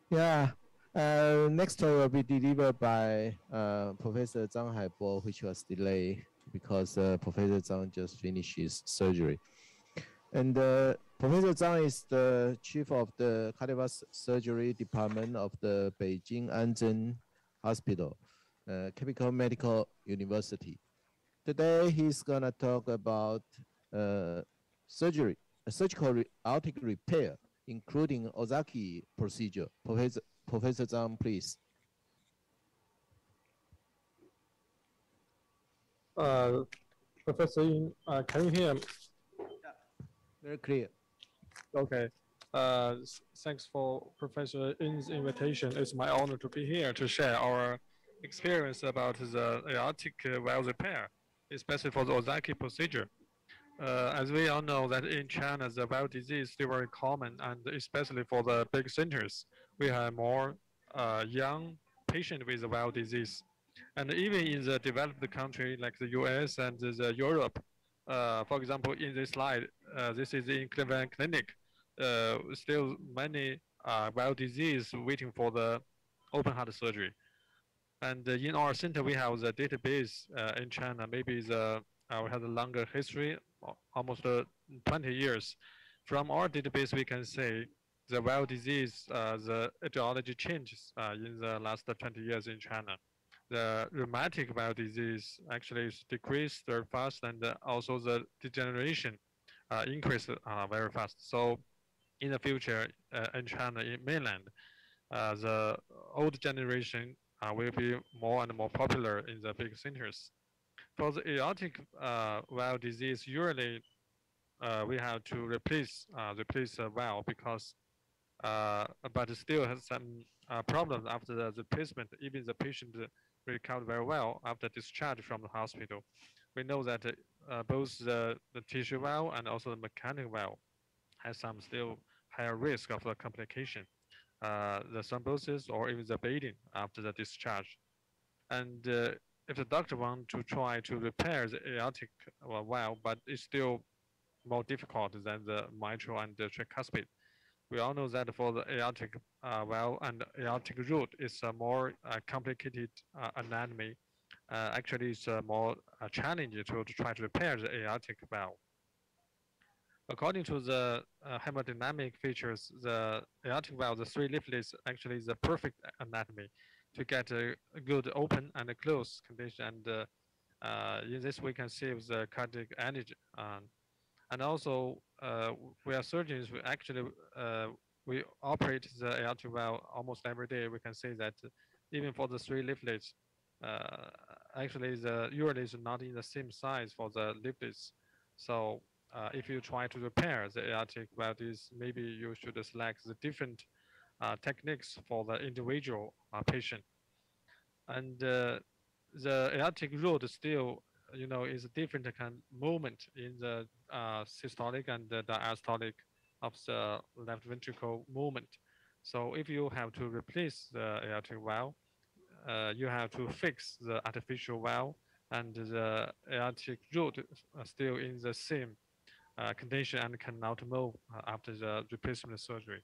Yeah, next talk will be delivered by Professor Zhang Haibo, which was delayed because Professor Zhang just finished his surgery. And Professor Zhang is the chief of the cardiovascular surgery department of the Beijing Anzhen Hospital, Capital Medical University. Today, he's gonna talk about surgery, surgical aortic repair, including Ozaki procedure. Professor Zhang, please. Professor Ying, can you hear me? Very clear. Okay. Thanks for Professor Ying's invitation. It's my honor to be here to share our experience about the aortic valve repair, especially for the Ozaki procedure. As we all know that in China, the valve disease is still very common, and especially for the big centers, we have more young patients with the valve disease. And even in the developed country like the US and the Europe, for example, in this slide, this is in Cleveland Clinic, still many valve disease waiting for the open heart surgery. And in our center, we have the database in China, maybe we have a longer history, almost 20 years. From our database, we can say the valve disease, the etiology changes in the last 20 years in China. The rheumatic valve disease actually is decreased very fast, and also the degeneration increased very fast. So in the future, in China, in mainland, the old generation will be more and more popular in the big centers. For the aortic valve disease, usually we have to replace the valve because, but it still has some problems after the replacement. Even the patient recovered very well after discharge from the hospital. We know that both the tissue valve and also the mechanical valve has some still higher risk of the complication, the thrombosis or even the bleeding after the discharge. And if the doctor wants to try to repair the aortic valve, but it's still more difficult than the mitral and the tricuspid. We all know that for the aortic valve and aortic root, it's a more complicated anatomy. Actually, it's more challenging to try to repair the aortic valve. According to the hemodynamic features, the aortic valve, the three leaflets, actually is the perfect anatomy to get a good open and a close condition. And in this, we can save the cardiac energy. And also, we are surgeons. We actually we operate the aortic valve almost every day. We can say that even for the 3 leaflets, actually the urinary is not in the same size for the leaflets. So if you try to repair the aortic valve, maybe you should select the different techniques for the individual patient. And the aortic root still, is a different kind of movement in the systolic and the diastolic of the left ventricle movement. So if you have to replace the aortic valve, you have to fix the artificial valve, and the aortic root still in the same condition and cannot move after the replacement surgery.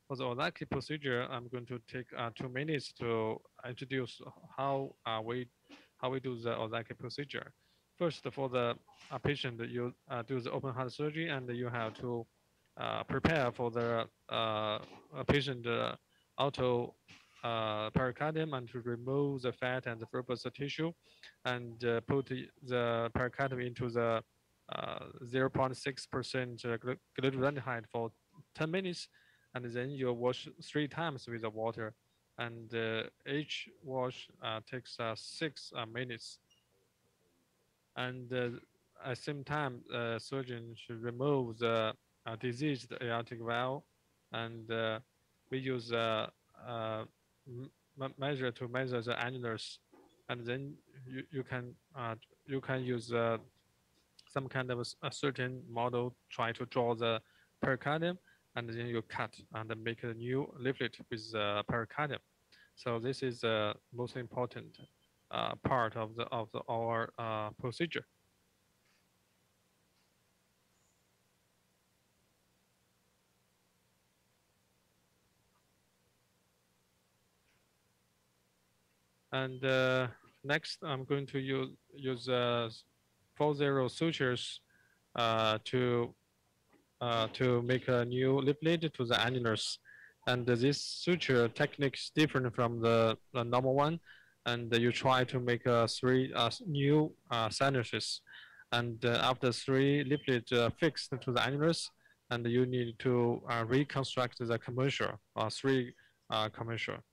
For the Ozaki procedure, I'm going to take 2 minutes to introduce how we do the Ozaki procedure. First, for the patient, you do the open heart surgery, and you have to prepare for the patient auto pericardium, and to remove the fat and the fibrous tissue, and put the pericardium into the 0.6% glucuronidase for 10 minutes, and then you wash 3 times with the water, and each wash takes 6 minutes. And at the same time, the surgeon should remove the diseased aortic valve, and we use measure to measure the annulus, and then you can use some kind of a certain model, try to draw the pericardium, and then you cut and make a new leaflet with the pericardium. So this is the most important part of our procedure. And next, I'm going to use 4-0 sutures to make a new leaflet to the annulus. And this suture technique is different from the normal one. And you try to make 3 new sinuses. And after 3 leaflets fixed to the annulus, and you need to reconstruct the commercial, 3 commercial.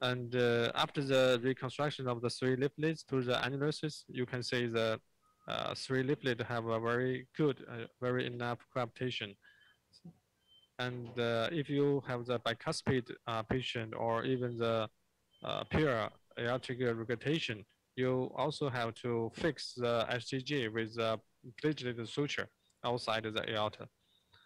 And after the reconstruction of the 3 leaflets to the annuluses, you can say the 3 leaflets have a very good, very enough coaptation. And if you have the bicuspid patient, or even the pure aortic regurgitation, you also have to fix the SGG with the platelet suture outside the aorta.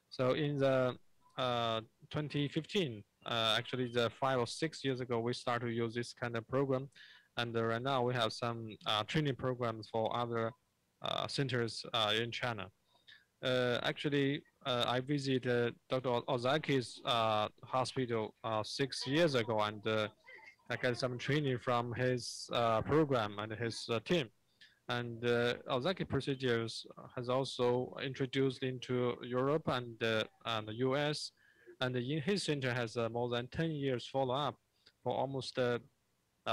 So in the 2015, actually the 5 or 6 years ago, we started to use this kind of program. And right now we have some training programs for other centers in China. Actually, I visited Dr. Ozaki's hospital 6 years ago, and I got some training from his program and his team. And Ozaki procedures has also introduced into Europe and the US. And in his center has more than 10 years follow-up for almost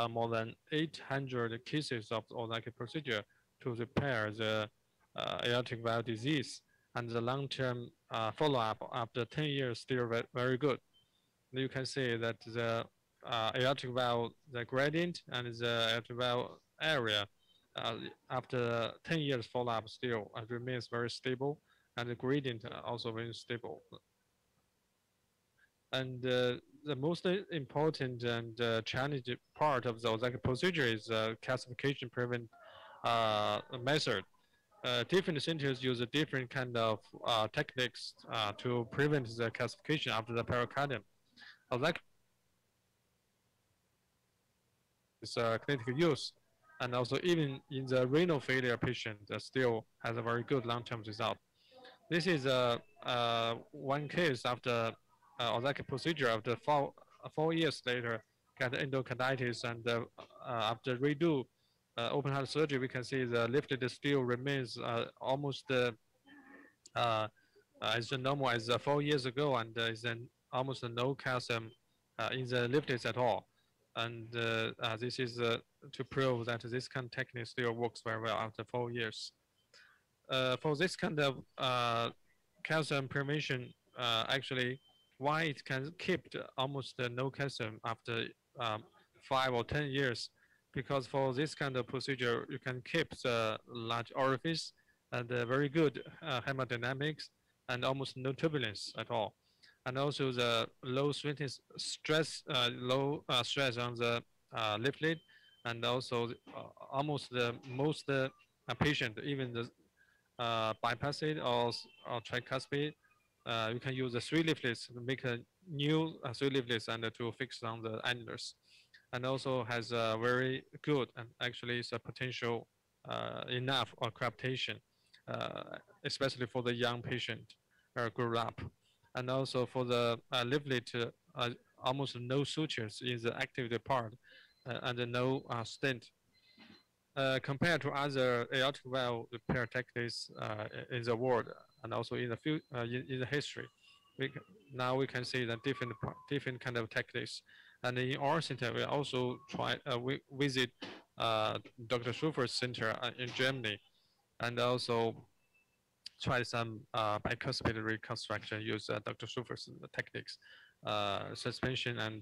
more than 800 cases of Ozaki procedure to repair the aortic valve disease. And the long-term follow-up after 10 years still very good. You can see that the aortic valve, the gradient and the aortic valve area after 10 years follow-up still remains very stable, and the gradient also very stable. And the most important and challenging part of the Ozaki procedure is calcification prevent method. Different centers use a different kind of techniques to prevent the calcification after the pericardium. Ozaki is clinical use, and also even in the renal failure patient still has a very good long-term result. This is one case after Ozaki procedure. After 4 years later, got endocarditis, and after redo open heart surgery, we can see the leaflet still remains almost as normal as 4 years ago, and is almost no calcium in the leaflets at all. And this is to prove that this kind of technique still works very well after 4 years. For this kind of calcium prevention, actually, why it can keep almost no calcium after 5 or 10 years, because for this kind of procedure, you can keep the large orifice and very good hemodynamics and almost no turbulence at all. And also the low stress on the leaflet, and also almost the most patient, even the bypassed or tricuspid, you can use the 3 leaflets to make a new 3 leaflets and to fix on the annulus. And also has a very good, and actually it's a potential enough or coaptation, especially for the young patient grew up. And also for the leaflet, almost no sutures in the active part and no stent. Compared to other aortic valve repair techniques in the world and also in the in the history, now we can see that different kind of techniques. And in our center, we also we visit Dr. Schuffer's center in Germany, and also try some bicuspid reconstruction, use Dr. Schuffer's techniques, suspension and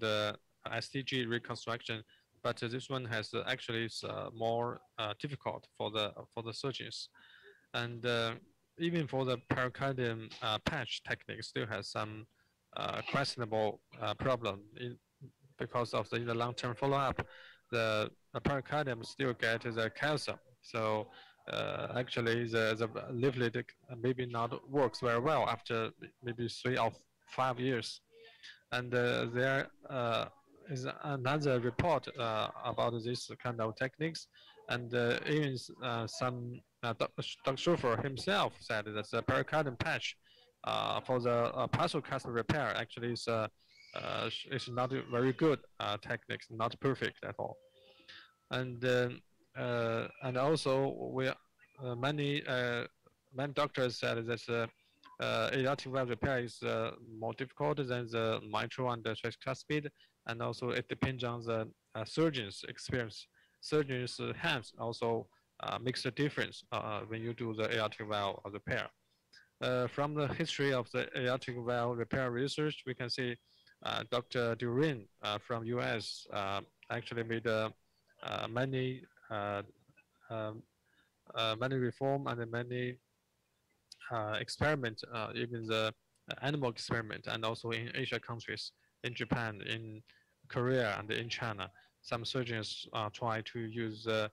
STG reconstruction. But this one has actually more difficult for the surgeons, and even for the pericardium patch technique, still has some questionable problem because of the long-term follow-up. The pericardium still get the calcium, so actually the leaflet maybe not works very well after maybe 3 or 5 years, and there is another report about this kind of techniques, and even some Dr. Schuffer himself said that the pericardium patch for the partial cuspid repair actually is not a very good technique, not perfect at all. And also many doctors said that aortic valve repair is more difficult than the mitral and the tricuspid, and also it depends on the surgeon's experience. Surgeon's hands also makes a difference when you do the aortic valve repair. From the history of the aortic valve repair research, we can see Dr. Durin from US actually made many reform and many experiment, even the animal experiment, and also in Asia countries, in Japan, in Korea, and in China. Some surgeons try to use the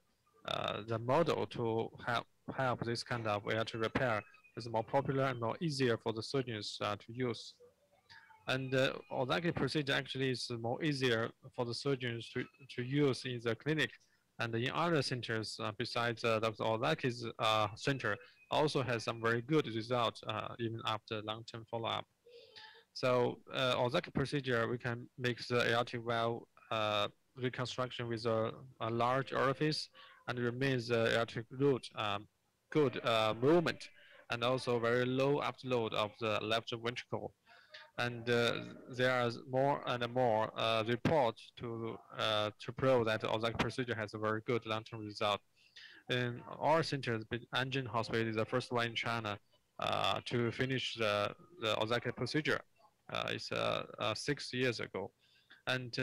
model to help this kind of aortic repair. It's more popular and more easier for the surgeons to use. And Ozaki procedure actually is more easier for the surgeons to use in the clinic. And in other centers besides Dr. Ozaki's center, also has some very good results even after long-term follow-up. So Ozaki procedure, we can make the aortic valve reconstruction with a large orifice and remains the aortic root good movement, and also very low upload of the left ventricle. And there are more and more reports to prove that Ozaki procedure has a very good long-term result. In our center, Anjin Hospital is the first one in China to finish the Ozaki procedure. It's 6 years ago. And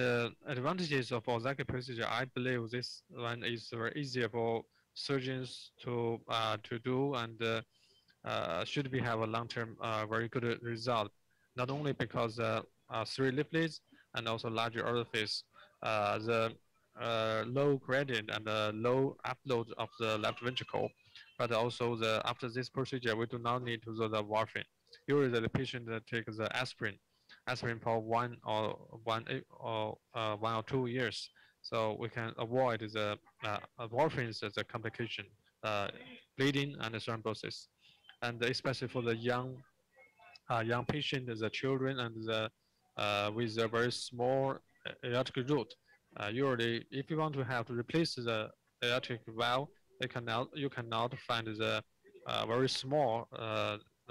advantages of Ozaki procedure, I believe this one is very easier for surgeons to do, and should we have a long-term very good result. Not only because 3 leaflets and also larger orifice, the low gradient and the low upload of the left ventricle, but also after this procedure, we do not need to do the warfarin. Usually the patient takes the aspirin for 1 or 2 years, so we can avoid the warfarin as a complication, bleeding and thrombosis, and especially for the young patient, the children, and with a very small aortic root. Usually, if you want to have to replace the aortic valve, you cannot find the very small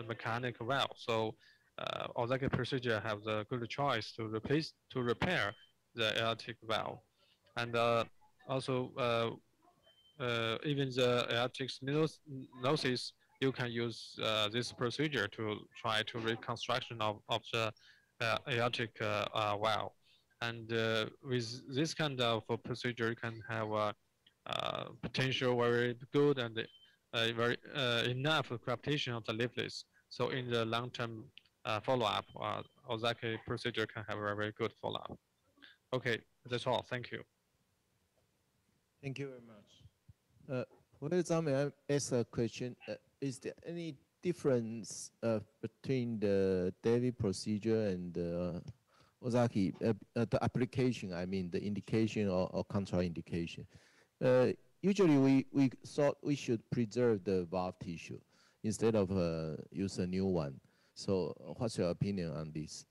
mechanical valve. So Ozaki procedure have the good choice to repair the aortic valve, and also even the aortic stenosis, you can use this procedure to try to reconstruction of the aortic valve. And with this kind of procedure, you can have potential very good and very enough coaptation of the leaflets. So in the long-term follow-up, Ozaki procedure can have a very good follow-up. Okay, that's all. Thank you. Thank you very much. Professor Zhang, may I ask a question? Is there any difference between the TAVI procedure and Ozaki, the application, I mean, the indication or contraindication? Usually we thought we should preserve the valve tissue instead of use a new one. So what's your opinion on this?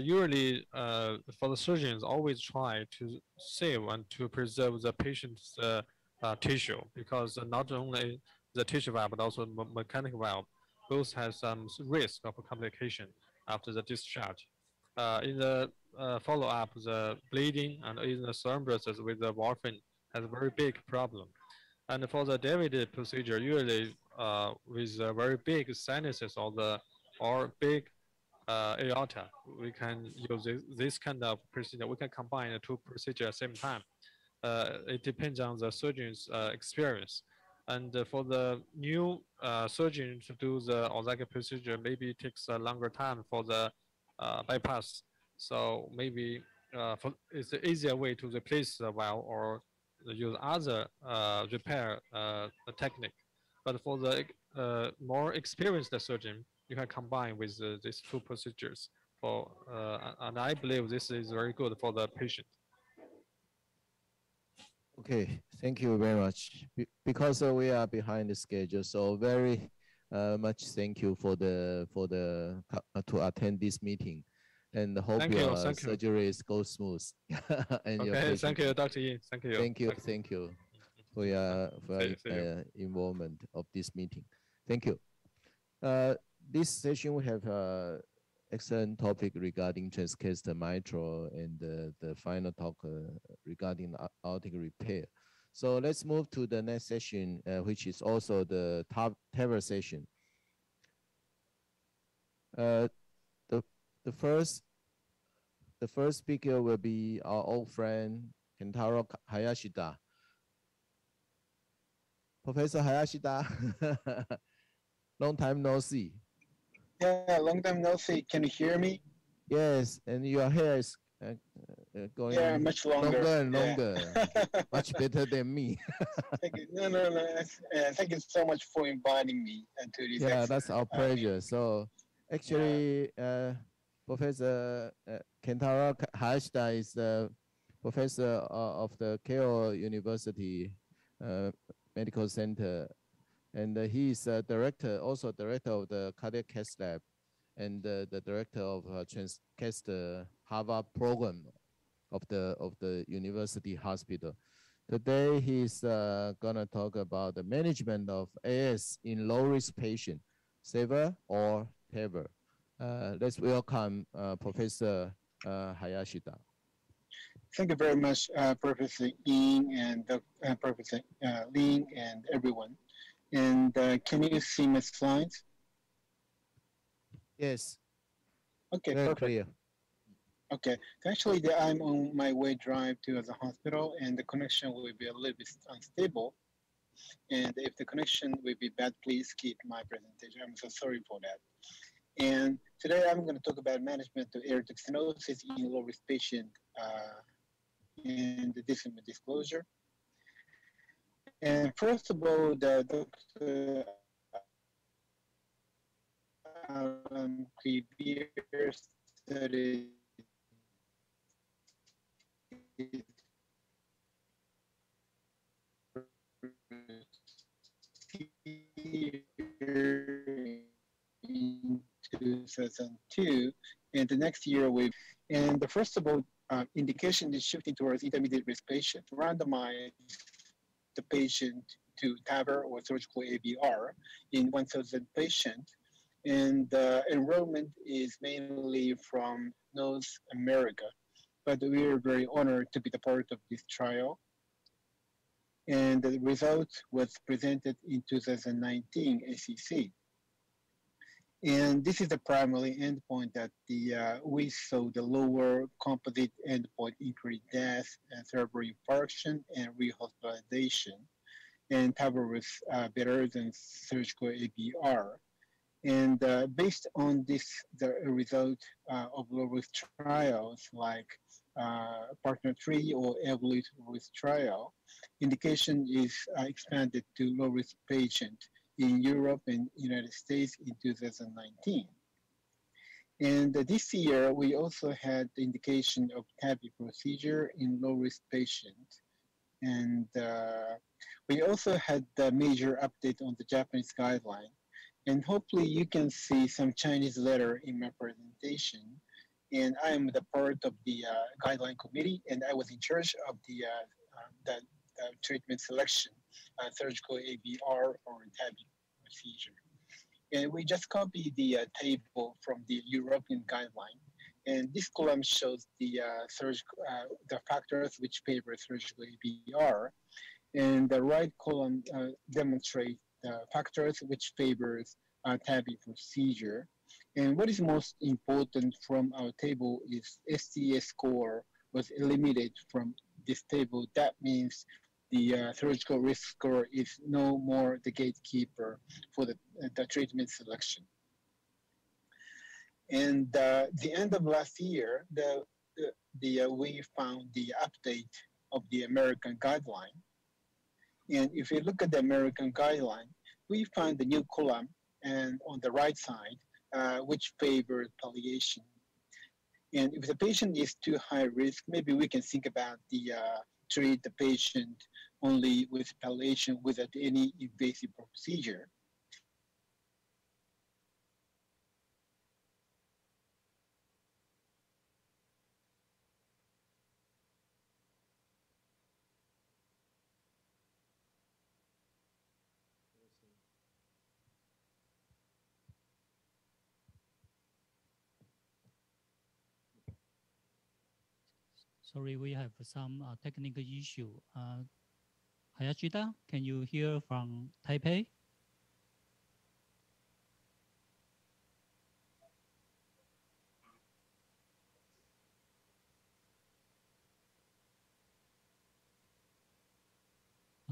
Usually, for the surgeons, always try to save and to preserve the patient's tissue, because not only the tissue valve but also mechanical valve both have some risk of complication after the discharge. In the follow-up, the bleeding and in the thrombosis with the warfarin has a very big problem. And for the David procedure, usually with very big sinuses or big aorta, we can use this kind of procedure. We can combine the two procedures at the same time. It depends on the surgeon's experience. And for the new surgeon to do the Ozaki procedure, maybe it takes a longer time for the bypass. So maybe it's an easier way to replace the valve or use other repair technique. But for the more experienced surgeon, you can combine with these two procedures. And I believe this is very good for the patient. Okay, thank you very much. Because we are behind the schedule, so very much thank you for to attend this meeting, and hope your surgeries go smooth. And okay, thank you, Dr. Yin. Thank you. Thank you for your involvement of this meeting. Thank you. This session we have excellent topic regarding transcatheter mitral and the final talk regarding aortic repair. So let's move to the next session, which is also the TAVR session. The first speaker will be our old friend Kentaro Hayashida. Professor Hayashida, long time no see. Yeah, long time no see. Can you hear me? Yes, and your hair is going much longer and longer. Much better than me. Thank you. No. Thank you so much for inviting me to this. Yeah, that's our pleasure. So actually, Professor Kentaro Hayashida is the professor of the Keio University Medical Center. And he is also director of the cardiac cath lab, and the director of Transcatheter TAVR program of the university hospital. Today he's gonna talk about the management of AS in low-risk patient, SAVR or TAVR. Let's welcome Professor Hayashida. Thank you very much, Professor Ying and Professor Lin and everyone. And can you see my slides? Yes. Okay, very perfect. Clear. Okay, so actually I'm on my way drive to the hospital, and the connection will be a little bit unstable. And if the connection will be bad, please skip my presentation. I'm so sorry for that. And today I'm going to talk about management of aortic stenosis in low-risk patient and the different disclosure. And first of all, the Dr. Previous study in 2002, and the next year and the first of all indication is shifting towards intermediate risk patient, randomize the patient to TAVR or surgical AVR in 1,000 patients, and the enrollment is mainly from North America, but we are very honored to be the part of this trial. And the result was presented in 2019 ACC. And this is the primary endpoint that we saw the lower composite endpoint increased death and cerebral infarction and rehospitalization. And TAVR was better than surgical ABR. And based on this, the result of low-risk trials like Partner 3 or Evolut risk trial, indication is expanded to low-risk patients in Europe and United States in 2019. And this year, we also had the indication of TAVI procedure in low-risk patients. And we also had the major update on the Japanese guideline. And hopefully you can see some Chinese letter in my presentation. And I am the part of the guideline committee, and I was in charge of the treatment selection, surgical ABR or TAVI procedure. And we just copied the table from the European guideline. And this column shows the the factors which favor surgical ABR. And the right column demonstrates the factors which favors TAVI procedure. And what is most important from our table is STS score was eliminated from this table. That means the surgical risk score is no more the gatekeeper for the treatment selection. And the end of last year, we found the update of the American guideline. And if you look at the American guideline, we find the new column and on the right side, which favors palliation. And if the patient is too high risk, maybe we can think about the treat the patient only with palliation without any invasive procedure. Sorry, we have some technical issue. Hayashida, can you hear from Taipei?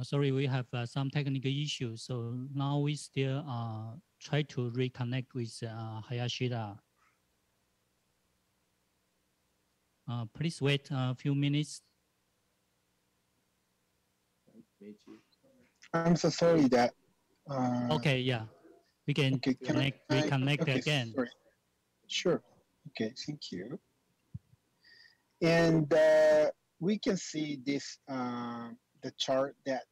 Sorry, we have some technical issues. So now we still try to reconnect with Hayashida. Please wait a few minutes. I'm so sorry that. Okay, yeah, we can reconnect okay, again. Sorry. Sure. Okay, thank you. And we can see this the chart that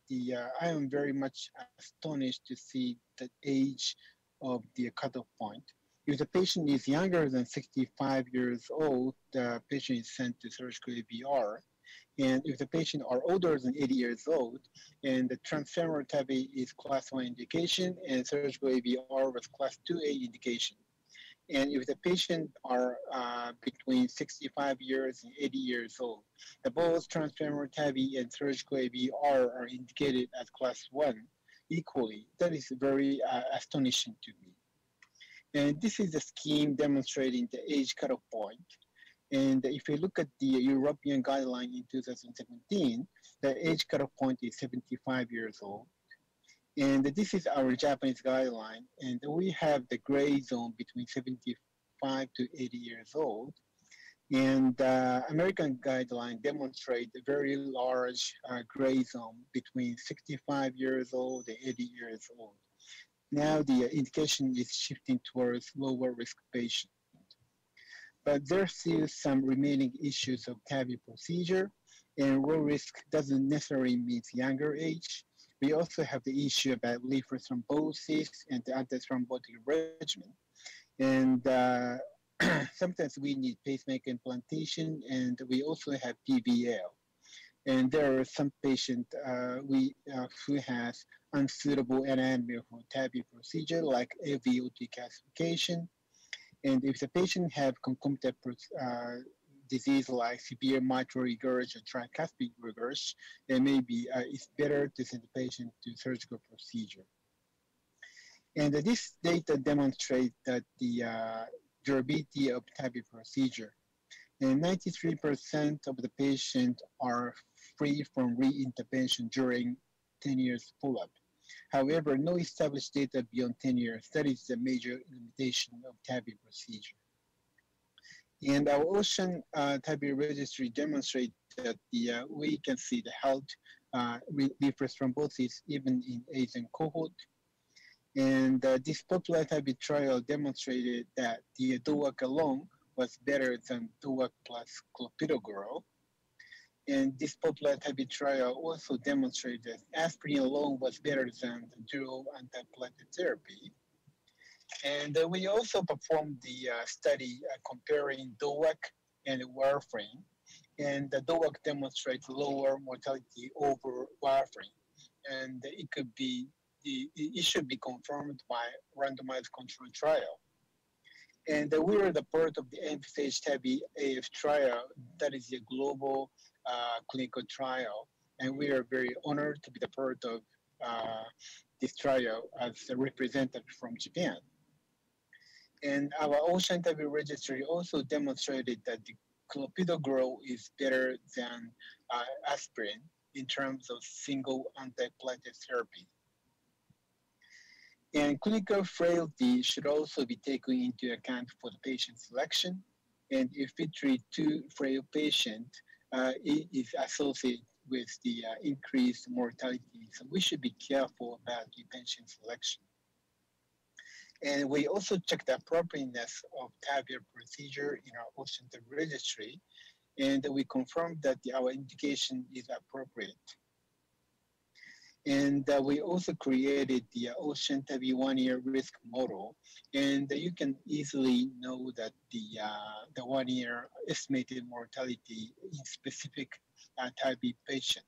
I am very much astonished to see the age of the cutoff point. If the patient is younger than 65 years old, the patient is sent to surgical ABR. And if the patient are older than 80 years old, and the transfemoral TAVI is class 1 indication, and surgical ABR was class 2A indication. And if the patient are between 65 years and 80 years old, the both transfemoral TAVI and surgical ABR are indicated as class 1 equally. That is very astonishing to me. And this is a scheme demonstrating the age cutoff point. And if you look at the European guideline in 2017, the age cutoff point is 75 years old. And this is our Japanese guideline. And we have the gray zone between 75 to 80 years old. And American guideline demonstrate a very large gray zone between 65 years old and 80 years old. Now the indication is shifting towards lower risk patients. But there's still some remaining issues of TAVI procedure, and low risk doesn't necessarily mean younger age. We also have the issue about leaflet thrombosis and the antithrombotic regimen. And sometimes we need pacemaker implantation, and we also have PVL. And there are some patients who has unsuitable anatomy for TAVI procedure, like Evolut calcification. And if the patient have concomitant disease like severe mitral regurg or tricuspid regurg, then maybe it's better to send the patient to surgical procedure. And this data demonstrates that the durability of TAVI procedure. And 93% of the patients are free from re-intervention during 10 years follow-up. However, no established data beyond 10 years. That is the major limitation of TAVI procedure. And our OCEAN TAVI registry demonstrates that we can see the health reflex thrombosis even in Asian cohort. And this popular TAVI trial demonstrated that the DOAC alone was better than DOAC plus clopidogrel. And this popular TAVI trial also demonstrated that aspirin alone was better than the dual antiplatelet therapy. And we also performed the study comparing DOAC and warfarin. And the DOAC demonstrates lower mortality over warfarin. And it should be confirmed by randomized control trial. And we are the part of the end-stage TAVI AF trial, that is a global clinical trial. And we are very honored to be the part of this trial as a representative from Japan. And our OCEAN TAVI registry also demonstrated that the clopidogrel is better than aspirin in terms of single antiplatelet therapy. And clinical frailty should also be taken into account for the patient selection. And if we treat too frail patient, it is associated with the increased mortality. So we should be careful about the patient selection. And we also check the appropriateness of TAVR procedure in our OCEAN TAVI registry. And we confirmed that our indication is appropriate. And we also created the OCEAN TAVI 1-year risk model. And you can easily know that the 1-year estimated mortality in specific TAVI patient.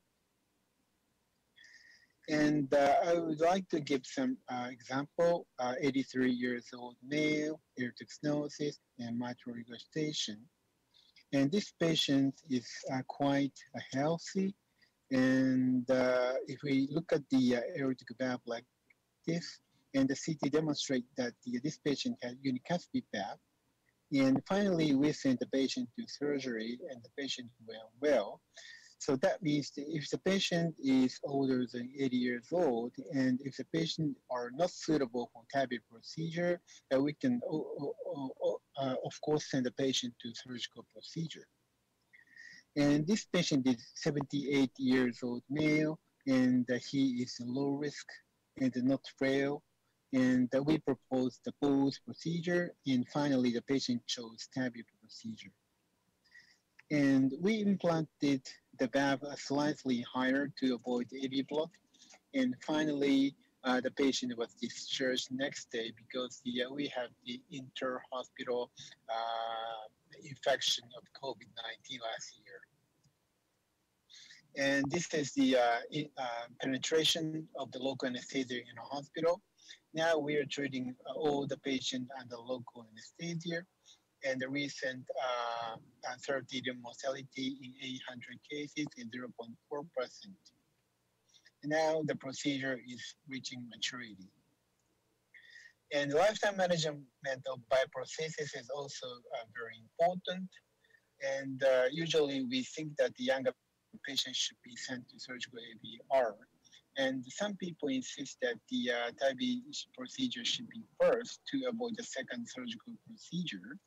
And I would like to give some example, 83 years old male, aortic stenosis, and mitral regurgitation. And this patient is quite healthy. And if we look at the aortic valve like this, and the CT demonstrates that this patient had unicuspid valve. And finally, we sent the patient to surgery, and the patient went well. So that means that if the patient is older than 80 years old, and if the patient are not suitable for TAVI procedure, we can, of course, send the patient to surgical procedure. And this patient is 78 years old male, and he is low risk and not frail. And we proposed the both procedure, and finally the patient chose TAVI procedure. And we implanted the valve slightly higher to avoid AV block. And finally, the patient was discharged next day because we have the inter-hospital infection of COVID-19 last year. And this is the penetration of the local anesthesia in a hospital. Now we are treating all the patients under local anesthesia. And the recent therapeutic mortality in 800 cases is 0.4%. Now the procedure is reaching maturity. And lifetime management of bioprosthesis is also very important. And usually we think that the younger patients should be sent to surgical AVR. And some people insist that the TAVI procedure should be first to avoid the second surgical procedure.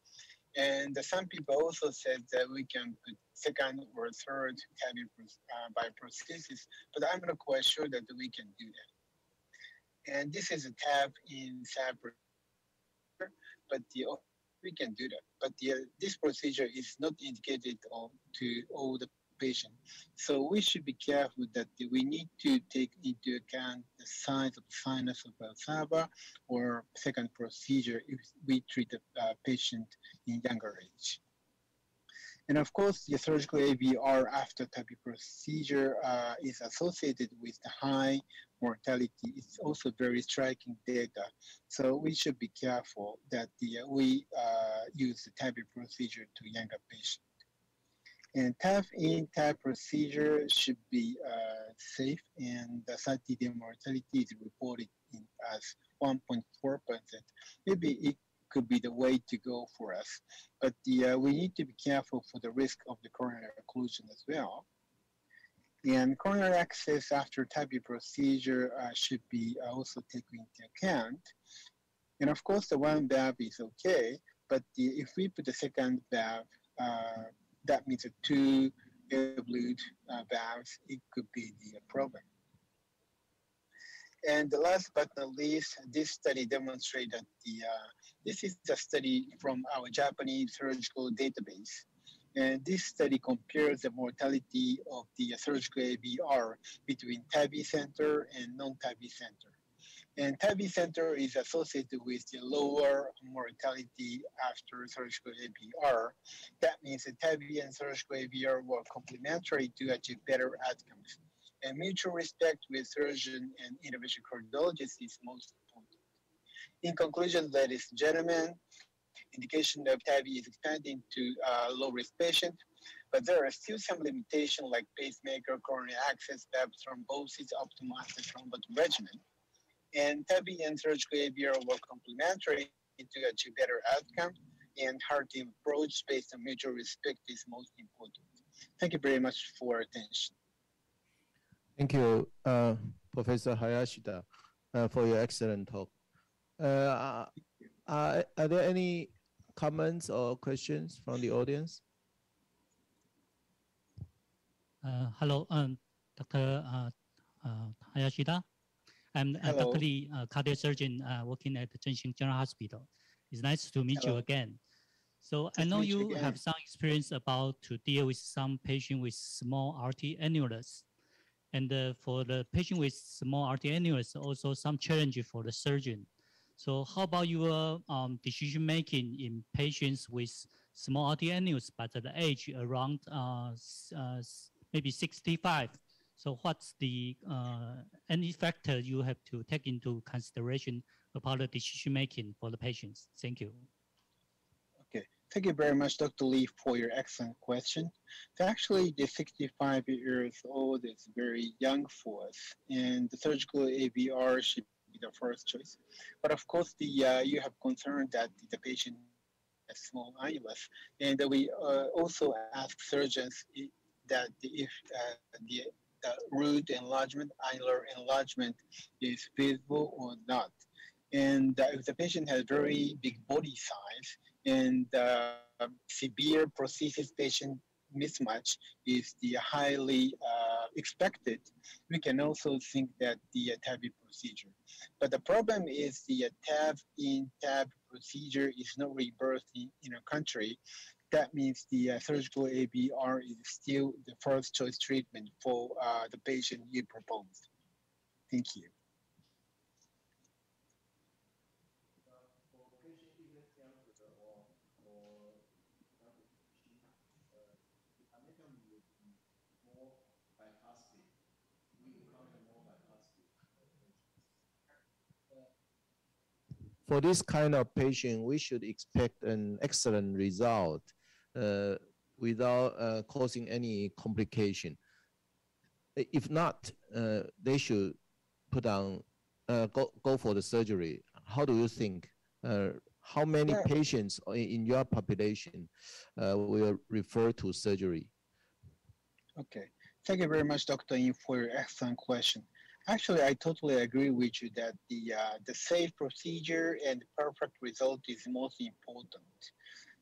And some people also said that we can put second or third TAVI bioprosthesis, but I'm not quite sure that we can do that. And this is a TAV in SAB, but we can do that. But this procedure is not indicated to all the patients. So we should be careful that we need to take into account the size of the sinus of Valsalva or second procedure if we treat a patient in younger age. And of course, the surgical AVR after TAVI procedure is associated with the high mortality. It's also very striking data. So we should be careful that we use the TAVI procedure to younger patients. And TAV-in, TAV procedure should be safe, and the 30-day mortality is reported as 1.5 purpose, and maybe it could be the way to go for us. But we need to be careful for the risk of the coronary occlusion as well. And coronary access after TAVI procedure should be also taken into account. And of course, the one valve is okay, but if we put the second valve, that means the two Evolut valves, it could be the problem. And the last but not least, this study demonstrated that this is a study from our Japanese surgical database. And this study compares the mortality of the surgical AVR between TAVI center and non-TAVI center. And TAVI center is associated with the lower mortality after surgical AVR. That means the TAVI and surgical AVR were complementary to achieve better outcomes. And mutual respect with surgeon and interventional cardiologist is most important. In conclusion, ladies and gentlemen, indication of TAVI is expanding to low-risk patients, but there are still some limitations like pacemaker, coronary access, valve thrombosis, optimized thrombotic regimen. And TAVI and surgical AVR were complementary to achieve better outcome, and heart team approach based on mutual respect is most important. Thank you very much for your attention. Thank you, Professor Hayashida, for your excellent talk. Are there any comments or questions from the audience? Hello, Dr. Hayashida. I'm Dr. Lee, cardiac surgeon working at the Zhenxing General Hospital. It's nice to meet you again. So I know you have some experience about to deal with some patient with small aortic annulus. And for the patient with small aortic annulus, also some challenge for the surgeon. So how about your decision making in patients with small aortic annulus, but at the age around maybe 65? So what's the any factor you have to take into consideration about the decision making for the patients? Thank you. Okay, thank you very much, Dr. Lee, for your excellent question. So actually, the 65 years old is very young for us, and the surgical AVR should be the first choice. But of course, you have concern that the patient has small annulus, and we also ask surgeons that if the root enlargement, annular enlargement is visible or not. And if the patient has very big body size and severe prosthesis patient mismatch is the highly expected, we can also think that the TAVI procedure. But the problem is the TAV in TAV procedure is not reimbursed in our country. That means the surgical AVR is still the first choice treatment for the patient you proposed. Thank you. For this kind of patient, we should expect an excellent result without causing any complication. If not, they should put on go for the surgery. How do you think? How many patients in your population will refer to surgery? Okay, thank you very much, Dr. Yin, for your excellent question. Actually, I totally agree with you that the safe procedure and the perfect result is most important.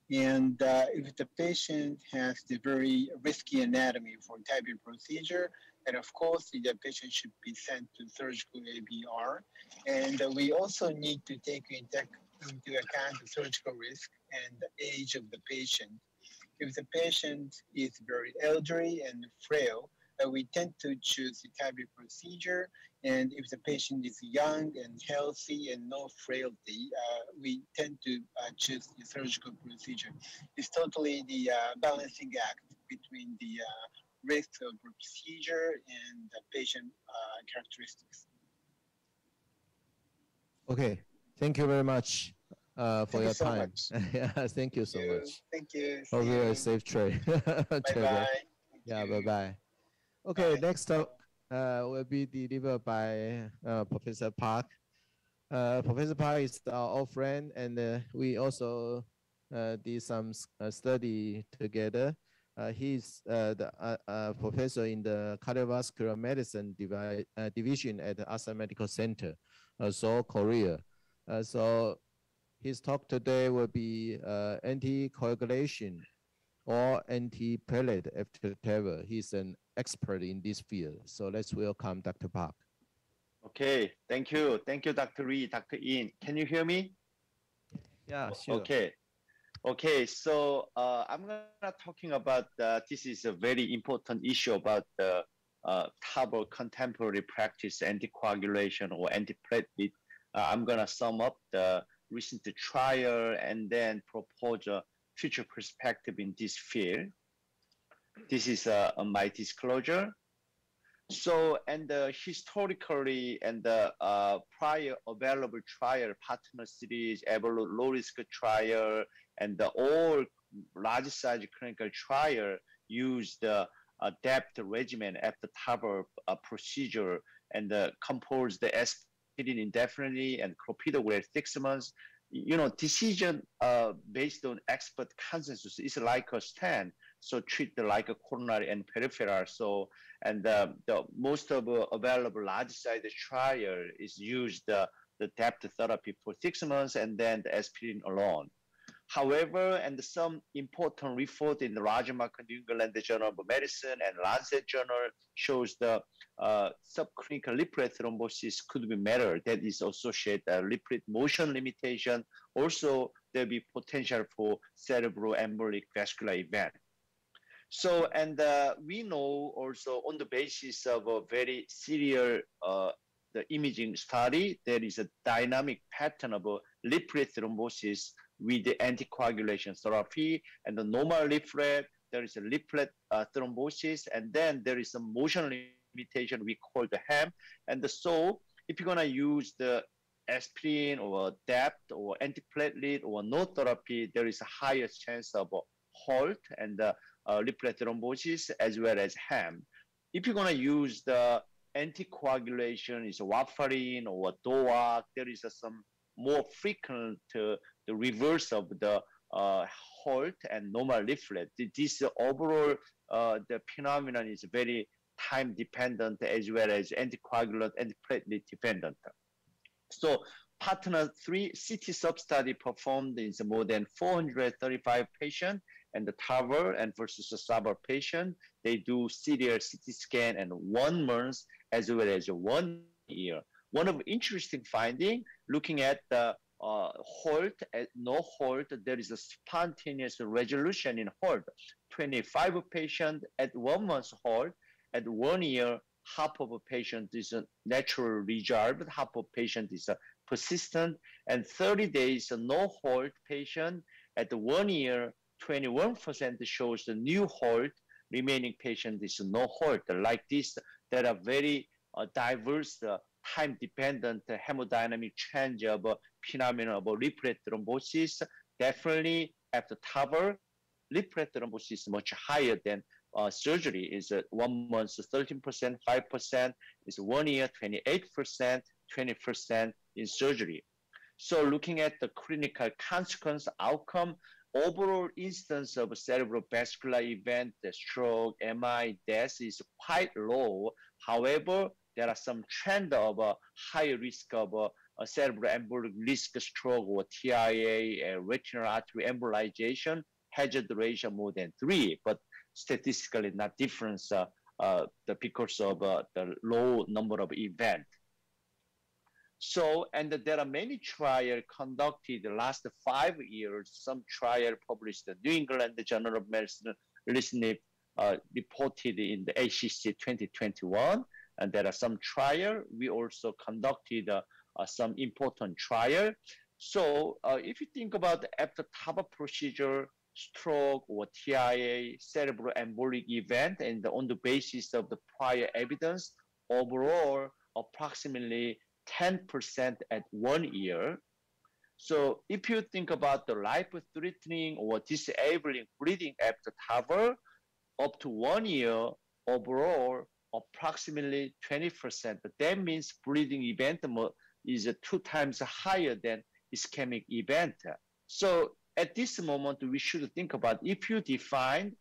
And if the patient has the very risky anatomy for TAVI procedure, and of course, the patient should be sent to surgical AVR. And we also need to take into account the surgical risk and the age of the patient. If the patient is very elderly and frail, we tend to choose the TAVI procedure. And if the patient is young and healthy and no frailty, we tend to choose the surgical procedure. It's totally the balancing act between the risk of procedure and the patient characteristics. Okay, thank you very much for your time. Yeah, thank you so much. Thank you. Hope you have a safe trip. Bye-bye. Yeah, bye-bye. Okay, next up will be delivered by Professor Park. Professor Park is our old friend, and we also did some study together. He's the professor in the cardiovascular medicine division at the Asa Medical Center, Seoul, Korea. So his talk today will be anticoagulation or antiplatelet after TAVR. He's an expert in this field. So let's welcome Dr. Park. Okay, thank you. Thank you, Dr. Lee, Dr. In. Can you hear me? Yeah, sure. Okay. Okay, so I'm gonna talking about this is a very important issue about the TAVR contemporary practice anticoagulation or antiplatelet. I'm gonna sum up the recent trial and then propose a future perspective in this field. This is my disclosure. So, and historically, and the prior available trial, partner series, Evolut low risk trial, and the all large size clinical trial used the depth regimen after TAVR procedure and composed the aspirin indefinitely and clopidogrel 6 months. You know, decision based on expert consensus is like a stand. So treat like a coronary and peripheral. So, and the most of available large size trial is used the depth therapy for 6 months and then the aspirin alone. However, and some important report in the large market New England Journal of Medicine and Lancet Journal shows the subclinical lip rate thrombosis could be matter that is associated lip rate motion limitation. Also, there be potential for cerebroembolic vascular event. So, and we know also on the basis of a very serious the imaging study, there is a dynamic pattern of lip rate thrombosis with the anticoagulation therapy and the normal lip rate. There is a liplet thrombosis, and then there is a motion limitation we call the HEM. And so if you're gonna use the aspirin or depth or antiplatelet or no therapy, there is a higher chance of halt and liplet thrombosis as well as HEM. If you're gonna use the anticoagulation, is warfarin or DOAC, there is some more frequent the reverse of the halt and normal leaflet. This overall the phenomenon is very time dependent as well as anticoagulant and platelet dependent. So partner 3 CT sub-study performed in more than 435 patients and the TAVR and versus the SAVR patient. They do serial CT scan and 1 month as well as 1 year. One of interesting finding, looking at the halt, no halt, there is a spontaneous resolution in halt. 25 patients at 1 month halt, at 1 year, half of a patient is a natural resolved, half of patient is a persistent, and 30 days no halt patient at 1 year, 21% shows the new halt, remaining patient is no halt. Like this, there are very diverse time-dependent hemodynamic change of phenomena of lip rate thrombosis. Definitely after TAVR, lip rate thrombosis is much higher than surgery. Is 1 month 13%, 5%, is 1 year 28%, 20% in surgery. So looking at the clinical consequence outcome, overall instance of cerebrovascular event, the stroke, MI, death is quite low. However, there are some trend of high risk of cerebroembolic risk stroke or TIA, retinal artery embolization, hazard ratio more than 3, but statistically not difference because of the low number of events. So, and there are many trials conducted the last 5 years. Some trial published in the New England Journal of Medicine recently reported in the ACC 2021. And there are some trials. We also conducted some important trial. So if you think about after TAVR procedure, stroke or TIA, cerebroembolic event, and on the basis of the prior evidence, overall approximately 10% at 1 year. So if you think about the life-threatening or disabling bleeding after TAVR, up to 1 year, overall, approximately 20%. But that means bleeding event is 2 times higher than ischemic event. So at this moment, we should think about if you define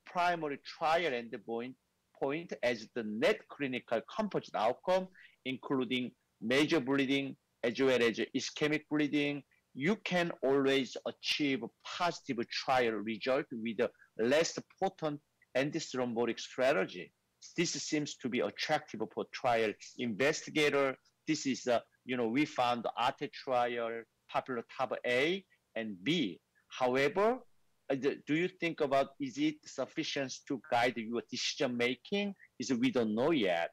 primary trial endpoint as the net clinical composite outcome, including major bleeding as well as ischemic bleeding, you can always achieve positive trial result with a less potent antithrombotic strategy. This seems to be attractive for trial investigator. This is, we found the ARTE trial, popular TAVR A and B. However, do you think about, is it sufficient to guide your decision making? We don't know yet.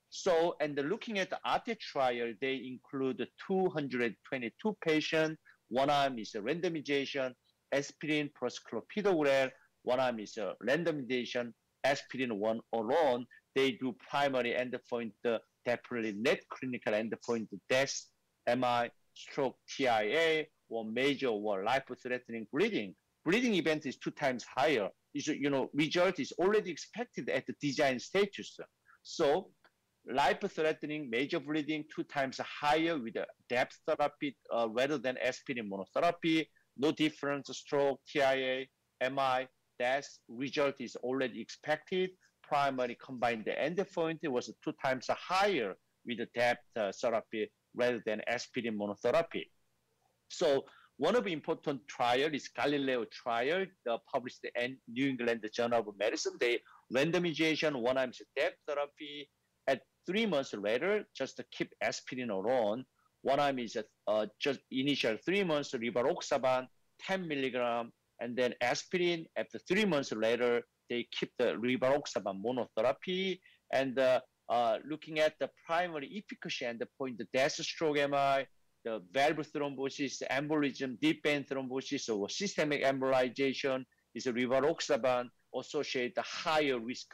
So, and looking at the ARTE trial, they include 222 patients. One arm is a randomization, aspirin plus clopidogrel. One arm is a randomization, aspirin one alone. They do primary endpoint, definitely net clinical endpoint, death, MI, stroke, TIA, or major or life-threatening bleeding. Bleeding event is 2 times higher. Result is already expected at the design status. So life-threatening major bleeding 2 times higher with a depth therapy rather than aspirin monotherapy. No difference, stroke, TIA, MI, death. Result is already expected. Primary combined endpoint was 2 times higher with the depth therapy rather than aspirin monotherapy. So one of the important trial is Galileo trial, published in New England Journal of Medicine. They randomization, one arm is depth therapy. At 3 months later, just keep aspirin alone. One arm is just initial 3 months, rivaroxaban, 10 milligram, and then aspirin. After 3 months later, they keep the rivaroxaban monotherapy. And looking at the primary efficacy endpoint, the death, stroke, MI, the valve thrombosis, embolism, deep vein thrombosis, or systemic embolization is a rivaroxaban associate the higher risk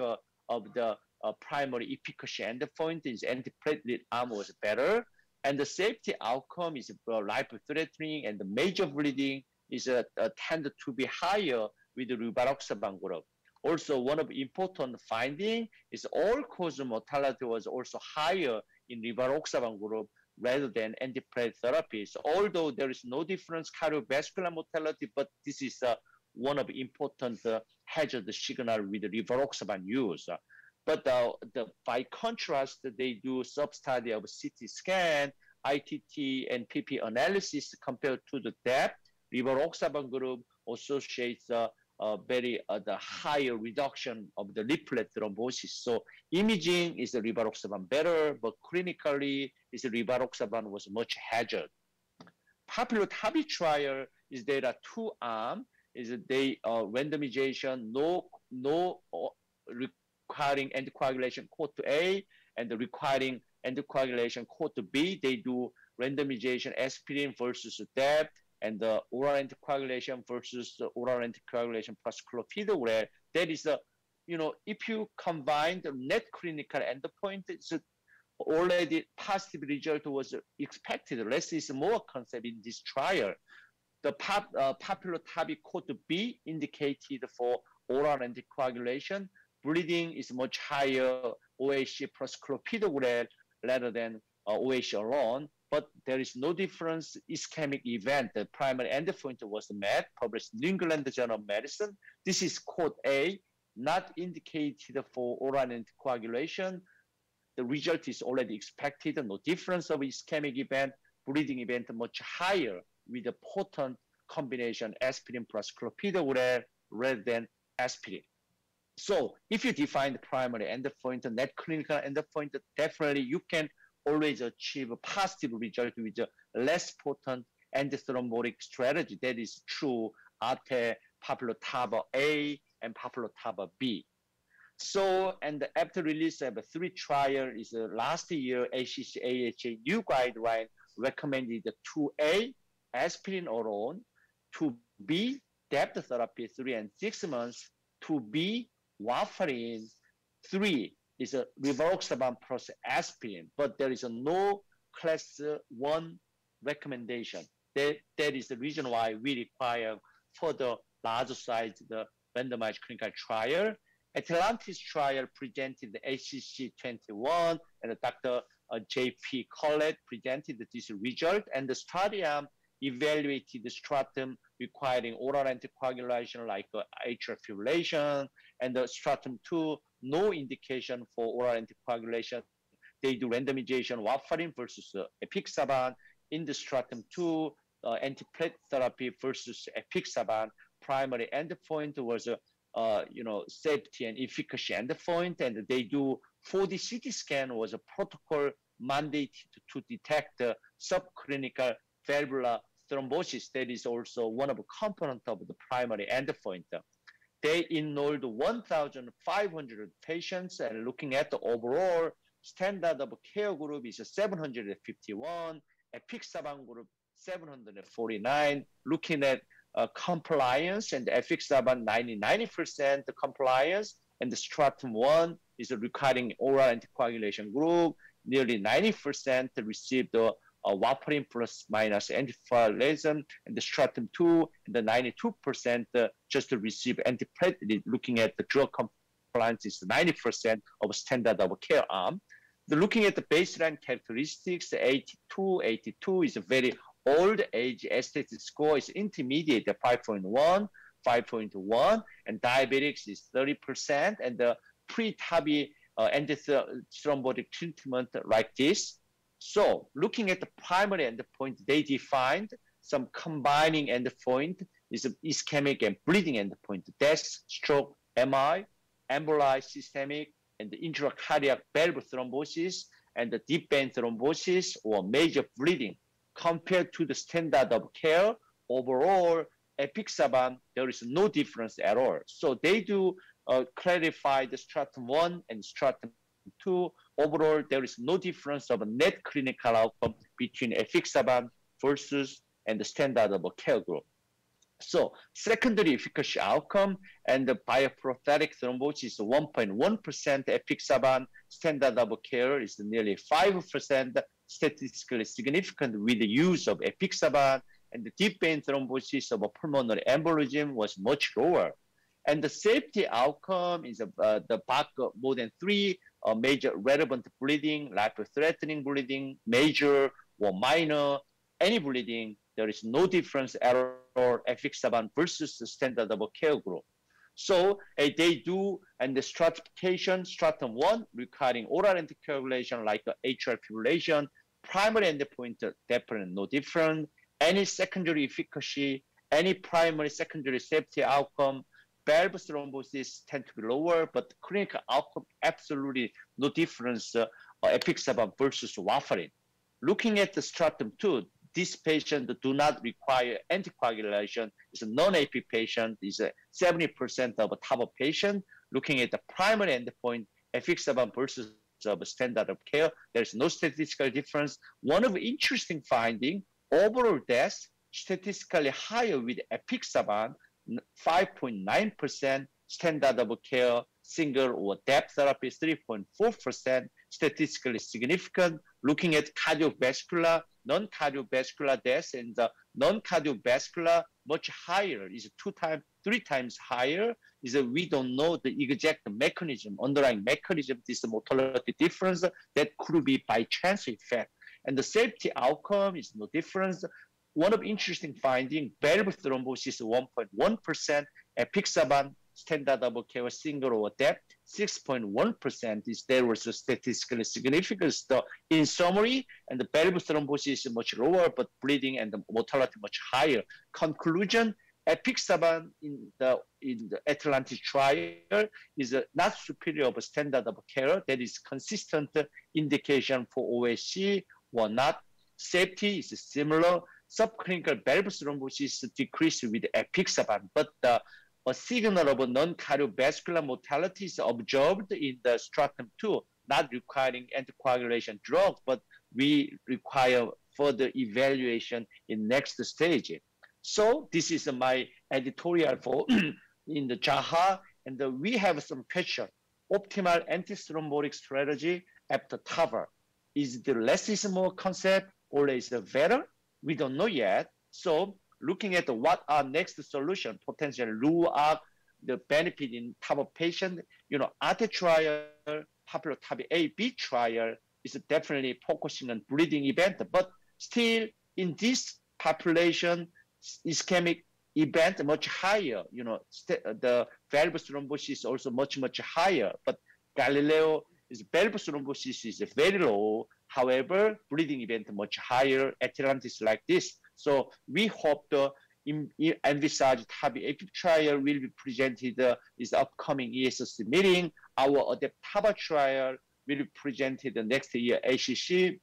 of the primary efficacy endpoint is antiplatelet arm was better. And the safety outcome is life-threatening, and the major bleeding is tend to be higher with the rivaroxaban group. Also, one of the important finding is all-cause mortality was also higher in rivaroxaban group rather than antiplatelet therapies. Although there is no difference cardiovascular mortality, but this is one of the important hazard signal with the rivaroxaban use. But by contrast, they do sub-study of CT scan, ITT, and PP analysis compared to the depth. Rivaroxaban group associates the higher reduction of the leaflet thrombosis. So imaging is the rivaroxaban better, but clinically is the rivaroxaban was much hazard. Popular TAVI trial is there are 2 arms. Is they randomization, no requiring anticoagulation cohort A and requiring anticoagulation cohort B. They do randomization aspirin versus DEP and the oral anticoagulation versus the oral anticoagulation plus clopidogrel. That is if you combine the net clinical endpoint, it's already positive result was expected. Less is more concept in this trial. The popular TAVI cohort B indicated for oral anticoagulation. Bleeding is much higher OAC plus clopidogrel rather than OAC alone, but there is no difference ischemic event. The primary endpoint was met, published in New England Journal of Medicine. This is cohort A, not indicated for oral anticoagulation. The result is already expected, no difference of ischemic event, bleeding event much higher with a potent combination aspirin plus clopidogrel rather than aspirin. So if you define the primary endpoint, the net clinical endpoint, definitely you can always achieve a positive result with a less potent antithrombotic strategy. That is true ARTE, popular TAVR A, and popular TAVR B. So, and after release of 3 trial is last year, ACC/AHA new guideline recommended 2A, aspirin alone, 2B, depth therapy 3 and 6 months, 2B, warfarin, 3 is a rivaroxaban plus aspirin, but there is no class 1 recommendation. That is the reason why we require further larger size the randomized clinical trial. Atlantis trial presented the ACC 21 and Dr. J.P. Collett presented this result, and the study arm evaluated the stratum requiring oral anticoagulation like atrial fibrillation, and the stratum 2, no indication for oral anticoagulation. They do randomization warfarin versus apixaban. In the stratum 2, antiplatelet therapy versus apixaban. Primary endpoint was safety and efficacy endpoint, and they do 4D CT scan was a protocol mandated to detect subclinical valvular thrombosis. That is also one of the components of the primary endpoint. They enrolled 1,500 patients, and looking at the overall standard of care group is 751, apixaban group 749. Looking at compliance, and apixaban 90% compliance, and the stratum 1 is requiring oral anticoagulation group. Nearly 90% received warfarin plus minus anticoagulation, and the stratum 2 and the 92% just receive antiplatelet. Looking at the drug compliance is 90% of standard of care arm. Looking at the baseline characteristics, 82 is a very old age. STAT score is intermediate at 5.1, and diabetics is 30%, and the pre-TAVI antithrombotic treatment like this. So looking at the primary endpoint, they defined some combining endpoint is ischemic and bleeding endpoint: death, stroke, MI, embolized systemic, and the intracardiac valve thrombosis, and the deep vein thrombosis or major bleeding. Compared to the standard of care, overall, apixaban, there is no difference at all. So they do clarify the stratum 1 and stratum 2. Overall, there is no difference of net clinical outcome between apixaban versus and the standard of care group. So secondary efficacy outcome and the bioprosthetic thrombosis 1.1% apixaban, standard of care is nearly 5%, statistically significant with the use of apixaban, and the deep vein thrombosis of a pulmonary embolism was much lower. And the safety outcome is the BAC more than 3 major relevant bleeding, life-threatening bleeding, major or minor, any bleeding. There is no difference at all apixaban versus the standard of care group. So they do, and the stratification, stratum 1 requiring oral anticoagulation like atrial fibrillation, primary endpoint definitely no different. Any secondary efficacy, any primary secondary safety outcome, valve thrombosis tend to be lower, but clinical outcome absolutely no difference, apixaban versus warfarin. Looking at the stratum 2, this patient do not require anticoagulation. It's a non-AP patient. It's 70% of a TAVR patient. Looking at the primary endpoint, apixaban versus of standard of care, there's no statistical difference. One of the interesting finding, overall death statistically higher with apixaban, 5.9%, standard of care, single or DAP therapy, 3.4%, statistically significant. Looking at cardiovascular, non-cardiovascular deaths, and the non-cardiovascular much higher, is 3 times higher. Is we don't know the exact mechanism, underlying mechanism, this mortality difference that could be by chance effect. And the safety outcome is no difference. One of interesting finding, valve thrombosis 1.1%, apixaban, standard of care, single or DAP, 6.1% is there was a statistically significant. In summary, and the valve thrombosis is much lower, but bleeding and the mortality much higher. Conclusion, apixaban in the Atlantic trial is not superior of a standard of care. That is consistent indication for OSC or not. Safety is similar. Subclinical valve thrombosis decreased with apixaban, but a signal of a non-cardiovascular mortality is observed in the stratum 2, not requiring anticoagulation drug, but we require further evaluation in next stage. So this is my editorial for in the JAHA, and we have some question. Optimal antithrombotic strategy after TAVR. Is the less is more concept or is it better? We don't know yet. So looking at what are next solution, potentially rule out the benefit in TAVR patient, ARTE trial, popular TAVI A-B trial, is definitely focusing on bleeding event, but still in this population, ischemic event much higher. You know, the valve thrombosis is also much higher, but Galileo is valve thrombosis is very low. However, bleeding event much higher. Atlantis like this. So we hope the envisaged TAVI AFib trial will be presented is upcoming ESC meeting. Our ADEPT TAVR trial will be presented next year ACC.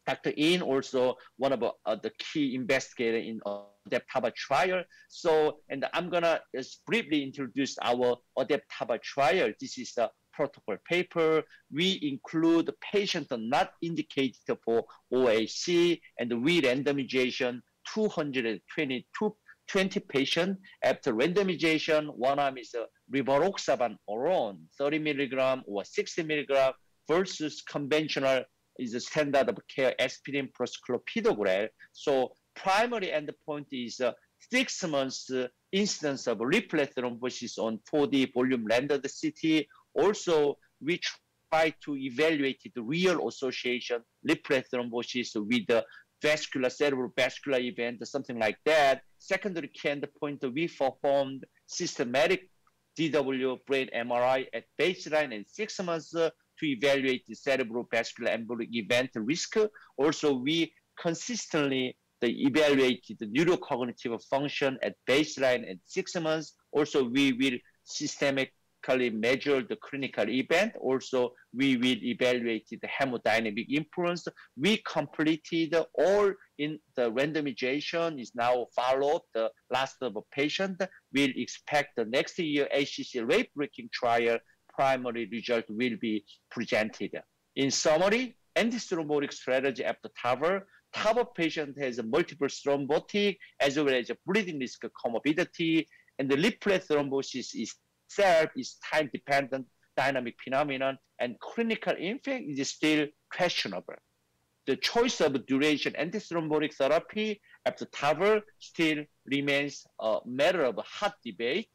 Dr. In also one of the key investigators in ADEPT TAVR trial. So, and I'm gonna just briefly introduce our ADEPT TAVR trial. This is the protocol paper. We include patients not indicated for OAC, and we randomization 220 patients. After randomization, one arm is rivaroxaban alone, 30 milligram or 60 milligram versus conventional is a standard of care aspirin plus clopidogrel. So primary endpoint is 6 months incidence of leaflet thrombosis on 4D volume landed CT. Also, we try to evaluate the real association leaflet thrombosis with the vascular, cerebrovascular event, something like that. Secondary key endpoint, we performed systematic DW brain MRI at baseline and 6 months to evaluate the cerebrovascular embolic event risk. Also, we consistently evaluated the neurocognitive function at baseline and 6 months. Also, we will systemically measure the clinical event. Also, we will evaluate the hemodynamic influence. We completed all in the randomization is now followed the last of a patient. We'll expect the next year ACC late-breaking trial primary result will be presented. In summary, antithrombotic strategy after TAVR. TAVR patient has a multiple thrombotic as well as a bleeding risk comorbidity, and the leaflet thrombosis itself is time-dependent dynamic phenomenon, and clinical impact is still questionable. The choice of duration antithrombotic therapy after TAVR still remains a matter of hot debate.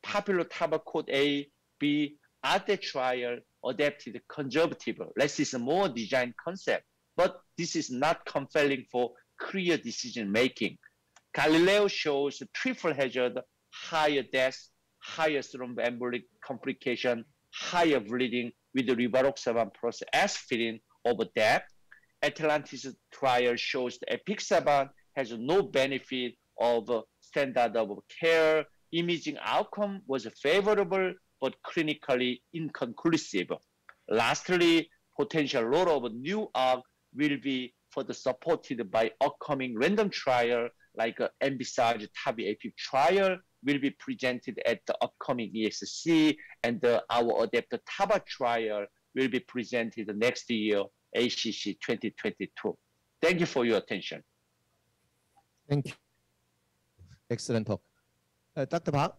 Popular TAVR code A, B, ADE trial adapted conservative. Less is more design concept, but this is not compelling for clear decision making. Galileo shows triple hazard, higher death, higher thromboembolic complication, higher bleeding with the rivaroxaban plus aspirin over that. Atlantis trial shows the apixaban has no benefit of standard of care. Imaging outcome was favorable, but clinically inconclusive. Lastly, potential role of new ARC will be further supported by upcoming random trial like envisaged TAVI AFib trial will be presented at the upcoming ESC, and our ADEPT TAVR trial will be presented next year, ACC 2022. Thank you for your attention. Thank you. Excellent talk. Dr. Park?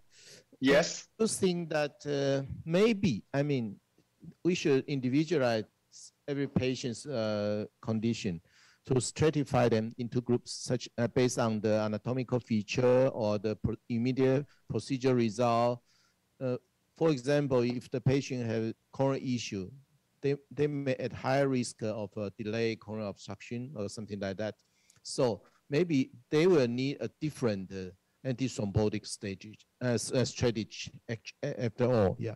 Yes? I think that maybe, I mean, we should individualize every patient's condition to stratify them into groups such based on the anatomical feature or the immediate procedure result. For example, if the patient has coronary issue, they may at higher risk of delayed coronary obstruction or something like that. So maybe they will need a different antithrombotic strategy after all. Yeah.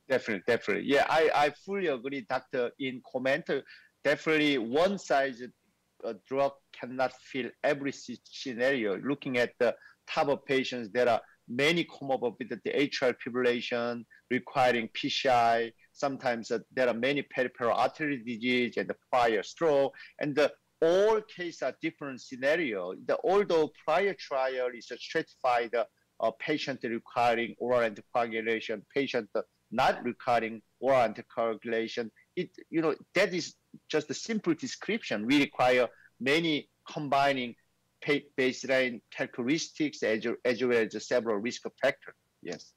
Definitely. Yeah, I fully agree, Dr. In comment. Definitely one size drug cannot fill every scenario. Looking at the TAVR patients, there are many comorbidity, atrial fibrillation requiring PCI. Sometimes there are many peripheral artery disease and the prior stroke, and all cases are different scenario. Although prior trial is a stratified patient requiring oral anticoagulation, patient not requiring oral anticoagulation, that is just a simple description. We require many combining baseline characteristics as well as several risk factors. Yes.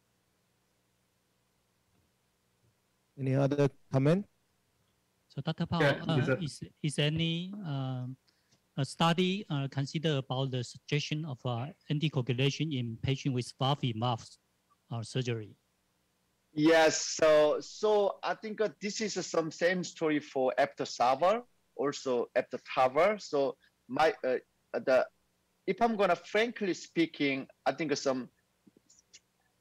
Any other comment? So Dr. Pao, is any a study consider about the suggestion of anticoagulation in patient with valve surgery? Yes, so I think this is some same story for after TAVR, also after TAVR. So my if I'm gonna frankly speaking, I think some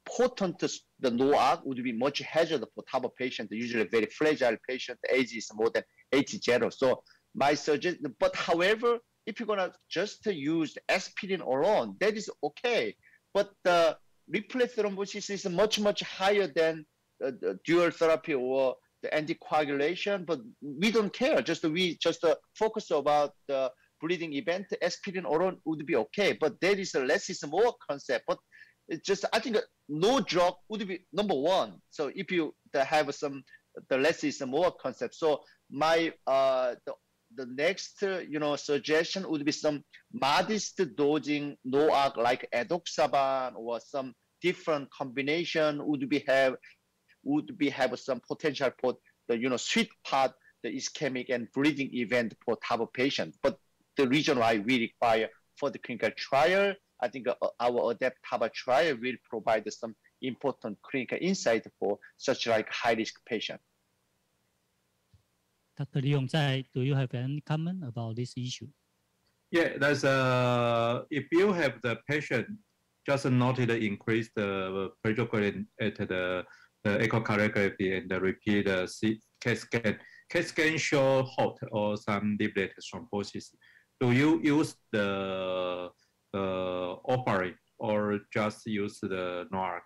potent the NOAC would be much hazard for TAVR patient, usually very fragile patient, the age is more than 80. So my suggestion, but however, if you're gonna just use aspirin alone, that is okay. But the replace thrombosis is much higher than the dual therapy or the anticoagulation, but we don't care. We just focus about the bleeding event. Aspirin alone would be okay, but there is a less is more concept. But it's just, I think no drug would be number one. So if you have the less is more concept. So my the next suggestion would be some modest dosing NOAC like edoxaban or some different combination would have some potential for the sweet part, the ischemic and bleeding event for TAVR patient. But the reason why we require for the clinical trial, I think our ADAPT TAVR trial will provide some important clinical insight for such like high risk patient. Dr. Leong Zai, do you have any comment about this issue? Yeah, there's if you have the patient just noted increase the pressure gradient at the echocardiography and the repeat CAT scan. CAT scan show hot or some leaflet thrombosis. Do you use the offering or just use the NOAC?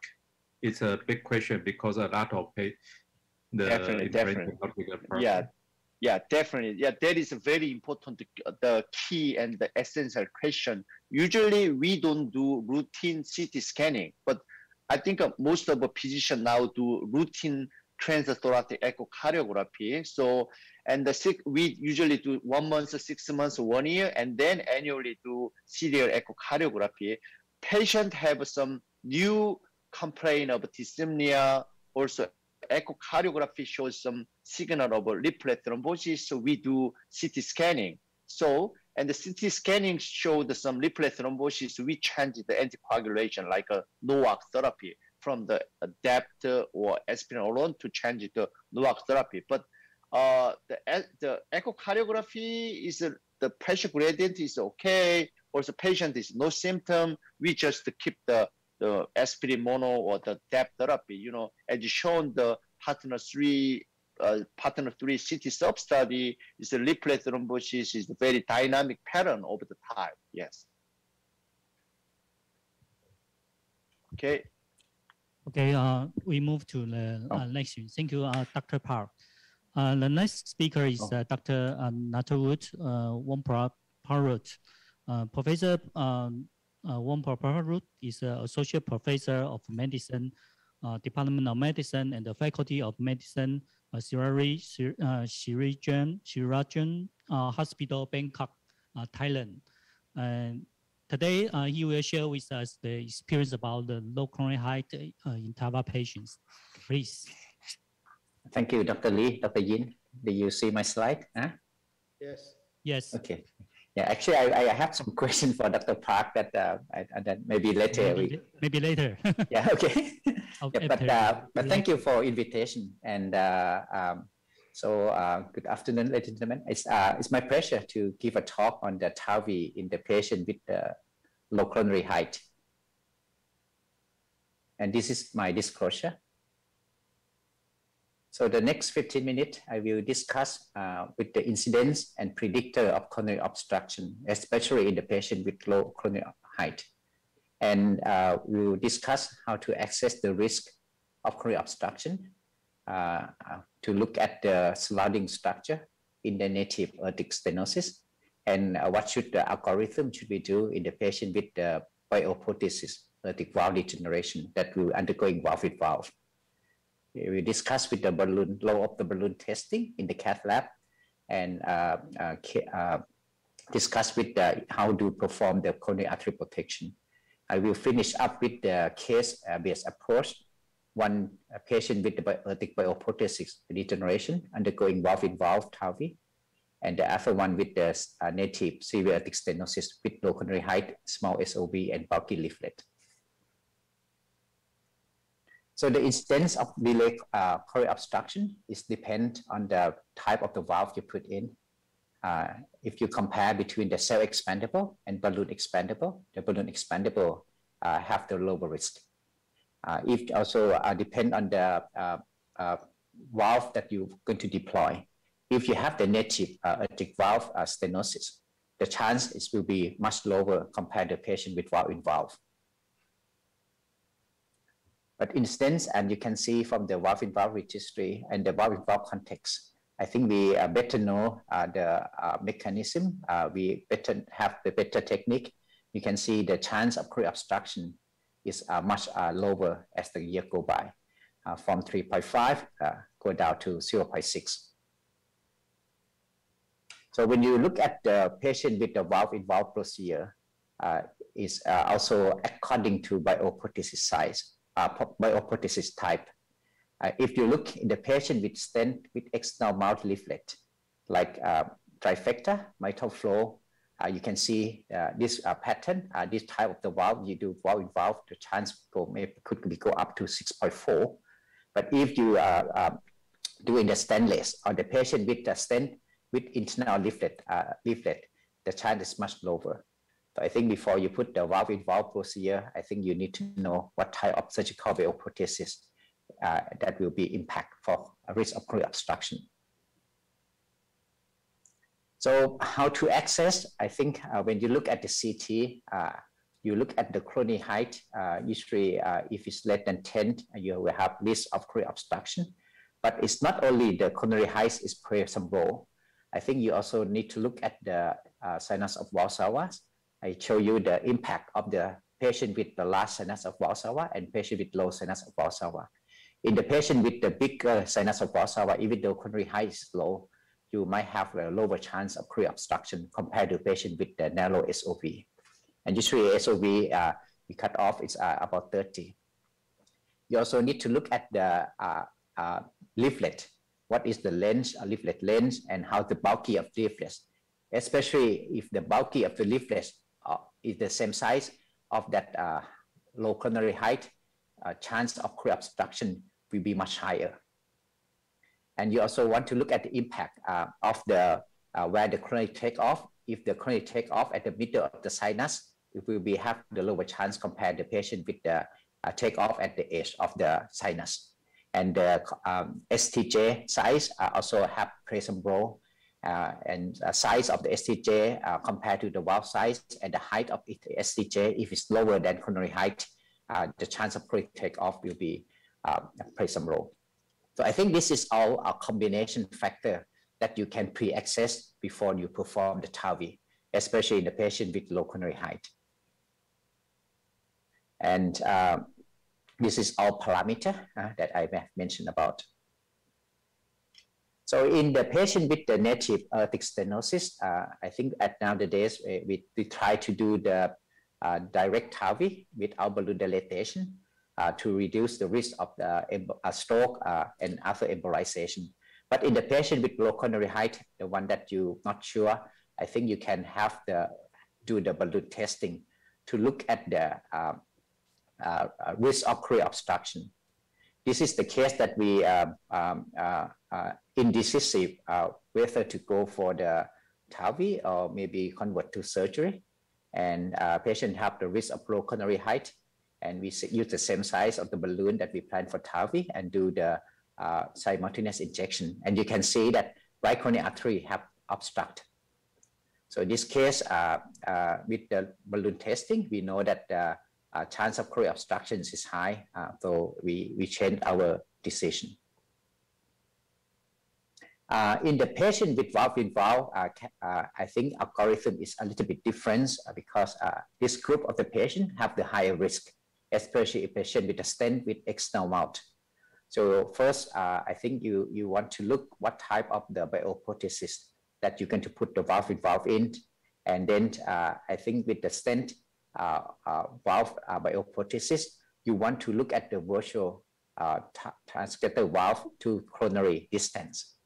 It's a big question because a lot of definitely. Yeah, definitely. Yeah, that is very important, the key and the essential question. Usually we don't do routine CT scanning, but I think most of the physicians now do routine transthoracic echocardiography. So, and we usually do 1 month, 6 months, 1 year, and then annually do serial echocardiography. Patients have some new complaint of dyspnea, also echocardiography shows some signal of leaflet thrombosis, so we do CT scanning. So, and the CT scanning showed some leaflet thrombosis, we changed the anticoagulation like a NOAC therapy from the ADAPT or aspirin alone to change the NOAC therapy. But the echocardiography is the pressure gradient is okay, or the patient is no symptom, we just keep the aspirin mono or the DAPT therapy. As shown, the partner 3 CT sub-study is the leaflet thrombosis is a very dynamic pattern over the time. Yes. Okay. Okay, we move to the next one. Thank you, Dr. Park. The next speaker is Dr. Natawut Wompraparut. Professor Wompraparut is Associate Professor of Medicine, Department of Medicine and the Faculty of Medicine, Shirajan Hospital, Bangkok, Thailand. And today, he will share with us the experience about the low coronary height in TAVR patients. Please. Thank you, Dr. Lee, Dr. Yin. Do you see my slide? Huh? Yes. Yes. Okay. Yeah, actually, I have some questions for Dr. Park that maybe later. Maybe later. Yeah, okay. Yeah, but thank you for invitation. And good afternoon, ladies and gentlemen. It's my pleasure to give a talk on the TAVI in the patient with low coronary height. And this is my disclosure. So the next 15 minutes, I will discuss with the incidence and predictor of coronary obstruction, especially in the patient with low coronary height. And we will discuss how to assess the risk of coronary obstruction, to look at the surrounding structure in the native aortic stenosis, and what should the algorithm should we do in the patient with the bioprothesis, aortic valve degeneration that will undergoing valve with valve. We discuss with the balloon, low of the balloon testing in the cath lab, and discuss with how to perform the coronary artery protection. I will finish up with the case-based approach. One patient with the aortic bioprothesis degeneration undergoing valve in valve TAVI, and the other one with the native severe aortic stenosis with low coronary height, small SOV, and bulky leaflet. So the incidence of delayed coronary obstruction is dependent on the type of the valve you put in. If you compare between the cell expandable and balloon expandable, the balloon expandable have the lower risk. It also depend on the valve that you're going to deploy. If you have the native aortic valve stenosis, the chance will be much lower compared to a patient with valve-in-valve. But instance, and you can see from the valve-in-valve registry and the valve-in-valve context, I think we better know the mechanism. We better have the better technique. You can see the chance of coronary obstruction is much lower as the year go by, from 3.5 go down to 0.6. So when you look at the patient with the valve-in-valve procedure, is also according to bioprosthesis size, bioprosthesis type. If you look in the patient with stent with external mouth leaflet, like trifecta, mitral flow, you can see this pattern, this type of the valve, you do valve-in-valve, the chance could go up to 6.4. But if you do in the stentless or the patient with the stent with internal leaflet, the chance is much lower. So I think before you put the valve-in-valve procedure, I think you need to know what type of surgical bioprosthesis that will be impact for a risk of coronary obstruction. So how to access? I think when you look at the CT, you look at the coronary height. Usually, if it's less than 10, you will have risk of coronary obstruction. But it's not only the coronary height is play some role. I think you also need to look at the sinus of Valsalva. I show you the impact of the patient with the large sinus of Valsalva and patient with low sinus of Valsalva. In the patient with the bigger sinus of Valsalva, even though coronary height is low, you might have a lower chance of coronary obstruction compared to patient with the narrow SOV. And usually SOV, we cut off is about 30. You also need to look at the leaflet. What is the length, leaflet length, and how the bulky of leaflets, especially if the bulky of the leaflets is the same size of that low coronary height, chance of coronary obstruction will be much higher. And you also want to look at the impact of the where the coronary take off. If the coronary take off at the middle of the sinus, it will be have the lower chance compared to the patient with the take off at the edge of the sinus. And the STJ size also have play some role. And size of the STJ compared to the valve size and the height of the STJ, if it's lower than coronary height, the chance of coronary takeoff will be play some role. So I think this is all a combination factor that you can pre-access before you perform the TAVI, especially in the patient with low coronary height. And this is all parameter that I have mentioned about. So in the patient with the native aortic stenosis, I think at nowadays we try to do the direct TAVI without balloon dilatation to reduce the risk of the stroke and other embolization. But in the patient with low coronary height, the one that you're not sure, I think you can have do the balloon testing to look at the risk of coronary obstruction. This is the case that we indecisive whether to go for the TAVI or maybe convert to surgery. And patient have the risk of low coronary height, and we use the same size of the balloon that we plan for TAVI and do the simultaneous injection. And you can see that right coronary artery have obstruct. So in this case, with the balloon testing, we know that the chance of coronary obstructions is high, so we change our decision. In the patient with valve-in-valve, I think algorithm is a little bit different because this group of the patient have the higher risk, especially a patient with a stent with external mouth. So first, I think you want to look what type of the bioprosthesis that you're going to put the valve-in-valve in. And then I think with the stent valve bioprosthesis, you want to look at the virtual transcatheter valve to coronary distance.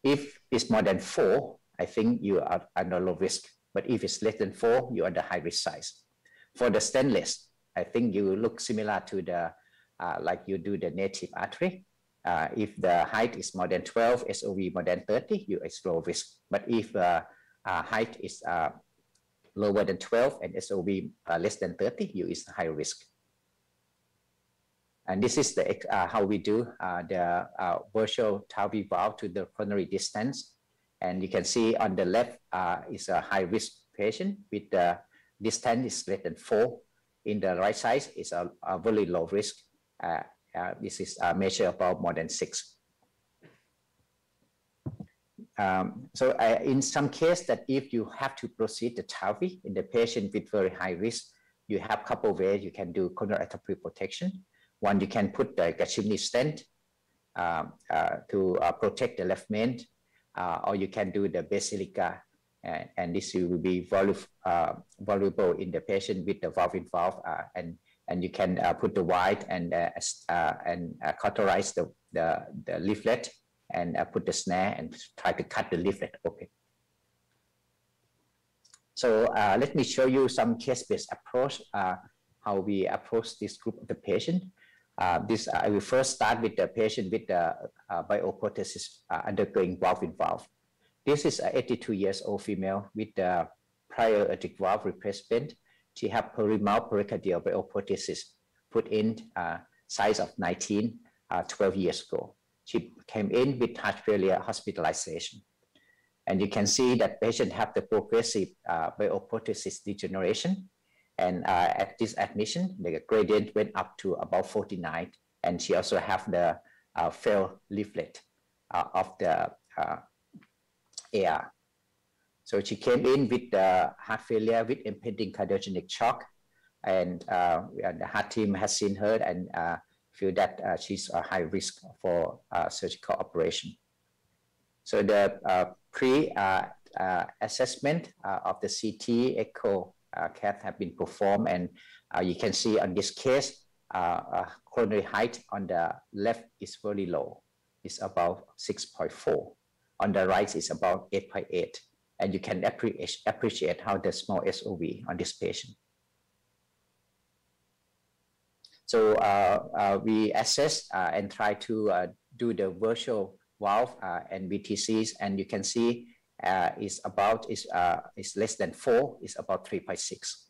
If it's more than 4, I think you are under low risk. But if it's less than 4, you are the high risk size. For the stentless, I think you look similar to the like you do the native artery. If the height is more than 12, SOV more than 30, you is low risk. But if height is lower than 12 and SOV less than 30, you is high risk. And this is the how we do the virtual TAVI valve to the coronary distance. And you can see on the left is a high risk patient with the distance is less than 4. In the right side is a very low risk. This is a measure about more than 6. So in some case that if you have to proceed the TAVI in the patient with very high risk, you have a couple of ways you can do coronary artery protection. One, you can put the chimney stent to protect the left main, or you can do the basilica, and this will be valuable in the patient with the valve-in-valve, and you can put the wide and cauterize the leaflet and put the snare and try to cut the leaflet open. So let me show you some case-based approach, how we approach this group of the patient. I will first start with the patient with the bioprothesis undergoing valve-in-valve. This is an 82-year-old female with the prior aortic valve replacement. She had perimouth pericardial bioprothesis put in size of 19, 12 years ago. She came in with heart failure hospitalization. And you can see that patient have the progressive bioprothesis degeneration. And at this admission, the gradient went up to about 49. And she also have the failed leaflet of the AR. So she came in with heart failure with impending cardiogenic shock. And the heart team has seen her and feel that she's a high risk for surgical operation. So the pre-assessment of the CT echo cath have been performed, and you can see on this case, coronary height on the left is very low. It's about 6.4. On the right is about 8.8. And you can appreciate how the small SOV on this patient. So we assess and try to do the virtual valve and VTCs, and you can see is less than 4, is about 3.6.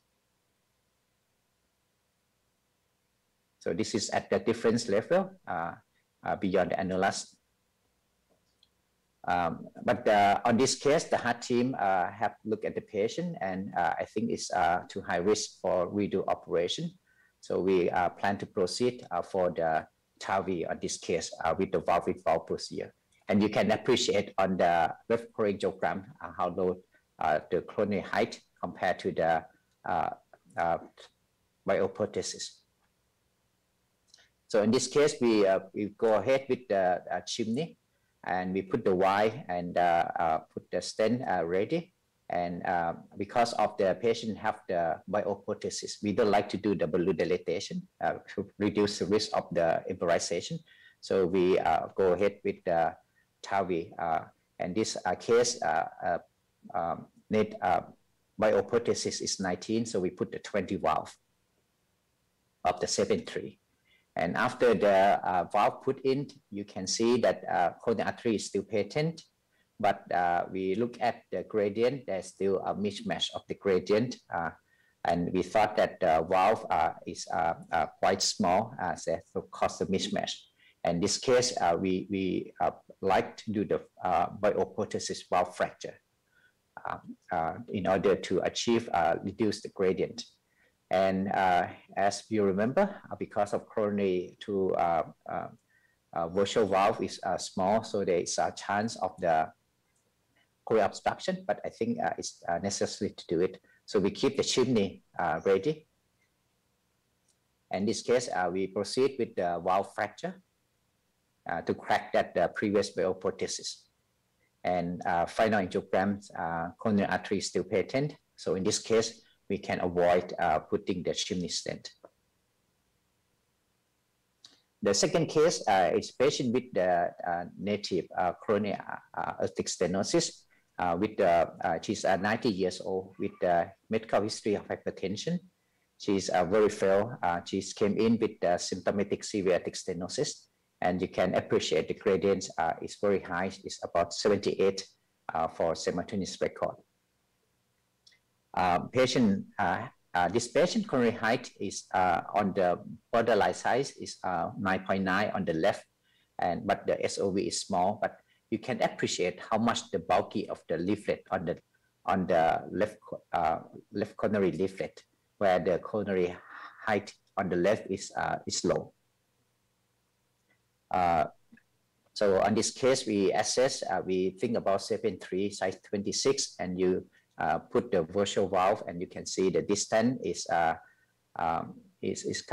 So this is at the difference level beyond the annulus. But on this case, the heart team have looked at the patient, and I think it's too high risk for redo operation. So we plan to proceed for the TAVI on this case with the valve-in-valve procedure. And you can appreciate on the left angiogram how low the coronary height compared to the bioprothesis. So in this case, we go ahead with the chimney, and we put the Y and put the stent ready. And because of the patient have the bioprothesis, we don't like to do the balloon dilatation to reduce the risk of the embolization. So we go ahead with the TAVI. And this case need bioprothesis is 19, so we put the 20 valve of the 7.3. And after the valve put in, you can see that coronary artery is still patent, but we look at the gradient, there's still a mismatch of the gradient. And we thought that the valve is quite small, so that will cause a mismatch. In this case, we like to do the bioprothesis valve fracture in order to achieve reduce the gradient. And as you remember, because of coronary to virtual valve is small, so there is a chance of the coronary obstruction, but I think it's necessary to do it. So we keep the chimney ready. In this case, we proceed with the valve fracture to crack that previous bioprothesis. And final angiograms, coronary artery is still patent. So in this case, we can avoid putting the chimney stent. The second case is patient with the native coronary aortic stenosis. She's 90 years old with medical history of hypertension, She's very frail. She came in with symptomatic severe aortic stenosis, and you can appreciate the gradient is very high. It's about 78 for simultaneous record. This patient coronary height is on the borderline size is 9.9 on the left, but the SOV is small. But you can appreciate how much the bulky of the leaflet on the left coronary leaflet, where the coronary height on the left is low. So on this case, we assess, we think about Sapien 3 size 26, and you put the virtual valve, and you can see the distance is kind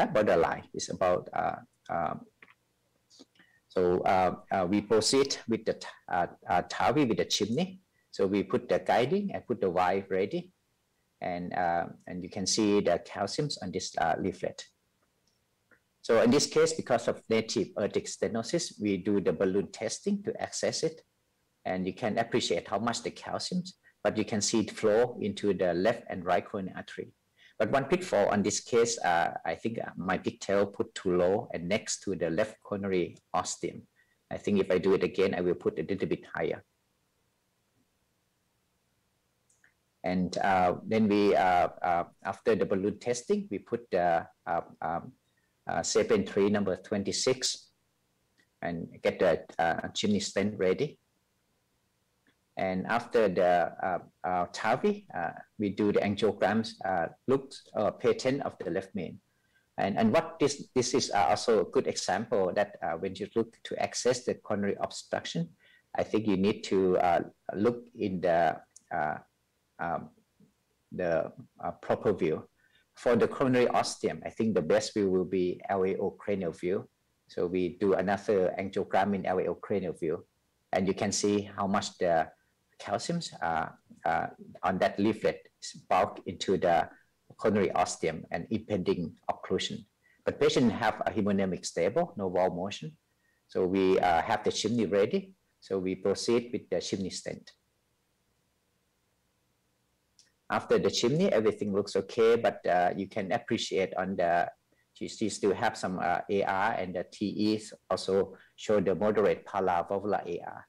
of borderline. It's about we proceed with the TAVI with the chimney. So we put the guiding and put the wire ready, and you can see the calciums on this leaflet. So in this case, because of native aortic stenosis, we do the balloon testing to access it, and you can appreciate how much the calciums, but you can see it flow into the left and right coronary artery. But one pitfall on this case, I think my pigtail put too low and next to the left coronary ostium. I think if I do it again, I will put a little bit higher. And then we, after the balloon testing, we put the Sapien 3 number 26 and get the chimney stent ready. And after the TAVI, we do the angiograms, patent of the left main. And what this is also a good example that when you look to access the coronary obstruction, I think you need to look in the proper view. For the coronary ostium, I think the best view will be LAO cranial view. So we do another angiogram in LAO cranial view, and you can see how much the calciums on that leaflet is bulked into the coronary ostium and impeding occlusion. But patient have a hemodynamic stable, no wall motion. So we have the chimney ready. So we proceed with the chimney stent. After the chimney, everything looks okay, but you can appreciate on the, she still have some AR, and the TE also show the moderate paravalvular AR.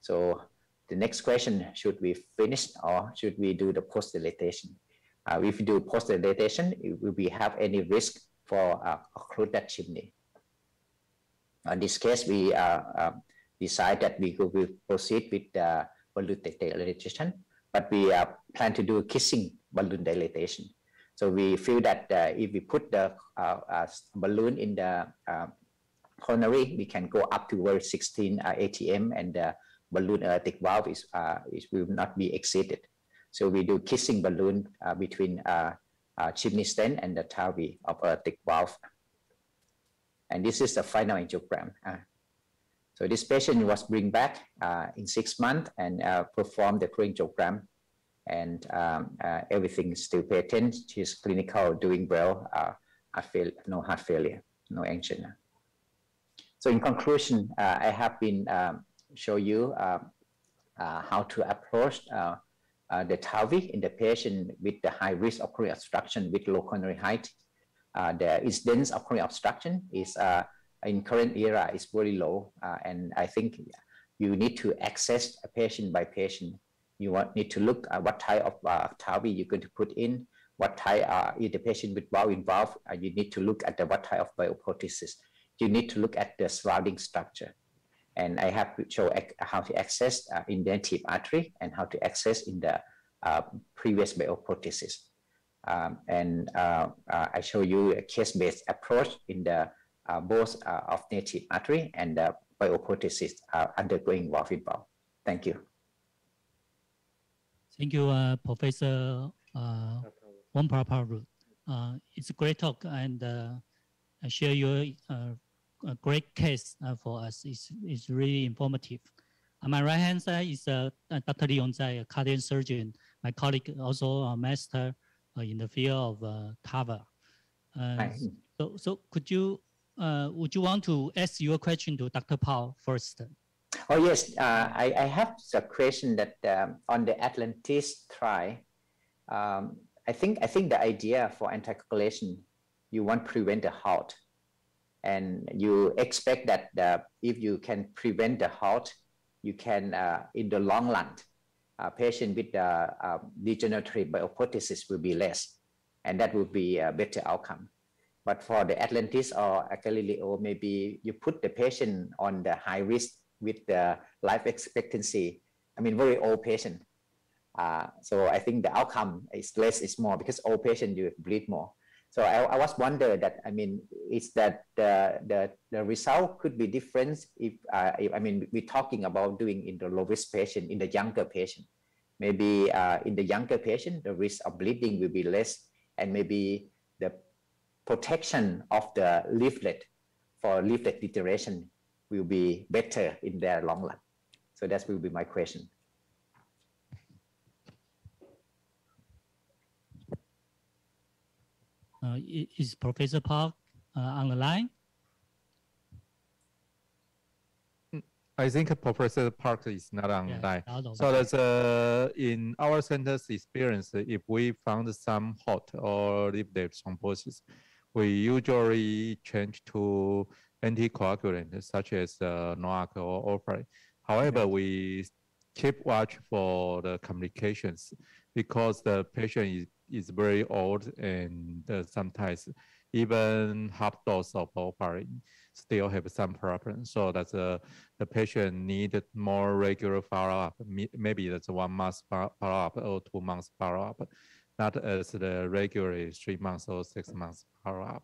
So the next question, should we finish or should we do the post-dilatation? If we do post-dilatation, will we have any risk for occlude that chimney? In this case, we decide that we will proceed with the balloon dilatation, but we plan to do kissing balloon dilatation. So we feel that if we put the balloon in the coronary, we can go up to 16 ATM, and the balloon aortic valve will not be exceeded. So we do kissing balloon between chimney stent and the TAVI of aortic valve. And this is the final angiogram. So this patient was bring back in 6 months and performed the angiogram, and everything is still patent. She's clinical, doing well. I feel no heart failure, no angina. So in conclusion, I have been show you how to approach the TAVI in the patient with the high risk of coronary obstruction with low coronary height. The incidence of coronary obstruction is in current era is very low, and I think you need to access a patient by patient. You need to look at what type of TAVI you're going to put in, what type is the patient with valve involved. You need to look at the what type of bioprosthesis. You need to look at the surrounding structure. And I have to show how to access in the native artery and how to access in the previous bioprosthesis. I show you a case-based approach in the both of native artery and the bioprosthesis undergoing valve involved. Thank you. Thank you, Professor Wampraparu. It's a great talk, and I share your a great case for us. It's really informative. On my right hand side is Dr. Li Yongzai, a cardiac surgeon. My colleague, also a master in the field of TAVR. So could you, would you want to ask your question to Dr. Paul first? Oh yes, I have a question that on the Atlantis trial, I think the idea for anticoagulation, you want to prevent the halt, and you expect that if you can prevent the halt, you can in the long run, patient with degenerative bioprothesis will be less, and that will be a better outcome. But for the Atlantis or Galileo, maybe you put the patient on the high risk with the life expectancy. I mean, very old patient. So I think the outcome is less is more, because old patient you bleed more. So I was wonder that, I mean, is that the result could be different if I mean, we're talking about doing in the low risk patient, in the younger patient. Maybe in the younger patient, the risk of bleeding will be less, and maybe the protection of the leaflet for leaflet deterioration will be better in their long run. So that will be my question. Is Professor Park on the line? I think Professor Park is not online. So that's in our center's experience, if we found some hot or leaflet thrombosis, we usually change to anticoagulant such as NOAC or Opry. However, we keep watch for the complications because the patient is very old, and sometimes even half dose of Opry still have some problems. So that's the patient needed more regular follow-up. Maybe that's 1 month follow-up or 2 months follow-up, not as the regular 3 months or 6 months follow-up.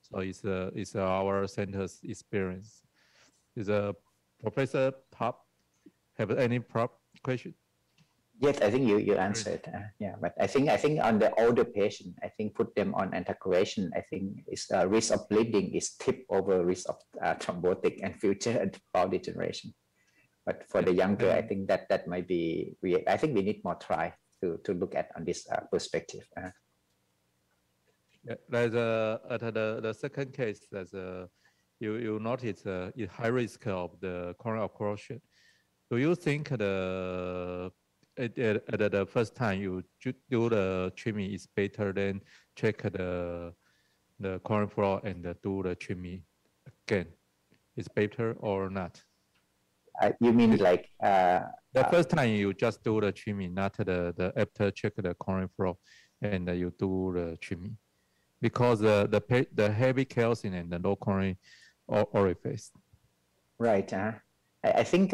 So it's our center's experience. Is Professor Pop have any question? Yes, I think you answered. Yeah, but I think on the older patient, I think put them on anticoagulation. I think is risk of bleeding is tip over risk of thrombotic and future bowel degeneration. But for the younger, I think that might be. I think we need more try to look at on this perspective. Yeah, there's the second case. There's you notice high risk of the coronary occlusion. Do you think at the first time you do the treatment is better than check the coronary flow and do the treatment again? Is better or not? You mean like the first time you just do the treatment, not the after check the coronary flow and you do the treatment, because the heavy calcium and the low coronary orifice. Right. I think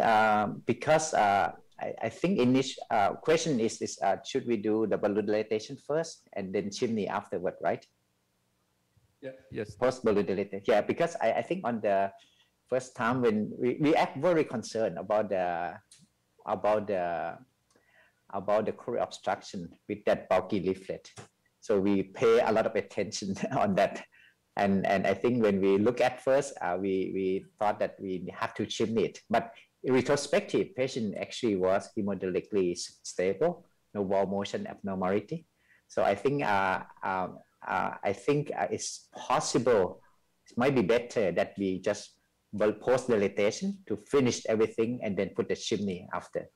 because I think initial question is should we do the balloon dilatation first and then chimney afterward, right? Yeah. Yes. Post balloon dilatation. Yeah, because I think on the first time when we act very concerned about the coronary obstruction with that bulky leaflet, so we pay a lot of attention on that. And I think when we look at first, we thought that we have to chimney it, but in retrospective, patient actually was hemodynamically stable, no wall motion abnormality. So I think it's possible. It might be better that we just post dilatation to finish everything and then put the chimney after.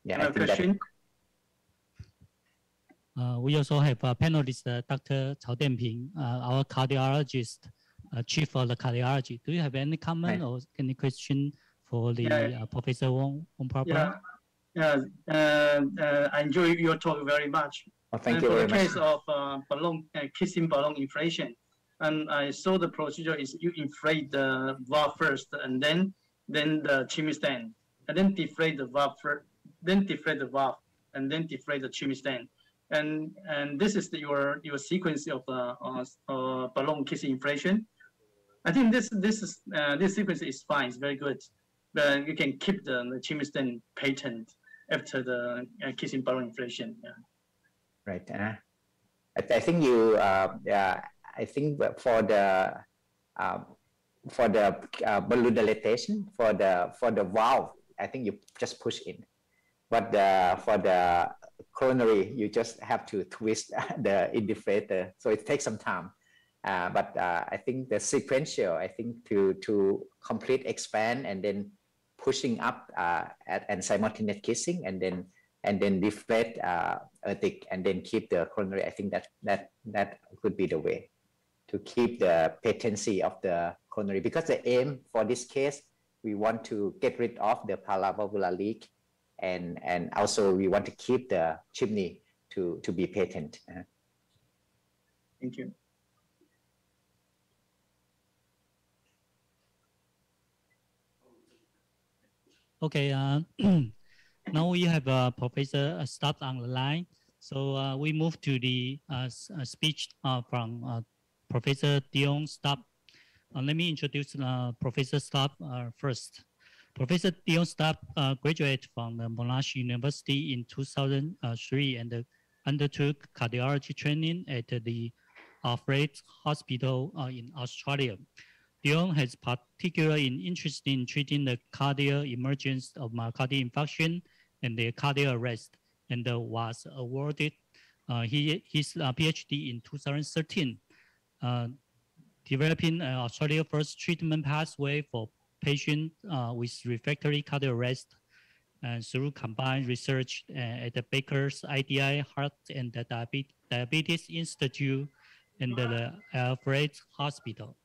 Yeah, I think question. We also have a panelist, Dr. Cao Dianping, our cardiologist, chief of the cardiology. Do you have any comment or any question for the Professor Wong problem? Yeah, I enjoy your talk very much. Oh, thank you very much. For the case of kissing balloon inflation, and I saw the procedure is you inflate the valve first, and then the chimney stand, and then deflate the valve first, then deflate the valve, and then deflate the chimney stand. And this is your sequence of balloon kissing inflation. I think this sequence is fine. It's very good. But you can keep the chimney stand patent after the kissing balloon inflation. Yeah. Right. I think you. I think for the balloon dilatation for the valve, I think you just push in. But for the coronary, you just have to twist the indiflator, so it takes some time. But I think the sequential, I think to complete expand and then pushing up and simultaneous kissing and then and then deflate aortic, and then keep the coronary. I think that could be the way to keep the patency of the coronary, because the aim for this case, we want to get rid of the paravalvular leak, and also we want to keep the chimney to be patent. Thank you. Okay, now we have Professor Steph on the line. So we move to the speech from Professor Dion Steph. Let me introduce Professor Steph first. Professor Dion Steph graduated from the Monash University in 2003 and undertook cardiology training at the Fred Hospital in Australia. Dion has particular interest in treating the cardiac emergence of myocardial infarction and the cardiac arrest, and was awarded his PhD in 2013, developing Australia's first treatment pathway for patients with refractory cardiac arrest through combined research at the Baker's IDI Heart and the Diabetes Institute and the Alfred Hospital.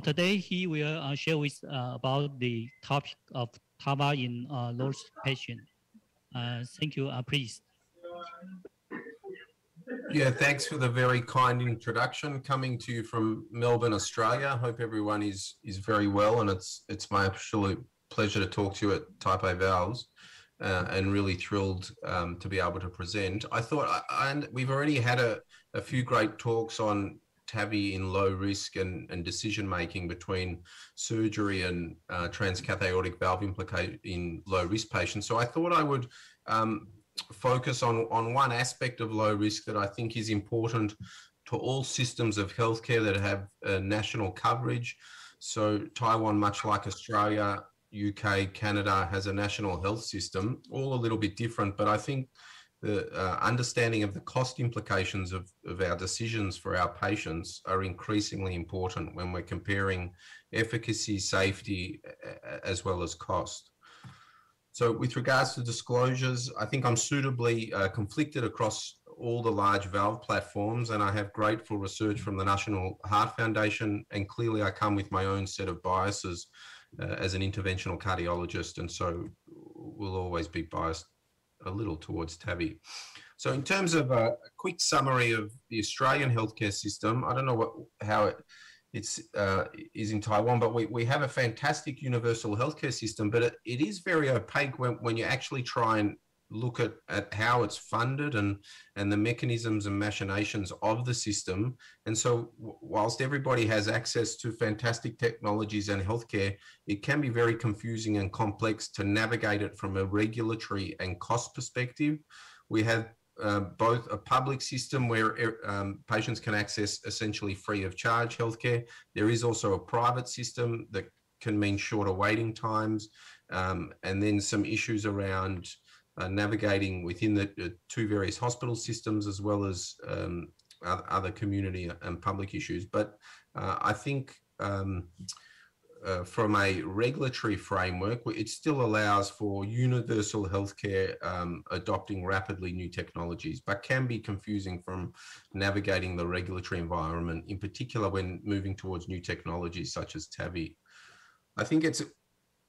Today, he will share with about the topic of TAVR in low-risk patients. Thank you. Please. Yeah, thanks for the very kind introduction. Coming to you from Melbourne, Australia. Hope everyone is very well, and it's my absolute pleasure to talk to you at Taipei Valves, and really thrilled to be able to present. I thought, and we've already had a few great talks on TAVI in low risk and decision making between surgery and transcatheter aortic valve implicate in low risk patients. So I thought I would focus on one aspect of low risk that I think is important to all systems of healthcare that have national coverage. So Taiwan, much like Australia, UK, Canada, has a national health system, all a little bit different, but I think the understanding of the cost implications of our decisions for our patients are increasingly important when we're comparing efficacy, safety, as well as cost. So with regards to disclosures, I think I'm suitably conflicted across all the large valve platforms, and I have grateful research from the National Heart Foundation, and clearly I come with my own set of biases as an interventional cardiologist, and so will always be biased a little towards TAVI. So in terms of a quick summary of the Australian healthcare system, I don't know how it is in Taiwan, but we have a fantastic universal healthcare system, but it is very opaque when you actually try and look at how it's funded and the mechanisms and machinations of the system. And so whilst everybody has access to fantastic technologies and healthcare, it can be very confusing and complex to navigate it from a regulatory and cost perspective. We have both a public system where patients can access essentially free of charge healthcare. There is also a private system that can mean shorter waiting times, and then some issues around navigating within the two various hospital systems, as well as other community and public issues. But I think from a regulatory framework, it still allows for universal healthcare adopting rapidly new technologies, but can be confusing from navigating the regulatory environment, in particular when moving towards new technologies such as TAVI. I think it's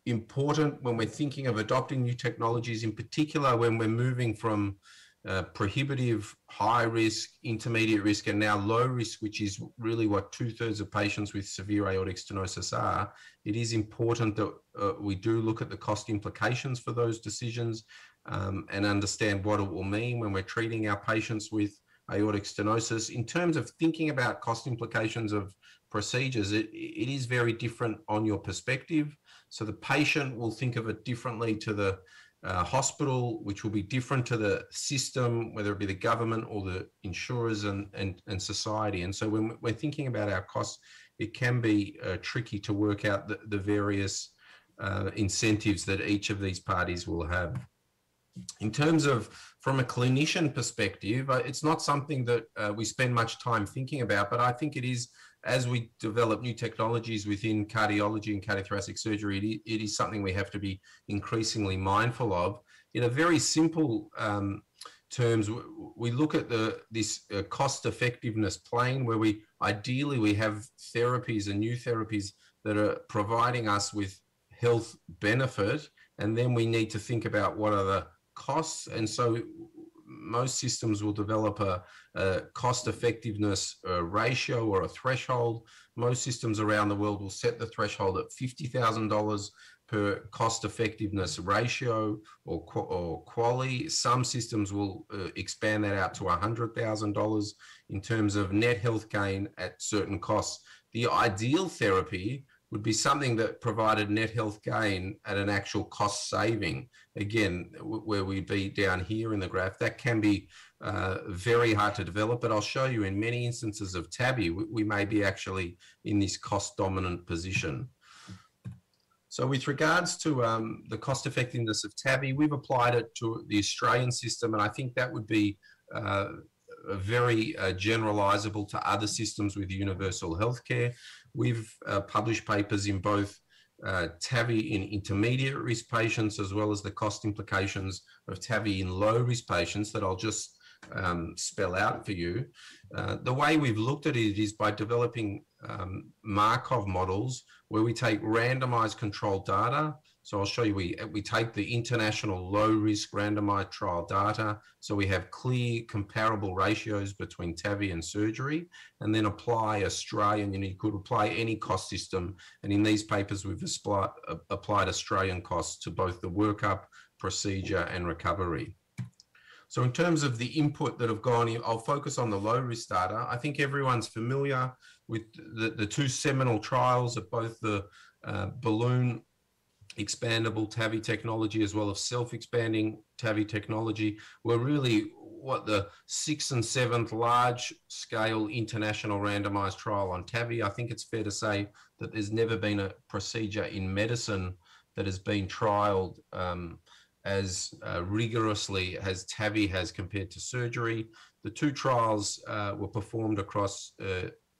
important when we're thinking of adopting new technologies, in particular when we're moving from prohibitive, high risk, intermediate risk, and now low risk, which is really what 2/3 of patients with severe aortic stenosis are. It is important that we do look at the cost implications for those decisions and understand what it will mean when we're treating our patients with aortic stenosis. In terms of thinking about cost implications of procedures, it is very different on your perspective. So the patient will think of it differently to the hospital, which will be different to the system, whether it be the government or the insurers and society. And so when we're thinking about our costs, it can be tricky to work out the various incentives that each of these parties will have. In terms of, from a clinician perspective, it's not something that we spend much time thinking about, but I think it is, as we develop new technologies within cardiology and cardiothoracic surgery, it is something we have to be increasingly mindful of. in a very simple terms, we look at this cost effectiveness plane where ideally we have therapies and new therapies that are providing us with health benefit, and then we need to think about what are the costs. And so most systems will develop a cost effectiveness ratio or a threshold. Most systems around the world will set the threshold at $50,000 per cost effectiveness ratio or quality. Some systems will expand that out to $100,000 in terms of net health gain at certain costs. The ideal therapy would be something that provided net health gain at an actual cost saving. Again, where we'd be down here in the graph, that can be very hard to develop, but I'll show you in many instances of TAVI, we may be actually in this cost dominant position. So with regards to the cost effectiveness of TAVI, we've applied it to the Australian system, and I think that would be very generalizable to other systems with universal healthcare. We've published papers in both TAVI in intermediate risk patients as well as the cost implications of TAVI in low risk patients that I'll just spell out for you. The way we've looked at it is by developing Markov models where we take randomized controlled data. So I'll show you, we take the international low risk randomized trial data. So we have clear comparable ratios between TAVI and surgery, and then apply Australian, you could apply any cost system. And in these papers, we've applied Australian costs to both the workup, procedure and recovery. So in terms of the input that have gone in, I'll focus on the low risk data. I think everyone's familiar with the two seminal trials of both the balloon expandable TAVI technology as well as self-expanding TAVI technology were really what the 6th and 7th large-scale international randomized trial on TAVI. I think it's fair to say that there's never been a procedure in medicine that has been trialed as rigorously as TAVI has compared to surgery. The two trials were performed across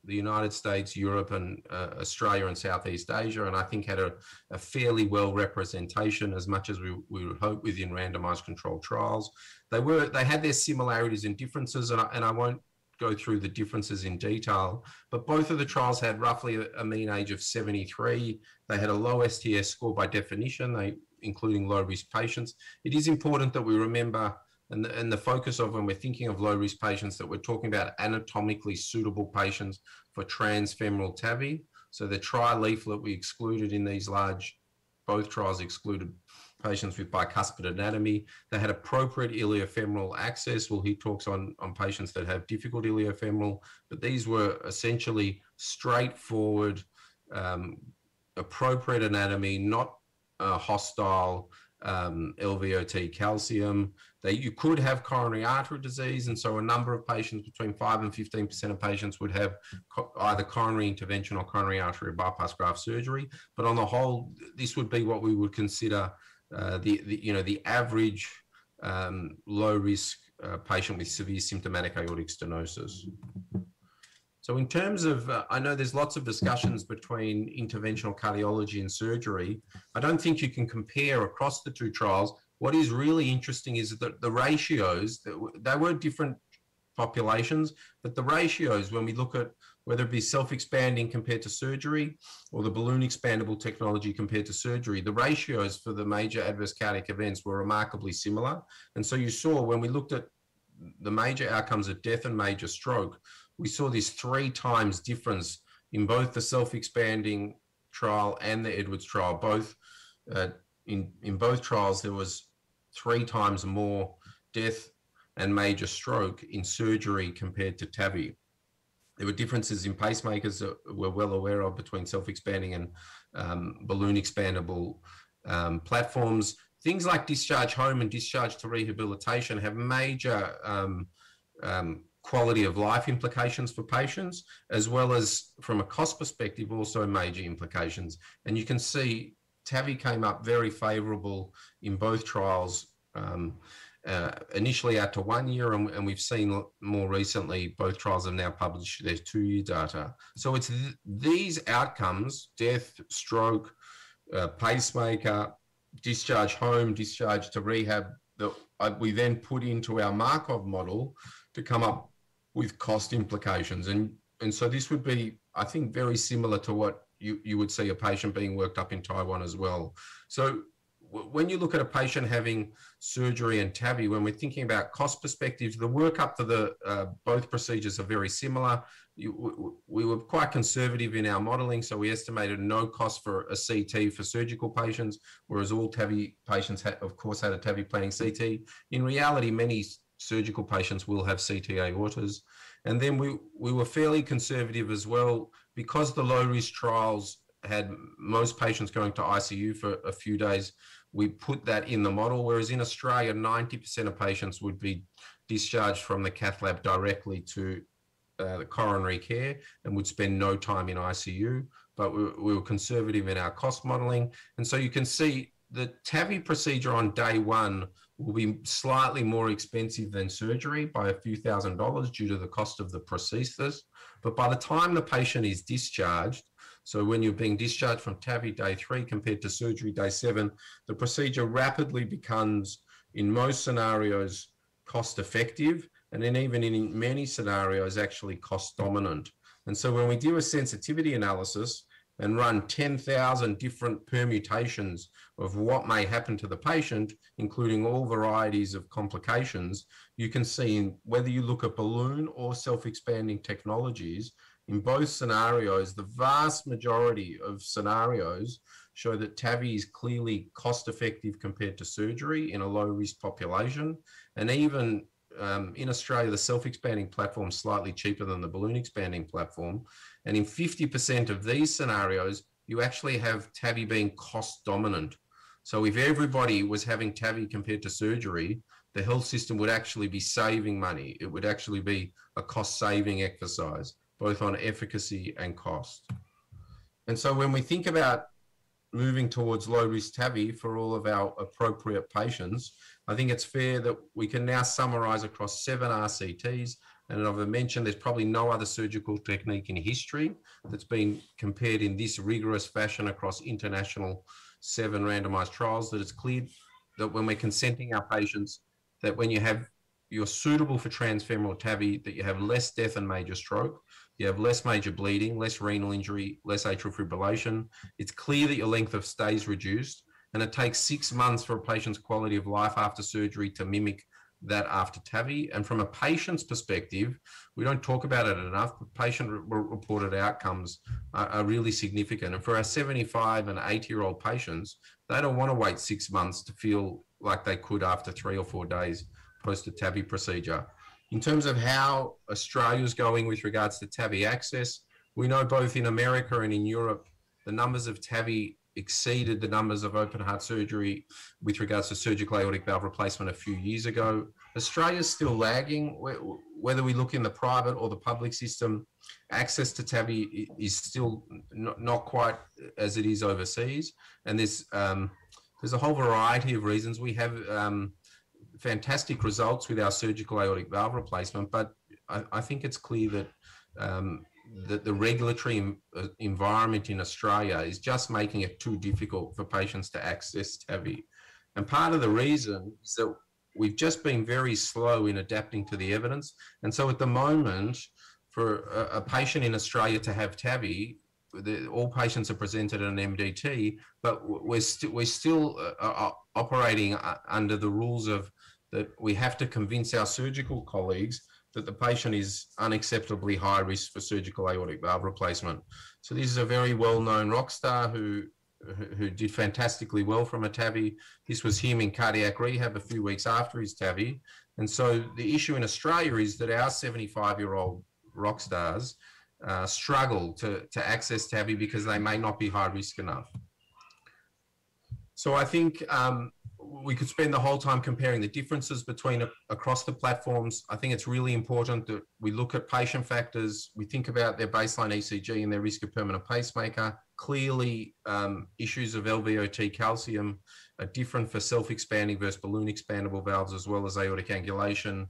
the United States, Europe, and Australia and Southeast Asia, and I think had a fairly well representation as much as we would hope within randomized controlled trials. They had their similarities and differences, and I won't go through the differences in detail, but both of the trials had roughly a mean age of 73. They had a low STS score by definition, including low-risk patients. It is important that we remember, and the focus of when we're thinking of low-risk patients, that we're talking about anatomically suitable patients for transfemoral TAVI. So the trial leaflet we excluded in these both trials excluded patients with bicuspid anatomy. They had appropriate iliofemoral access. Well, he talks on patients that have difficult iliofemoral, but these were essentially straightforward, appropriate anatomy, not hostile LVOT calcium. You could have coronary artery disease, and so a number of patients, between 5 and 15% of patients, would have either coronary intervention or coronary artery bypass graft surgery. But on the whole, this would be what we would consider the average low risk patient with severe symptomatic aortic stenosis. So in terms of, I know there's lots of discussions between interventional cardiology and surgery. I don't think you can compare across the two trials. What is really interesting is that the ratios, they were different populations, but the ratios, when we look at whether it be self-expanding compared to surgery or the balloon expandable technology compared to surgery, the ratios for the major adverse cardiac events were remarkably similar. And so you saw when we looked at the major outcomes of death and major stroke, we saw this 3 times difference in both the self-expanding trial and the Edwards trial. Both in both trials, there was 3 times more death and major stroke in surgery compared to TAVI. There were differences in pacemakers that we're well aware of between self-expanding and balloon expandable platforms. Things like discharge home and discharge to rehabilitation have major quality of life implications for patients, as well as from a cost perspective, also major implications. And you can see TAVI came up very favorable in both trials, initially out to 1 year, and we've seen more recently, both trials have now published their 2-year data. So it's these outcomes, death, stroke, pacemaker, discharge home, discharge to rehab, we then put into our Markov model to come up with cost implications. And so this would be, I think, very similar to what you would see a patient being worked up in Taiwan as well. So when you look at a patient having surgery and TAVI, when we're thinking about cost perspectives, the workup for both procedures are very similar. We were quite conservative in our modeling, so we estimated no cost for a CT for surgical patients, whereas all TAVI patients, of course, had a TAVI planning CT. In reality, many surgical patients will have CT aortas. And then we were fairly conservative as well, because the low-risk trials had most patients going to ICU for a few days. We put that in the model, whereas in Australia, 90% of patients would be discharged from the cath lab directly to the coronary care and would spend no time in ICU, but we were conservative in our cost modeling. And so you can see the TAVI procedure on day one will be slightly more expensive than surgery by a few $1,000s due to the cost of the prosthesis. But by the time the patient is discharged, so when you're being discharged from TAVI day 3 compared to surgery day 7, the procedure rapidly becomes, in most scenarios, cost effective, and then even in many scenarios, actually cost dominant. And so when we do a sensitivity analysis and run 10,000 different permutations of what may happen to the patient, including all varieties of complications, you can see whether you look at balloon or self-expanding technologies, in both scenarios, the vast majority of scenarios show that TAVI is clearly cost-effective compared to surgery in a low-risk population. And even in Australia, the self-expanding platform is slightly cheaper than the balloon expanding platform. And in 50% of these scenarios, you actually have TAVI being cost-dominant. So if everybody was having TAVI compared to surgery, the health system would actually be saving money. It would actually be a cost-saving exercise, both on efficacy and cost. And so when we think about moving towards low-risk TAVI for all of our appropriate patients, I think it's fair that we can now summarize across 7 RCTs. And as I mentioned, there's probably no other surgical technique in history that's been compared in this rigorous fashion across international 7 randomized trials, that it's clear that when we're consenting our patients, that when you're suitable for transfemoral TAVI, that you have less death and major stroke, you have less major bleeding, less renal injury, less atrial fibrillation. It's clear that your length of stay is reduced, and it takes 6 months for a patient's quality of life after surgery to mimic that after TAVI. And from a patient's perspective, we don't talk about it enough, but patient-reported outcomes are really significant. And for our 75 and 80-year-old patients, they don't want to wait 6 months to feel like they could after 3 or 4 days post a TAVI procedure. In terms of how Australia's going with regards to TAVI access, we know both in America and in Europe, the numbers of TAVI exceeded the numbers of open heart surgery with regards to surgical aortic valve replacement a few years ago. Australia's still lagging. Whether we look in the private or the public system, access to TAVI is still not quite as it is overseas. And there's a whole variety of reasons. We have fantastic results with our surgical aortic valve replacement, but I think it's clear that that the regulatory environment in Australia is just making it too difficult for patients to access TAVI. And part of the reason is that we've just been very slow in adapting to the evidence. And so at the moment, for a patient in Australia to have TAVI, all patients are presented at an MDT, but we're still operating under the rules of that we have to convince our surgical colleagues that the patient is unacceptably high risk for surgical aortic valve replacement. So this is a very well-known rock star who did fantastically well from a TAVI. This was him in cardiac rehab a few weeks after his TAVI. And so the issue in Australia is that our 75-year-old rock stars struggle to access TAVI because they may not be high risk enough. So I think we could spend the whole time comparing the differences between across the platforms. I think it's really important that we look at patient factors. We think about their baseline ECG and their risk of permanent pacemaker. Clearly, issues of LVOT calcium are different for self-expanding versus balloon expandable valves, as well as aortic angulation.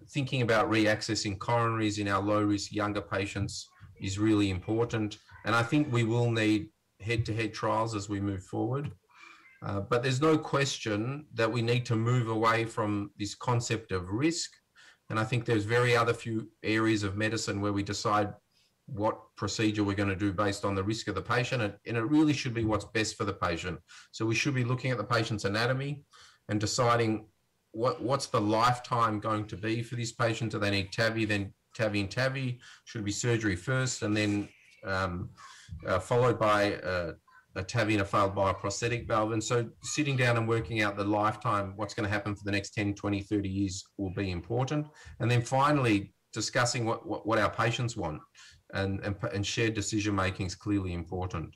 Thinking about reaccessing coronaries in our low-risk younger patients is really important. And I think we will need head-to-head trials as we move forward. But there's no question that we need to move away from this concept of risk. And I think there's very other few areas of medicine where we decide what procedure we're going to do based on the risk of the patient. And it really should be what's best for the patient. So we should be looking at the patient's anatomy and deciding what's the lifetime going to be for this patient. Do they need TAVI, then TAVI and TAVI? Should it be surgery first and then followed by a TAVI and a failed bioprosthetic valve? And so sitting down and working out the lifetime, what's going to happen for the next 10, 20, 30 years will be important. And then finally, discussing what our patients want and shared decision-making is clearly important.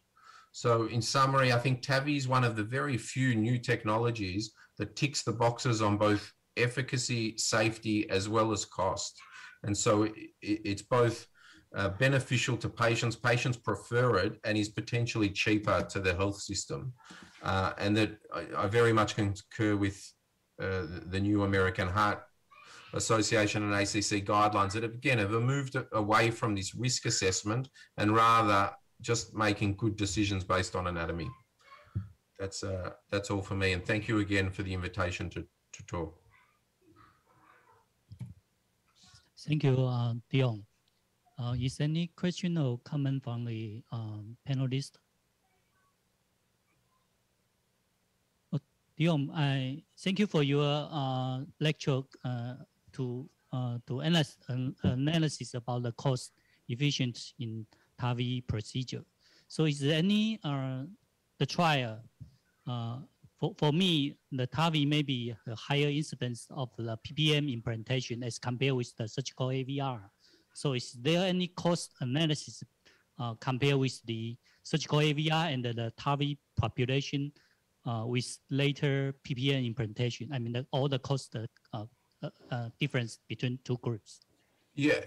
So in summary, I think TAVI is one of the very few new technologies that ticks the boxes on both efficacy, safety, as well as cost. And so it's both beneficial to patients. Patients prefer it and is potentially cheaper to the health system. And that I very much concur with the new American Heart Association and ACC guidelines that, again, have moved away from this risk assessment and rather just making good decisions based on anatomy. That's all for me. And thank you again for the invitation to talk. Thank you, Dion. Is there any question or comment from the panelist? Dion, I thank you for your lecture to analysis about the cost efficiency in TAVI procedure. So is there any the trial for me, the TAVI may be a higher incidence of the PPM implantation as compared with the surgical AVR. So is there any cost analysis compared with the surgical AVR and the TAVI population with later PPM implantation? I mean, all the cost difference between two groups. Yeah,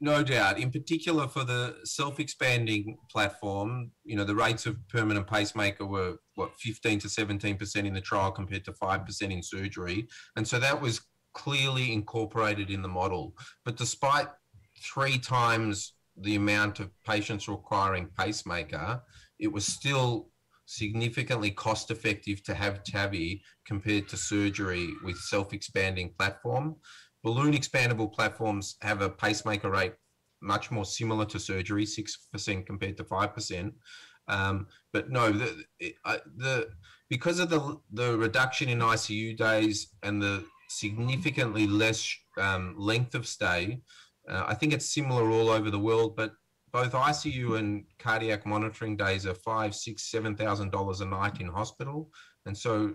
no doubt. In particular for the self-expanding platform, you know, the rates of permanent pacemaker were, what, 15 to 17% in the trial compared to 5% in surgery. And so that was clearly incorporated in the model. But despite 3 times the amount of patients requiring pacemaker, it was still significantly cost effective to have TAVI compared to surgery with self-expanding platform. Balloon expandable platforms have a pacemaker rate much more similar to surgery, 6% compared to 5%. But no, because of the reduction in ICU days and the significantly less length of stay, I think it's similar all over the world, but both ICU and cardiac monitoring days are $5,000, $6,000, $7,000 a night in hospital. And so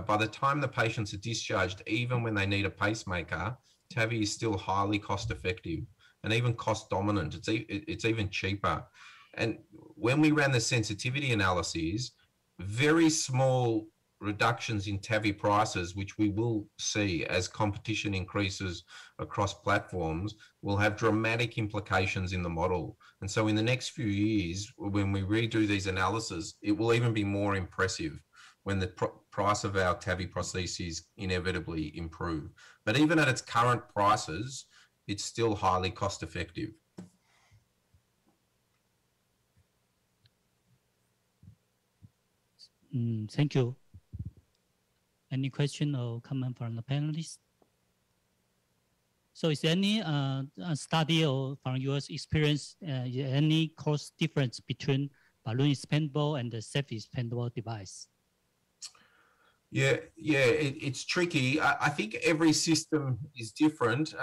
by the time the patients are discharged, even when they need a pacemaker, TAVI is still highly cost effective and even cost dominant. It's even cheaper. And when we ran the sensitivity analyses, very small reductions in TAVI prices, which we will see as competition increases across platforms, will have dramatic implications in the model. And so in the next few years, when we redo these analyses, it will even be more impressive when the price of our TAVI prostheses inevitably improve. But even at its current prices, it's still highly cost effective. Thank you. Any question or comment from the panelists? So is there any study or from your experience, any cost difference between balloon expandable and the self-expandable device? Yeah, it's tricky. I think every system is different.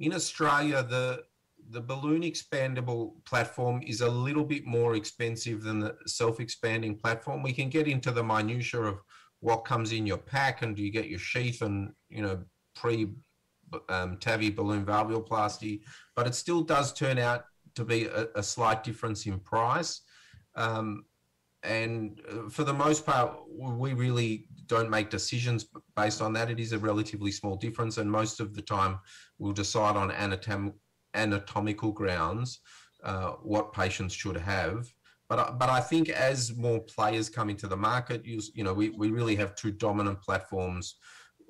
In Australia, the balloon expandable platform is a little bit more expensive than the self-expanding platform. We can get into the minutiae of what comes in your pack and do you get your sheath and, you know, TAVI balloon valvuloplasty, but it still does turn out to be a slight difference in price. And for the most part, we really don't make decisions based on that. It is a relatively small difference, and most of the time we'll decide on anatomical grounds what patients should have. But I think as more players come into the market, you know, we really have 2 dominant platforms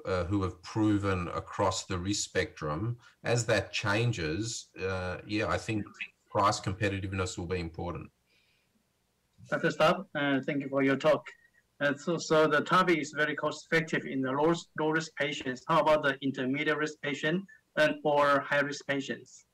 who have proven across the risk spectrum. As that changes, yeah, I think price competitiveness will be important. Dr. Stephan, thank you for your talk. So the TAVI is very cost effective in the low risk patients. How about the intermediate risk patient and or high risk patients?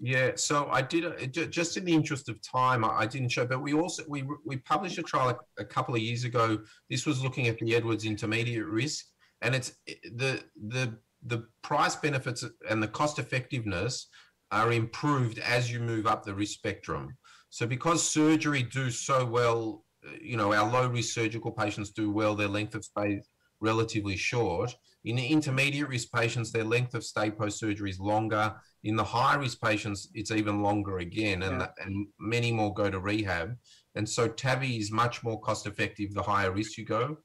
Yeah, so I did just in the interest of time, I didn't show, but we published a trial a couple of years ago. This was looking at the Edwards intermediate risk, and it's the price benefits and the cost effectiveness are improved as you move up the risk spectrum. So because surgery do so well, you know, our low risk surgical patients do well, their length of stay is relatively short. In the intermediate risk patients, their length of stay post-surgery is longer. In the high risk patients, it's even longer again, and many more go to rehab. And so TAVI is much more cost effective the higher risk you go.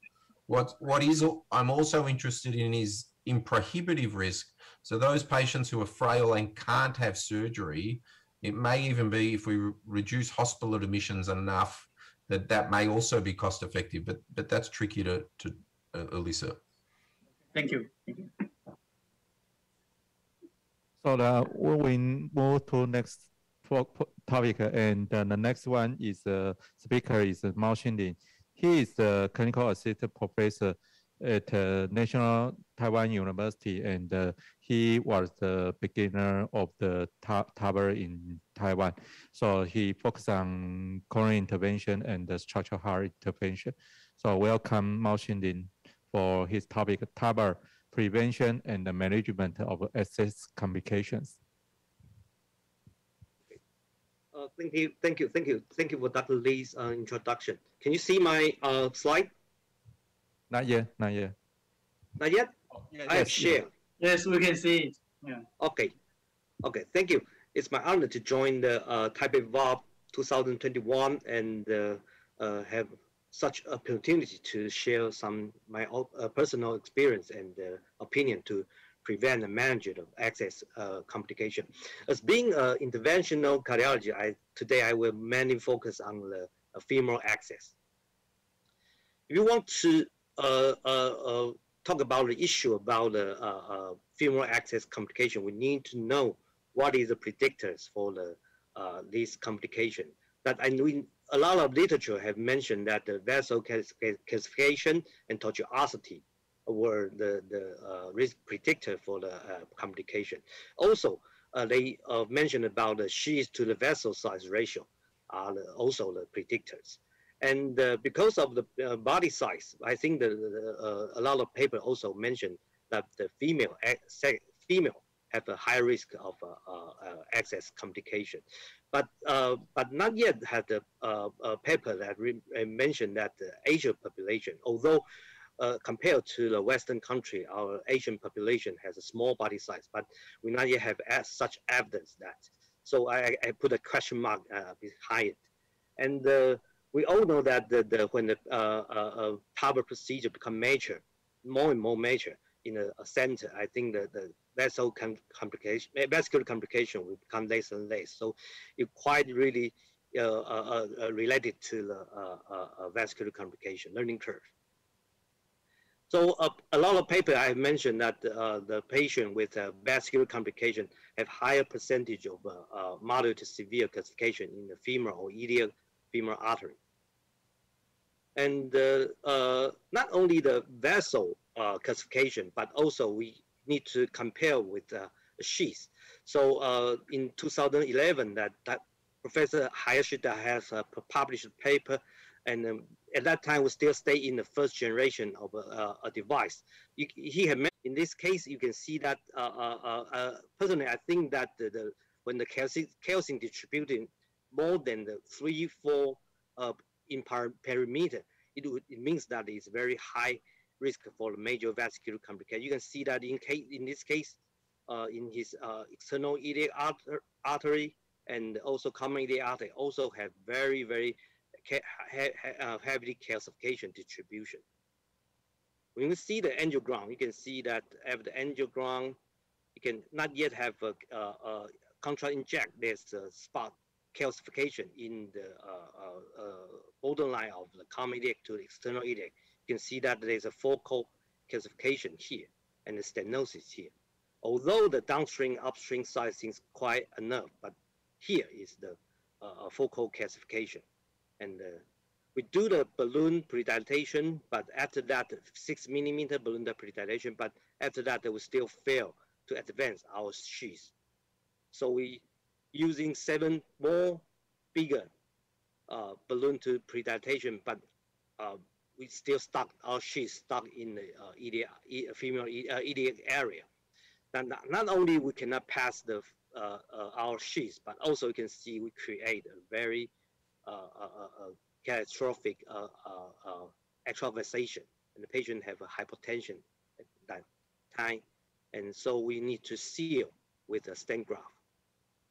I'm also interested in is in prohibitive risk. So those patients who are frail and can't have surgery, it may even be if we reduce hospital admissions enough that may also be cost effective, but that's tricky to elicit. Thank you. Thank you. So we move to next topic, and the next one is speaker is Micheal Lee. He is the clinical assistant professor at National Taiwan University, and he was the beginner of the TAVR in Taiwan. So he focused on coronary intervention and the structural heart intervention. So welcome Micheal Lee for his topic, TAVR prevention and the management of access complications. Thank you for Dr. Lee's introduction. Can you see my slide? Not yet, not yet. Not yet? Oh, yeah, I have shared. Yes, we can see it. Yeah. Okay, thank you. It's my honor to join the Taipei VALV 2021 and have such opportunity to share some my personal experience and opinion to prevent and manage of access complication. As being an interventional cardiology, today I will mainly focus on the femoral access. If you want to talk about the issue about the femoral access complication, we need to know what is the predictors for the this complication. That I know a lot of literature have mentioned that the vessel calcification and tortuosity were the risk predictor for the complication. Also, they mentioned about the sheath to the vessel size ratio are also the predictors. And because of the body size, I think a lot of paper also mentioned that the female have a high risk of access complication. But not yet had a paper that mentioned that the Asian population, although compared to the Western country, our Asian population has a small body size, but we not yet have such evidence that. So I put a question mark behind it. And we all know that when the TAVR procedure become major, more and more major in a center, I think the vascular complication will become less and less. So it quite really related to the vascular complication learning curve. So a lot of paper I have mentioned that the patient with vascular complication have higher percentage of moderate to severe calcification in the femoral or iliac femoral artery. And not only the vessel calcification, but also we need to compare with the sheath. So in 2011, that Professor Hayashida has published a paper, and at that time we still stay in the first generation of a device. He had in this case, you can see that personally, I think that when the calcium distributing more than the 3-4 in perimeter, it means that it's very high risk for major vascular complication. You can see that in this case, in his external iliac artery and also common iliac artery also have very, very heavily calcification distribution. When we see the angiogram, you can see that after the angiogram, you can not yet have a contrast inject. There's a spot calcification in the borderline of the common iliac to the external iliac. You can see that there's a focal calcification here and the stenosis here. Although the downstream, upstream side seems quite enough, but here is the focal calcification. And we do the balloon predilatation, but after that, 6 millimeter balloon predilatation, but after that, we still fail to advance our sheath. So we using 7 more bigger balloon to predilatation, but we still stuck our sheath stuck in the female iliac area. And not only we cannot pass the our sheath, but also you can see we create a very catastrophic extravasation, and the patient have a hypotension at that time, and so we need to seal with a stent graft.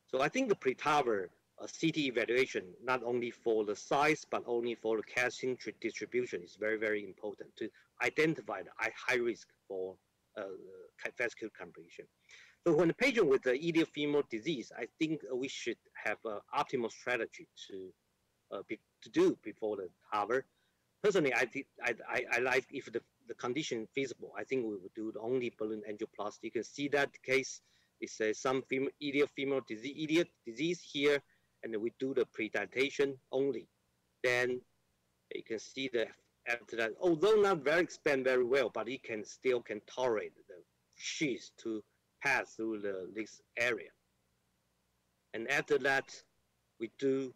So I think the pre-TAVR CT evaluation, not only for the size, but only for the casting distribution, is very, very important to identify the high risk for vascular compression. So when the patient with the iliofemoral disease, I think we should have an optimal strategy to do before the TAVR. Personally, I like if the condition feasible, I think we would do the only balloon angioplasty. You can see that case is some iliofemoral disease here, and we do the predilatation only. Then you can see that after that, although not very expand very well, but it can still tolerate the sheath to pass through this area. And after that, we do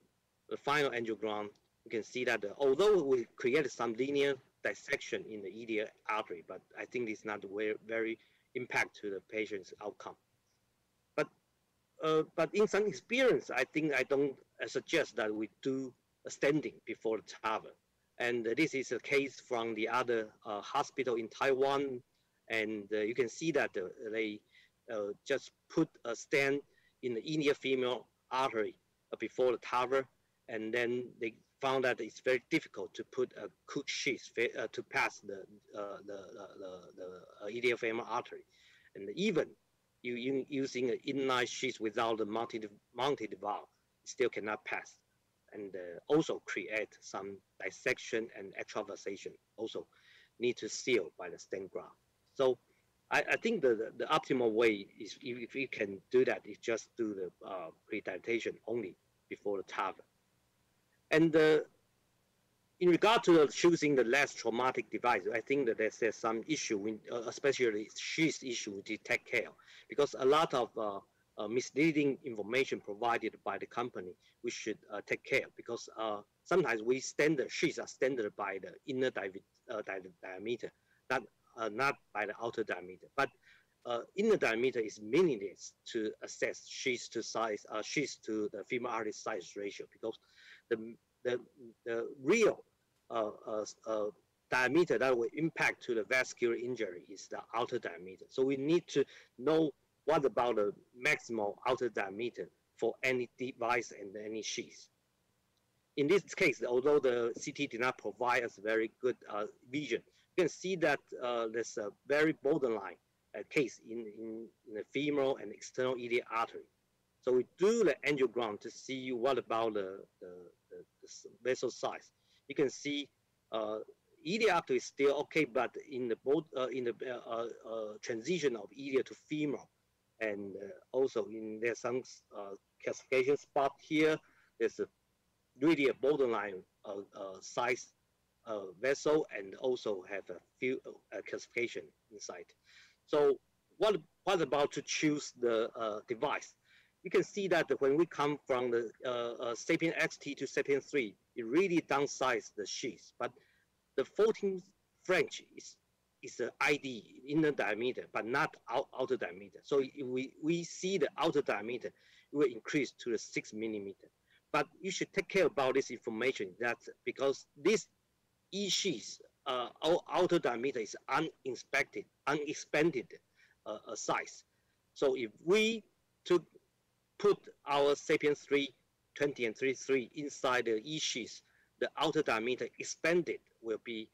the final angiogram. You can see that although we created some linear dissection in the iliac artery, but I think it's not very impact to the patient's outcome. But in some experience, I think I don't suggest that we do a standing before the TAVR. And this is a case from the other hospital in Taiwan. And you can see that they just put a stent in the iliofemoral artery before the TAVR. And then they found that it's very difficult to put a quick sheath to pass the iliofemoral artery. And even using an inline sheath without the mounted valve, still cannot pass, and also create some dissection and extravasation. Also need to seal by the stent graft. So I think the optimal way is if we can do that, is just do the predilatation only before the TAVR. And in regard to choosing the less traumatic device, I think that there's some issue, especially sheath issue, we need to take care of, because a lot of misleading information provided by the company, we should take care, because sometimes we sheaths are standard by the inner diameter, not by the outer diameter. But inner diameter is meaningless to assess sheath to size, sheath to the femoral artery size ratio, because the real diameter that will impact to the vascular injury is the outer diameter. So we need to know what about the maximal outer diameter for any device and any sheath. In this case, although the CT did not provide us very good vision, you can see that there's a very borderline case in the femoral and external iliac artery. So we do the angiogram to see what about the vessel size. You can see iliac artery is still okay, but in the transition of iliac to femoral, and also there's some calcification spot here. There's really a borderline size vessel, and also have a few calcification inside. So what about to choose the device? You can see that when we come from the Sapien XT to Sapien 3, it really downsized the sheath. But the 14 French is the ID, inner diameter, but not outer diameter. So if we see the outer diameter, it will increase to the 6 millimeter. But you should take care about this information, that because this E-sheath outer diameter is unexpanded size. So if we put our Sapien 3, 20 and 33 inside the E-sheath, the outer diameter expanded will be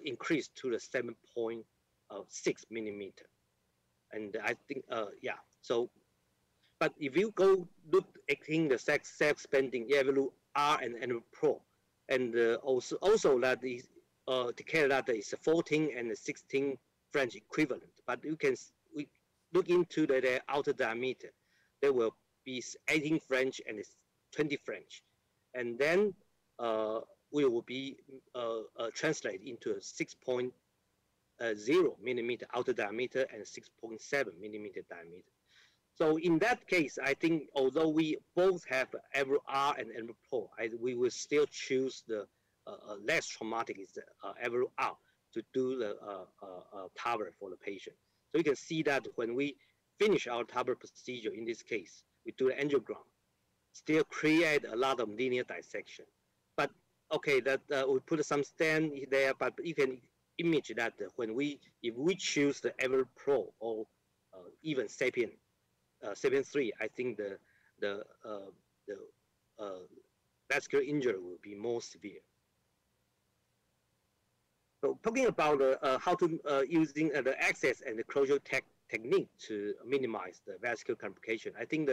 increased to the 7.6 millimeter. And I think, yeah, so, but if you go look at the self-expanding Evolut R and Evolut Pro, and also that is declare that is 14 and 16 French equivalent, but we look into the outer diameter, there will be 18 French and 20 French. And then will be translated into a 6.0 millimeter outer diameter and 6.7 millimeter diameter. So in that case, I think although we both have Evolut R and Evolut Pro, we will still choose the less traumatic is the Evolut R to do the TAVR for the patient. So you can see that when we finish our TAVR procedure, in this case, we do the angiogram, still create a lot of linear dissection. But okay, that we put some stent there, but you can image that if we choose the Evolut Pro or even Sapien 3, I think the vascular injury will be more severe. So talking about how to using the access and the closure technique to minimize the vascular complication, I think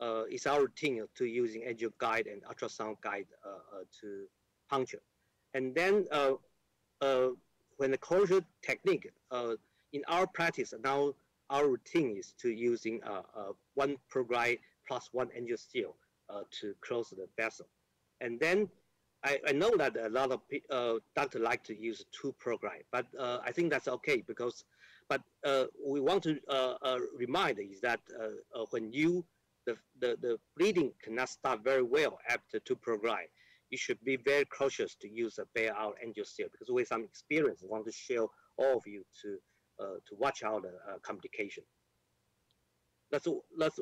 it's our routine to using angio guide and ultrasound guide to puncture. And then when the closure technique, in our practice now, our routine is to using one ProGlide plus one angioseal to close the vessel. And then I know that a lot of doctors like to use two ProGlide, but I think that's okay because, but we want to remind is that when the bleeding cannot start very well after two ProGlide, you should be very cautious to use a bailout angioseal because with some experience, I want to share all of you to watch out the complication.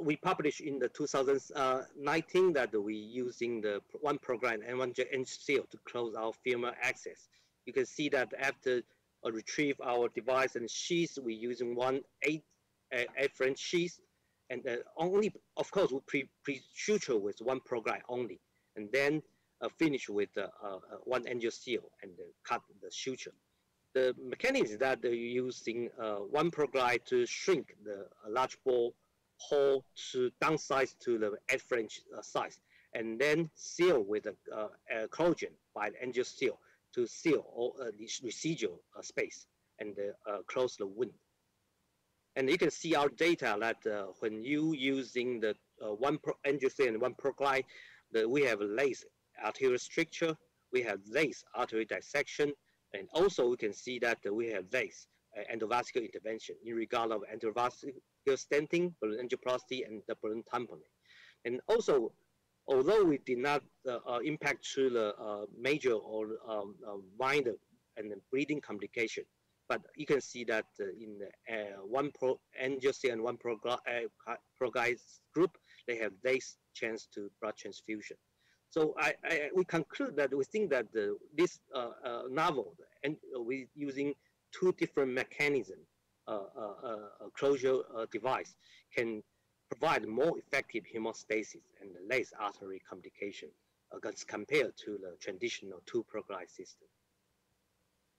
We published in the 2019 that we using the one ProGlide and one angioseal to close our femoral access. You can see that after retrieve our device and sheath, we using one 8 French sheath, and only, of course, we pre-suture with one ProGlide only, and then finish with one angioseal and cut the suture. The mechanism is that they're using one ProGlide to shrink the large bore hole to downsize to the 8 French size, and then seal with a collagen by the angioseal to seal all the residual space and close the wound. And you can see our data that when you using the one angioseal and one ProGlide, we have less arterial stricture, we have less artery dissection, and also we can see that we have less endovascular intervention in regard of endovascular stenting, balloon angioplasty, and the balloon tamponade. And also, although we did not impact to the major or minor and bleeding complication, but you can see that in the one angioseal and one ProGlide group, they have less chance to blood transfusion. So we conclude that we think that this novel, and we're using two different mechanisms, closure device can provide more effective hemostasis and less artery complication as compared to the traditional two ProGlide system.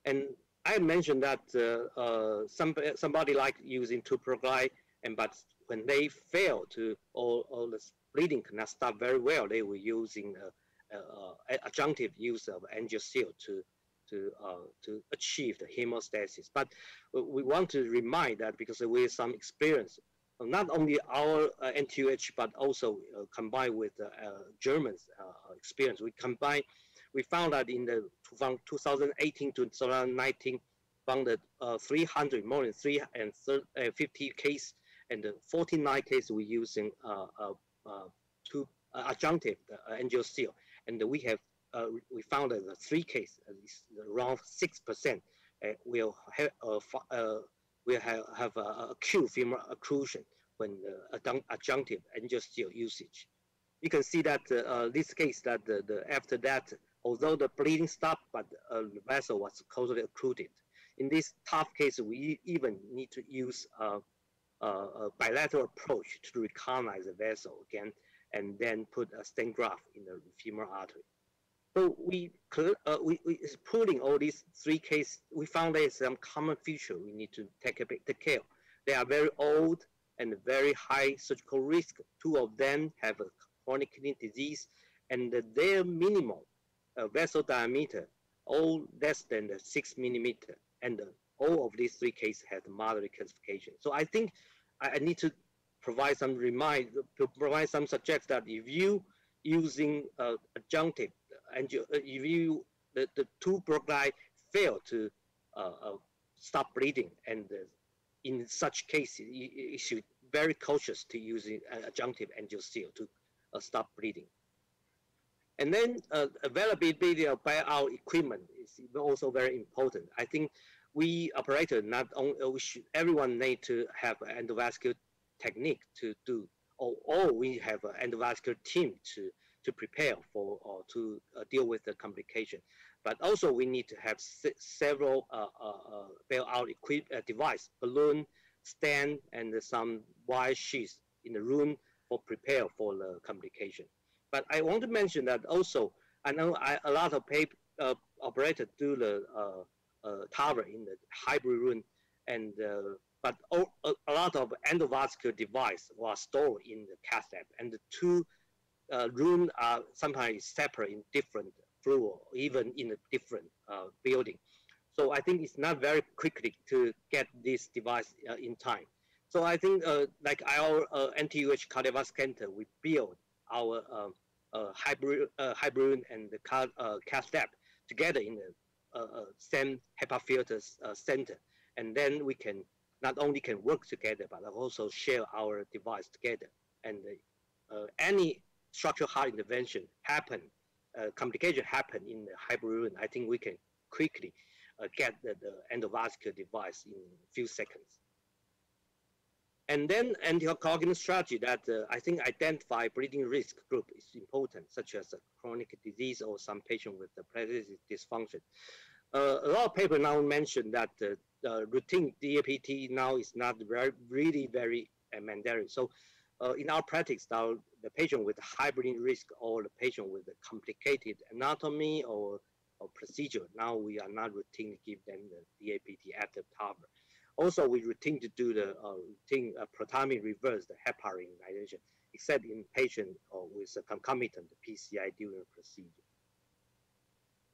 And I mentioned that somebody like using two ProGlide, but when they fail to, or the bleeding cannot stop very well, they were using adjunctive use of angioseal to achieve the hemostasis. But we want to remind that because we have some experience, not only our NTUH, but also combined with German's experience. We found that from 2018 to 2019, found that more than 350 cases, and 49 cases we using two adjunctive angioseal, and we found that the 3 cases, around 6%, will have acute femoral occlusion when adjunctive angioseal usage. You can see that this case that after that, although the bleeding stopped, but the vessel was causally occluded. In this tough case, we even need to use a bilateral approach to recolonize the vessel again, and then put a stent graft in the femoral artery. So we pulling all these 3 cases, we found there is some common feature we need to take care. They are very old and very high surgical risk. 2 of them have a chronic kidney disease, and their minimal vessel diameter all less than 6 millimeter, and all of these 3 cases have moderate calcification. So I think I need to provide some suggestions that if you using adjunctive, and if you the two brocli fail to stop bleeding, and in such cases, you should be very cautious to using adjunctive angioseal to stop bleeding. And then availability of buyout equipment is also very important. I think we operator not only everyone need to have an endovascular technique to do, or we have an endovascular team to prepare for or to deal with the complication. But also we need to have several bailout device, balloon, stand, and some wire sheaths in the room for prepare for the complication. But I want to mention that also, I know a lot of operators do the TAVR in the hybrid room, and but a lot of endovascular device was stored in the cath lab, and the two rooms are sometimes separate in different floor, even in a different building. So I think it's not very quickly to get this device in time. So I think like our NTUH cardiovascular center, we build our hybrid and the cath lab together in the same HEPA filters center, and then we can not only can work together but also share our device together. And any structural heart intervention happen, complication happen in the hybrid room, I think we can quickly get the endovascular device in a few seconds. And then anticoagulant strategy that I think identify bleeding risk group is important, such as chronic disease or some patient with the platelet dysfunction. A lot of people now mention that routine DAPT now is not really very mandatory. So in our practice now, the patient with high bleeding risk or the patient with a complicated anatomy or procedure, now we are not routinely give them the DAPT after TAVR. Also, we routine to do the routine protomic reverse the heparin dilation, except in patient with a concomitant PCI during the procedure.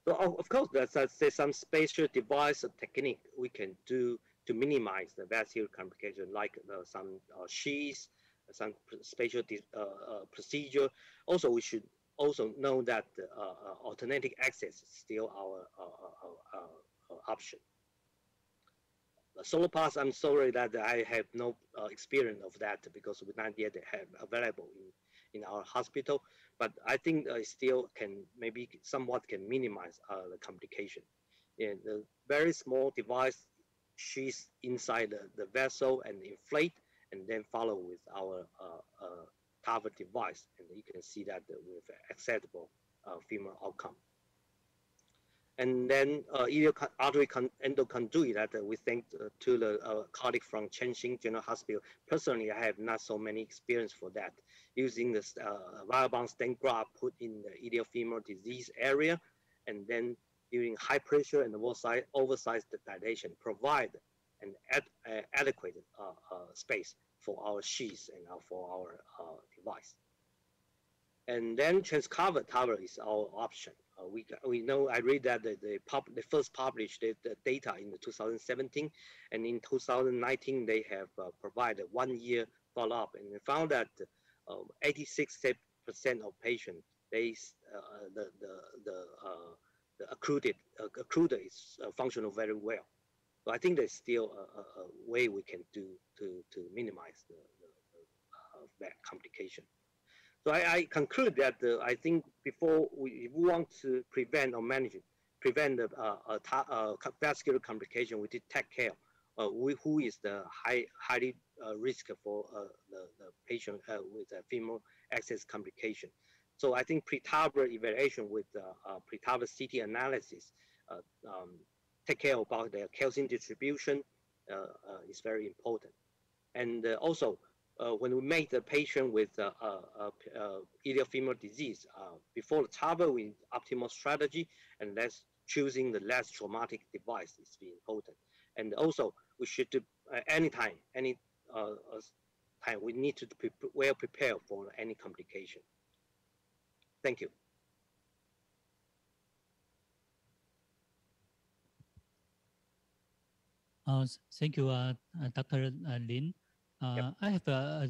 So of course, there's some spatial device technique we can do to minimize the vascular complication, like some sheaths, some spatial procedure. Also, we should also know that alternative access is still our option. Solo pass, I'm sorry that I have no experience of that because we not yet have available in our hospital, but I think still can maybe somewhat can minimize the complication. And the very small device sheath inside the vessel and inflate, and then follow with our TAVR device, and you can see that with acceptable femoral outcome. And then artery endoconduit that we thank to the colleague from Chengxing General Hospital. Personally, I have not so many experience for that. Using this wire-bound stent graft put in the iliofemoral disease area, and then during high pressure and oversized dilation, provide an adequate space for our sheaths and for our device. And then Transcatheter TAVR is our option. We know, I read that they first published the data in 2017, and in 2019 they have provided 1 year follow-up, and they found that 86% of patients, the occluder is functional very well. So I think there's still a way we can do to minimize that complication. So I conclude that I think before we want to prevent or manage it, prevent the vascular complication, we did take care who is the highly risk for the patient with a femoral access complication. So I think pre-TAVR evaluation with pre-TAVR CT analysis take care about their calcium distribution is very important. And also, when we make the patient with iliofemoral disease, before the TAVR, we optimal strategy, and that's choosing the less traumatic device is very important. And also, we should any time we need to be well prepared for any complication. Thank you. Thank you, Dr. Lin. Yep. I have a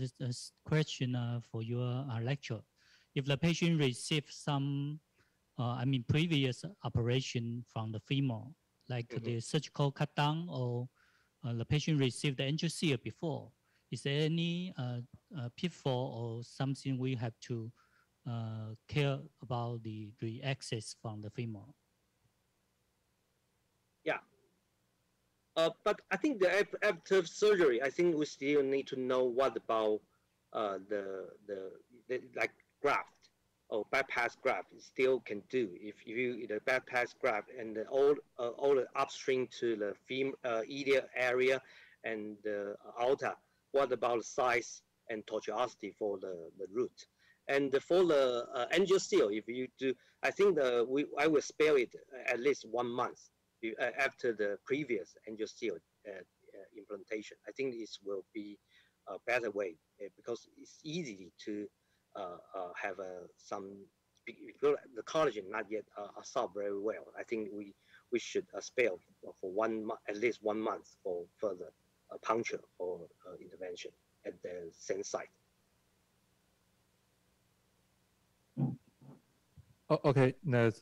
question for your lecture. If the patient receives some previous operation from the femur, like the surgical cut down, or the patient received the angioseal before. Is there any pitfall or something we have to care about the access from the femur? Yeah. But I think after surgery, I think we still need to know what about the like graft or bypass graft still can do. If you the bypass graft and all the upstream to the iliac area and the aorta, what about the size and tortuosity for the root? And for the angioseal, if you do, I think I will spare it at least 1 month after the previous angioseal implantation. I think this will be a better way because it's easy to have some, because the collagen not yet absorbed very well. I think we should spare for 1 month, at least 1 month for further puncture or intervention at the same site. Okay, there's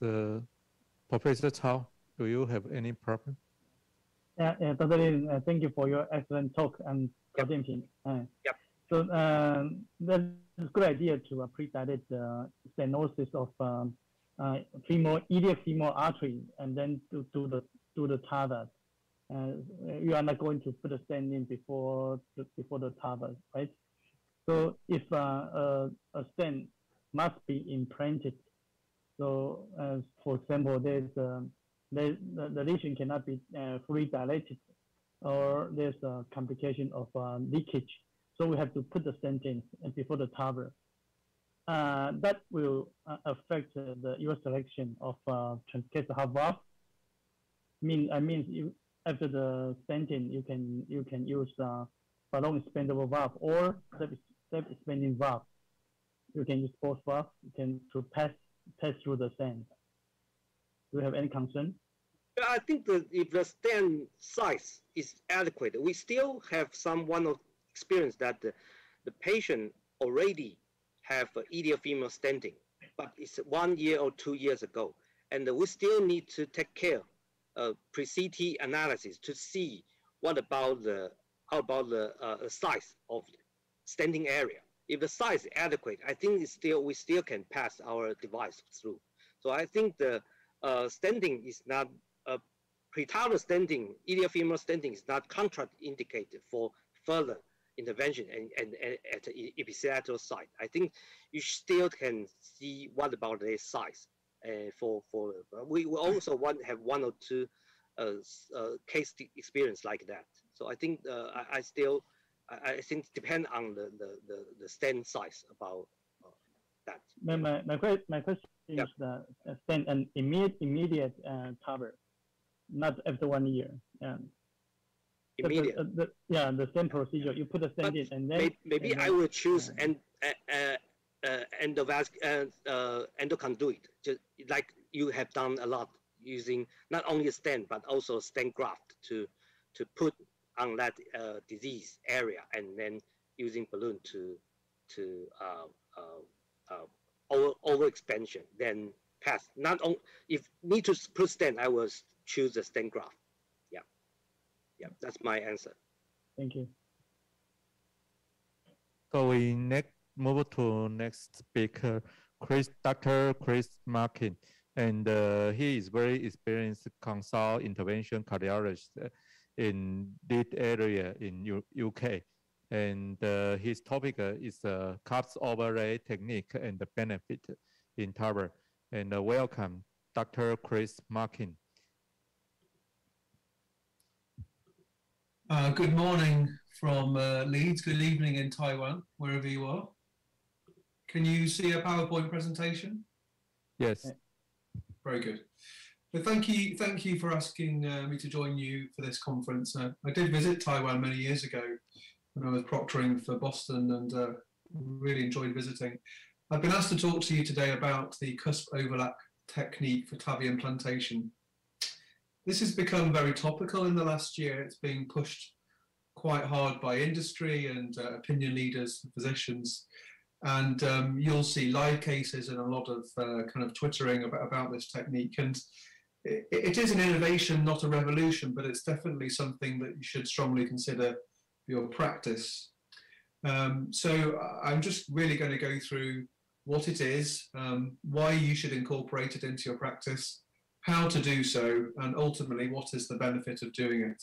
Professor Cao. Do you have any problem? Yeah, Dr. Lin, thank you for your excellent talk and presenting. Yep. So that's a good idea to pre-dilate the stenosis of iliac femoral artery and then to do the TAVR. You are not going to put a stent in before the TAVR, right? So if a stent must be implanted, so for example, the lesion cannot be fully dilated, or there's a complication of leakage. So we have to put the stent in before the TAVR. That will affect your selection of transcatheter heart valve. I mean, after the stenting, you can use balloon expandable valve or self-expanding valve. You can use both valves. You can to pass through the stent. Do you have any concern? I think that if the stent size is adequate, we still have some experience that the patient already have iliac femoral stenting, but it's 1 year or 2 years ago, and we still need to take care of pre-CT analysis to see how about the size of the stenting area. If the size is adequate, I think we still can pass our device through. So I think the stenting is not pre-TAVR stenting, iliac femoral stenting is not contraindicated for further intervention and at the epicenter site. I think you still can see what about the size. We also have 1 or 2 case experience like that. So I think I think depend on the stent size about that. My question is the stent an immediate TAVR, not after 1 year. Immediate. The same procedure. You put a stent in, and then maybe I will choose endoconduit, just like you have done a lot, using not only a stent but also a stent graft to put on that disease area, and then using balloon to over expansion, then pass. Not only if need to put stent, I will choose the stent graft. Yeah, that's my answer. Thank you. So we move to next speaker, Dr. Chris Markin, and he is very experienced consult intervention cardiologist in this area in UK, and his topic is cups overlay technique and the benefit in TAVR. And welcome, Dr. Chris Markin. Good morning from Leeds. Good evening in Taiwan, wherever you are. Can you see a PowerPoint presentation? Yes. Very good. Well, thank you for asking me to join you for this conference. I did visit Taiwan many years ago when I was proctoring for Boston, and really enjoyed visiting. I've been asked to talk to you today about the cusp overlap technique for TAVI implantation. This has become very topical in the last year. It's being pushed quite hard by industry and opinion leaders and physicians. And you'll see live cases and a lot of kind of twittering about this technique. And it is an innovation, not a revolution, but it's definitely something that you should strongly consider for your practice. So I'm just really going to go through what it is, why you should incorporate it into your practice, how to do so, and ultimately what is the benefit of doing it.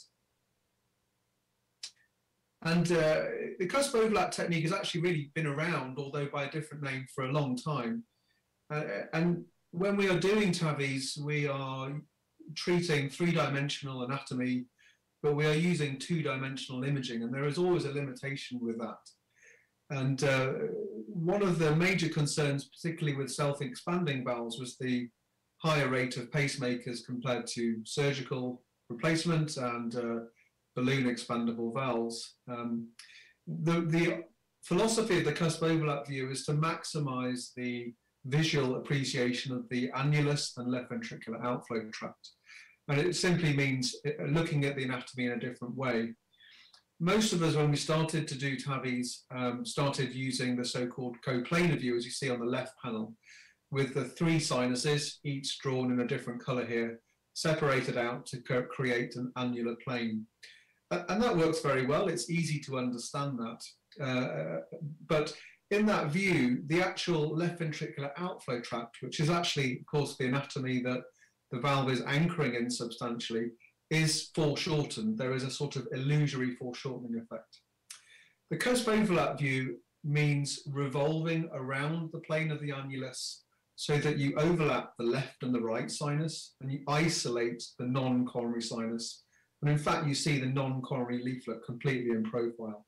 And the cusp overlap technique has actually really been around, although by a different name, for a long time. And when we are doing TAVIs, we are treating three-dimensional anatomy, but we are using two-dimensional imaging, and there is always a limitation with that. And one of the major concerns, particularly with self-expanding valves, was the higher rate of pacemakers compared to surgical replacement and balloon expandable valves. The philosophy of the cusp overlap view is to maximize the visual appreciation of the annulus and left ventricular outflow tract. And it simply means looking at the anatomy in a different way. Most of us, when we started to do TAVIs, started using the so-called coplanar view, as you see on the left panel, with the three sinuses, each drawn in a different color here, separated out to create an annular plane. And that works very well. It's easy to understand that. But in that view, the actual left ventricular outflow tract, which is actually, of course, the anatomy that the valve is anchoring in substantially, is foreshortened. There is a sort of illusory foreshortening effect. The cusp overlap view means revolving around the plane of the annulus so that you overlap the left and the right sinus and you isolate the non-coronary sinus. And in fact, you see the non-coronary leaflet completely in profile.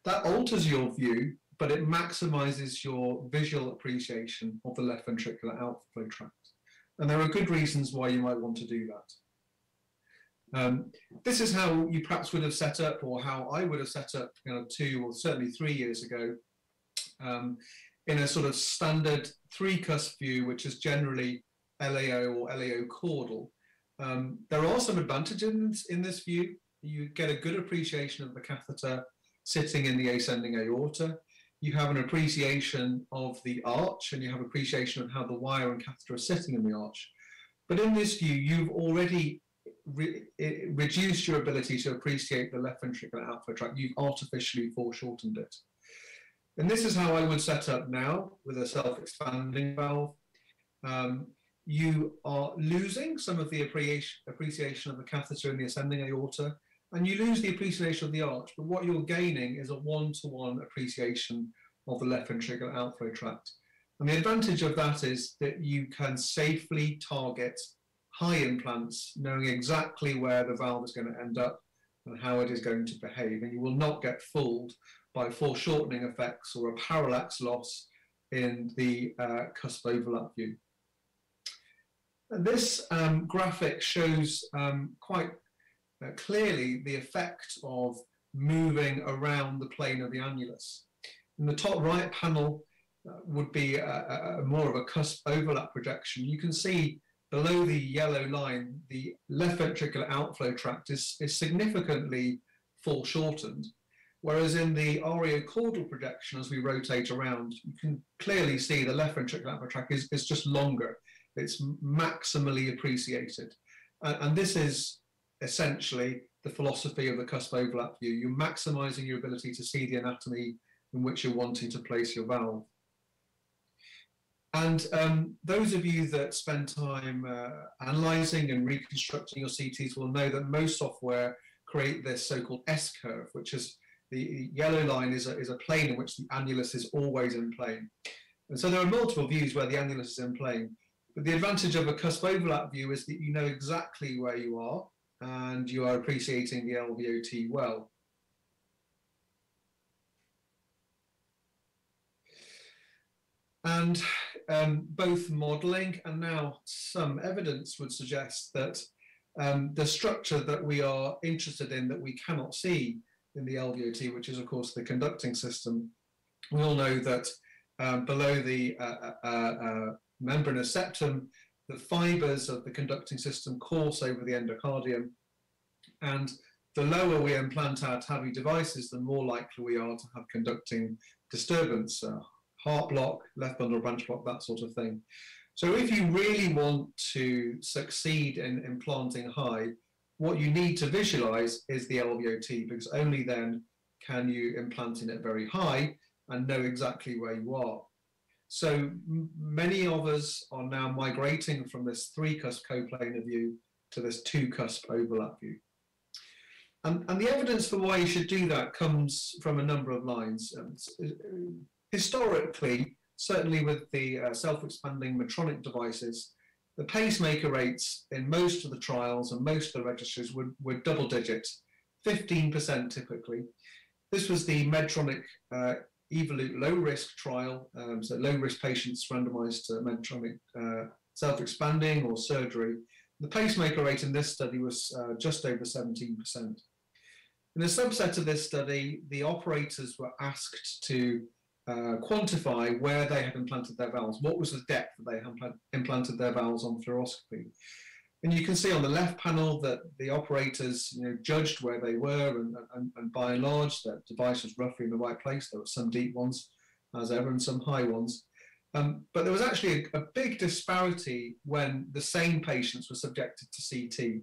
That alters your view, but it maximizes your visual appreciation of the left ventricular outflow tract. And there are good reasons why you might want to do that. This is how you perhaps would have set up, or how I would have set up 2 or certainly 3 years ago, in a sort of standard 3-cusp view, which is generally LAO or LAO caudal. There are some advantages in this view. You get a good appreciation of the catheter sitting in the ascending aorta. You have an appreciation of the arch, and you have appreciation of how the wire and catheter are sitting in the arch. But in this view, you've already reduced your ability to appreciate the left ventricular outflow tract. You've artificially foreshortened it. And this is how I would set up now with a self-expanding valve. You are losing some of the appreciation of the catheter in the ascending aorta, and you lose the appreciation of the arch, but what you're gaining is a one-to-one appreciation of the left ventricular outflow tract. And the advantage of that is that you can safely target high implants, knowing exactly where the valve is going to end up and how it is going to behave, and you will not get fooled by foreshortening effects or a parallax loss in the cusp overlap view. And this graphic shows quite clearly the effect of moving around the plane of the annulus. In the top right panel would be more of a cusp overlap projection. You can see below the yellow line, the left ventricular outflow tract is significantly foreshortened, whereas in the ariocaudal projection, as we rotate around, you can clearly see the left ventricular outflow tract is just longer. It's maximally appreciated. And this is essentially the philosophy of the cusp overlap view. You're maximizing your ability to see the anatomy in which you're wanting to place your valve. And those of you that spend time analyzing and reconstructing your CTs will know that most software create this so-called S-curve, which is the yellow line is a plane in which the annulus is always in plane. And so there are multiple views where the annulus is in plane. But the advantage of a cusp overlap view is that you know exactly where you are and you are appreciating the LVOT well. And both modeling and now some evidence would suggest that the structure that we are interested in that we cannot see in the LVOT, which is of course the conducting system, we all know that below the membranous septum, the fibers of the conducting system course over the endocardium, and the lower we implant our TAVI devices, the more likely we are to have conducting disturbance, heart block, left bundle branch block, that sort of thing. So if you really want to succeed in implanting high, what you need to visualize is the LVOT, because only then can you implant in it very high and know exactly where you are. So many of us are now migrating from this 3-cusp coplanar view to this 2-cusp overlap view. And the evidence for why you should do that comes from a number of lines. Historically, certainly with the self-expanding Medtronic devices, the pacemaker rates in most of the trials and most of the registries were double digits, 15% typically. This was the Medtronic Evolut low-risk trial, so low-risk patients randomized to Medtronic self-expanding or surgery. The pacemaker rate in this study was just over 17%. In a subset of this study, the operators were asked to quantify where they had implanted their valves. What was the depth that they had implanted their valves on fluoroscopy? And you can see on the left panel that the operators judged where they were, and by and large, the device was roughly in the right place. There were some deep ones, as ever, and some high ones. But there was actually a big disparity when the same patients were subjected to CT.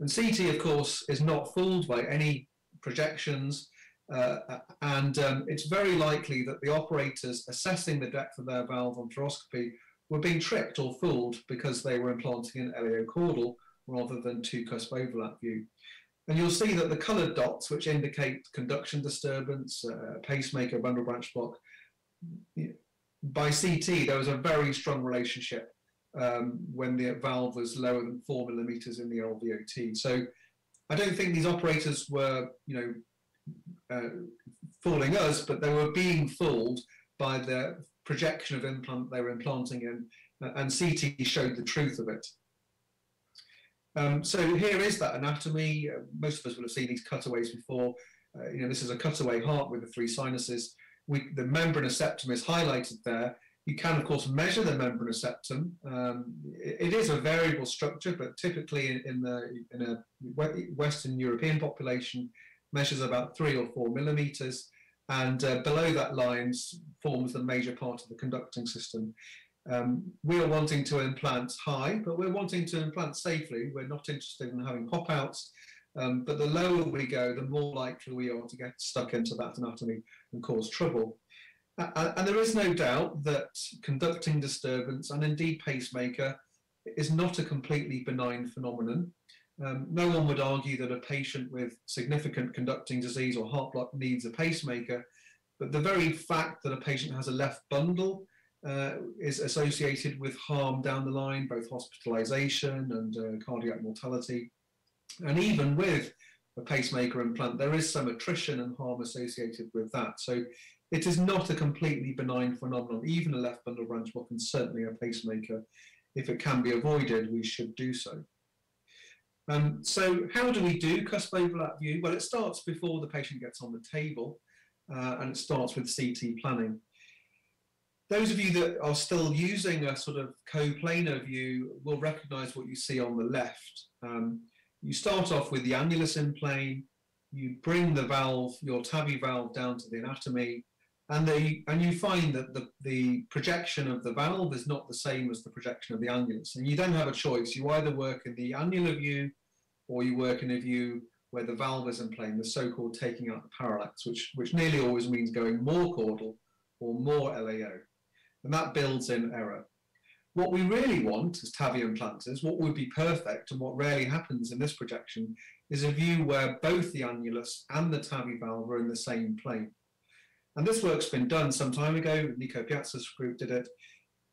And CT, of course, is not fooled by any projections, and it's very likely that the operators assessing the depth of their valve on fluoroscopy were being tricked or fooled because they were implanting an LAO-caudal rather than 2-cusp overlap view. And you'll see that the coloured dots, which indicate conduction disturbance, pacemaker, bundle branch block, by CT, there was a very strong relationship when the valve was lower than 4 millimeters in the LVOT. So I don't think these operators were, fooling us, but they were being fooled by the projection of implant they were implanting in, and CT showed the truth of it. So here is that anatomy. Most of us will have seen these cutaways before. This is a cutaway heart with the 3 sinuses. The membranous septum is highlighted there. You can, of course, measure the membranous septum. It is a variable structure, but typically in a Western European population, measures about 3 or 4 millimeters, and below that line forms the major part of the conducting system. We are wanting to implant high, but we're wanting to implant safely. We're not interested in having pop-outs, but the lower we go, the more likely we are to get stuck into that anatomy and cause trouble. And there is no doubt that conducting disturbance, and indeed pacemaker, is not a completely benign phenomenon. No one would argue that a patient with significant conducting disease or heart block needs a pacemaker, but the very fact that a patient has a left bundle is associated with harm down the line, both hospitalization and cardiac mortality. And even with a pacemaker implant, there is some attrition and harm associated with that. So it is not a completely benign phenomenon. Even a left bundle branch block, and certainly a pacemaker, if it can be avoided, we should do so. So how do we do cusp overlap view? Well, it starts before the patient gets on the table, and it starts with CT planning. Those of you that are still using a sort of coplanar view will recognize what you see on the left. You start off with the annulus in plane, you bring the valve, your TAVI valve, down to the anatomy, and you find that the projection of the valve is not the same as the projection of the annulus. And you don't have a choice. You either work in the annular view or you work in a view where the valve is in plane, the so-called taking out the parallax, which nearly always means going more caudal or more LAO. And that builds in error. What we really want as TAVI implanters, what would be perfect and what rarely happens in this projection, is a view where both the annulus and the TAVI valve are in the same plane. And this work's been done some time ago. Nico Piazza's group did it.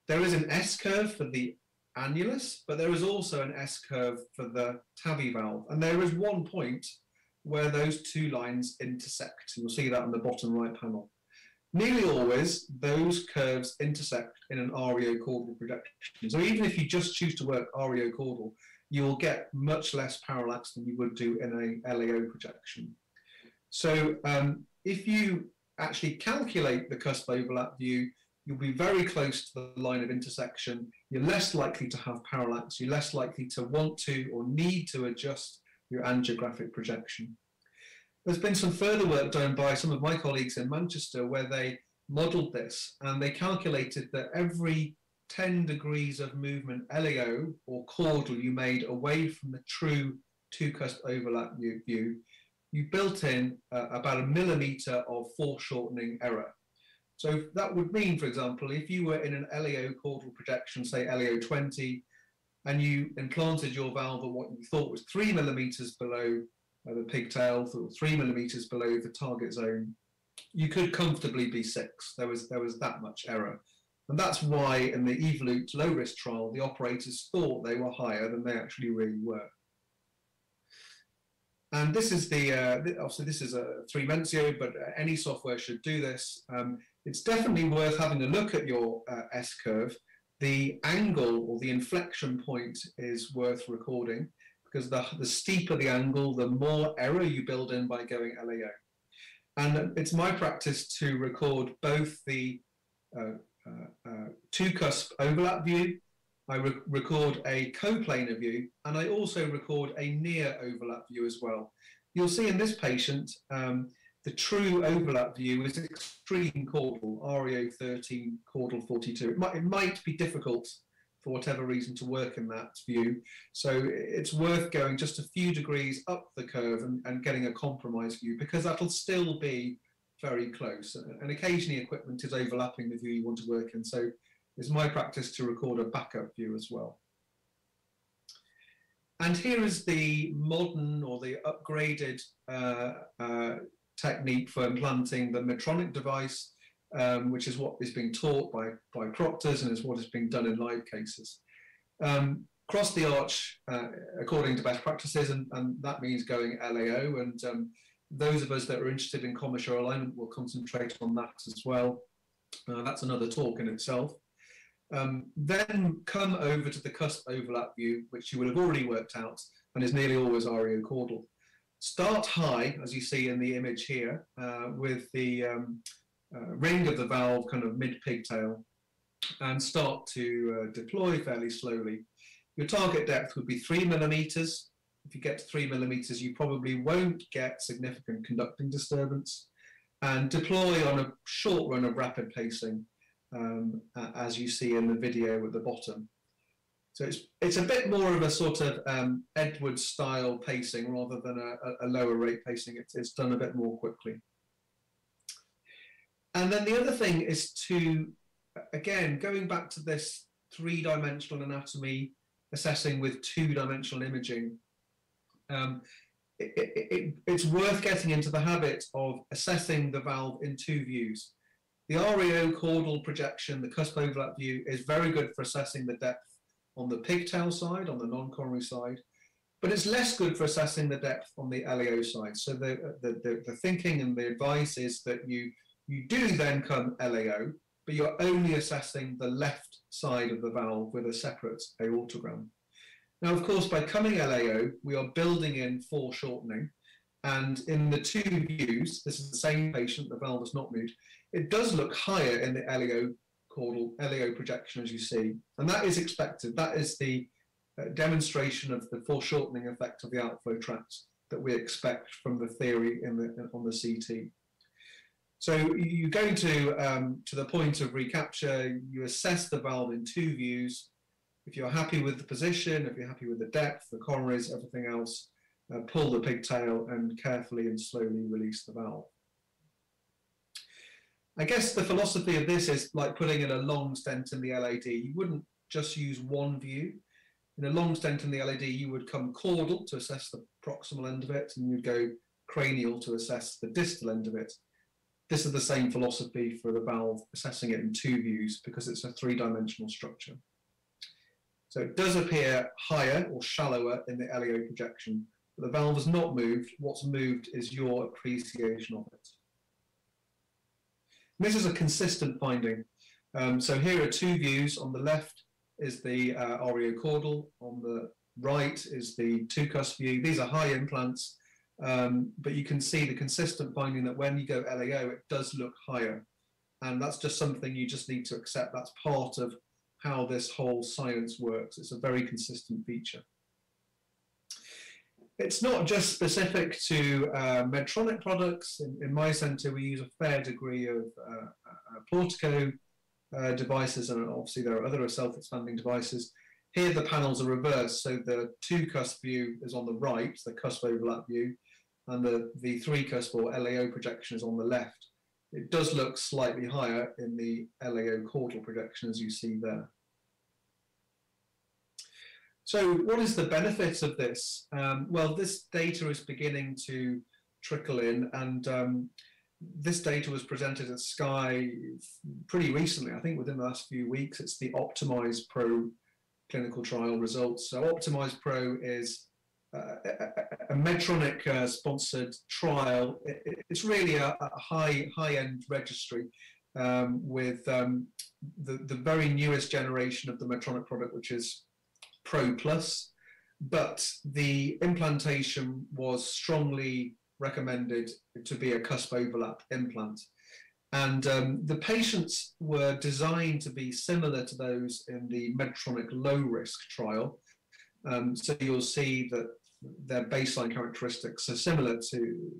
There is an S-curve for the annulus, but there is also an S-curve for the TAVI valve. And there is one point where those 2 lines intersect. You'll see that on the bottom right panel. Nearly always, those curves intersect in an areocaudal projection. So even if you just choose to work areocaudal, you will get much less parallax than you would do in a LAO projection. So if you actually calculate the cusp overlap view, you'll be very close to the line of intersection. You're less likely to have parallax. You're less likely to want to or need to adjust your angiographic projection. There's been some further work done by some of my colleagues in Manchester where they modeled this, and they calculated that every 10 degrees of movement LAO or caudal you made away from the true two-cusp overlap view, you built in about 1 millimeter of foreshortening error. So that would mean, for example, if you were in an LAO caudal projection, say LAO 20, and you implanted your valve at what you thought was 3 millimeters below the pigtail, or 3 millimeters below the target zone, you could comfortably be 6. There was that much error. And that's why in the Evolut low-risk trial, the operators thought they were higher than they actually really were. And this is obviously this is a 3 Meng-Xu, but any software should do this. It's definitely worth having a look at your S-curve. The angle or the inflection point is worth recording, because the steeper the angle, the more error you build in by going LAO. And it's my practice to record both the two-cusp overlap view, I record a coplanar view, and I also record a near overlap view as well. You'll see in this patient, the true overlap view is extreme caudal, REO 13, caudal 42. It might be difficult for whatever reason to work in that view. So it's worth going just a few degrees up the curve and getting a compromise view, because that'll still be very close. And occasionally equipment is overlapping the view you want to work in. So it's my practice to record a backup view as well. And here is the modern or the upgraded technique for implanting the Medtronic device, which is what is being taught by proctors and is what is being done in live cases. Cross the arch according to best practices, and that means going LAO. And those of us that are interested in commissure alignment will concentrate on that as well. That's another talk in itself. Then come over to the cusp overlap view, which you will have already worked out and is nearly always REO caudal. Start high, as you see in the image here, with the ring of the valve kind of mid-pigtail, and start to deploy fairly slowly. Your target depth would be 3 millimeters. If you get to 3 millimeters, you probably won't get significant conducting disturbance. And deploy on a short run of rapid pacing, as you see in the video at the bottom. So it's a bit more of a sort of Edwards style pacing rather than a lower rate pacing. It's done a bit more quickly. And then the other thing is to, again, going back to this 3-dimensional anatomy, assessing with 2-dimensional imaging, it's worth getting into the habit of assessing the valve in 2 views. The REO caudal projection, the cusp overlap view, is very good for assessing the depth on the pigtail side, on the non-coronary side, but it's less good for assessing the depth on the LAO side. So the thinking and the advice is that you do then come LAO, but you're only assessing the left side of the valve with a separate aortogram. Now, of course, by coming LAO, we are building in foreshortening. And in the 2 views, this is the same patient, the valve has not moved. It does look higher in the LAO caudal, LAO projection, as you see. And that is expected. That is the demonstration of the foreshortening effect of the outflow tracts that we expect from the theory on the CT. So you go to the point of recapture, you assess the valve in 2 views. If you're happy with the position, if you're happy with the depth, the coronaries, everything else, pull the pigtail and carefully and slowly release the valve. I guess the philosophy of this is like putting in a long stent in the LAD. You wouldn't just use one view. In a long stent in the LAD, you would come caudal to assess the proximal end of it, and you'd go cranial to assess the distal end of it. This is the same philosophy for the valve, assessing it in 2 views because it's a 3-dimensional structure. So it does appear higher or shallower in the LAO projection, but the valve has not moved. What's moved is your appreciation of it. And this is a consistent finding. So here are 2 views. On the left is the REO caudal. On the right is the two-cusp view. These are high implants, but you can see the consistent finding that when you go LAO, it does look higher. And that's just something you just need to accept. That's part of how this whole science works. It's a very consistent feature. It's not just specific to Medtronic products. In my center, we use a fair degree of Portico devices, and obviously there are other self-expanding devices. Here the panels are reversed, so the 2-cusp view is on the right, the cusp overlap view, and the 3-cusp or LAO projection is on the left. It does look slightly higher in the LAO caudal projection, as you see there. So what is the benefit of this? Well, this data is beginning to trickle in, and this data was presented at SCAI pretty recently, I think within the last few weeks. It's the Optimize Pro clinical trial results. So Optimize Pro is a Medtronic sponsored trial. It's really a high-end registry with the very newest generation of the Medtronic product, which is Pro Plus, but the implantation was strongly recommended to be a cusp overlap implant. And the patients were designed to be similar to those in the Medtronic low risk trial. So you'll see that their baseline characteristics are similar to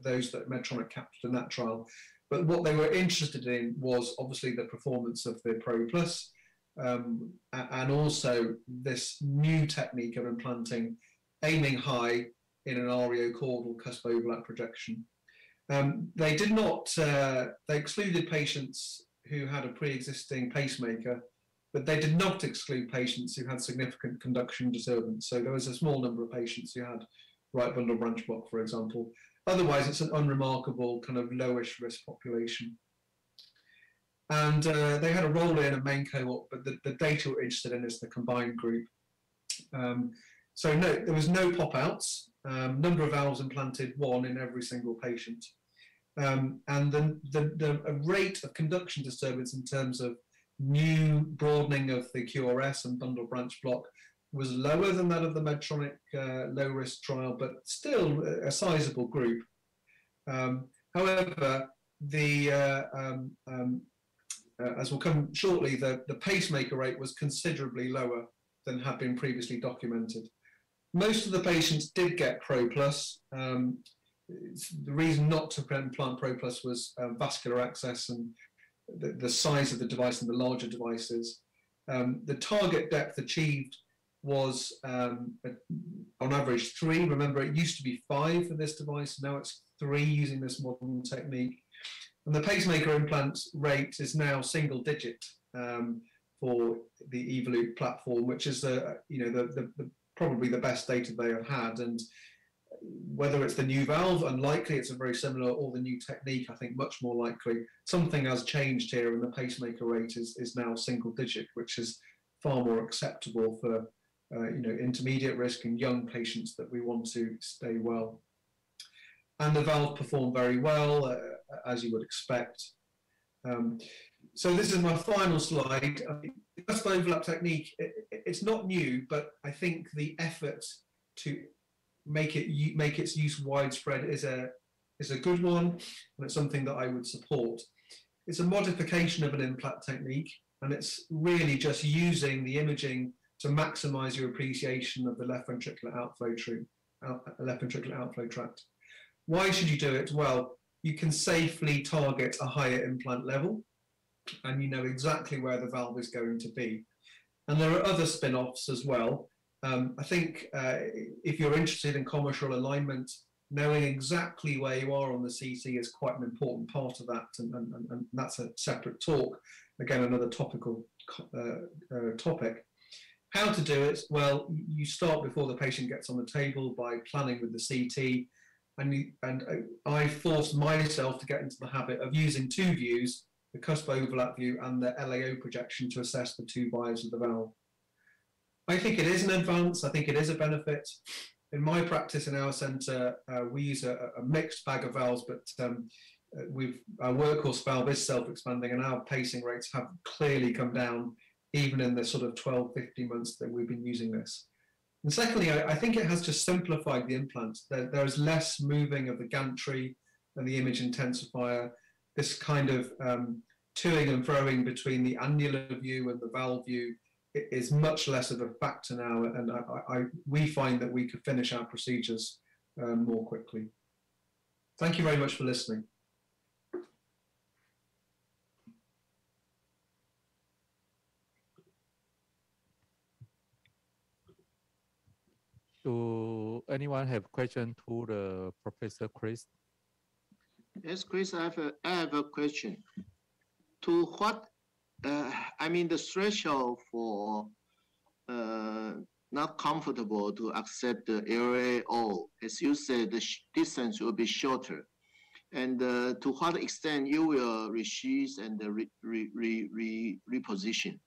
those that Medtronic captured in that trial. But what they were interested in was obviously the performance of the Pro Plus, and also this new technique of implanting, aiming high in an areocaudal cusp overlap projection. They did not, they excluded patients who had a pre-existing pacemaker, but they did not exclude patients who had significant conduction disturbance. So there was a small number of patients who had right bundle branch block, for example. Otherwise, it's an unremarkable kind of lowish risk population. And they had a role in a main cohort, but the data we're interested in is the combined group. So no, there was no pop-outs. Number of valves implanted, 1 in every single patient. And the rate of conduction disturbance in terms of new broadening of the QRS and bundle branch block was lower than that of the Medtronic low-risk trial, but still a sizable group. However, as will come shortly, the pacemaker rate was considerably lower than had been previously documented. Most of the patients did get Pro Plus. The reason not to implant Pro Plus was vascular access and the size of the device and the larger devices. The target depth achieved was on average 3. Remember, it used to be 5 for this device. Now it's 3 using this modern technique. And the pacemaker implant rate is now single digit for the Evolut platform, which is probably the best data they have had. And whether it's the new valve, unlikely, it's a very similar, or the new technique, I think much more likely. Something has changed here, and the pacemaker rate is now single digit, which is far more acceptable for intermediate risk and young patients that we want to stay well. And the valve performed very well, as you would expect. So this is my final slide. The cusp overlap technique, it's not new, but I think the effort to make its use widespread is a good one, and it's something that I would support. It's a modification of an implant technique, and it's really just using the imaging to maximize your appreciation of the left ventricular outflow tract. Why should you do it? Well, you can safely target a higher implant level, and you know exactly where the valve is going to be. And there are other spin-offs as well. I think if you're interested in commercial alignment, knowing exactly where you are on the CT is quite an important part of that, and that's a separate talk. Again, another topical topic. How to do it? Well, you start before the patient gets on the table by planning with the CT, and I forced myself to get into the habit of using 2 views, the cusp overlap view and the LAO projection, to assess the 2 bias of the valve. I think it is an advance. I think it is a benefit. In my practice in our centre, we use a mixed bag of valves, but our workhorse valve is self-expanding, and our pacing rates have clearly come down, even in the sort of 12, 15 months that we've been using this. And secondly, I think it has just simplified the implant. There is less moving of the gantry and the image intensifier. This kind of toing and froing between the annular view and the valve view is much less of a factor now, and we find that we could finish our procedures more quickly. Thank you very much for listening. Do anyone have question to the Professor Chris? Yes, Chris, I have a question. To what, I mean, the threshold for not comfortable to accept the LAO, as you said, the distance will be shorter. And to what extent you will resheath and reposition?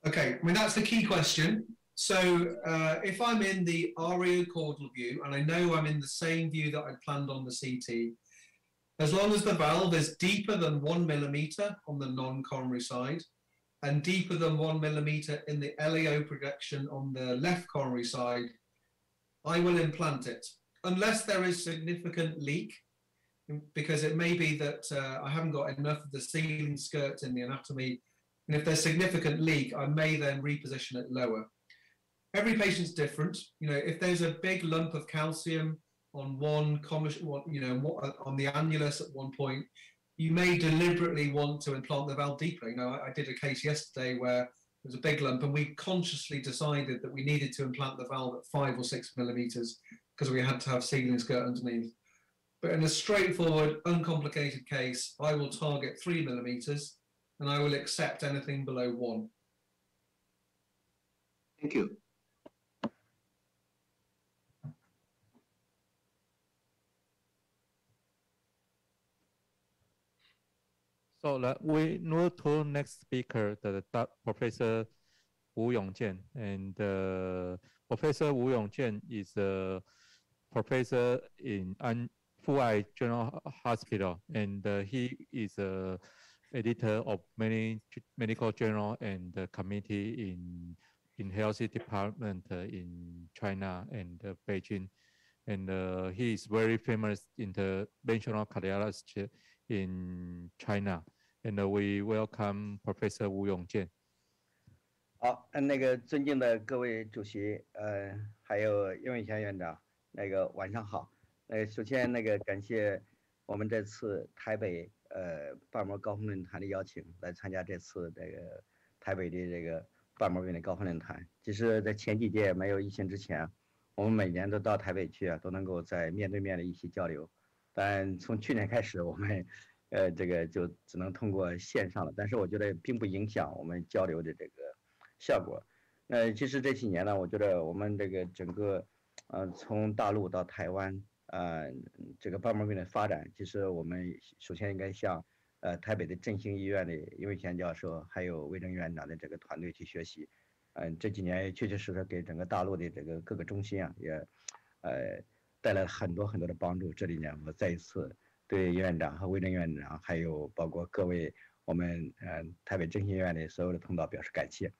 Okay, I mean, that's the key question. So if I'm in the REO caudal view, and I know I'm in the same view that I planned on the CT, as long as the valve is deeper than 1 millimeter on the non-coronary side, and deeper than 1 millimeter in the LAO projection on the left coronary side, I will implant it, unless there is significant leak, because it may be that I haven't got enough of the sealing skirt in the anatomy, and if there's significant leak, I may then reposition it lower. Every patient's different. You know, if there's a big lump of calcium on on the annulus at one point, you may deliberately want to implant the valve deeper. You know, I did a case yesterday where there was a big lump, and we consciously decided that we needed to implant the valve at 5 or 6 millimeters because we had to have sealing skirt underneath. But in a straightforward, uncomplicated case, I will target 3 millimeters, and I will accept anything below 1. Thank you. So we move to next speaker, the Professor Wu Yongjian. And Professor Wu Yongjian is a professor in Fuai General Hospital, and he is a editor of many medical journal and committee in healthy department in China and Beijing. And he is very famous interventional cardiologist in China, and we welcome Professor Wu Yongjian. 好，那个尊敬的各位主席，还有叶文祥院长，晚上好。首先感谢我们这次台北瓣膜高峰论坛的邀请，来参加这次台北的瓣膜病的高峰论坛。其实，在前几届没有疫情之前，我们每年都到台北去啊，都能够在面对面的一起交流。但从去年开始，我们就只能通过线上了。但是我觉得并不影响我们交流的效果。其实这几年呢，我觉得我们整个从大陆到台湾瓣膜病的发展，其实我们首先应该向台北的振兴医院的叶伟贤教授，还有魏征院长的团队去学习。这几年确确实实给整个大陆的各个中心啊，也带来了很多的帮助。这里呢，我再一次对院长和魏征院长，还有包括各位我们台北振兴医院的所有的同道表示感谢。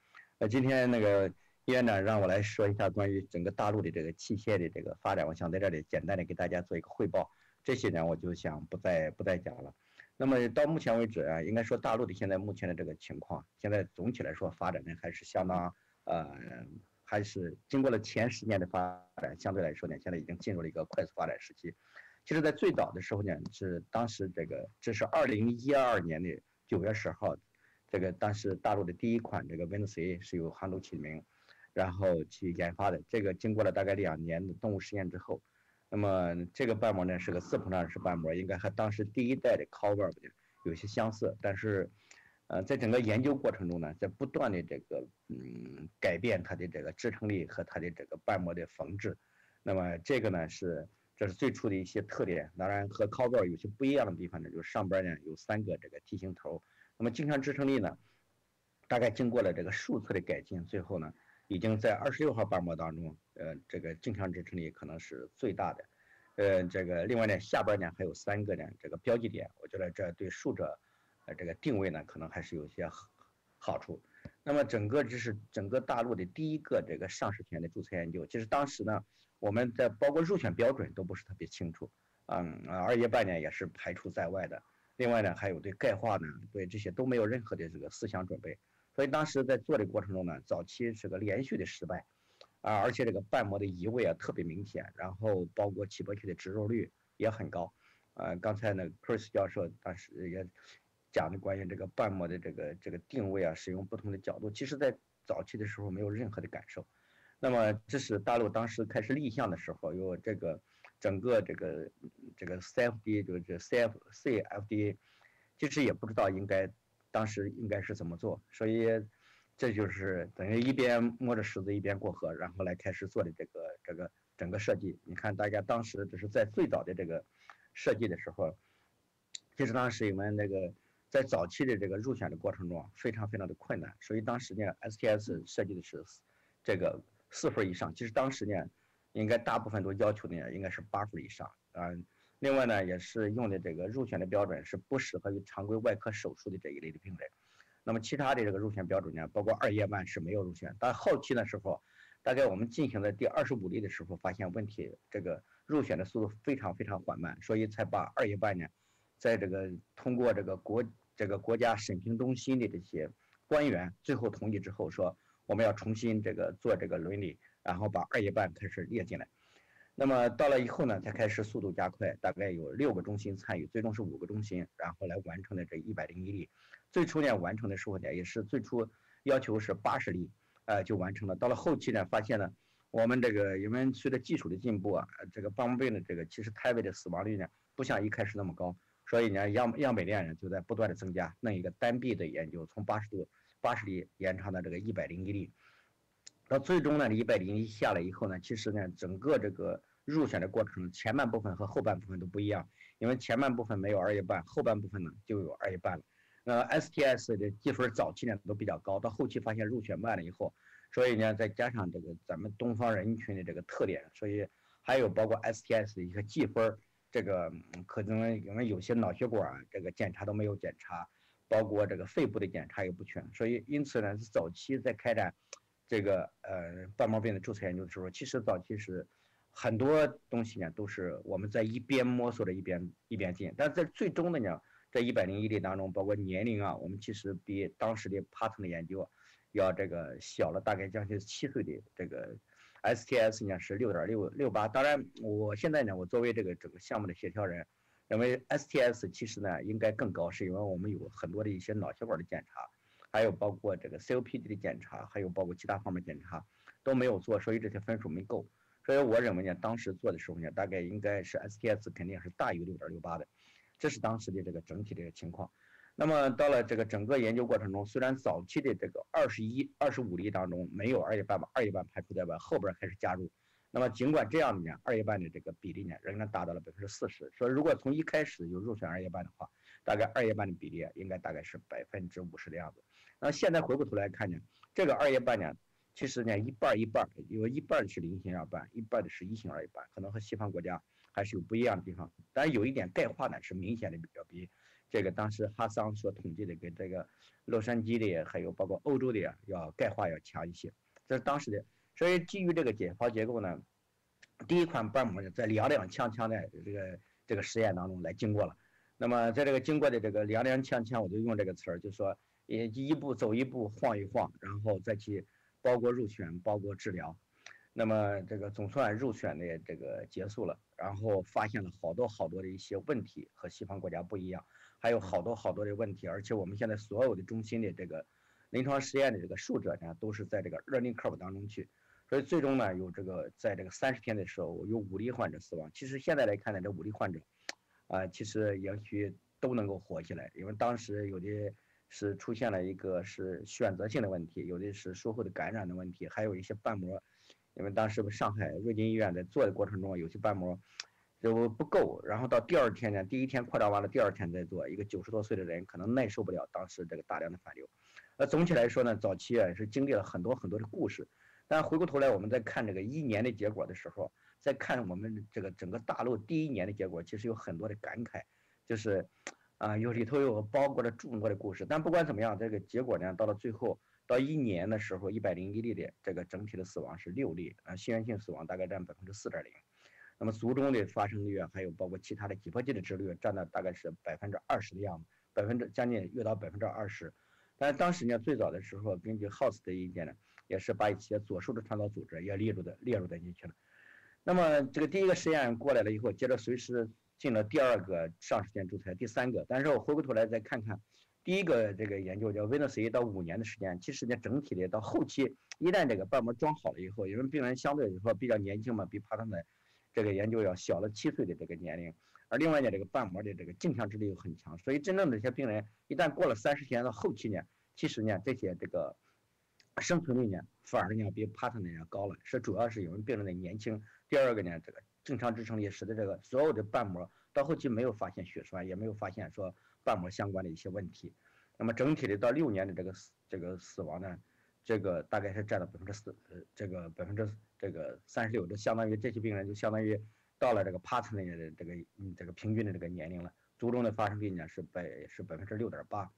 今天叶院长让我来说一下关于整个大陆的器械的发展，我想在这里简单的给大家做一个汇报。这些呢，我就想不再讲了。那么到目前为止啊，应该说大陆的现在目前的情况，现在总体来说发展呢还是相当还是经过了前10年的发展，相对来说呢，现在已经进入了一个快速发展时期。其实，在最早的时候呢，是当时这是2012年的9月10号，当时大陆的第一款VNC 是由杭州启明，然后去研发的。经过了大概2年的动物实验之后，那么这个瓣膜呢是个4膨胀式瓣膜，应该和当时第一代的 Cover 有些相似，但是在整个研究过程中呢，在不断的改变它的支撑力和它的瓣膜的缝制。那么这个呢这是最初的一些特点。当然和 Cover 有些不一样的地方呢，就是上边呢有3个梯形头。那么镜像支撑力呢，大概经过了数次的改进，最后呢已经在26号瓣膜当中，镜像支撑力可能是最大的。另外呢下边呢还有3个标记点，我觉得这对术者定位呢可能还是有些好处。那么这是整个大陆的第一个上市前的注册研究。其实当时呢，我们在包括入选标准都不是特别清楚，2页半呢也是排除在外的。另外呢，还有对钙化呢，对这些都没有任何的思想准备。所以当时在做的过程中呢，早期是个连续的失败，而且这个瓣膜的移位特别明显，然后包括起搏器的植入率也很高。刚才呢 Chris 教授当时也讲的关于这个瓣膜的这个定位使用不同的角度，其实在早期的时候没有任何的感受。那么这是大陆当时开始立项的时候，有这个整个这个 CFD 就是 CFDA， 其实也不知道当时应该是怎么做，所以这就是等于一边摸着石子一边过河，然后来开始做的这个整个设计。你看大家当时只是在最早的这个设计的时候，其实当时我们那个在早期的这个入选的过程中非常的困难，所以当时呢 STS 设计的是这个4分以上，其实当时呢应该大部分都要求呢应该是8分以上另外呢也是用的这个入选的标准是不适合于常规外科手术的这一类的病人。那么其他的这个入选标准呢，包括2叶瓣是没有入选，但后期的时候，大概我们进行的第25例的时候发现问题，这个入选的速度非常缓慢，所以才把2叶瓣呢，在这个通过这个国家审评中心的这些官员最后同意之后，说我们要重新做这个伦理，然后把2叶瓣开始列进来。那么到了以后呢，才开始速度加快，大概有6个中心参与，最终是5个中心，然后来完成的这101例。最初呢完成的时候呢，也是最初要求是80例，就完成了。到了后期呢，发现呢，我们因为随着技术的进步这个瓣膜病的其实胎位的死亡率呢，不像一开始那么高，所以呢样本量呢就在不断的增加，弄一个单臂的研究，从80例延长到这个101例。到最终呢，101下来以后呢，其实呢整个这个入选的过程前半部分和后半部分都不一样，因为前半部分没有2叶瓣，后半部分呢就有2叶瓣了。STS 的积分早期呢都比较高，到后期发现入选慢了以后，所以呢再加上这个咱们东方人群的这个特点，所以还有包括 STS 的一个计分，这个可能因为有些脑血管这个检查都没有检查，包括这个肺部的检查也不全，所以因此呢早期在开展这个瓣膜病的注册研究的时候，其实早期是很多东西呢都是我们在一边摸索着一边进，但是在最终的呢，这101例当中，包括年龄我们其实比当时的 Pattern 的研究要这个小了大概将近7岁的这个 STS 呢是6.68。当然，我现在呢，我作为这个整个项目的协调人，认为 STS 其实呢应该更高，是因为我们有很多的一些脑血管的检查，还有包括这个 COPD 的检查，还有包括其他方面检查都没有做，所以这些分数没够。所以我认为呢，当时做的时候呢，大概应该是 STS 肯定是大于6.68的。这是当时的这个整体的情况。那么到了这个整个研究过程中，虽然早期的这个25例当中没有2叶瓣，把2叶瓣排除在外，后边开始加入。那么尽管这样呢，2叶瓣的这个比例呢仍然达到了40%。说如果从一开始就入选2叶瓣的话，大概2叶瓣的比例应该大概是50%的样子。那现在回过头来看呢，这个2叶瓣呢，其实呢一半，有一半是0型2瓣，一半的是1型2叶瓣，可能和西方国家还是有不一样的地方，但是有一点钙化呢是明显的比这个当时哈桑所统计的跟这个洛杉矶的还有包括欧洲的要钙化要强一些，这是当时的。所以基于这个解剖结构呢，第一款瓣膜呢在踉踉跄跄的这个实验当中来经过了。那么在这个经过的这个踉踉跄跄，我就用这个词儿，就说一步走一步，晃一晃，然后再去包括入选，包括治疗。那么这个总算入选的这个结束了，然后发现了好多的一些问题和西方国家不一样，还有好多的问题，而且我们现在所有的中心的这个临床实验的这个数值呢，都是在这个 learning curve 当中去，所以最终呢有这个在这个30天的时候有5例患者死亡。其实现在来看呢，这5例患者其实也许都能够活下来，因为当时有的是出现了一个是选择性的问题，有的是术后的感染的问题，还有一些瓣膜。因为当时上海瑞金医院在做的过程中，有些瓣膜就不够，然后到第2天呢，第1天扩张完了，第2天再做，一个90多岁的人可能耐受不了当时这个大量的反流。总体来说呢，早期是经历了很多的故事，但回过头来我们再看这个1年的结果的时候，再看我们这个整个大陆第1年的结果，其实有很多的感慨，就是里头有包括了众多的故事。但不管怎么样，这个结果呢，到了最后。到1年的时候，101例的这个整体的死亡是6例，心源性死亡大概占4.0%，那么卒中的发生率还有包括其他的起搏器的致率占到大概是20%的样子，将近约到20%。但是当时呢，最早的时候，根据 House 的意见呢，也是把一些左树的传导组织也列入在进去了。那么这个第一个实验过来了以后，接着随时进了第2个上市间注册，第3个。但是我回过头来再看看，第一个这个研究叫 Venus 到5年的时间，其实呢整体的到后期，一旦这个瓣膜装好了以后，因为病人相对来说比较年轻嘛，比帕特的这个研究要小了7岁的这个年龄，而另外呢，这个瓣膜的这个镜像质力又很强，所以真正的这些病人一旦过了30天到后期呢，其实呢这些这个生存率呢反而呢比帕特呢要高了，是主要是因为病人的年轻。第2个呢，这个正常支撑力使得这个所有的瓣膜到后期没有发现血栓，也没有发现说瓣膜相关的一些问题。那么整体的到6年的这个死亡呢，这个大概是占了36%，这相当于这些病人就相当于到了这个帕特的这个平均的这个年龄了。卒中的发生率呢是6.8%，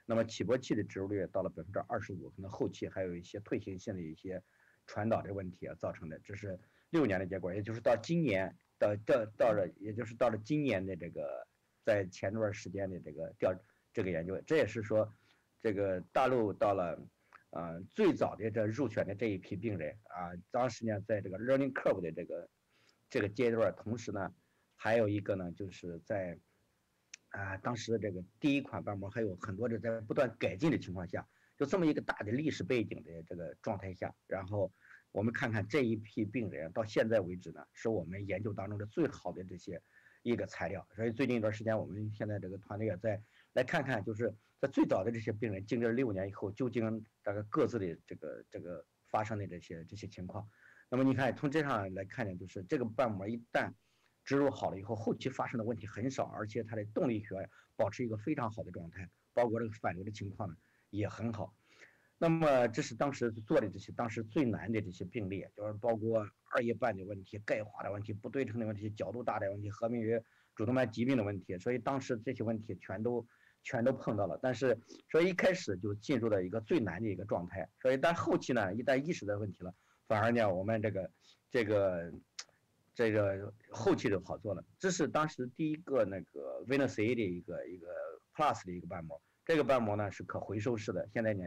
那么起搏器的植入率到了25%，可能后期还有一些退行性的一些传导的问题造成的，这是6年的结果，也就是到今年也就是到了今年的这个在前段时间的这个研究，这也是说这个大陆到了最早的入选的这一批病人啊，当时呢在这个 learning curve 的这个阶段，同时呢还有一个呢就是在当时的这个第1款瓣膜还有很多的在不断改进的情况下，就这么一个大的历史背景的这个状态下，然后我们看看这一批病人到现在为止呢，是我们研究当中的最好的这些一个材料。所以最近一段时间，我们现在这个团队也在来看看，就是在最早的这些病人经历了6年以后，究竟大概各自的这个发生的这些情况。那么你看，从这上来看呢，就是这个瓣膜一旦植入好了以后，后期发生的问题很少，而且它的动力学保持一个非常好的状态，包括这个反流的情况呢也很好。那么这是当时做的当时最难的这些病例，就是包括2叶瓣的问题、钙化的问题、不对称的问题、角度大的问题、合并于主动脉疾病的问题，所以当时这些问题全都碰到了。但是所以一开始就进入了一个最难的一个状态，所以但后期呢，一旦意识到问题了，反而呢我们这个后期就好做了。这是当时第一个那个 Venus A 的一个 Plus 的一个瓣膜。这个瓣膜呢是可回收式的，现在呢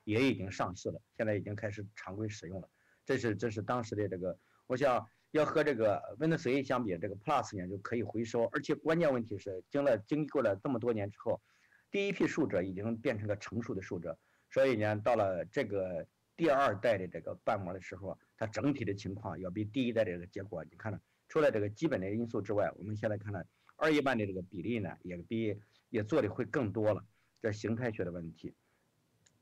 也已经上市了，现在已经开始常规使用了。这是当时的这个，我想要和这个 Venus A 相比，这个 Plus 呢就可以回收，而且关键问题是经历过了这么多年之后，第一批树者已经变成了成熟的树者，所以呢到了这个第2代的这个瓣膜的时候，它整体的情况要比第1代的这个结果，你看呢，除了这个基本的因素之外，我们现在看到2叶瓣的这个比例呢也做的会更多了，这形态学的问题，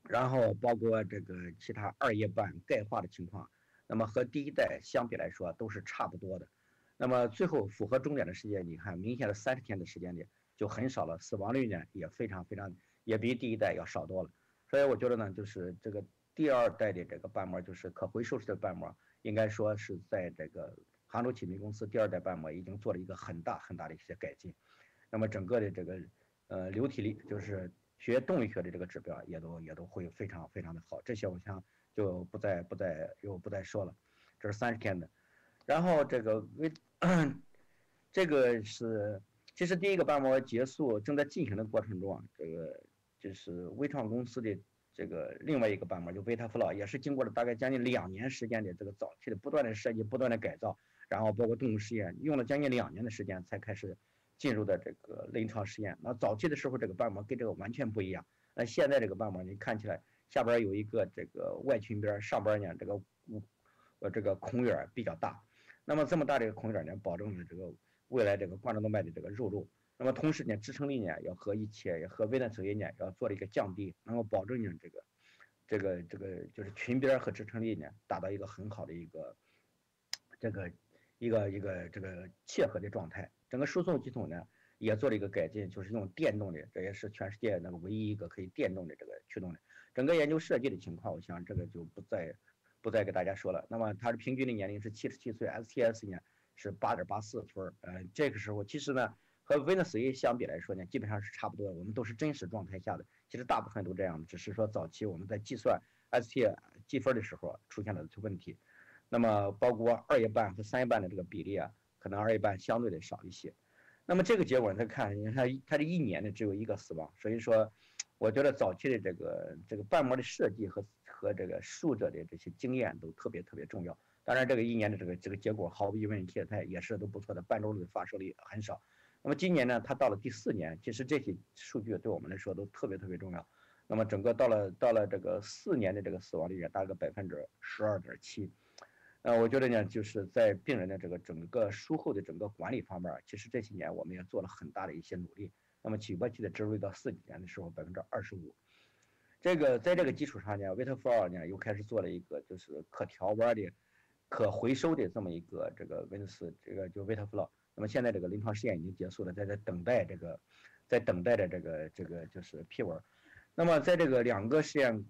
然后包括这个其他2叶瓣钙化的情况，那么和第1代相比来说都是差不多的。那么最后符合终点的时间，你看明显的30天的时间里就很少了，死亡率呢也非常也比第1代要少多了。所以我觉得呢，就是这个第2代的这个瓣膜，就是可回收式的瓣膜，应该说是在这个杭州启明公司第2代瓣膜已经做了一个很大的一些改进。那么整个的这个流体力就是学动力学的这个指标也都会非常的好，这些我想就不再说了。这是30天的，然后这个是其实第1个瓣膜结束正在进行的过程中啊，这个就是微创公司的这个另外一个瓣膜就贝塔弗洛，也是经过了大概将近2年时间的这个早期的不断的设计、不断的改造，然后包括动物实验，用了将近2年的时间才开始进入的这个临床实验。那早期的时候这个瓣膜跟这个完全不一样，那现在这个瓣膜你看起来下边有一个这个外裙边，上边呢这个孔眼比较大，那么这么大的一个孔眼呢，保证了这个未来这个冠状动脉的这个入路。那么同时呢，支撑力呢要和Venus A 呢要做了一个降低，能够保证呢这个就是裙边和支撑力呢达到一个很好的一个这个切合的状态。整个输送系统呢也做了一个改进，就是用电动的，这也是全世界那个唯一一个可以电动的这个驱动的。整个研究设计的情况，我想这个就不再给大家说了。那么它的平均的年龄是77岁 ，STS 呢是8.84分。这个时候其实呢和 Venus A 相比来说呢，基本上是差不多的。我们都是真实状态下的，其实大部分都这样的，只是说早期我们在计算 ST 计分的时候出现了问题。那么包括2叶瓣和3叶瓣的这个比例啊，可能2叶瓣相对的少一些。那么这个结果再看，它的1年呢只有1个死亡，所以说我觉得早期的这个瓣膜的设计和这个术者的这些经验都特别重要。当然，这个1年的这个结果毫无疑问，现在也是都不错的，半周的发生率很少。那么今年呢，它到了第4年，其实这些数据对我们来说都特别重要。那么整个到了这个4年的这个死亡率大概12.7%。我觉得呢，就是在病人的这个整个术后的整个管理方面，其实这些年我们也做了很大的一些努力。那么起搏期的植入率到4几年的时候25%。在这个基础上呢 ，Vitaflow 呢又开始做了一个就是可调弯的、可回收的这么一个这个 Venus 这个就 Vitaflow。那么现在这个临床试验已经结束了，在等待的这个就是批文。那么在这个2个试验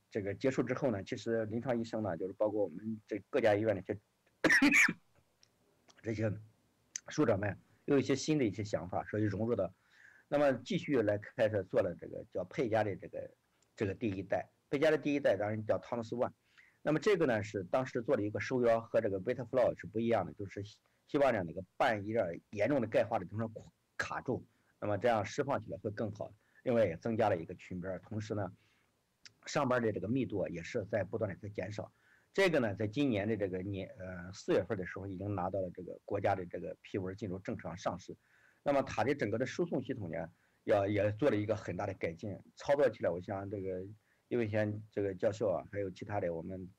这个结束之后呢，其实临床医生呢，就是包括我们这各家医院的这些术者们，有一些新的一些想法，所以融入到，那么继续来开始做了这个叫佩嘉的这个第1代，佩嘉的第1代当然叫 Thomas One。那么这个呢是当时做了一个收腰和这个 Vitaflow 是不一样的，就是希望让那个瓣有点严重的钙化的地方卡住，那么这样释放起来会更好。另外也增加了一个群边，同时呢，上边的这个密度也是在不断的在减少。这个呢，在今年的这个4月份的时候，已经拿到了这个国家的这个批文，进入正常上市。那么它的整个的输送系统呢，也做了一个很大的改进，操作起来，我想这个叶伟贤这个教授啊，还有其他的我们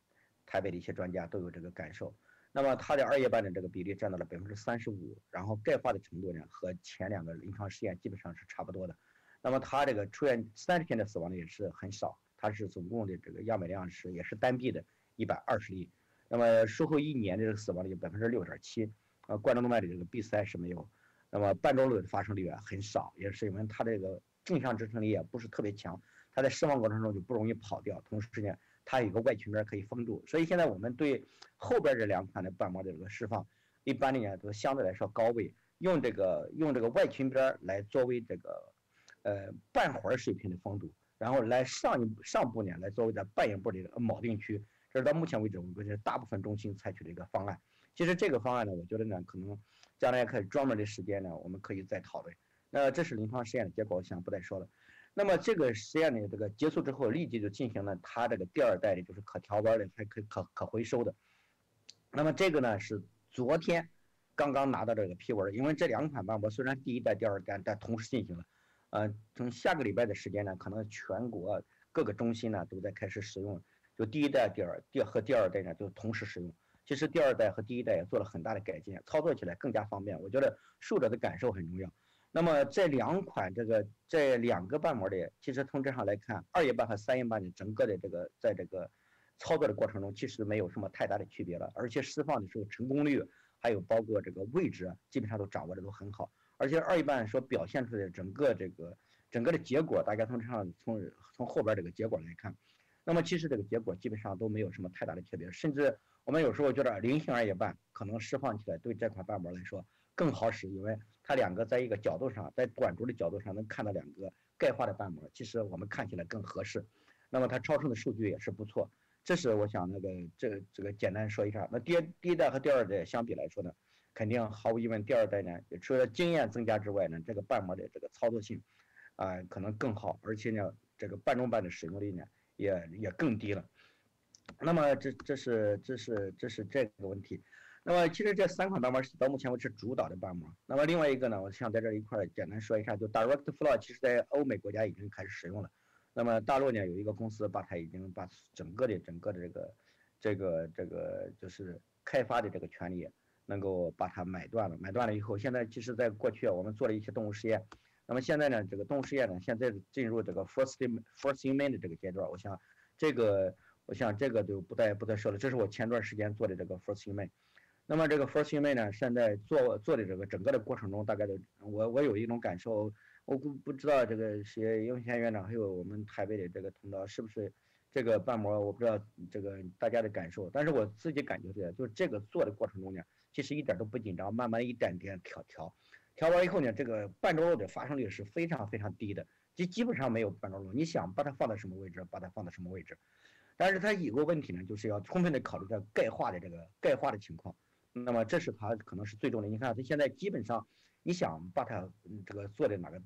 台北的一些专家都有这个感受。那么它的2叶瓣的这个比例占到了35%，然后钙化的程度呢，和前2个临床试验基本上是差不多的。那么它这个出现30天的死亡率也是很少，它是总共的这个样本量是也是单臂的120例，那么术后1年的这个死亡率6.7%，冠状动脉的这个闭塞是没有，那么半周率的发生率很少，也是因为它这个正向支撑力也不是特别强，它在释放过程中就不容易跑掉，同时呢，它有一个外裙边可以封住，所以现在我们对后边这2款的瓣膜的这个释放，一般的呢都相对来说高位，用这个外裙边来作为这个半环水平的封堵，然后来上部呢来作为在半叶部的铆定区，这是到目前为止我们大部分中心采取的一个方案。其实这个方案呢，我觉得呢，可能将来可以专门的时间呢，我们可以再讨论。那这是临床实验的结果，我想不再说了。那么这个实验的这个结束之后，立即就进行了它这个第2代的，就是可调弯的，还可以可回收的。那么这个呢是昨天刚刚拿到这个批文，因为这2款瓣膜虽然第1代、第2代但同时进行了。从下个礼拜的时间呢，可能全国各个中心呢都在开始使用，就第1代、第2代呢就同时使用。其实第2代和第1代也做了很大的改进，操作起来更加方便。我觉得术者的感受很重要。那么这2款这2个瓣膜的，其实从这上来看，2叶瓣和3叶瓣的整个的在这个操作的过程中，其实没有什么太大的区别了，而且释放的时候成功率，还有包括这个位置，基本上都掌握的都很好。而且2叶瓣所表现出来的整个的结果，大家从后边这个结果来看，那么其实这个结果基本上都没有什么太大的区别，甚至我们有时候觉得菱形2叶瓣可能释放起来对这款瓣膜来说更好使，因为它2个在一个角度上，在短轴的角度上能看到2个钙化的瓣膜，其实我们看起来更合适。那么它超声的数据也是不错，这是我想这个简单说一下。那第1代和第2代相比来说呢，肯定毫无疑问，第2代呢，除了经验增加之外呢，这个瓣膜的这个操作性，可能更好，而且呢，这个半中瓣的使用率呢，也更低了。那么这是这个问题。那么其实这3款瓣膜是到目前为止主导的瓣膜。那么另外一个呢，我想在这一块简单说一下，就 Direct Flow 其实在欧美国家已经开始使用了。那么大陆呢有一个公司已经把整个的这个就是开发的这个权利能够把它买断了以后，现在其实在过去我们做了一些动物实验，那么现在呢这个动物实验呢现在进入这个 first in man 的这个阶段，我想这个就不再说了，这是我前段时间做的这个 first in man。那么这个 first in man 呢，现在做的这个整个的过程中，大概的我有一种感受，我不知道这个是叶文贤院长还有我们台北的这个同道是不是这个瓣膜，我不知道这个大家的感受，但是我自己感觉的就是这个做的过程中呢，其实一点都不紧张，慢慢一点点调完以后呢，这个半周漏的发生率是非常非常低的，基本上没有半周漏，你想把它放在什么位置，把它放到什么位置。但是它有个问题呢，就是要充分的考虑到钙化的情况。那么这是它可能是最重的。你看它现在基本上，你想把它这个做的哪个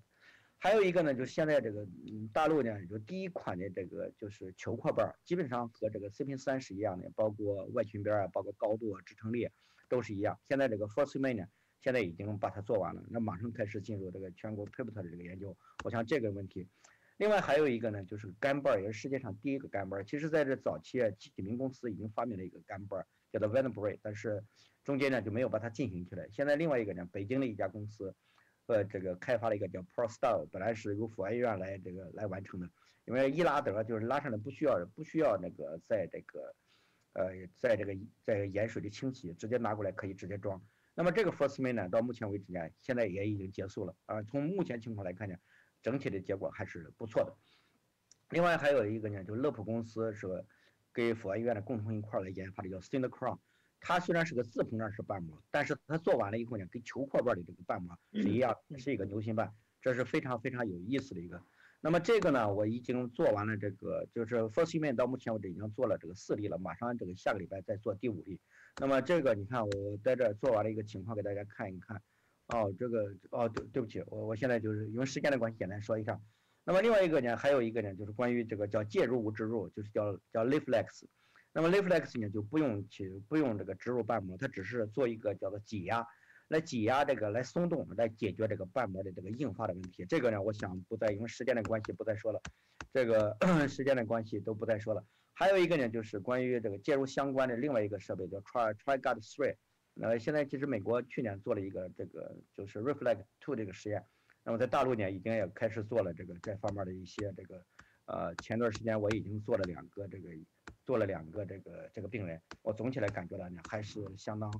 还有一个呢，就是现在这个大陆呢，就第一款的这个就是球扩瓣，基本上和这个 CP3是一样的，包括外裙边啊，包括高度啊、支撑力都是一样。现在这个 First Main 呢，现在已经把它做完了，那马上开始进入这个全国 pivotal 的这个研究。我想这个问题。另外还有一个呢，就是干瓣，也是世界上第一个干瓣。其实在这早期啊，几名公司已经发明了一个干瓣，叫做 Vertebrae， 但是中间呢就没有把它进行起来。现在另外一个呢，北京的一家公司，这个开发了一个叫 ProStyle， 本来是由阜安医院来完成的，因为一拉得就是拉上来不需要那个在这个盐水的清洗，直接拿过来可以直接装。那么这个 First Main 呢，到目前为止呢，现在也已经结束了啊。从目前情况来看呢，整体的结果还是不错的。另外还有一个呢，就是乐普公司是跟阜安医院的共同一块来研发的，叫 Synchron。它虽然是个自膨胀式瓣膜，但是它做完了以后呢，跟球扩瓣的这个瓣膜是一样，是一个牛心瓣，这是非常非常有意思的一个。那么这个呢，我已经做完了这个，就是 First Main 到目前为止已经做了这个4例了，马上这个下个礼拜再做第5例。那么这个你看我在这做完了一个情况给大家看一看。对不起，我现在就是因为时间的关系简单说一下。那么另外一个呢，还有一个呢，就是关于这个叫介入无植入，就是叫 Leaflex。那么 Leaflex 呢就不用这个植入瓣膜，它只是做一个叫做挤压，来松动，来解决这个瓣膜的这个硬化的问题。这个呢，我想不再因为时间的关系不再说了，这个时间的关系都不再说了。还有一个呢，就是关于这个介入相关的另外一个设备叫 TriGuard 3。现在其实美国去年做了一个这个就是 Reflect 2这个实验，那么在大陆呢已经也开始做了这方面的一些这个前段时间我已经做了2个这个病人，我总体来感觉到呢还是相当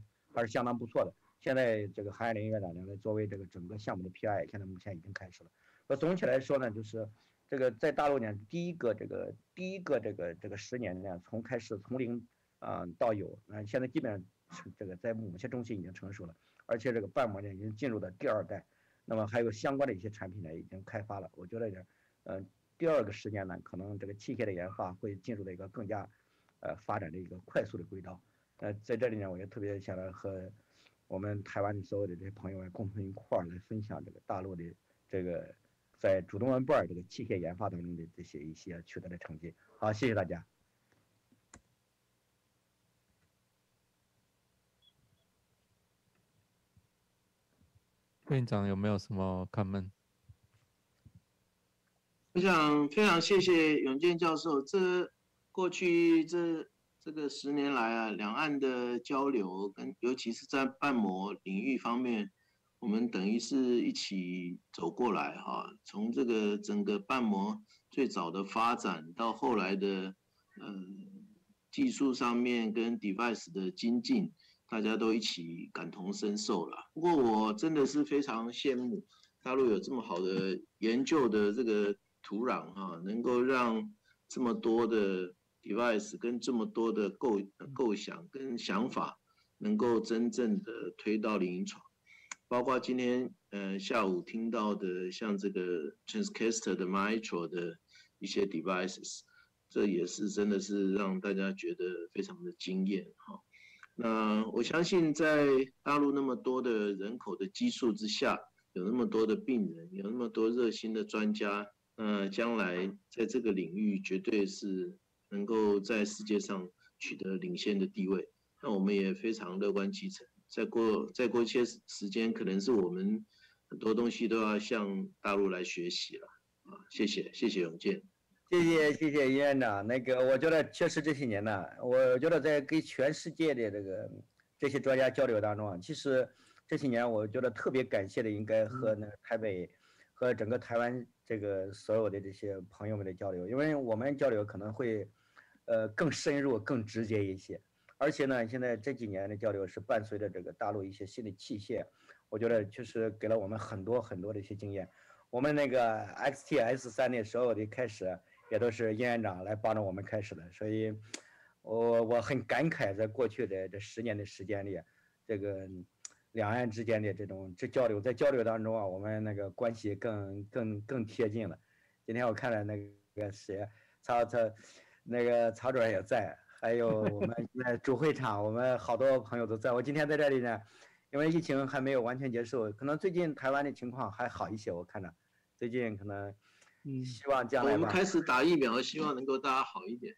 不错的。现在这个韩爱林院长呢作为这个整个项目的 PI， 现在目前已经开始了。总体来说呢，就是这个在大陆呢第一个这个10年呢从零到有，现在基本上这个在某些中心已经成熟了，而且这个瓣膜呢已经进入了第2代，那么还有相关的一些产品呢已经开发了。我觉得第2个10年呢，可能这个器械的研发会进入了一个更加发展的一个快速的轨道。在这里呢，我也特别想来和我们台湾的所有的这些朋友们共同一块儿来分享这个大陆的这个在主动脉瓣这个器械研发当中的一些取得的成绩。好，谢谢大家。院长有没有什么 comment？ 我想非常谢谢永健教授，过去这个10年来啊，两岸的交流尤其是在瓣膜领域方面，我们等于是一起走过来哈。从这个整个瓣膜最早的发展到后来的技术上面跟 device 的精进，大家都一起感同身受了。不过我真的是非常羡慕大陆有这么好的研究的这个土壤啊，能够让这么多的 device 跟这么多的构想跟想法，能够真正的推到临床。包括今天下午听到的，像这个 Transcatheter 的 mitral 的一些 devices， 这也是真的是让大家觉得非常的惊艳哈。那我相信在大陆那么多的人口的基数之下，有那么多的病人，有那么多热心的专家，将来在这个领域绝对是能够在世界上取得领先的地位。那我们也非常乐观其成。再过一些时间，可能是我们很多东西都要向大陆来学习了啊！谢谢永健。谢谢尹院长。我觉得确实这些年呢，我觉得在跟全世界的这些专家交流当中啊，其实这些年我觉得特别感谢的应该和台北和整个台湾这个所有的这些朋友们的交流，因为我们交流可能会更深入、更直接一些。而且呢，现在这几年的交流是伴随着这个大陆一些新的器械，我觉得确实给了我们很多的一些经验。我们XT-S3的所有的开始也都是尹院长来帮着我们开始的，所以我很感慨，在过去的这10年的时间里，这个两岸之间的这交流，在交流当中啊，我们关系更贴近了。今天我看了谁，曹主任也在。还有我们在主会场，我们好多朋友都在。我今天在这里呢，因为疫情还没有完全结束，可能最近台湾的情况还好一些。我看着最近可能希望将来我们开始打疫苗，希望能够大家好一点。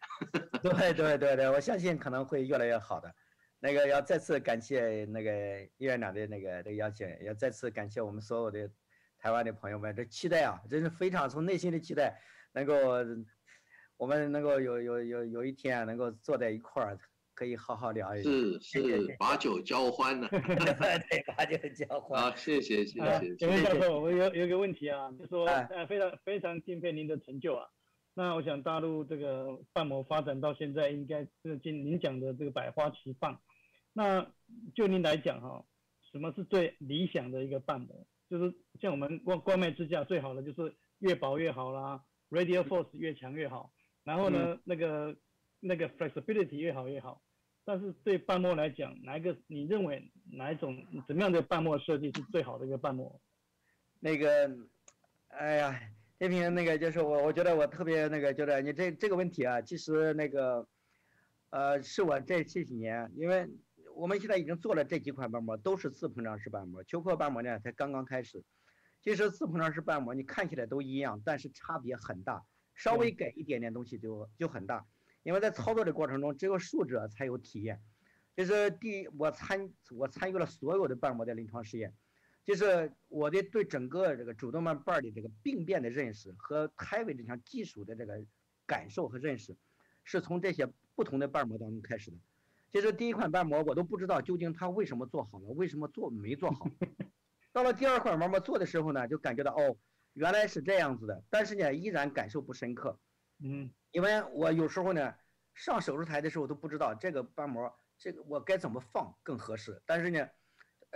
对，我相信可能会越来越好的。那个要再次感谢那个叶院长的这个邀请，要再次感谢我们所有的台湾的朋友们，这期待啊，真是非常从内心的期待，能够我们能够有一天能够坐在一块儿，可以好好聊一聊。是把酒交欢了。对，把酒交欢。好，谢谢。请问教授，我有一个问题啊，就是说非常敬佩您的成就啊。那我想大陆这个瓣膜发展到现在，应该是您讲的这个百花齐放。那就您来讲哈，什么是最理想的一个瓣膜？就是像我们冠脉支架最好的就是越薄越好啦 ，radial force 越强越好。然后呢，那个 flexibility 越好越好。但是对瓣膜来讲，你认为哪一种怎么样的瓣膜设计是最好的一个瓣膜？那个，哎呀，这平那个就是我觉得我特别那个觉得你这个问题啊，其实那个是我这几年，因为我们现在已经做了这几款瓣膜，都是自膨胀式瓣膜，球扩瓣膜呢才刚刚开始。其实自膨胀式瓣膜你看起来都一样，但是差别很大，稍微改一点点东西就很大。因为在操作的过程中，只有术者才有体验。就是我参与了所有的瓣膜的临床试验，就是我对整个这个主动脉瓣的这个病变的认识和胎位这项技术的这个感受和认识，是从这些不同的瓣膜当中开始的。其实第一款瓣膜我都不知道究竟它为什么做好了，为什么没做好。到了第二款瓣膜做的时候呢，就感觉到原来是这样子的，但是呢依然感受不深刻。因为我有时候呢上手术台的时候都不知道这个瓣膜我该怎么放更合适，但是呢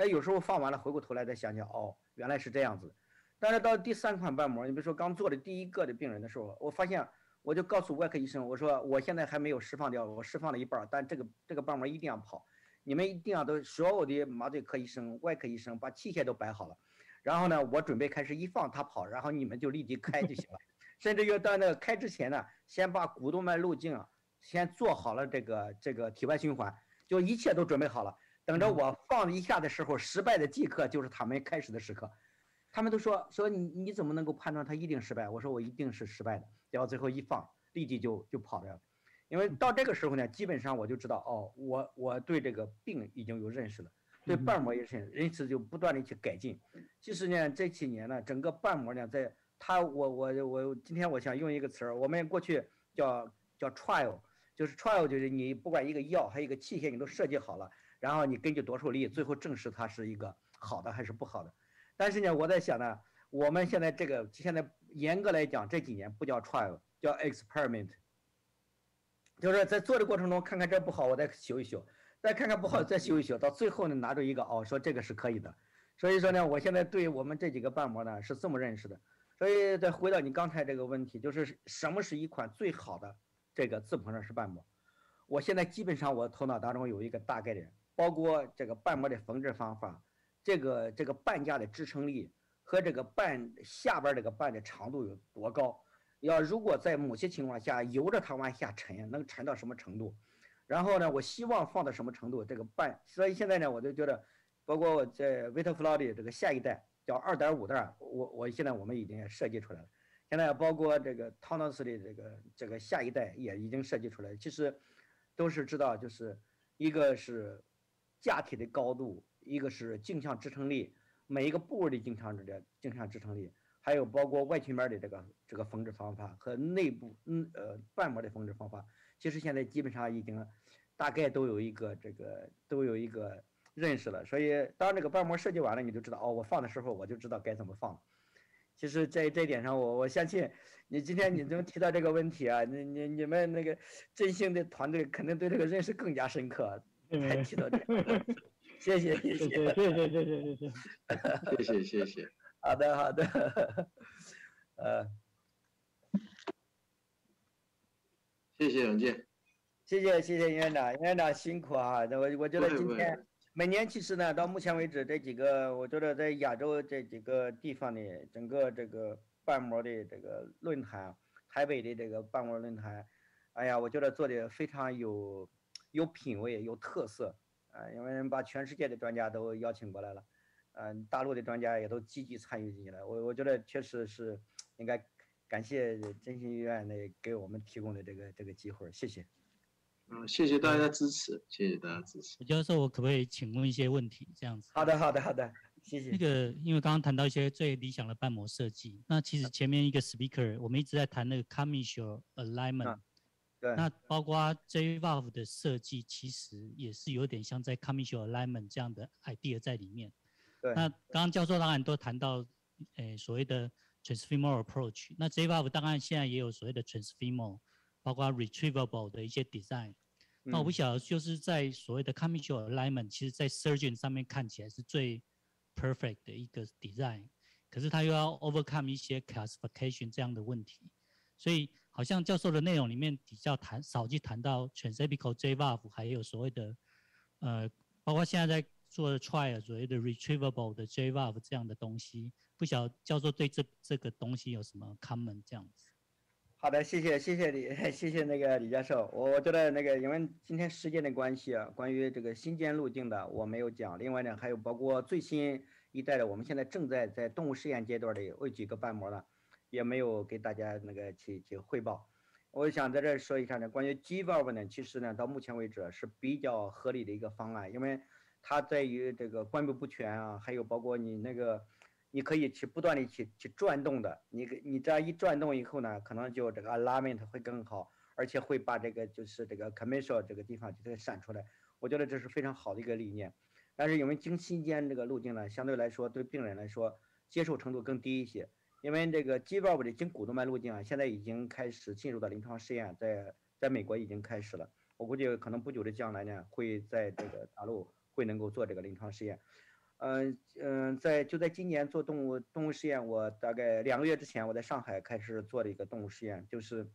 有时候放完了回过头来再想想原来是这样子。但是到第三款瓣膜，你比如说刚做的第一个的病人的时候，我发现我就告诉外科医生，我说我现在还没有释放掉，我释放了一半，但这个瓣膜一定要跑，你们一定要所有的麻醉科医生、外科医生把器械都摆好了，然后呢我准备开始一放它跑，然后你们就立即开就行了。甚至要到那个开之前呢，先把股动脉路径先做好了这个体外循环，就一切都准备好了，等着我放一下的时候，失败的即刻就是他们开始的时刻。他们都说你怎么能够判断他一定失败？我说我一定是失败的，然后最后一放，立即就跑掉了。因为到这个时候呢，基本上我就知道我对这个病已经有认识了，对瓣膜也是认识，就不断的去改进。其实呢，这几年呢，整个瓣膜呢，我今天我想用一个词儿，我们过去叫 trial， 就是 trial 就是你不管一个药还有一个器械你都设计好了，然后你根据多少例，最后证实它是一个好的还是不好的。但是呢，我在想呢，我们现在严格来讲这几年不叫 trial， 叫 experiment， 就是在做的过程中看看这不好，我再修一修，再看看不好再修一修，到最后呢拿着一个说这个是可以的。所以说呢，我现在对我们这几个瓣膜呢是这么认识的。所以再回到你刚才这个问题，就是什么是一款最好的这个自膨胀式瓣膜？我现在基本上我头脑当中有一个大概念，包括这个瓣膜的缝制方法，这个瓣架的支撑力和这个下边这个瓣的长度有多高，如果在某些情况下由着它往下沉，能沉到什么程度？然后呢，我希望放到什么程度？这个瓣，所以现在呢，我就觉得，包括我在维特弗劳的这个下一代。叫2.5代，我们已经设计出来了。现在包括这个汤诺斯的这个下一代也已经设计出来了。其实都是知道，就是一个是架体的高度，一个是镜像支撑力，每一个部位的镜像支撑力，还有包括外曲面的这个缝制方法和内部瓣膜的缝制方法。其实现在基本上已经大概都有一个认识了，所以当这个瓣膜设计完了，你就知道我放的时候我就知道该怎么放。其实在这一点上，我相信你今天你能提到这个问题啊，你们那个振兴的团队肯定对这个认识更加深刻，才提到这个。谢谢。好的。谢谢永健，谢谢袁院长，袁院长辛苦啊！我觉得今天。每年其实呢，到目前为止，这几个我觉得在亚洲这几个地方的整个这个瓣膜的这个论坛，台北的这个瓣膜论坛，哎呀，我觉得做的非常有品位、有特色啊！因为把全世界的专家都邀请过来了，大陆的专家也都积极参与进来。我觉得确实是应该感谢振兴医院给我们提供的这个机会，谢谢。谢谢大家支持，谢谢大家支持。教授，我可不可以请问一些问题？这样子。好的，谢谢。那个，因为刚刚谈到一些最理想的瓣膜设计，那其实前面一个 speaker 我们一直在谈那个 commercial alignment，对。那包括 J valve 的设计，其实也是有点像在 commercial alignment 这样的 idea 在里面。对。那刚刚教授当然都谈到，所谓的 transfemoral approach， 那 J valve 当然现在也有所谓的 transfemoral， 包括 retrievable 的一些 design。那我不晓得，就是在所谓的 commercial alignment， 其实在 surgeon 上面看起来是最 perfect 的一个 design， 可是他又要 overcome 一些 classification 这样的问题，所以好像教授的内容里面比较少去谈到 transapical J valve， 还有所谓的包括现在在做的 trial 所谓的 retrievable 的 J valve 这样的东西，不晓得教授对这个东西有什么 comment 这样子？好的，谢谢那个李教授。我觉得因为今天时间的关系啊，关于这个新建路径的我没有讲。另外呢，还有包括最新一代的，我们现在正在动物实验阶段的有几个瓣膜呢，也没有给大家去汇报。我想在这说一下呢，关于 G valve 呢，其实呢到目前为止是比较合理的一个方案，因为它在于这个关闭不全啊，还有包括你可以不断的去转动的，你这样一转动以后呢，可能就这个 alignment 会更好，而且会把就是这个 commercial 这个地方就闪出来。我觉得这是非常好的一个理念。但是因为经新建这个路径呢，相对来说对病人来说接受程度更低一些。因为这个 G valve 的经股动脉路径啊，现在已经开始进入到临床试验，在美国已经开始了。我估计可能不久的将来呢，会在这个大陆会能够做这个临床试验。就在今年做动物实验，我大概2个月之前，我在上海开始做了一个动物实验，就是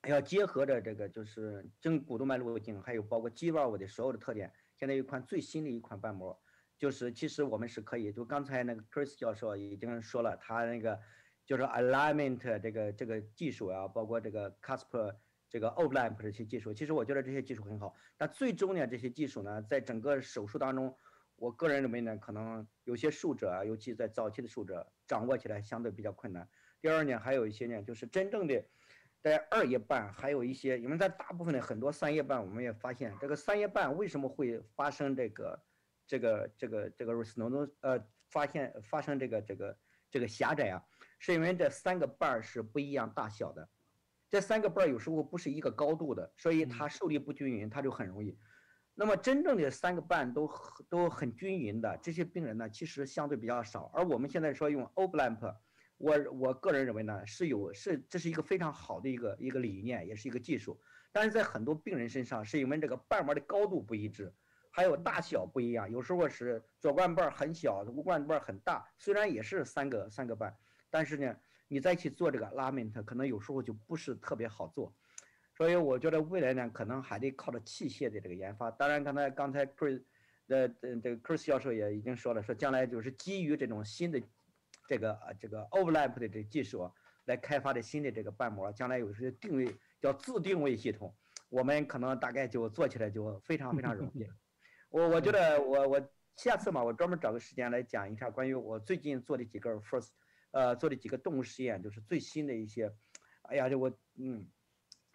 要结合着这个就是经股动脉路径，还有包括 G valve 的所有的特点。现在有一款最新的一款瓣膜，就是其实我们是可以，就刚才那个 Chris 教授已经说了，他就是 alignment 这个技术啊，包括这个 CASP 这个 overlap 这些技术，其实我觉得这些技术很好，但最终呢，这些技术呢，在整个手术当中，我个人认为呢，可能有些术者啊，尤其在早期的术者掌握起来相对比较困难。第二呢，还有一些呢，就是真正的在2叶瓣，还有一些，因为在大部分的很多3叶瓣，我们也发现这个3叶瓣为什么会发生这个 restenosis， 发生这个狭窄啊，是因为这3个瓣是不一样大小的，这3个瓣有时候不是一个高度的，所以它受力不均匀，它就很容易。那么真正的3个瓣都很均匀的这些病人呢，其实相对比较少。而我们现在说用 overlap， 我个人认为呢，这是一个非常好的一个理念，也是一个技术。但是在很多病人身上，是因为这个瓣膜的高度不一致，还有大小不一样。有时候是左冠瓣很小，右冠瓣很大，虽然也是三个瓣，但是呢，你再去做这个 alignment， 可能有时候就不是特别好做。所以我觉得未来呢，可能还得靠着器械的这个研发。当然，刚才 Chris 这个 Chris 教授也已经说了，说将来就是基于这种新的这个 overlap 的这技术来开发的新的这个瓣膜，将来有些定位叫自定位系统，我们可能大概就做起来就非常容易。我觉得我下次嘛，我专门找个时间来讲一下关于我最近做的几个做的几个动物实验，就是最新的一些。哎呀，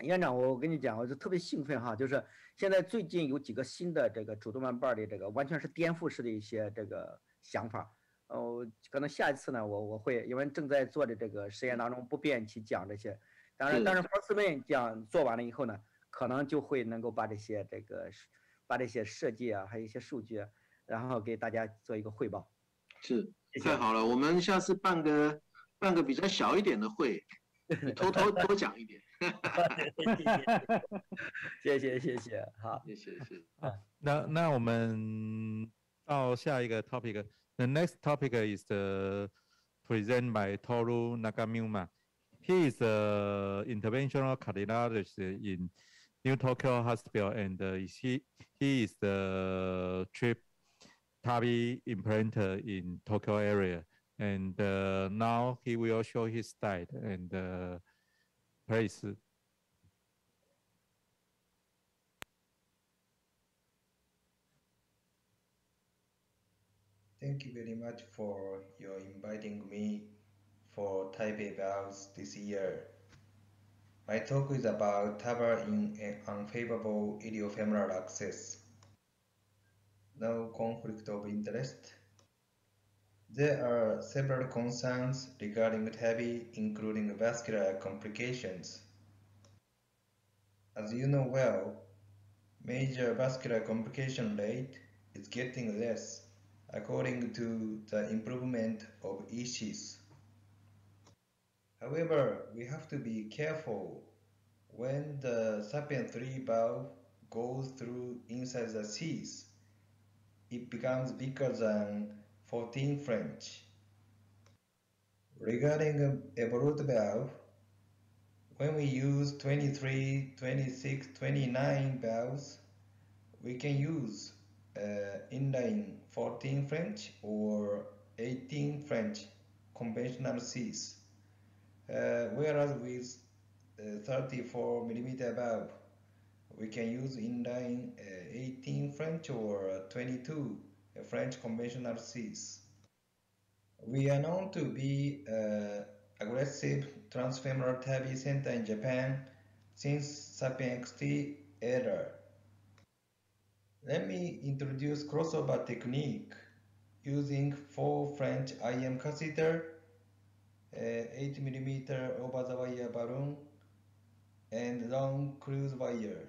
院长，我跟你讲，我就特别兴奋哈，就是现在最近有几个新的这个主动脉瓣的这个完全是颠覆式的一些这个想法，可能下一次呢，我会因为正在做的这个实验当中不便去讲这些，当然Forsman讲做完了以后呢，可能就会能够把这些设计啊，还有一些数据，然后给大家做一个汇报。是，太好了，我们下次办个比较小一点的会，你偷多讲一点。谢谢，好，谢谢。那我们到下一个 topic。The next topic is presented by Toru Nakamura. He is an interventional cardiologist in New Tokyo Hospital, and he is the chief TAVI implanter in Tokyo area. And now he will show his slide and please. Thank you very much for your inviting me for Taipei Valves this year. My talk is about TAVR in an unfavorable iliofemoral access. No conflict of interest. There are several concerns regarding TAVI, including vascular complications. As you know well, major vascular complication rate is getting less according to the improvement of issues. However, we have to be careful when the SAPIEN 3 valve goes through inside the Cs. It becomes bigger than 14 French. Regarding Evolut valve, when we use 23, 26, 29 valves, we can use inline 14 French or 18 French conventional Cs. Whereas with 34 millimeter valve, we can use inline 18 French or 22 French conventional Cs. We are known to be aggressive transfemoral TAVI center in Japan since SAPIEN XT era. Let me introduce crossover technique using 4 French IM catheter, 8 millimeter over the wire balloon, and long cruise wire.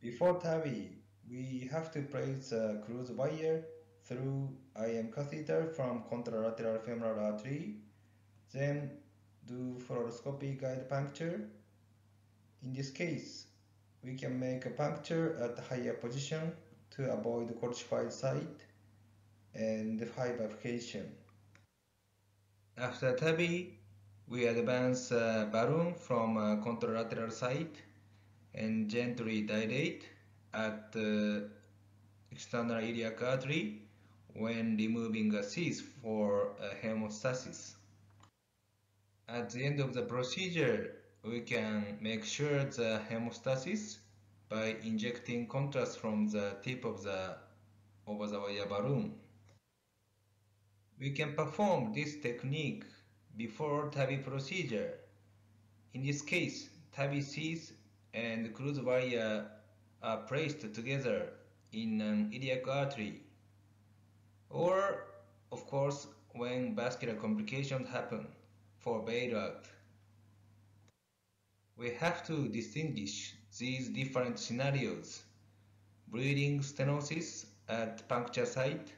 Before TAVI, we have to place a cruise wire through IM catheter from contralateral femoral artery, then do fluoroscopy guide puncture. In this case, we can make a puncture at a higher position to avoid the calcified site and fibrilation. After TAVI, we advance balloon from contralateral site and gently dilate at the external iliac artery when removing a cyst for hemostasis. At the end of the procedure, we can make sure the hemostasis by injecting contrast from the tip of the over the wire balloon. We can perform this technique before TAVI procedure. In this case, TAVI cyst and cruise wire are placed together in an iliac artery. Or, of course, when vascular complications happen for bailout. We have to distinguish these different scenarios: bleeding stenosis at puncture site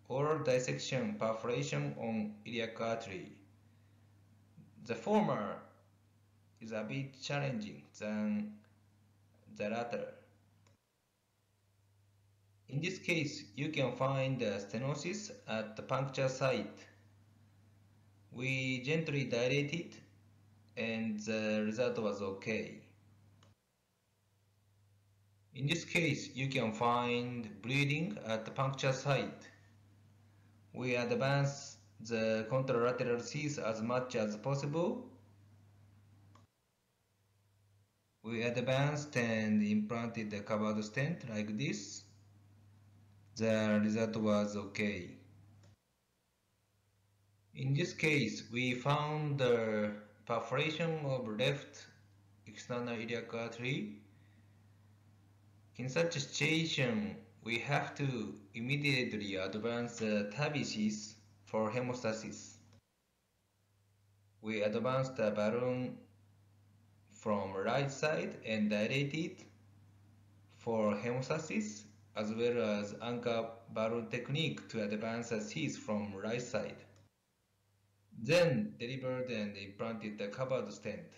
or dissection perforation on iliac artery. The former is a bit challenging than the latter. In this case, you can find the stenosis at the puncture site. We gently dilated and the result was okay. In this case, you can find bleeding at the puncture site. We advance the contralateral cyst as much as possible. We advanced and implanted the covered stent like this. The result was okay. In this case, we found the perforation of left external iliac artery. In such a situation, we have to immediately advance the TAVI cyst for hemostasis. We advanced the balloon from right side and dilate it for hemostasis, as well as anchor balloon technique to advance the cyst from right side. Then delivered and implanted the covered stent.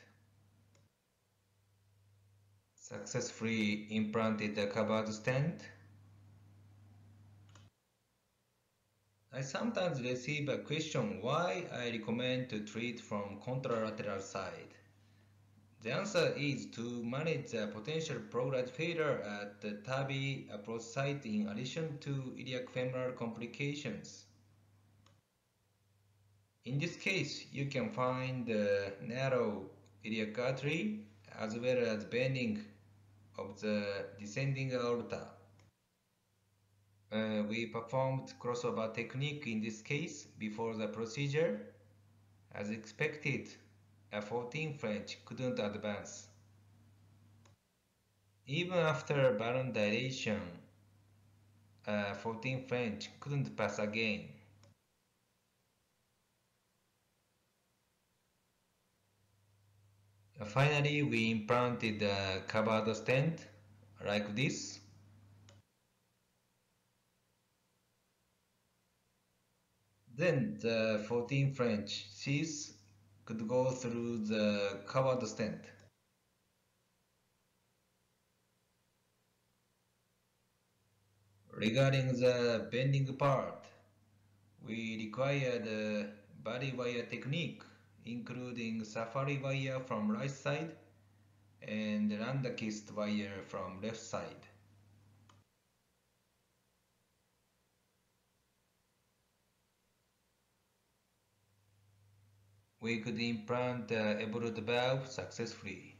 Successfully implanted the covered stent. I sometimes receive a question why I recommend to treat from contralateral side. The answer is to manage the potential pleural failure at the TAVI approach site in addition to iliac femoral complications. In this case, you can find the narrow iliac artery as well as bending of the descending aorta. We performed crossover technique in this case before the procedure. As expected, a 14 French couldn't advance. Even after balloon dilation, 14 French couldn't pass again. Finally, we implanted a covered stent like this. Then the 14 French Cs could go through the covered stent. Regarding the bending part, we required body wire technique, including safari wire from right side and Landakist wire from left side. We could implant the Evolut valve successfully.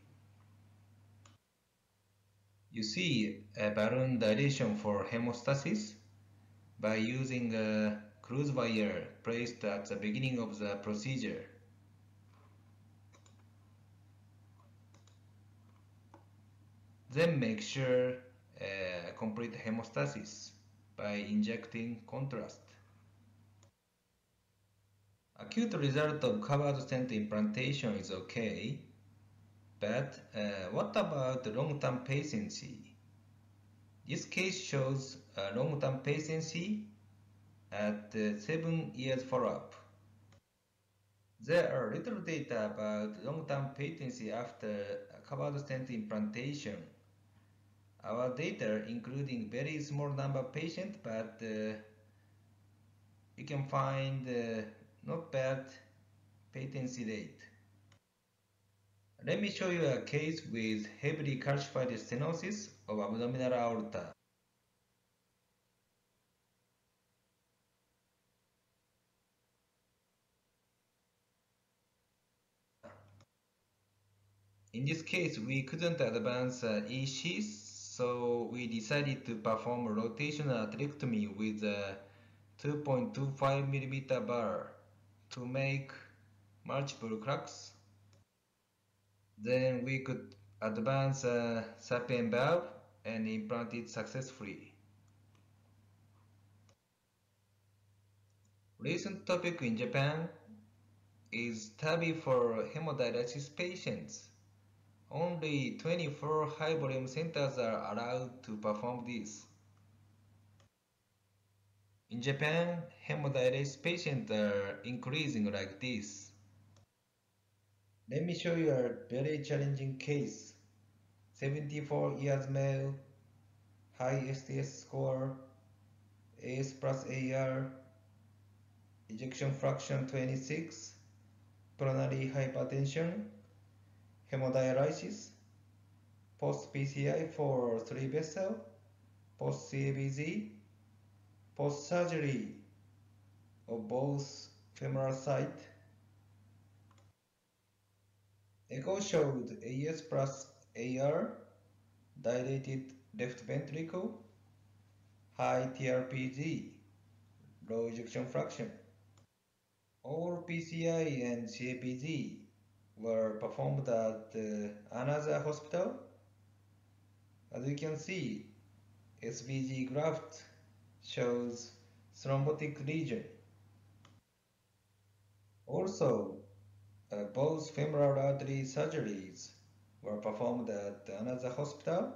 You see a balloon dilation for hemostasis by using a cruise wire placed at the beginning of the procedure. Then make sure complete hemostasis by injecting contrast. Acute result of covered stent implantation is okay, but what about long-term patency? This case shows long-term patency at 7 years follow-up. There are little data about long-term patency after covered stent implantation. Our data including very small number of patients, but you can find not bad patency rate. Let me show you a case with heavily calcified stenosis of abdominal aorta. In this case, we couldn't advance E-sheath, so we decided to perform rotational atherectomy with a 2.25 mm bar to make multiple cracks. Then we could advance a sapien valve and implant it successfully. Recent topic in Japan is TAVI for hemodialysis patients. Only 24 high-volume centers are allowed to perform this. In Japan, hemodialysis patients are increasing like this. Let me show you a very challenging case. 74 years male, high STS score, AS plus AR, ejection fraction 26, pulmonary hypertension, hemodialysis, post-PCI for 3 vessel, post-CABG, post-surgery of both femoral site. Echo showed AS plus AR, dilated left ventricle, high TRPG, low ejection fraction. All PCI and CABG were performed at another hospital. As you can see, SVG graft shows thrombotic lesion. Also, both femoral artery surgeries were performed at another hospital,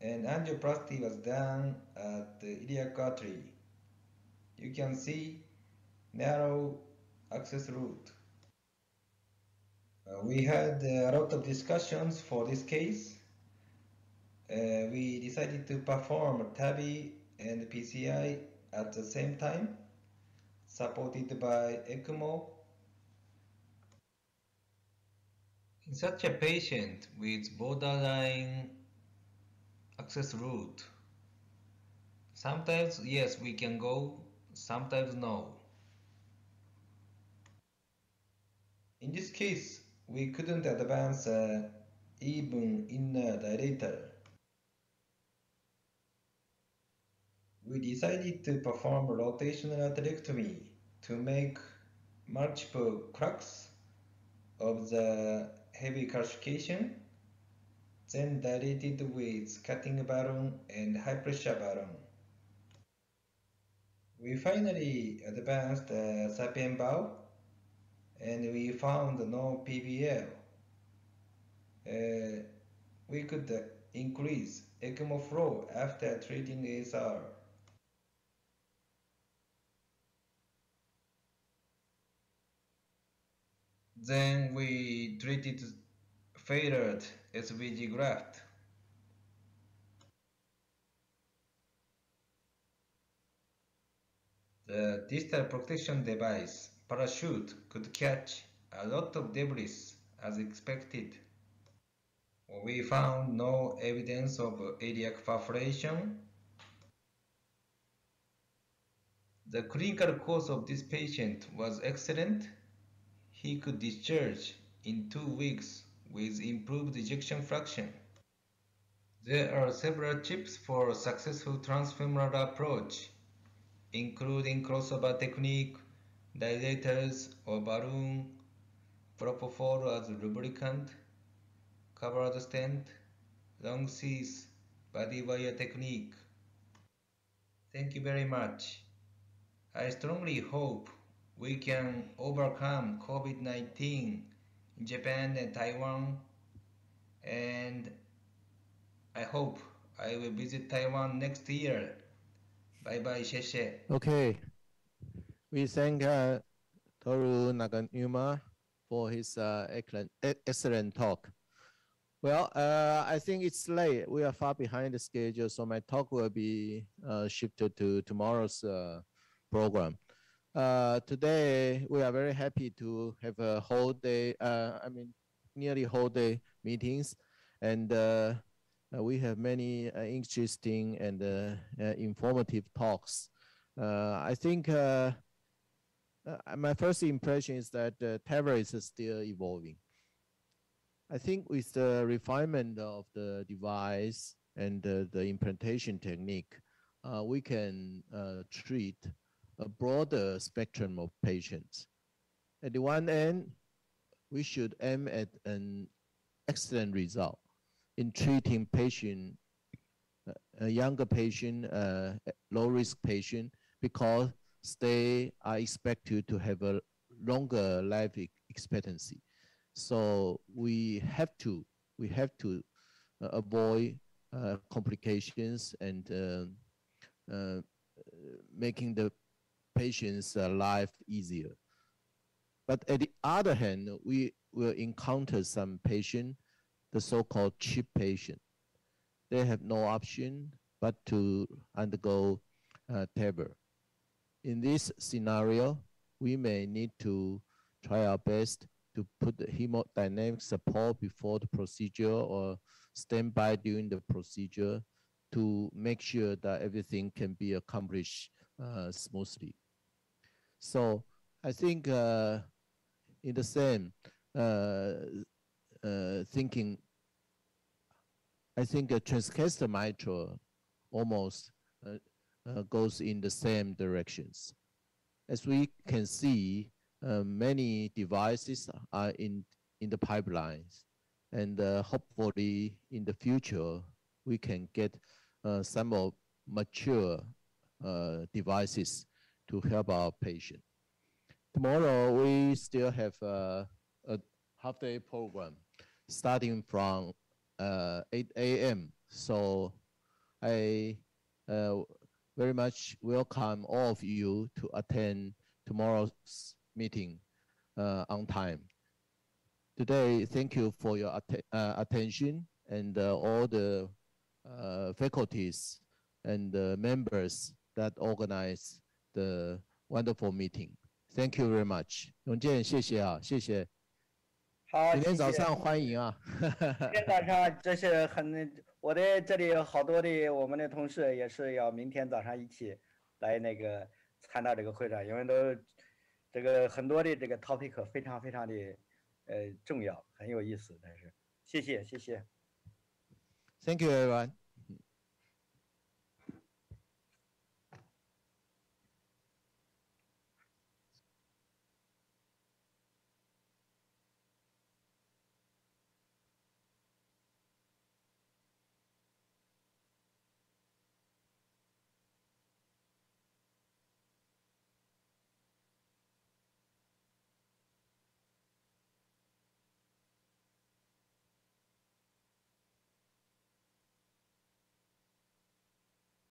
and angioplasty was done at the iliac artery. You can see narrow access route. We had a lot of discussions for this case. We decided to perform TAVI and PCI at the same time, supported by ECMO. In such a patient with borderline access route, sometimes yes we can go, sometimes no. In this case, we couldn't advance even inner dilator. we decided to perform rotational atherectomy to make multiple cracks of the heavy calcification, then dilated with cutting balloon and high pressure balloon. We finally advanced the sapien valve and we found no PBL. We could increase ECMO flow after treating ASR. Then we treated failed SVG graft. The distal protection device, parachute, could catch a lot of debris as expected. We found no evidence of iliac perforation. The clinical course of this patient was excellent. He could discharge in 2 weeks with improved ejection fraction. There are several tips for successful transfemoral approach, including crossover technique, dilators or balloon, propofol as lubricant, covered stent, long Cs, body wire technique. Thank you very much. I strongly hope we can overcome COVID-19 in Japan and Taiwan, and I hope I will visit Taiwan next year. Bye bye, 谢谢. Okay, we thank Toru Naganuma for his excellent talk. Well, I think it's late. We are far behind the schedule, so my talk will be shifted to tomorrow's program. Today, we are very happy to have a whole day, nearly whole day meetings, and we have many interesting and informative talks. I think my first impression is that TAVR is still evolving. I think with the refinement of the device and the implantation technique, we can treat a broader spectrum of patients. At the one end, we should aim at an excellent result in treating patient, a younger patient, low-risk patient, because they are expected to have a longer life expectancy. So we have to avoid complications and making the patient's life easier. But at the other hand, we will encounter some patient, the so-called cheap patient. They have no option but to undergo TAVR. In this scenario, we may need to try our best to put the hemodynamic support before the procedure or stand by during the procedure to make sure that everything can be accomplished smoothly. So I think in the same thinking, I think a transcatheter mitral almost goes in the same directions. As we can see, many devices are in the pipelines, and hopefully in the future we can get some of mature devices to help our patient. Tomorrow we still have a half-day program starting from 8 a.m. So I very much welcome all of you to attend tomorrow's meeting on time. Today, thank you for your attention, and all the faculties and members that organize the wonderful meeting. Thank you very much. 永健，谢谢啊，谢谢。好，明天早上欢迎啊。今天早上这是我的这里有好多的我们的同事也是要明天早上一起来那个参加这个会上，因为都这个很多的这个 topic 非常的重要，很有意思，但是谢谢。 Thank you, everyone.